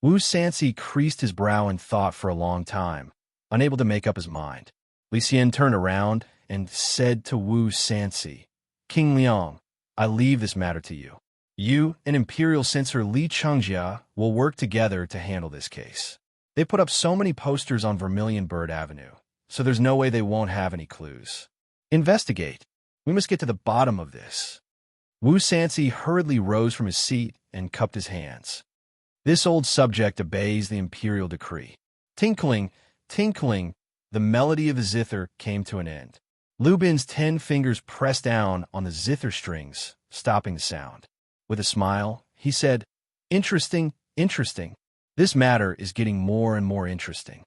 Wu Sanci creased his brow in thought for a long time, unable to make up his mind. Li Xian turned around and said to Wu Sanci, "King Liang, I leave this matter to you. You and Imperial Censor Li Chengjia will work together to handle this case. They put up so many posters on Vermilion Bird Avenue, so there's no way they won't have any clues. Investigate. We must get to the bottom of this." Wu Sanci hurriedly rose from his seat and cupped his hands. This old subject obeys the imperial decree. Tinkling, tinkling, the melody of the zither came to an end. Lubin's 10 fingers pressed down on the zither strings, stopping the sound. With a smile, he said, "Interesting, interesting. This matter is getting more and more interesting.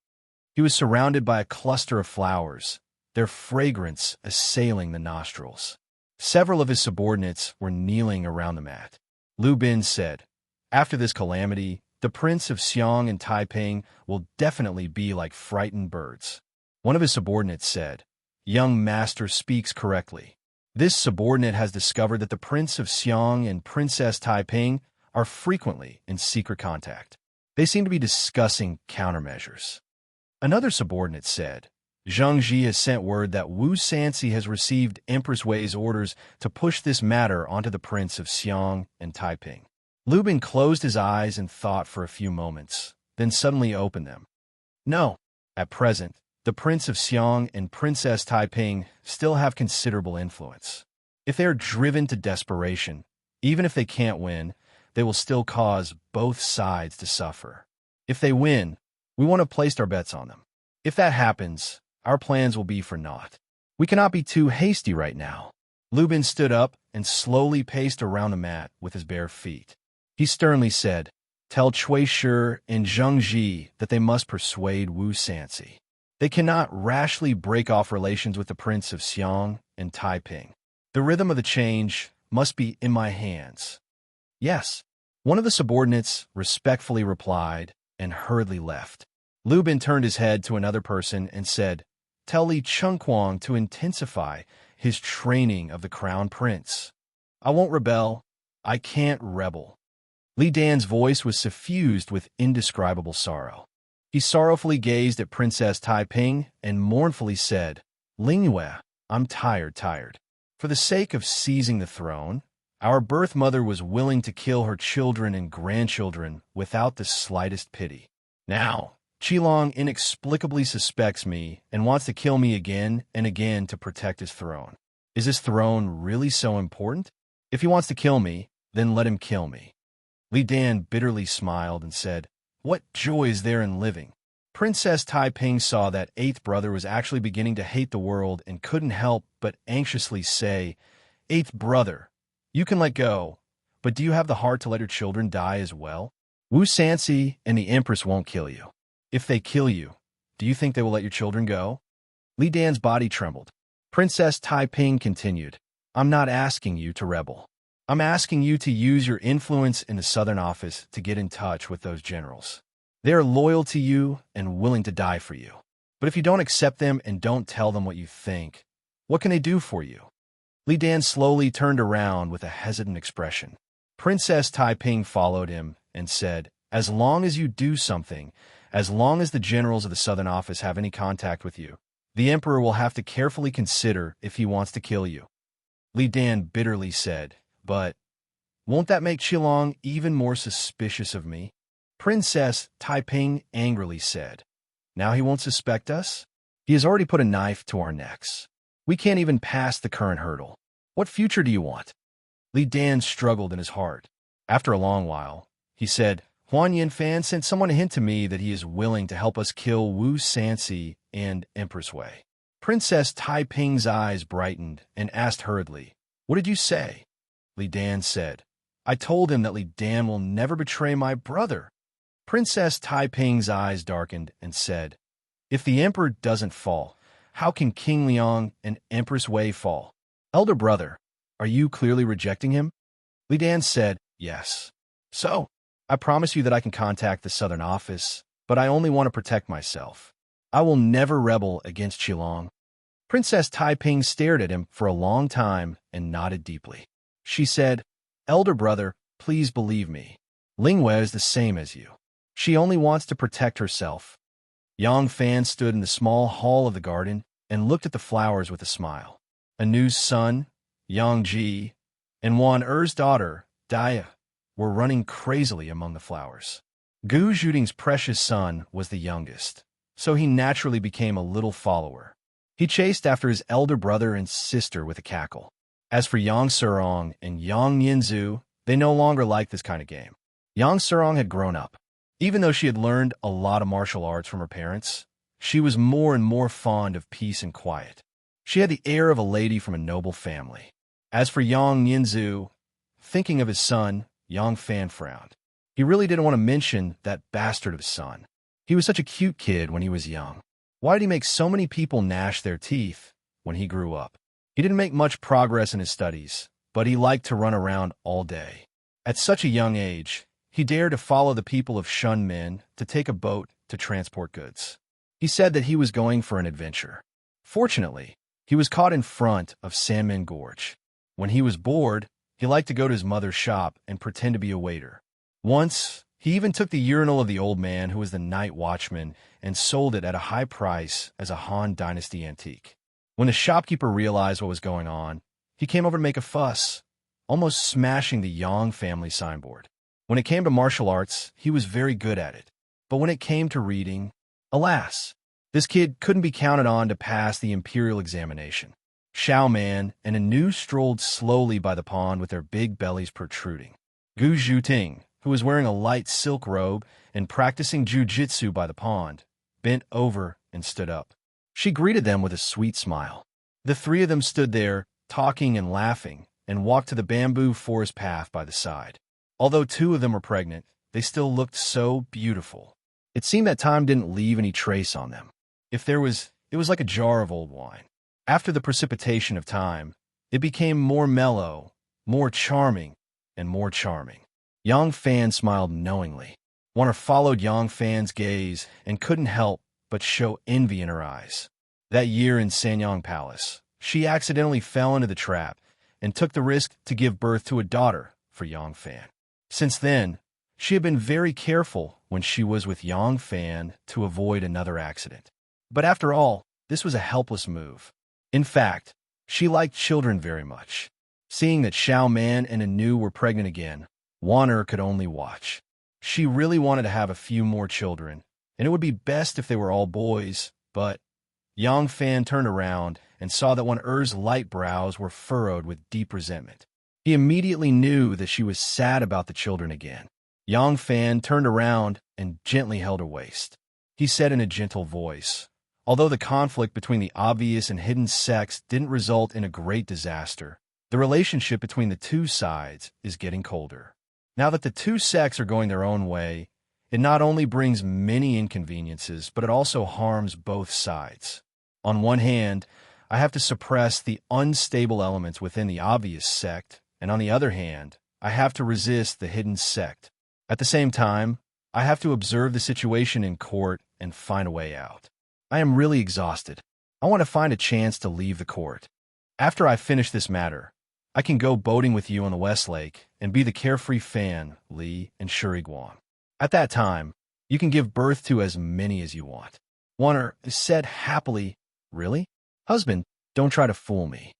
He was surrounded by a cluster of flowers, their fragrance assailing the nostrils. Several of his subordinates were kneeling around the mat. Lu Bin said, "After this calamity, the Prince of Xiong and Taiping will definitely be like frightened birds." One of his subordinates said, "Young master speaks correctly." This subordinate has discovered that the Prince of Xiong and Princess Taiping are frequently in secret contact. They seem to be discussing countermeasures. Another subordinate said, "Zheng Ji has sent word that Wu Sanxi has received Empress Wei's orders to push this matter onto the Prince of Xiong and Taiping." Lu Bin closed his eyes and thought for a few moments, then suddenly opened them. No, at present, the Prince of Xiong and Princess Taiping still have considerable influence. If they are driven to desperation, even if they can't win, they will still cause both sides to suffer. If they win, we want to place our bets on them. If that happens, our plans will be for naught. We cannot be too hasty right now. Lu Bin stood up and slowly paced around the mat with his bare feet. He sternly said, "Tell Cui Shi and Zheng Ji that they must persuade Wu Sanxi. They cannot rashly break off relations with the Prince of Xiong and Taiping. The rhythm of the change must be in my hands." "Yes," one of the subordinates respectfully replied and hurriedly left. Lu Bin turned his head to another person and said, "Tell Li Chengquang to intensify his training of the Crown Prince." "I won't rebel. I can't rebel." Li Dan's voice was suffused with indescribable sorrow. He sorrowfully gazed at Princess Taiping and mournfully said, "Lingyue, I'm tired. For the sake of seizing the throne, our birth mother was willing to kill her children and grandchildren without the slightest pity. Now, Qilong inexplicably suspects me and wants to kill me again and again to protect his throne. Is this throne really so important? If he wants to kill me, then let him kill me." Li Dan bitterly smiled and said, "What joy is there in living?" Princess Taiping saw that eighth brother was actually beginning to hate the world and couldn't help but anxiously say, "Eighth brother, you can let go, but do you have the heart to let your children die as well? Wu Sanxi and the Empress won't kill you. If they kill you, do you think they will let your children go?" Li Dan's body trembled. Princess Taiping continued, "I'm not asking you to rebel. I'm asking you to use your influence in the Southern Office to get in touch with those generals. They are loyal to you and willing to die for you. But if you don't accept them and don't tell them what you think, what can they do for you?" Li Dan slowly turned around with a hesitant expression. Princess Taiping followed him and said, "As long as you do something, as long as the generals of the Southern Office have any contact with you, the Emperor will have to carefully consider if he wants to kill you." Li Dan bitterly said, "But won't that make Qilong even more suspicious of me?" Princess Taiping angrily said, "Now he won't suspect us? He has already put a knife to our necks. We can't even pass the current hurdle. What future do you want?" Li Dan struggled in his heart. After a long while, he said, "Huan Yinfan sent someone to hint to me that he is willing to help us kill Wu Sanxi and Empress Wei." Princess Taiping's eyes brightened and asked hurriedly, "What did you say?" Li Dan said, "I told him that Li Dan will never betray my brother." Princess Taiping's eyes darkened and said, "If the emperor doesn't fall, how can King Liang and Empress Wei fall? Elder brother, are you clearly rejecting him?" Li Dan said, "Yes. So, I promise you that I can contact the Southern Office, but I only want to protect myself. I will never rebel against Qilong." Princess Taiping stared at him for a long time and nodded deeply. She said, "Elder brother, please believe me. Lingyue is the same as you. She only wants to protect herself." Yang Fan stood in the small hall of the garden and looked at the flowers with a smile. Anu's son, Yang Ji, and Wan Er's daughter, Daya, were running crazily among the flowers. Gu Zhuting's precious son was the youngest, so he naturally became a little follower. He chased after his elder brother and sister with a cackle. As for Yang Serong and Yang Yinzu, they no longer liked this kind of game. Yang Serong had grown up. Even though she had learned a lot of martial arts from her parents, she was more and more fond of peace and quiet. She had the air of a lady from a noble family. As for Yang Yinzu, thinking of his son, Yang Fan frowned. He really didn't want to mention that bastard of a son. He was such a cute kid when he was young. Why did he make so many people gnash their teeth when he grew up? He didn't make much progress in his studies, but he liked to run around all day. At such a young age, he dared to follow the people of Shun Men to take a boat to transport goods. He said that he was going for an adventure. Fortunately, he was caught in front of Sandman Gorge. When he was bored, he liked to go to his mother's shop and pretend to be a waiter. Once, he even took the urinal of the old man who was the night watchman and sold it at a high price as a Han Dynasty antique. When the shopkeeper realized what was going on, he came over to make a fuss, almost smashing the Yang family signboard. When it came to martial arts, he was very good at it. But when it came to reading, alas, this kid couldn't be counted on to pass the imperial examination. Xiao Man and Anu strolled slowly by the pond with their big bellies protruding. Gu Zhuting, who was wearing a light silk robe and practicing jiu-jitsu by the pond, bent over and stood up. She greeted them with a sweet smile. The three of them stood there, talking and laughing, and walked to the bamboo forest path by the side. Although two of them were pregnant, they still looked so beautiful. It seemed that time didn't leave any trace on them. If there was, it was like a jar of old wine. After the precipitation of time, it became more mellow, more charming, and more charming. Yang Fan smiled knowingly. Warner followed Yang Fan's gaze and couldn't help but show envy in her eyes. That year in Sanyang Palace, she accidentally fell into the trap and took the risk to give birth to a daughter for Yang Fan. Since then, she had been very careful when she was with Yang Fan to avoid another accident. But after all, this was a helpless move. In fact, she liked children very much. Seeing that Xiao Man and Anu were pregnant again, Warner could only watch. She really wanted to have a few more children, and it would be best if they were all boys, but Yang Fan turned around and saw that Wan Er's light brows were furrowed with deep resentment. He immediately knew that she was sad about the children again. Yang Fan turned around and gently held her waist. He said in a gentle voice, although the conflict between the obvious and hidden sects didn't result in a great disaster, the relationship between the two sides is getting colder. Now that the two sects are going their own way, it not only brings many inconveniences, but it also harms both sides. On one hand, I have to suppress the unstable elements within the obvious sect, and on the other hand, I have to resist the hidden sect. At the same time, I have to observe the situation in court and find a way out. I am really exhausted. I want to find a chance to leave the court. After I finish this matter, I can go boating with you on the West Lake and be the carefree Fan, Li, and Shuri Guang. At that time, you can give birth to as many as you want. Warner said happily, really? Husband, don't try to fool me.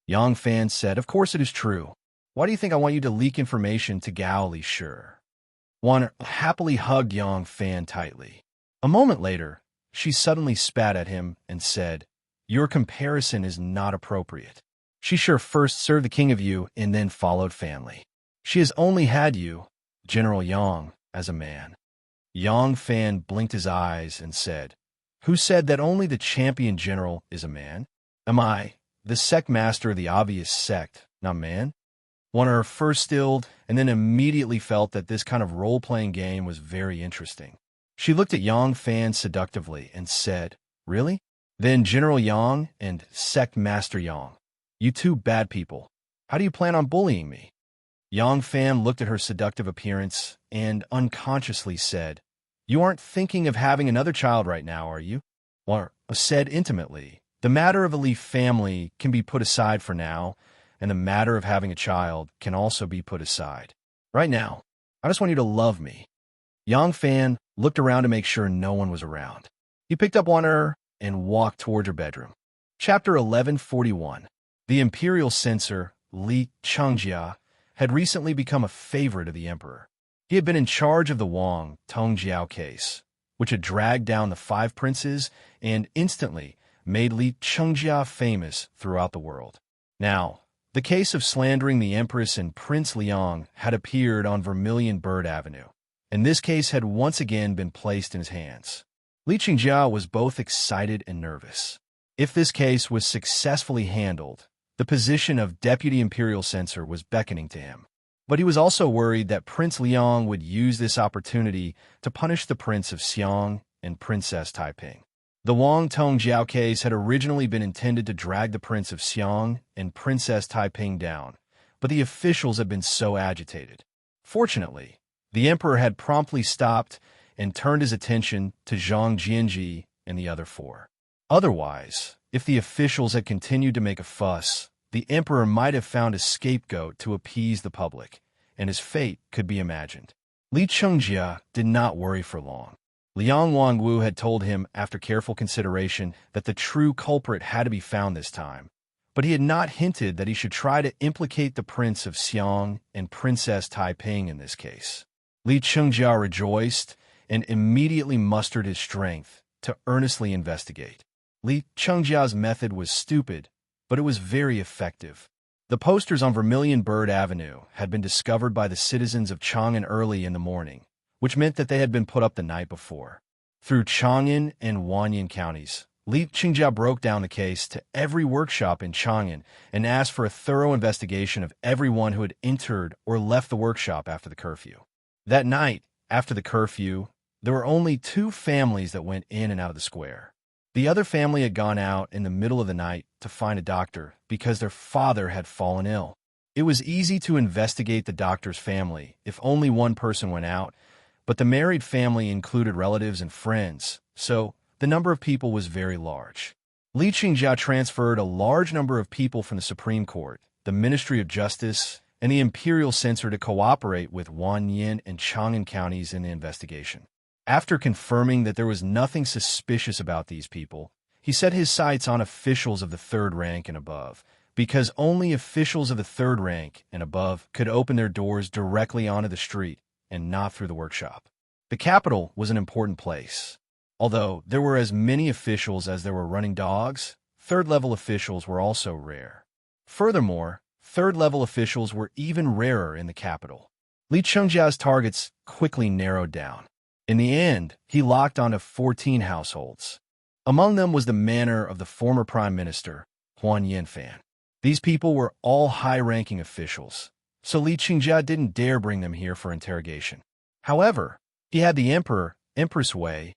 Yang Fan said, of course it is true. Why do you think I want you to leak information to Gao Li Shur? Warner happily hugged Yang Fan tightly. A moment later, she suddenly spat at him and said, your comparison is not appropriate. She sure first served the king of you and then followed family. She has only had you, General Yang, as a man. Yang Fan blinked his eyes and said, who said that only the champion general is a man? Am I, the sect master of the obvious sect, not man? Warner first stilled and then immediately felt that this kind of role-playing game was very interesting. She looked at Yang Fan seductively and said, really? Then General Yang and Sect Master Yang. You two bad people. How do you plan on bullying me? Yang Fan looked at her seductive appearance and unconsciously said, you aren't thinking of having another child right now, are you? Or said intimately, the matter of a Li family can be put aside for now, and the matter of having a child can also be put aside. Right now, I just want you to love me. Yang Fan looked around to make sure no one was around. He picked up Wan Er and walked toward her bedroom. Chapter 1141. The imperial censor, Li Chengjia, had recently become a favorite of the emperor. He had been in charge of the Wang Tongjiao case, which had dragged down the five princes and instantly made Li Chengjia famous throughout the world. Now, the case of slandering the Empress and Prince Liang had appeared on Vermilion Bird Avenue, and this case had once again been placed in his hands. Li Chengjia was both excited and nervous. If this case was successfully handled, the position of Deputy Imperial Censor was beckoning to him. But he was also worried that Prince Liang would use this opportunity to punish the Prince of Xiang and Princess Taiping. The Wang Tongjiao case had originally been intended to drag the Prince of Xiang and Princess Taiping down, but the officials had been so agitated. Fortunately, the emperor had promptly stopped and turned his attention to Zhang Jianji and the other four. Otherwise, if the officials had continued to make a fuss, the emperor might have found a scapegoat to appease the public, and his fate could be imagined. Li Chengjia did not worry for long. Liang Wangwu had told him, after careful consideration, that the true culprit had to be found this time, but he had not hinted that he should try to implicate the Prince of Xiang and Princess Taiping in this case. Li Chengjia rejoiced and immediately mustered his strength to earnestly investigate. Li Chengjia's method was stupid, but it was very effective. The posters on Vermilion Bird Avenue had been discovered by the citizens of Chang'an early in the morning, which meant that they had been put up the night before. Through Chang'an and Huanyin counties, Li Chengjia broke down the case to every workshop in Chang'an and asked for a thorough investigation of everyone who had entered or left the workshop after the curfew. That night, after the curfew, there were only 2 families that went in and out of the square. The other family had gone out in the middle of the night to find a doctor because their father had fallen ill. It was easy to investigate the doctor's family if only one person went out, but the married family included relatives and friends, so the number of people was very large. Li Chengjia transferred a large number of people from the Supreme Court, the Ministry of Justice, and the Imperial Censor to cooperate with Huanyin and Chang'an counties in the investigation. After confirming that there was nothing suspicious about these people, he set his sights on officials of the 3rd rank and above, because only officials of the 3rd rank and above could open their doors directly onto the street and not through the workshop. The capital was an important place. Although there were as many officials as there were running dogs, 3rd-level officials were also rare. Furthermore, 3rd-level officials were even rarer in the capital. Li Chengjia's targets quickly narrowed down. In the end, he locked onto 14 households. Among them was the manor of the former prime minister, Huan Yanfan. These people were all high-ranking officials, so Li Chengjia didn't dare bring them here for interrogation. However, he had the emperor, Empress Wei,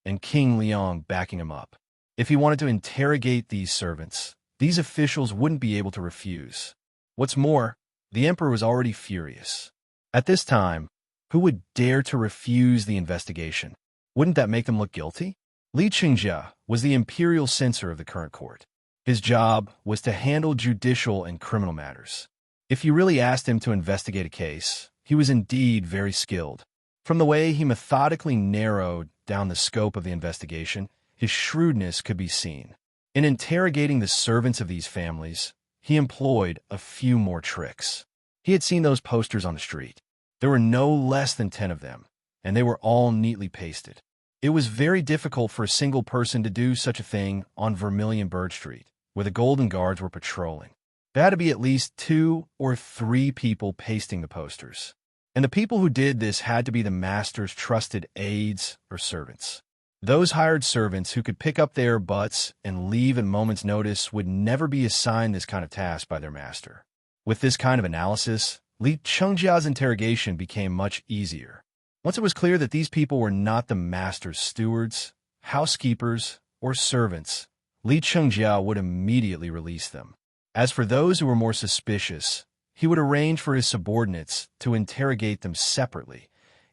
and King Liang backing him up. If he wanted to interrogate these servants, these officials wouldn't be able to refuse. What's more, the emperor was already furious. At this time, who would dare to refuse the investigation? Wouldn't that make them look guilty? Li Chengjia was the imperial censor of the current court. His job was to handle judicial and criminal matters. If you really asked him to investigate a case, he was indeed very skilled. From the way he methodically narrowed down the scope of the investigation, his shrewdness could be seen. In interrogating the servants of these families, he employed a few more tricks. He had seen those posters on the street. There were no less than 10 of them, and they were all neatly pasted. It was very difficult for a single person to do such a thing on Vermilion Bird Street, where the Golden Guards were patrolling. There had to be at least 2 or 3 people pasting the posters. And the people who did this had to be the master's trusted aides or servants. Those hired servants who could pick up their butts and leave at a moment's notice would never be assigned this kind of task by their master. With this kind of analysis, Li Chengjia's interrogation became much easier. Once it was clear that these people were not the master's stewards, housekeepers, or servants, Li Chengjia would immediately release them. As for those who were more suspicious, he would arrange for his subordinates to interrogate them separately,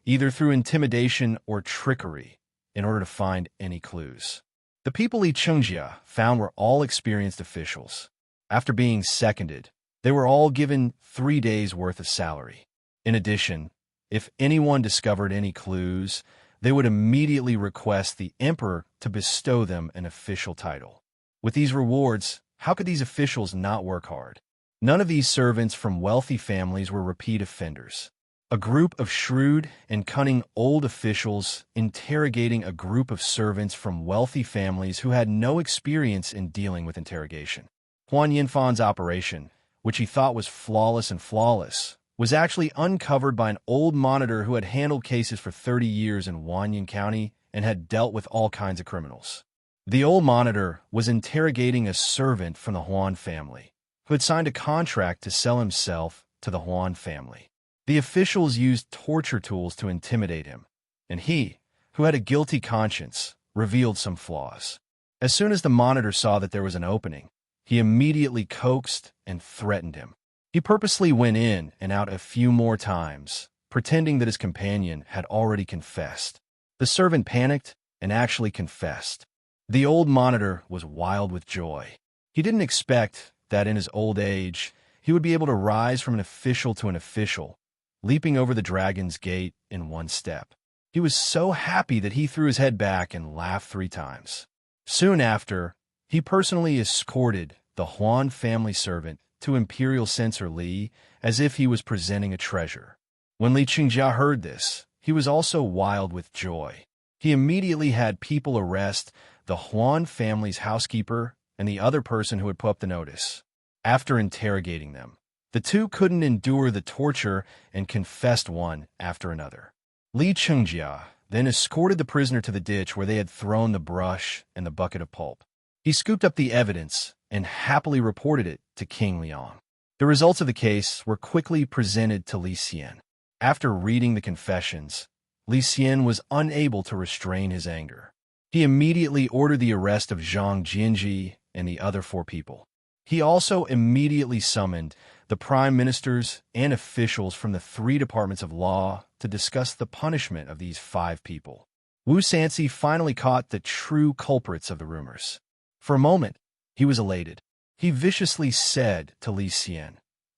either through intimidation or trickery, in order to find any clues. The people Li Chengjia found were all experienced officials. After being seconded, they were all given 3 days' worth of salary. In addition, if anyone discovered any clues, they would immediately request the emperor to bestow them an official title. With these rewards, how could these officials not work hard? None of these servants from wealthy families were repeat offenders. A group of shrewd and cunning old officials interrogating a group of servants from wealthy families who had no experience in dealing with interrogation. Huan Yinfan's operation, which he thought was flawless, was actually uncovered by an old monitor who had handled cases for 30 years in Huanyin County and had dealt with all kinds of criminals. The old monitor was interrogating a servant from the Huan family, who had signed a contract to sell himself to the Huan family. The officials used torture tools to intimidate him, and he, who had a guilty conscience, revealed some flaws. As soon as the monitor saw that there was an opening, he immediately coaxed and threatened him. He purposely went in and out a few more times, pretending that his companion had already confessed. The servant panicked and actually confessed. The old monitor was wild with joy. He didn't expect that in his old age, he would be able to rise from an official to an official, leaping over the dragon's gate in one step. He was so happy that he threw his head back and laughed 3 times. Soon after, he personally escorted the Huan family servant to Imperial Censor Li as if he was presenting a treasure. When Li Qingjia heard this, he was also wild with joy. He immediately had people arrest the Huan family's housekeeper and the other person who had put up the notice. After interrogating them, the two couldn't endure the torture and confessed one after another. Li Qingjia then escorted the prisoner to the ditch where they had thrown the brush and the bucket of pulp. He scooped up the evidence and happily reported it to King Liang. The results of the case were quickly presented to Li Xian. After reading the confessions, Li Xian was unable to restrain his anger. He immediately ordered the arrest of Zhang Jianji and the other 4 people. He also immediately summoned the prime ministers and officials from the 3 departments of law to discuss the punishment of these 5 people. Wu Sanci finally caught the true culprits of the rumors. For a moment, he was elated. He viciously said to Li Xian,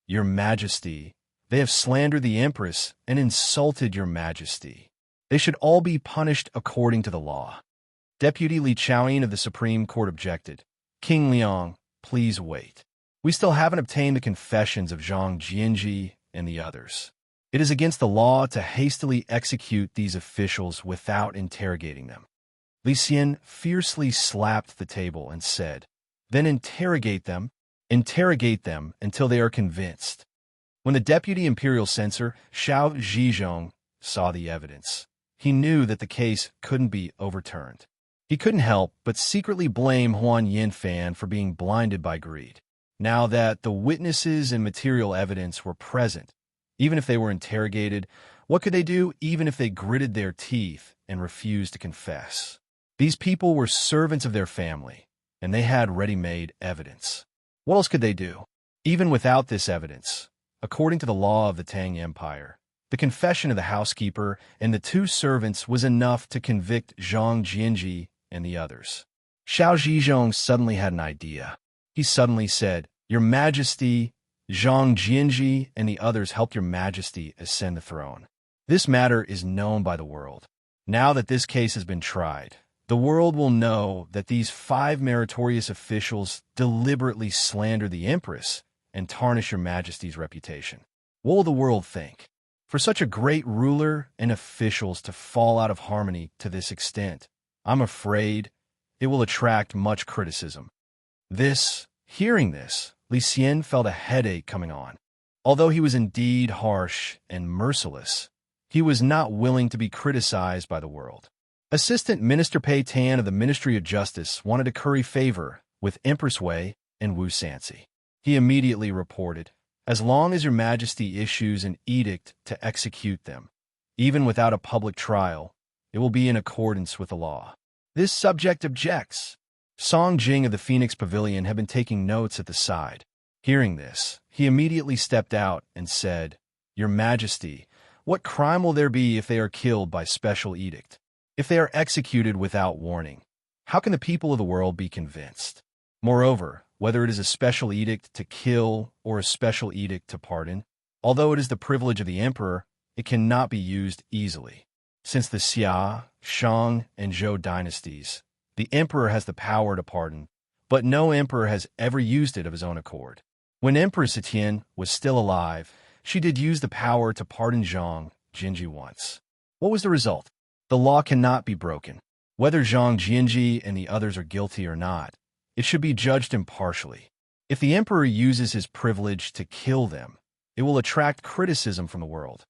"Your Majesty, they have slandered the Empress and insulted your Majesty. They should all be punished according to the law." Deputy Li Chaoyin of the Supreme Court objected. "King Liang, please wait. We still haven't obtained the confessions of Zhang Jianji and the others. It is against the law to hastily execute these officials without interrogating them." Li Xian fiercely slapped the table and said, "Then interrogate them until they are convinced." When the deputy imperial censor, Xiao Zhizhong, saw the evidence, he knew that the case couldn't be overturned. He couldn't help but secretly blame Huan Yinfan for being blinded by greed. Now that the witnesses and material evidence were present, even if they were interrogated, what could they do even if they gritted their teeth and refused to confess? These people were servants of their family, and they had ready-made evidence. What else could they do? Even without this evidence, according to the law of the Tang Empire, the confession of the housekeeper and the 2 servants was enough to convict Zhang Jianji and the others. Xiao Zhizhong suddenly had an idea. He suddenly said, "Your Majesty, Zhang Jianji and the others helped your Majesty ascend the throne. This matter is known by the world. Now that this case has been tried, the world will know that these 5 meritorious officials deliberately slander the Empress and tarnish your Majesty's reputation. What will the world think? For such a great ruler and officials to fall out of harmony to this extent, I'm afraid it will attract much criticism." Hearing this, Li Xian felt a headache coming on. Although he was indeed harsh and merciless, he was not willing to be criticized by the world. Assistant Minister Pei Tan of the Ministry of Justice wanted to curry favor with Empress Wei and Wu Sanci. He immediately reported, "As long as your Majesty issues an edict to execute them, even without a public trial, it will be in accordance with the law." This subject objects. Song Jing of the Phoenix Pavilion had been taking notes at the side. Hearing this, he immediately stepped out and said, "Your Majesty, what crime will there be if they are killed by special edict? If they are executed without warning, how can the people of the world be convinced? Moreover, whether it is a special edict to kill or a special edict to pardon, although it is the privilege of the emperor, it cannot be used easily. Since the Xia, Shang, and Zhou dynasties, the emperor has the power to pardon, but no emperor has ever used it of his own accord. When Empress Etienne was still alive, she did use the power to pardon Zhang Jinji once. What was the result? The law cannot be broken. Whether Zhang Jianji and the others are guilty or not, it should be judged impartially. If the emperor uses his privilege to kill them, it will attract criticism from the world."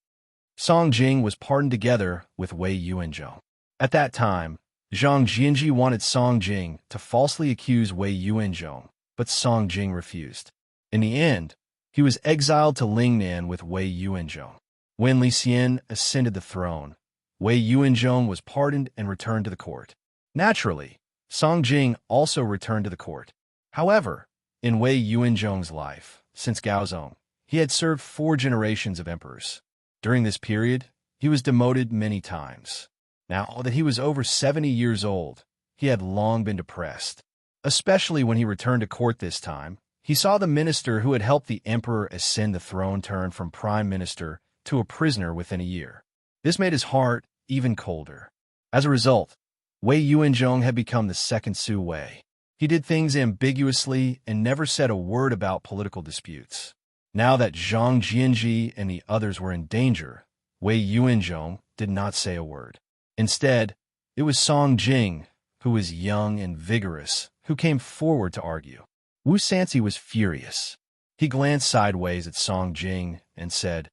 Song Jing was pardoned together with Wei Yuanzhong. At that time, Zhang Jianji wanted Song Jing to falsely accuse Wei Yuanzhong, but Song Jing refused. In the end, he was exiled to Lingnan with Wei Yuanzhong. When Li Xian ascended the throne, Wei Yuanzhong was pardoned and returned to the court. Naturally, Song Jing also returned to the court. However, in Wei Yuanzhong's life, since Gaozong, he had served 4 generations of emperors. During this period, he was demoted many times. Now that he was over 70 years old, he had long been depressed. Especially when he returned to court this time, he saw the minister who had helped the emperor ascend the throne turn from prime minister to a prisoner within a year. This made his heart even colder. As a result, Wei Yuanzhong had become the second Su Wei. He did things ambiguously and never said a word about political disputes. Now that Zhang Jianji and the others were in danger, Wei Yuanzhong did not say a word. Instead, it was Song Jing, who was young and vigorous, who came forward to argue. Wu Sanci was furious. He glanced sideways at Song Jing and said,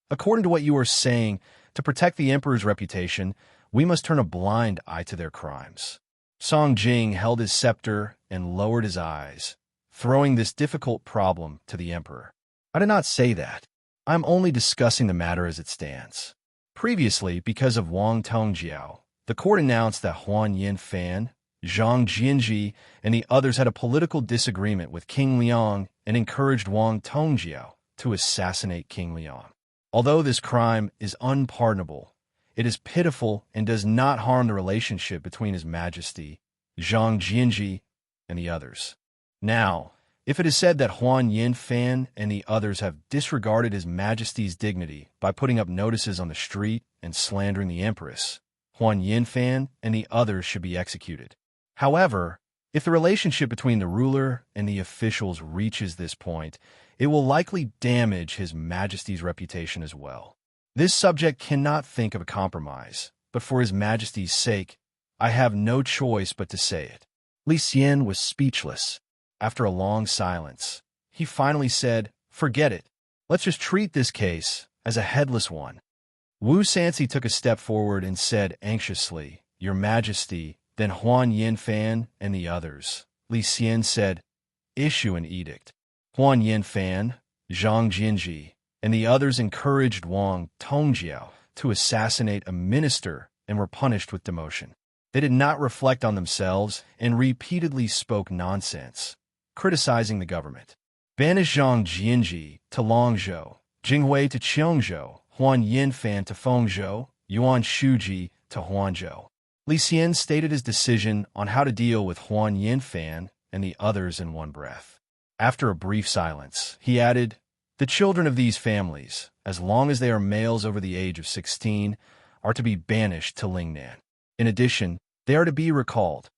"According to what you are saying, to protect the emperor's reputation, we must turn a blind eye to their crimes." Song Jing held his scepter and lowered his eyes, throwing this difficult problem to the emperor. "I did not say that. I'm only discussing the matter as it stands." Previously, because of Wang Tongjiao, the court announced that Huan Yinfan, Zhang Jianji, and the others had a political disagreement with King Liang and encouraged Wang Tongjiao to assassinate King Liang. Although this crime is unpardonable, it is pitiful and does not harm the relationship between His Majesty, Zhang Jianji, and the others. Now, if it is said that Huan Yinfan and the others have disregarded His Majesty's dignity by putting up notices on the street and slandering the Empress, Huan Yinfan and the others should be executed. However, if the relationship between the ruler and the officials reaches this point, it will likely damage His Majesty's reputation as well. This subject cannot think of a compromise, but for His Majesty's sake, I have no choice but to say it. Li Xian was speechless. After a long silence, he finally said, "Forget it. Let's just treat this case as a headless one." Wu Sanci took a step forward and said anxiously, "Your Majesty," then Huan Yinfan and the others. Li Xian said, "Issue an edict." Huan Yinfan, Zhang Jianji, and the others encouraged Wang Tongjiao to assassinate a minister and were punished with demotion. They did not reflect on themselves and repeatedly spoke nonsense, criticizing the government. Banish Zhang Jianji to Longzhou, Jinghui to Qiongzhou, Huan Yinfan to Fengzhou, Yuan Shuji to Huanzhou. Li Xian stated his decision on how to deal with Huan Yinfan and the others in one breath. After a brief silence, he added, "The children of these families, as long as they are males over the age of 16, are to be banished to Lingnan. In addition, they are to be recalled."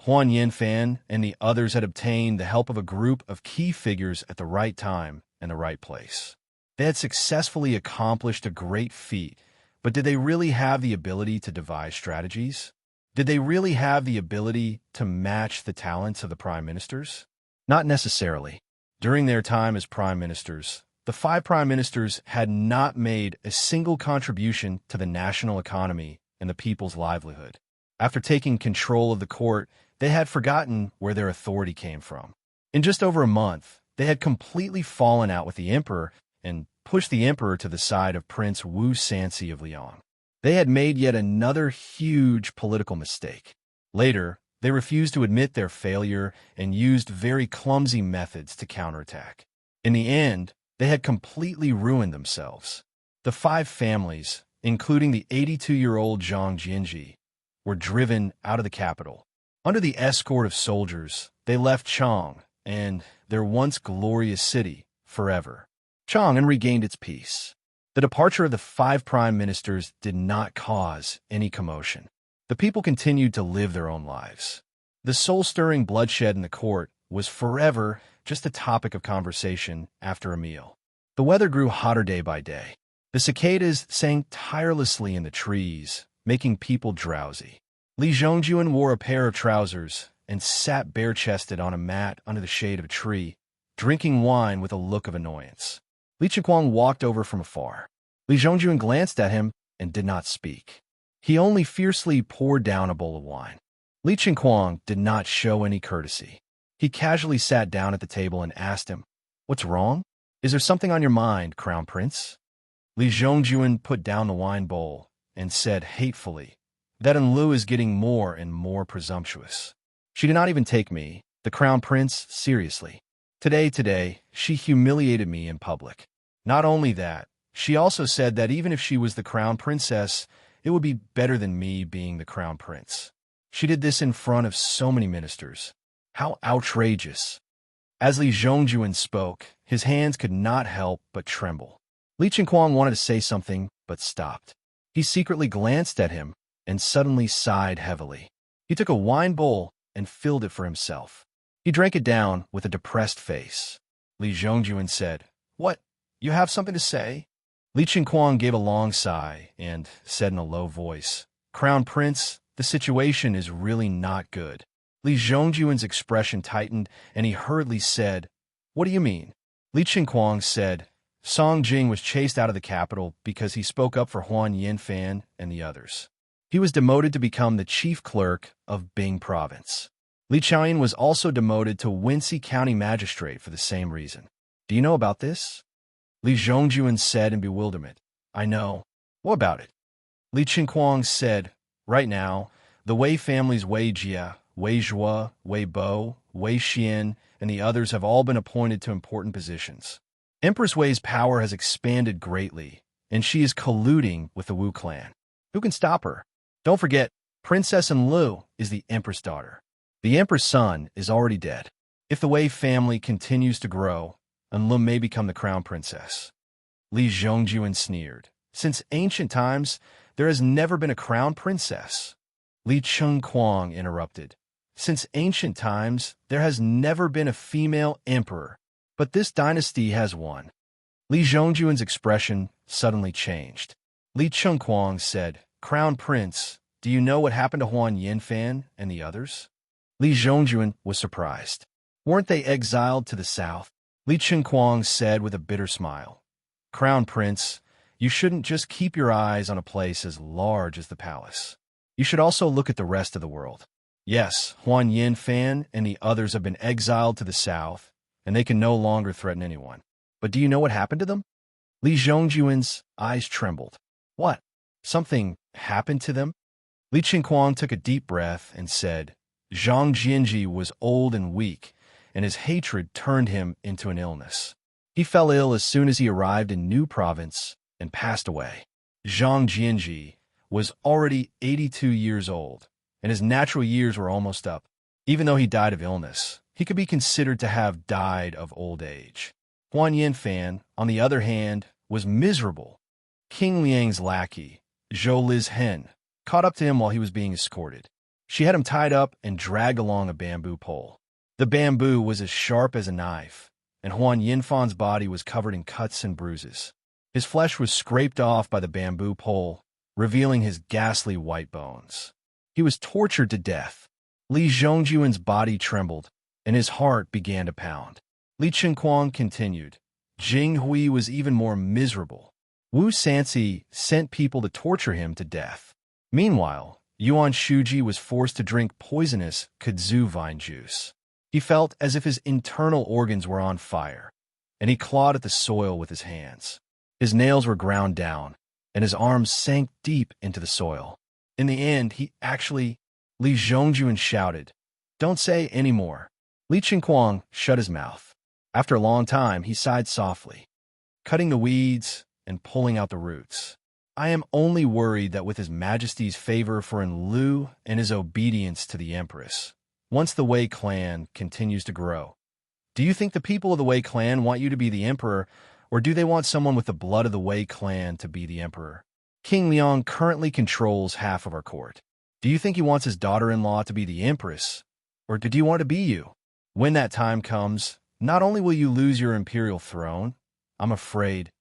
Huan Yinfan and the others had obtained the help of a group of key figures at the right time and the right place. They had successfully accomplished a great feat, but did they really have the ability to devise strategies? Did they really have the ability to match the talents of the prime ministers? Not necessarily. During their time as prime ministers, the 5 prime ministers had not made a single contribution to the national economy and the people's livelihood. After taking control of the court, they had forgotten where their authority came from. In just over a month, they had completely fallen out with the emperor and pushed the emperor to the side of Prince Wu Sanci of Liang. They had made yet another huge political mistake. Later, they refused to admit their failure and used very clumsy methods to counterattack. In the end, they had completely ruined themselves. The 5 families, including the 82-year-old Zhang Jianji, were driven out of the capital. Under the escort of soldiers, they left Chang and their once glorious city forever. Chang'an regained its peace. The departure of the 5 prime ministers did not cause any commotion. The people continued to live their own lives. The soul-stirring bloodshed in the court was forever just a topic of conversation after a meal. The weather grew hotter day by day. The cicadas sang tirelessly in the trees, making people drowsy. Li Zhongjuan wore a pair of trousers and sat bare-chested on a mat under the shade of a tree, drinking wine with a look of annoyance. Li Qianquang walked over from afar. Li Zhongjuan glanced at him and did not speak. He only fiercely poured down a bowl of wine. Li Qianquang did not show any courtesy. He casually sat down at the table and asked him, "What's wrong? Is there something on your mind, Crown Prince?" Li Zhongjuan put down the wine bowl and said hatefully, "That Enlu is getting more and more presumptuous. She did not even take me, the crown prince, seriously. Today, she humiliated me in public. Not only that, she also said that even if she was the crown princess, it would be better than me being the crown prince. She did this in front of so many ministers. How outrageous." As Li Zhongjuan spoke, his hands could not help but tremble. Li Qingquang wanted to say something, but stopped. He secretly glanced at him and suddenly sighed heavily. He took a wine bowl and filled it for himself. He drank it down with a depressed face. Li Zhongjuan said, "What? You have something to say?" Li Qingquang gave a long sigh and said in a low voice, "Crown Prince, the situation is really not good." Li Zhongjuan's expression tightened, and he hurriedly said, "What do you mean?" Li Qingquang said, "Song Jing was chased out of the capital because he spoke up for Huan Yinfan and the others. He was demoted to become the chief clerk of Bing Province. Li Chaoyin was also demoted to Wincy County Magistrate for the same reason. Do you know about this?" Li Zhongjuan said in bewilderment, "I know. What about it?" Li Qingquang said, "Right now, the Wei family's Wei Jia, Wei Zhuo, Wei Bo, Wei Xian, and the others have all been appointed to important positions. Empress Wei's power has expanded greatly, and she is colluding with the Wu clan. Who can stop her? Don't forget, Princess Enlu is the Empress daughter. The Empress son is already dead. If the Wei family continues to grow, Enlu may become the crown princess." Li Zhongjuan sneered. "Since ancient times, there has never been a crown princess." Li Qingquang interrupted. "Since ancient times, there has never been a female emperor, but this dynasty has one." Li Zhongjuan's expression suddenly changed. Li Qingquang said, "Crown Prince, do you know what happened to Huan Yinfan and the others?" Li Zhongjuan was surprised. "Weren't they exiled to the south?" Li Qingquang said with a bitter smile, "Crown Prince, you shouldn't just keep your eyes on a place as large as the palace. You should also look at the rest of the world. Yes, Huan Yinfan and the others have been exiled to the south, and they can no longer threaten anyone. But do you know what happened to them?" Li Zhongjuan's eyes trembled. "What? Something happened to them?" Li Qingquang took a deep breath and said, "Zhang Jianji was old and weak, and his hatred turned him into an illness. He fell ill as soon as he arrived in New Province and passed away. Zhang Jianji was already 82 years old, and his natural years were almost up. Even though he died of illness, he could be considered to have died of old age. Huan Yinfan, on the other hand, was miserable. King Liang's lackey, Zhou Li's hen, caught up to him while he was being escorted. She had him tied up and dragged along a bamboo pole. The bamboo was as sharp as a knife, and Huan Yinfan's body was covered in cuts and bruises. His flesh was scraped off by the bamboo pole, revealing his ghastly white bones. He was tortured to death. Li Zhongjuan's body trembled, and his heart began to pound. Li Qingquang continued, "Jing Hui was even more miserable. Wu Sanci sent people to torture him to death. Meanwhile, Yuan Shuji was forced to drink poisonous kudzu vine juice. He felt as if his internal organs were on fire, and he clawed at the soil with his hands. His nails were ground down, and his arms sank deep into the soil. In the end, he actually—" Li Zhongjuan shouted, "Don't say any more." Li Qingquang shut his mouth. After a long time, he sighed softly, cutting the weeds and pulling out the roots. "I am only worried that with His Majesty's favor for Enlu and his obedience to the Empress, once the Wei clan continues to grow. Do you think the people of the Wei clan want you to be the emperor, or do they want someone with the blood of the Wei clan to be the emperor? King Liang currently controls half of our court. Do you think he wants his daughter-in-law to be the empress, or do you want to be you? When that time comes, not only will you lose your imperial throne, I'm afraid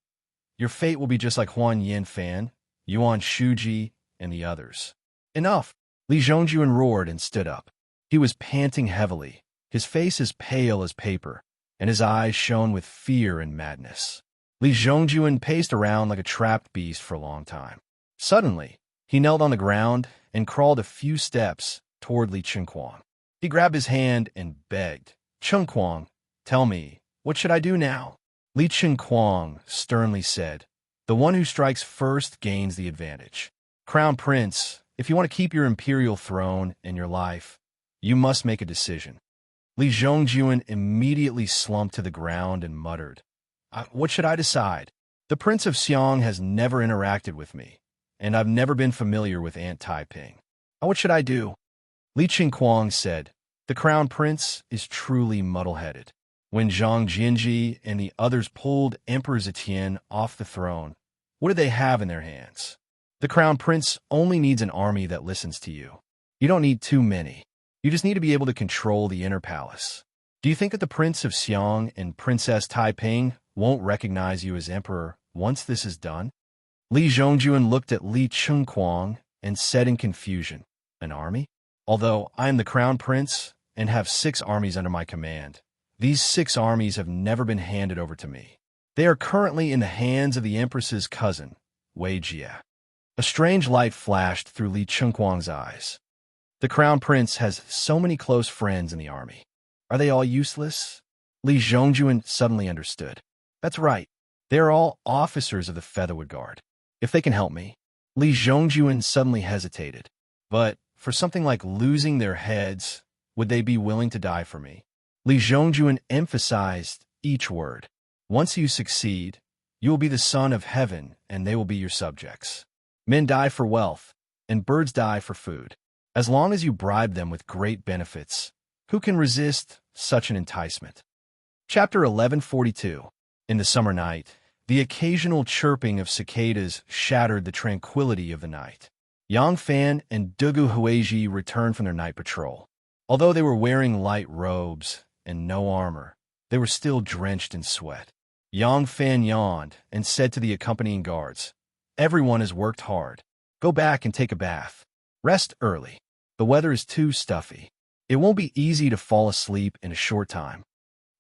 your fate will be just like Huan Yinfan, Yuan Shuji, and the others." "Enough!" Li Zhongjuan roared and stood up. He was panting heavily, his face as pale as paper, and his eyes shone with fear and madness. Li Zhongjuan paced around like a trapped beast for a long time. Suddenly, he knelt on the ground and crawled a few steps toward Li Qingquang. He grabbed his hand and begged, "Qingquang, tell me, what should I do now?" Li Qingquang sternly said, The one who strikes first gains the advantage. Crown Prince, if you want to keep your imperial throne in your life, you must make a decision. Li Zhongjuan immediately slumped to the ground and muttered, What should I decide? The Prince of Xiang has never interacted with me, and I've never been familiar with Aunt Taiping. What should I do? Li Qingquang said, The Crown Prince is truly muddle-headed. When Zhang Jianji and the others pulled Emperor Zetian off the throne, what did they have in their hands? The Crown Prince only needs an army that listens to you. You don't need too many. You just need to be able to control the inner palace. Do you think that the Prince of Xiang and Princess Taiping won't recognize you as emperor once this is done? Li Zhongjuan looked at Li Qingquang and said in confusion, An army? Although I am the Crown Prince and have 6 armies under my command, these 6 armies have never been handed over to me. They are currently in the hands of the Empress's cousin, Wei Jie. A strange light flashed through Li Qingquang's eyes. The Crown Prince has so many close friends in the army. Are they all useless? Li Zhongjuan suddenly understood. That's right. They are all officers of the Featherwood Guard. If they can help me. Li Zhongjuan suddenly hesitated. But for something like losing their heads, would they be willing to die for me? Li Zhongjuan emphasized each word. Once you succeed, you will be the son of heaven, and they will be your subjects. Men die for wealth, and birds die for food. As long as you bribe them with great benefits, who can resist such an enticement? Chapter 1142. In the summer night, the occasional chirping of cicadas shattered the tranquility of the night. Yang Fan and Dugu Huizhi returned from their night patrol. Although they were wearing light robes and no armor, they were still drenched in sweat. Yang Fan yawned and said to the accompanying guards, Everyone has worked hard. Go back and take a bath. Rest early. The weather is too stuffy. It won't be easy to fall asleep in a short time.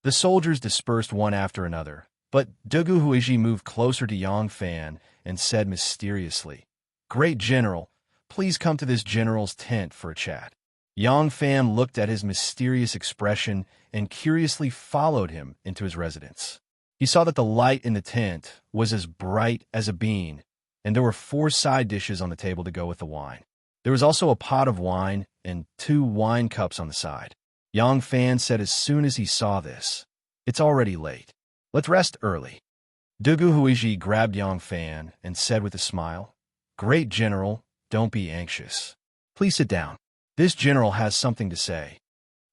The soldiers dispersed one after another, but Dugu Huizhi moved closer to Yang Fan and said mysteriously, Great General, please come to this general's tent for a chat. Yang Fan looked at his mysterious expression and curiously followed him into his residence. He saw that the light in the tent was as bright as a bean, and there were 4 side dishes on the table to go with the wine. There was also a pot of wine and 2 wine cups on the side. Yang Fan said as soon as he saw this, It's already late. Let's rest early. Dugu Huizhi grabbed Yang Fan and said with a smile, Great General, don't be anxious. Please sit down. This general has something to say.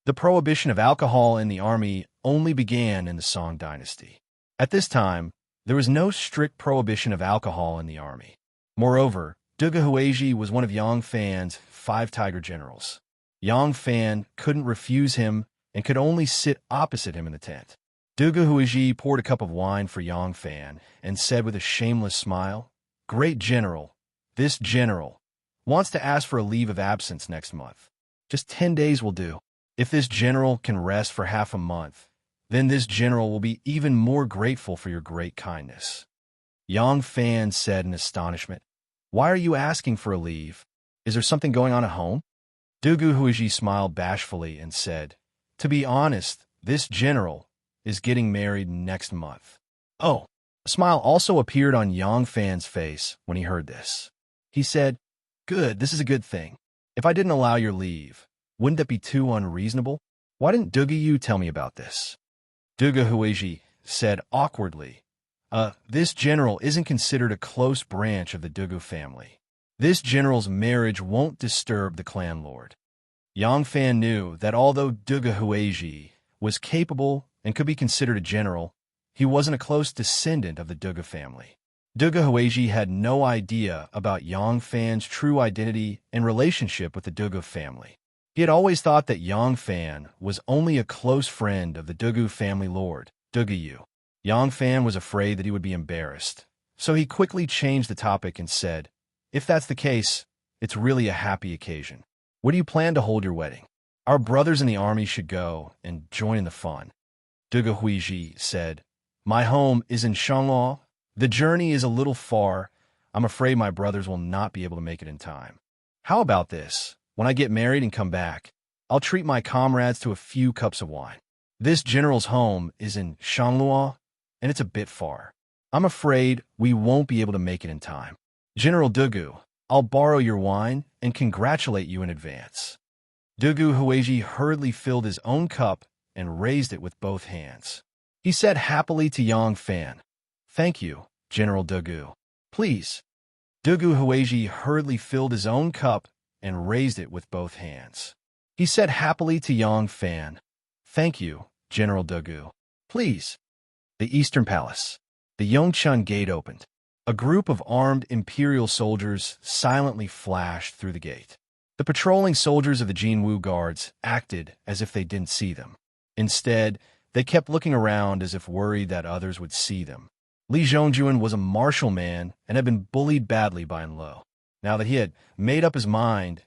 The prohibition of alcohol in the army only began in the Song dynasty. At this time, there was no strict prohibition of alcohol in the army. Moreover, Dugu Huizhi was one of Yang Fan's 5 tiger generals. Yang Fan couldn't refuse him and could only sit opposite him in the tent. Dugu Huizhi poured a cup of wine for Yang Fan and said with a shameless smile, Great General, this general wants to ask for a leave of absence next month. Just 10 days will do. If this general can rest for half a month, then this general will be even more grateful for your great kindness. Yang Fan said in astonishment, Why are you asking for a leave? Is there something going on at home? Dugu Huizhi smiled bashfully and said, To be honest, this general is getting married next month. Oh, a smile also appeared on Yang Fan's face when he heard this. He said, Good, this is a good thing. If I didn't allow your leave, wouldn't that be too unreasonable? Why didn't Dugu tell me about this? Dugu Huizhi said awkwardly, This general isn't considered a close branch of the Dugu family. This general's marriage won't disturb the clan lord. Yang Fan knew that although Dugu Huizhi was capable and could be considered a general, he wasn't a close descendant of the Dugu family. Dugu Huizhi had no idea about Yang Fan's true identity and relationship with the Dugu family. He had always thought that Yang Fan was only a close friend of the Dugu family lord, Dugu Yu. Yang Fan was afraid that he would be embarrassed, so he quickly changed the topic and said, If that's the case, it's really a happy occasion. Where do you plan to hold your wedding? Our brothers in the army should go and join in the fun. Dugu Huizhi said, My home is in Shanghua. The journey is a little far. I'm afraid my brothers will not be able to make it in time. How about this? When I get married and come back, I'll treat my comrades to a few cups of wine. This general's home is in Shanghua, and it's a bit far. I'm afraid we won't be able to make it in time. General Dugu, I'll borrow your wine and congratulate you in advance. Dugu Hueji hurriedly filled his own cup and raised it with both hands. He said happily to Yang Fan, "Thank you, General Dugu. Please." Dugu Hueji hurriedly filled his own cup and raised it with both hands. He said happily to Yang Fan, "Thank you, General Dugu. Please." The Eastern Palace. The Yongchun Gate opened. A group of armed imperial soldiers silently flashed through the gate. The patrolling soldiers of the Jinwu Guards acted as if they didn't see them. Instead, they kept looking around as if worried that others would see them. Li Zhongjuan was a martial man and had been bullied badly by Enlo. Now that he had made up his mind,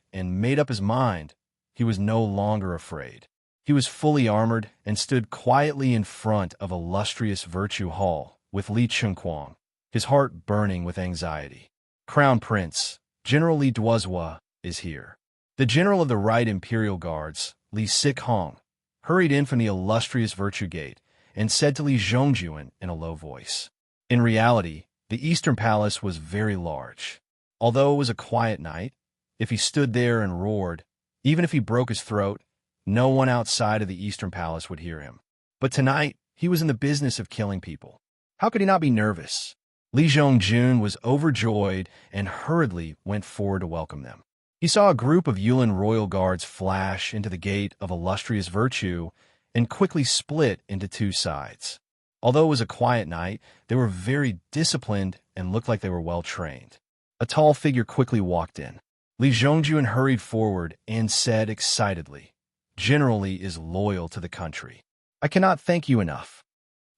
he was no longer afraid. He was fully armored and stood quietly in front of illustrious Virtue Hall with Li Chunquang, his heart burning with anxiety. Crown Prince, General Li Duozhua, is here. The general of the Right Imperial Guards, Li Sihong, hurried in from the illustrious Virtue Gate and said to Li Zhongjuan in a low voice. In reality, the Eastern Palace was very large. Although it was a quiet night, if he stood there and roared, even if he broke his throat, no one outside of the Eastern Palace would hear him. But tonight, he was in the business of killing people. How could he not be nervous? Li Zhongjun was overjoyed and hurriedly went forward to welcome them. He saw a group of Yulin royal guards flash into the gate of illustrious Virtue and quickly split into two sides. Although it was a quiet night, they were very disciplined and looked like they were well trained. A tall figure quickly walked in. Li Zhongjun hurried forward and said excitedly, "General Li is loyal to the country. I cannot thank you enough."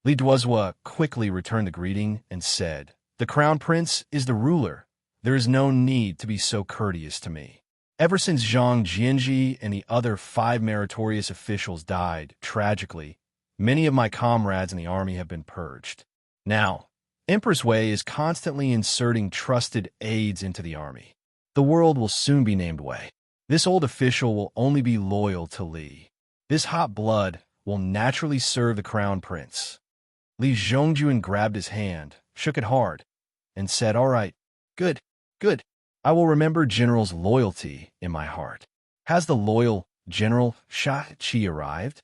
Li Duozhua quickly returned the greeting and said, "The Crown Prince is the ruler. There is no need to be so courteous to me. Ever since Zhang Jianji and the other 5 meritorious officials died, tragically, many of my comrades in the army have been purged. Now, Empress Wei is constantly inserting trusted aides into the army. The world will soon be named Wei. This old official will only be loyal to Li. This hot blood will naturally serve the Crown Prince." Li Zhongjuan grabbed his hand, shook it hard, and said, "All right, good. I will remember General's loyalty in my heart." "Has the loyal General Sha-Chi arrived?"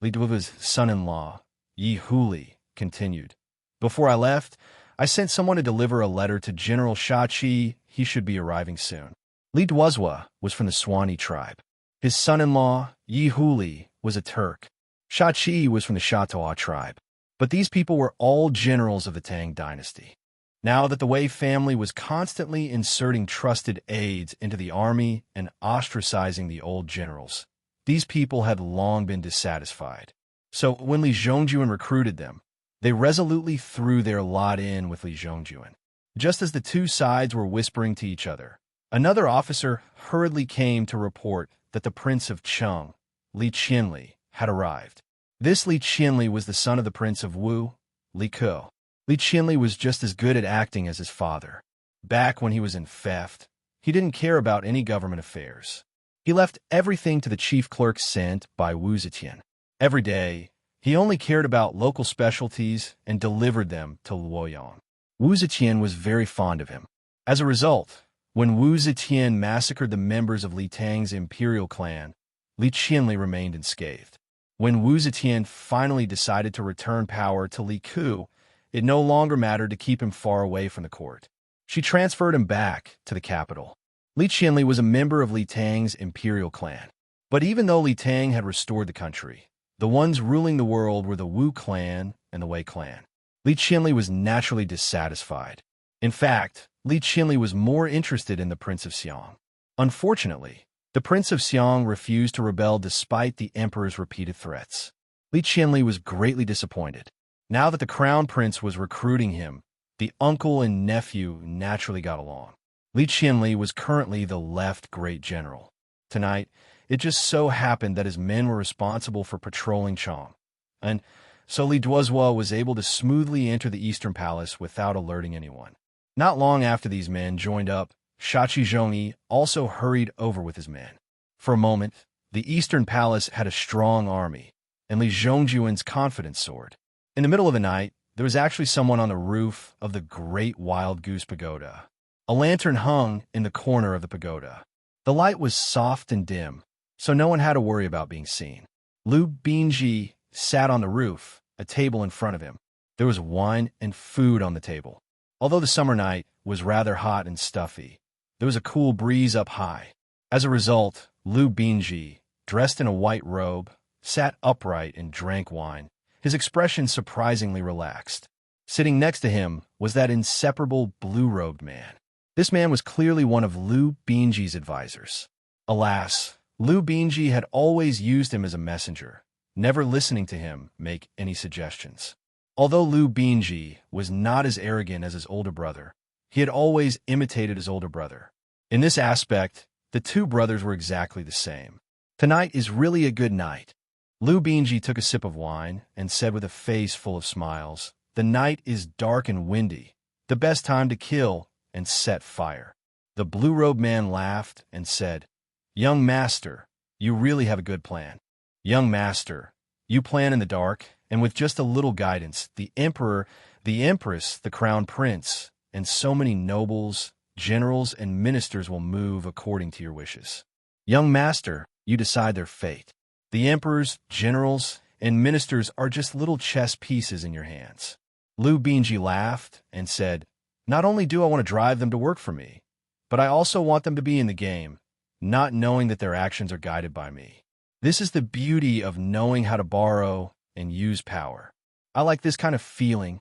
Li Duo's son-in-law, Yi Huli, continued. "Before I left, I sent someone to deliver a letter to General Sha-Chi. He should be arriving soon." Li Duozhua was from the Swanee tribe. His son-in-law, Yi Huli, was a Turk. Sha-Chi was from the Shatwa tribe. But these people were all generals of the Tang dynasty. Now that the Wei family was constantly inserting trusted aides into the army and ostracizing the old generals, these people had long been dissatisfied. So when Li Zhongjuan recruited them, they resolutely threw their lot in with Li Zhongjuan. Just as the two sides were whispering to each other, another officer hurriedly came to report that the Prince of Cheng, Li Qianli, had arrived. This Li Qianli was the son of the Prince of Wu, Li Ke. Li Qianli was just as good at acting as his father. Back when he was in theft, he didn't care about any government affairs. He left everything to the chief clerk sent by Wu Zetian. Every day, he only cared about local specialties and delivered them to Luoyang. Wu Zetian was very fond of him. As a result, when Wu Zetian massacred the members of Li Tang's imperial clan, Li Qianli remained unscathed. When Wu Zetian finally decided to return power to Li Ke, it no longer mattered to keep him far away from the court. She transferred him back to the capital. Li Qianli was a member of Li Tang's imperial clan. But even though Li Tang had restored the country, the ones ruling the world were the Wu clan and the Wei clan. Li Qianli was naturally dissatisfied. In fact, Li Qianli was more interested in the Prince of Xiang. Unfortunately, the Prince of Xiang refused to rebel despite the emperor's repeated threats. Li Qianli was greatly disappointed. Now that the Crown Prince was recruiting him, the uncle and nephew naturally got along. Li Qianli was currently the left great general. Tonight, it just so happened that his men were responsible for patrolling Chang, and so Li Duozhua was able to smoothly enter the Eastern Palace without alerting anyone. Not long after these men joined up, Shachi Zhongyi also hurried over with his men. For a moment, the Eastern Palace had a strong army, and Li Zhongjuan's confidence soared. In the middle of the night, there was actually someone on the roof of the Great Wild Goose Pagoda. A lantern hung in the corner of the pagoda. The light was soft and dim, so no one had to worry about being seen. Lu Binji sat on the roof, a table in front of him. There was wine and food on the table. Although the summer night was rather hot and stuffy, there was a cool breeze up high. As a result, Lu Binji, dressed in a white robe, sat upright and drank wine, his expression surprisingly relaxed. Sitting next to him was that inseparable blue-robed man. This man was clearly one of Lu Binji's advisors. Alas, Lu Binji had always used him as a messenger, never listening to him make any suggestions. Although Lu Binji was not as arrogant as his older brother, he had always imitated his older brother. In this aspect, the two brothers were exactly the same. Tonight is really a good night. Lu Binji took a sip of wine and said with a face full of smiles, "The night is dark and windy, the best time to kill and set fire." The blue-robed man laughed and said, "Young master, you really have a good plan. Young master, you plan in the dark, and with just a little guidance, the emperor, the empress, the crown prince, and so many nobles, generals, and ministers will move according to your wishes. Young master, you decide their fate. The emperors, generals, and ministers are just little chess pieces in your hands." Lu Binji laughed and said, "Not only do I want to drive them to work for me, but I also want them to be in the game, not knowing that their actions are guided by me. This is the beauty of knowing how to borrow and use power. I like this kind of feeling."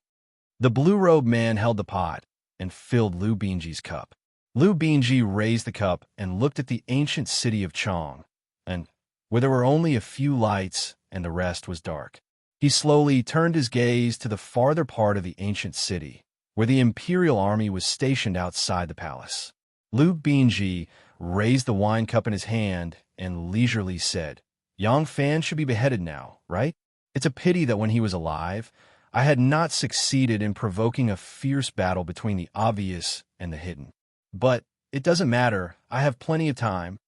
The blue-robed man held the pot and filled Lu Binji's cup. Lu Binji raised the cup and looked at the ancient city of Chong, and where there were only a few lights and the rest was dark. He slowly turned his gaze to the farther part of the ancient city, where the imperial army was stationed outside the palace. Lu Binji raised the wine cup in his hand and leisurely said, "Yang Fan should be beheaded now, right? It's a pity that when he was alive, I had not succeeded in provoking a fierce battle between the obvious and the hidden. But it doesn't matter, I have plenty of time.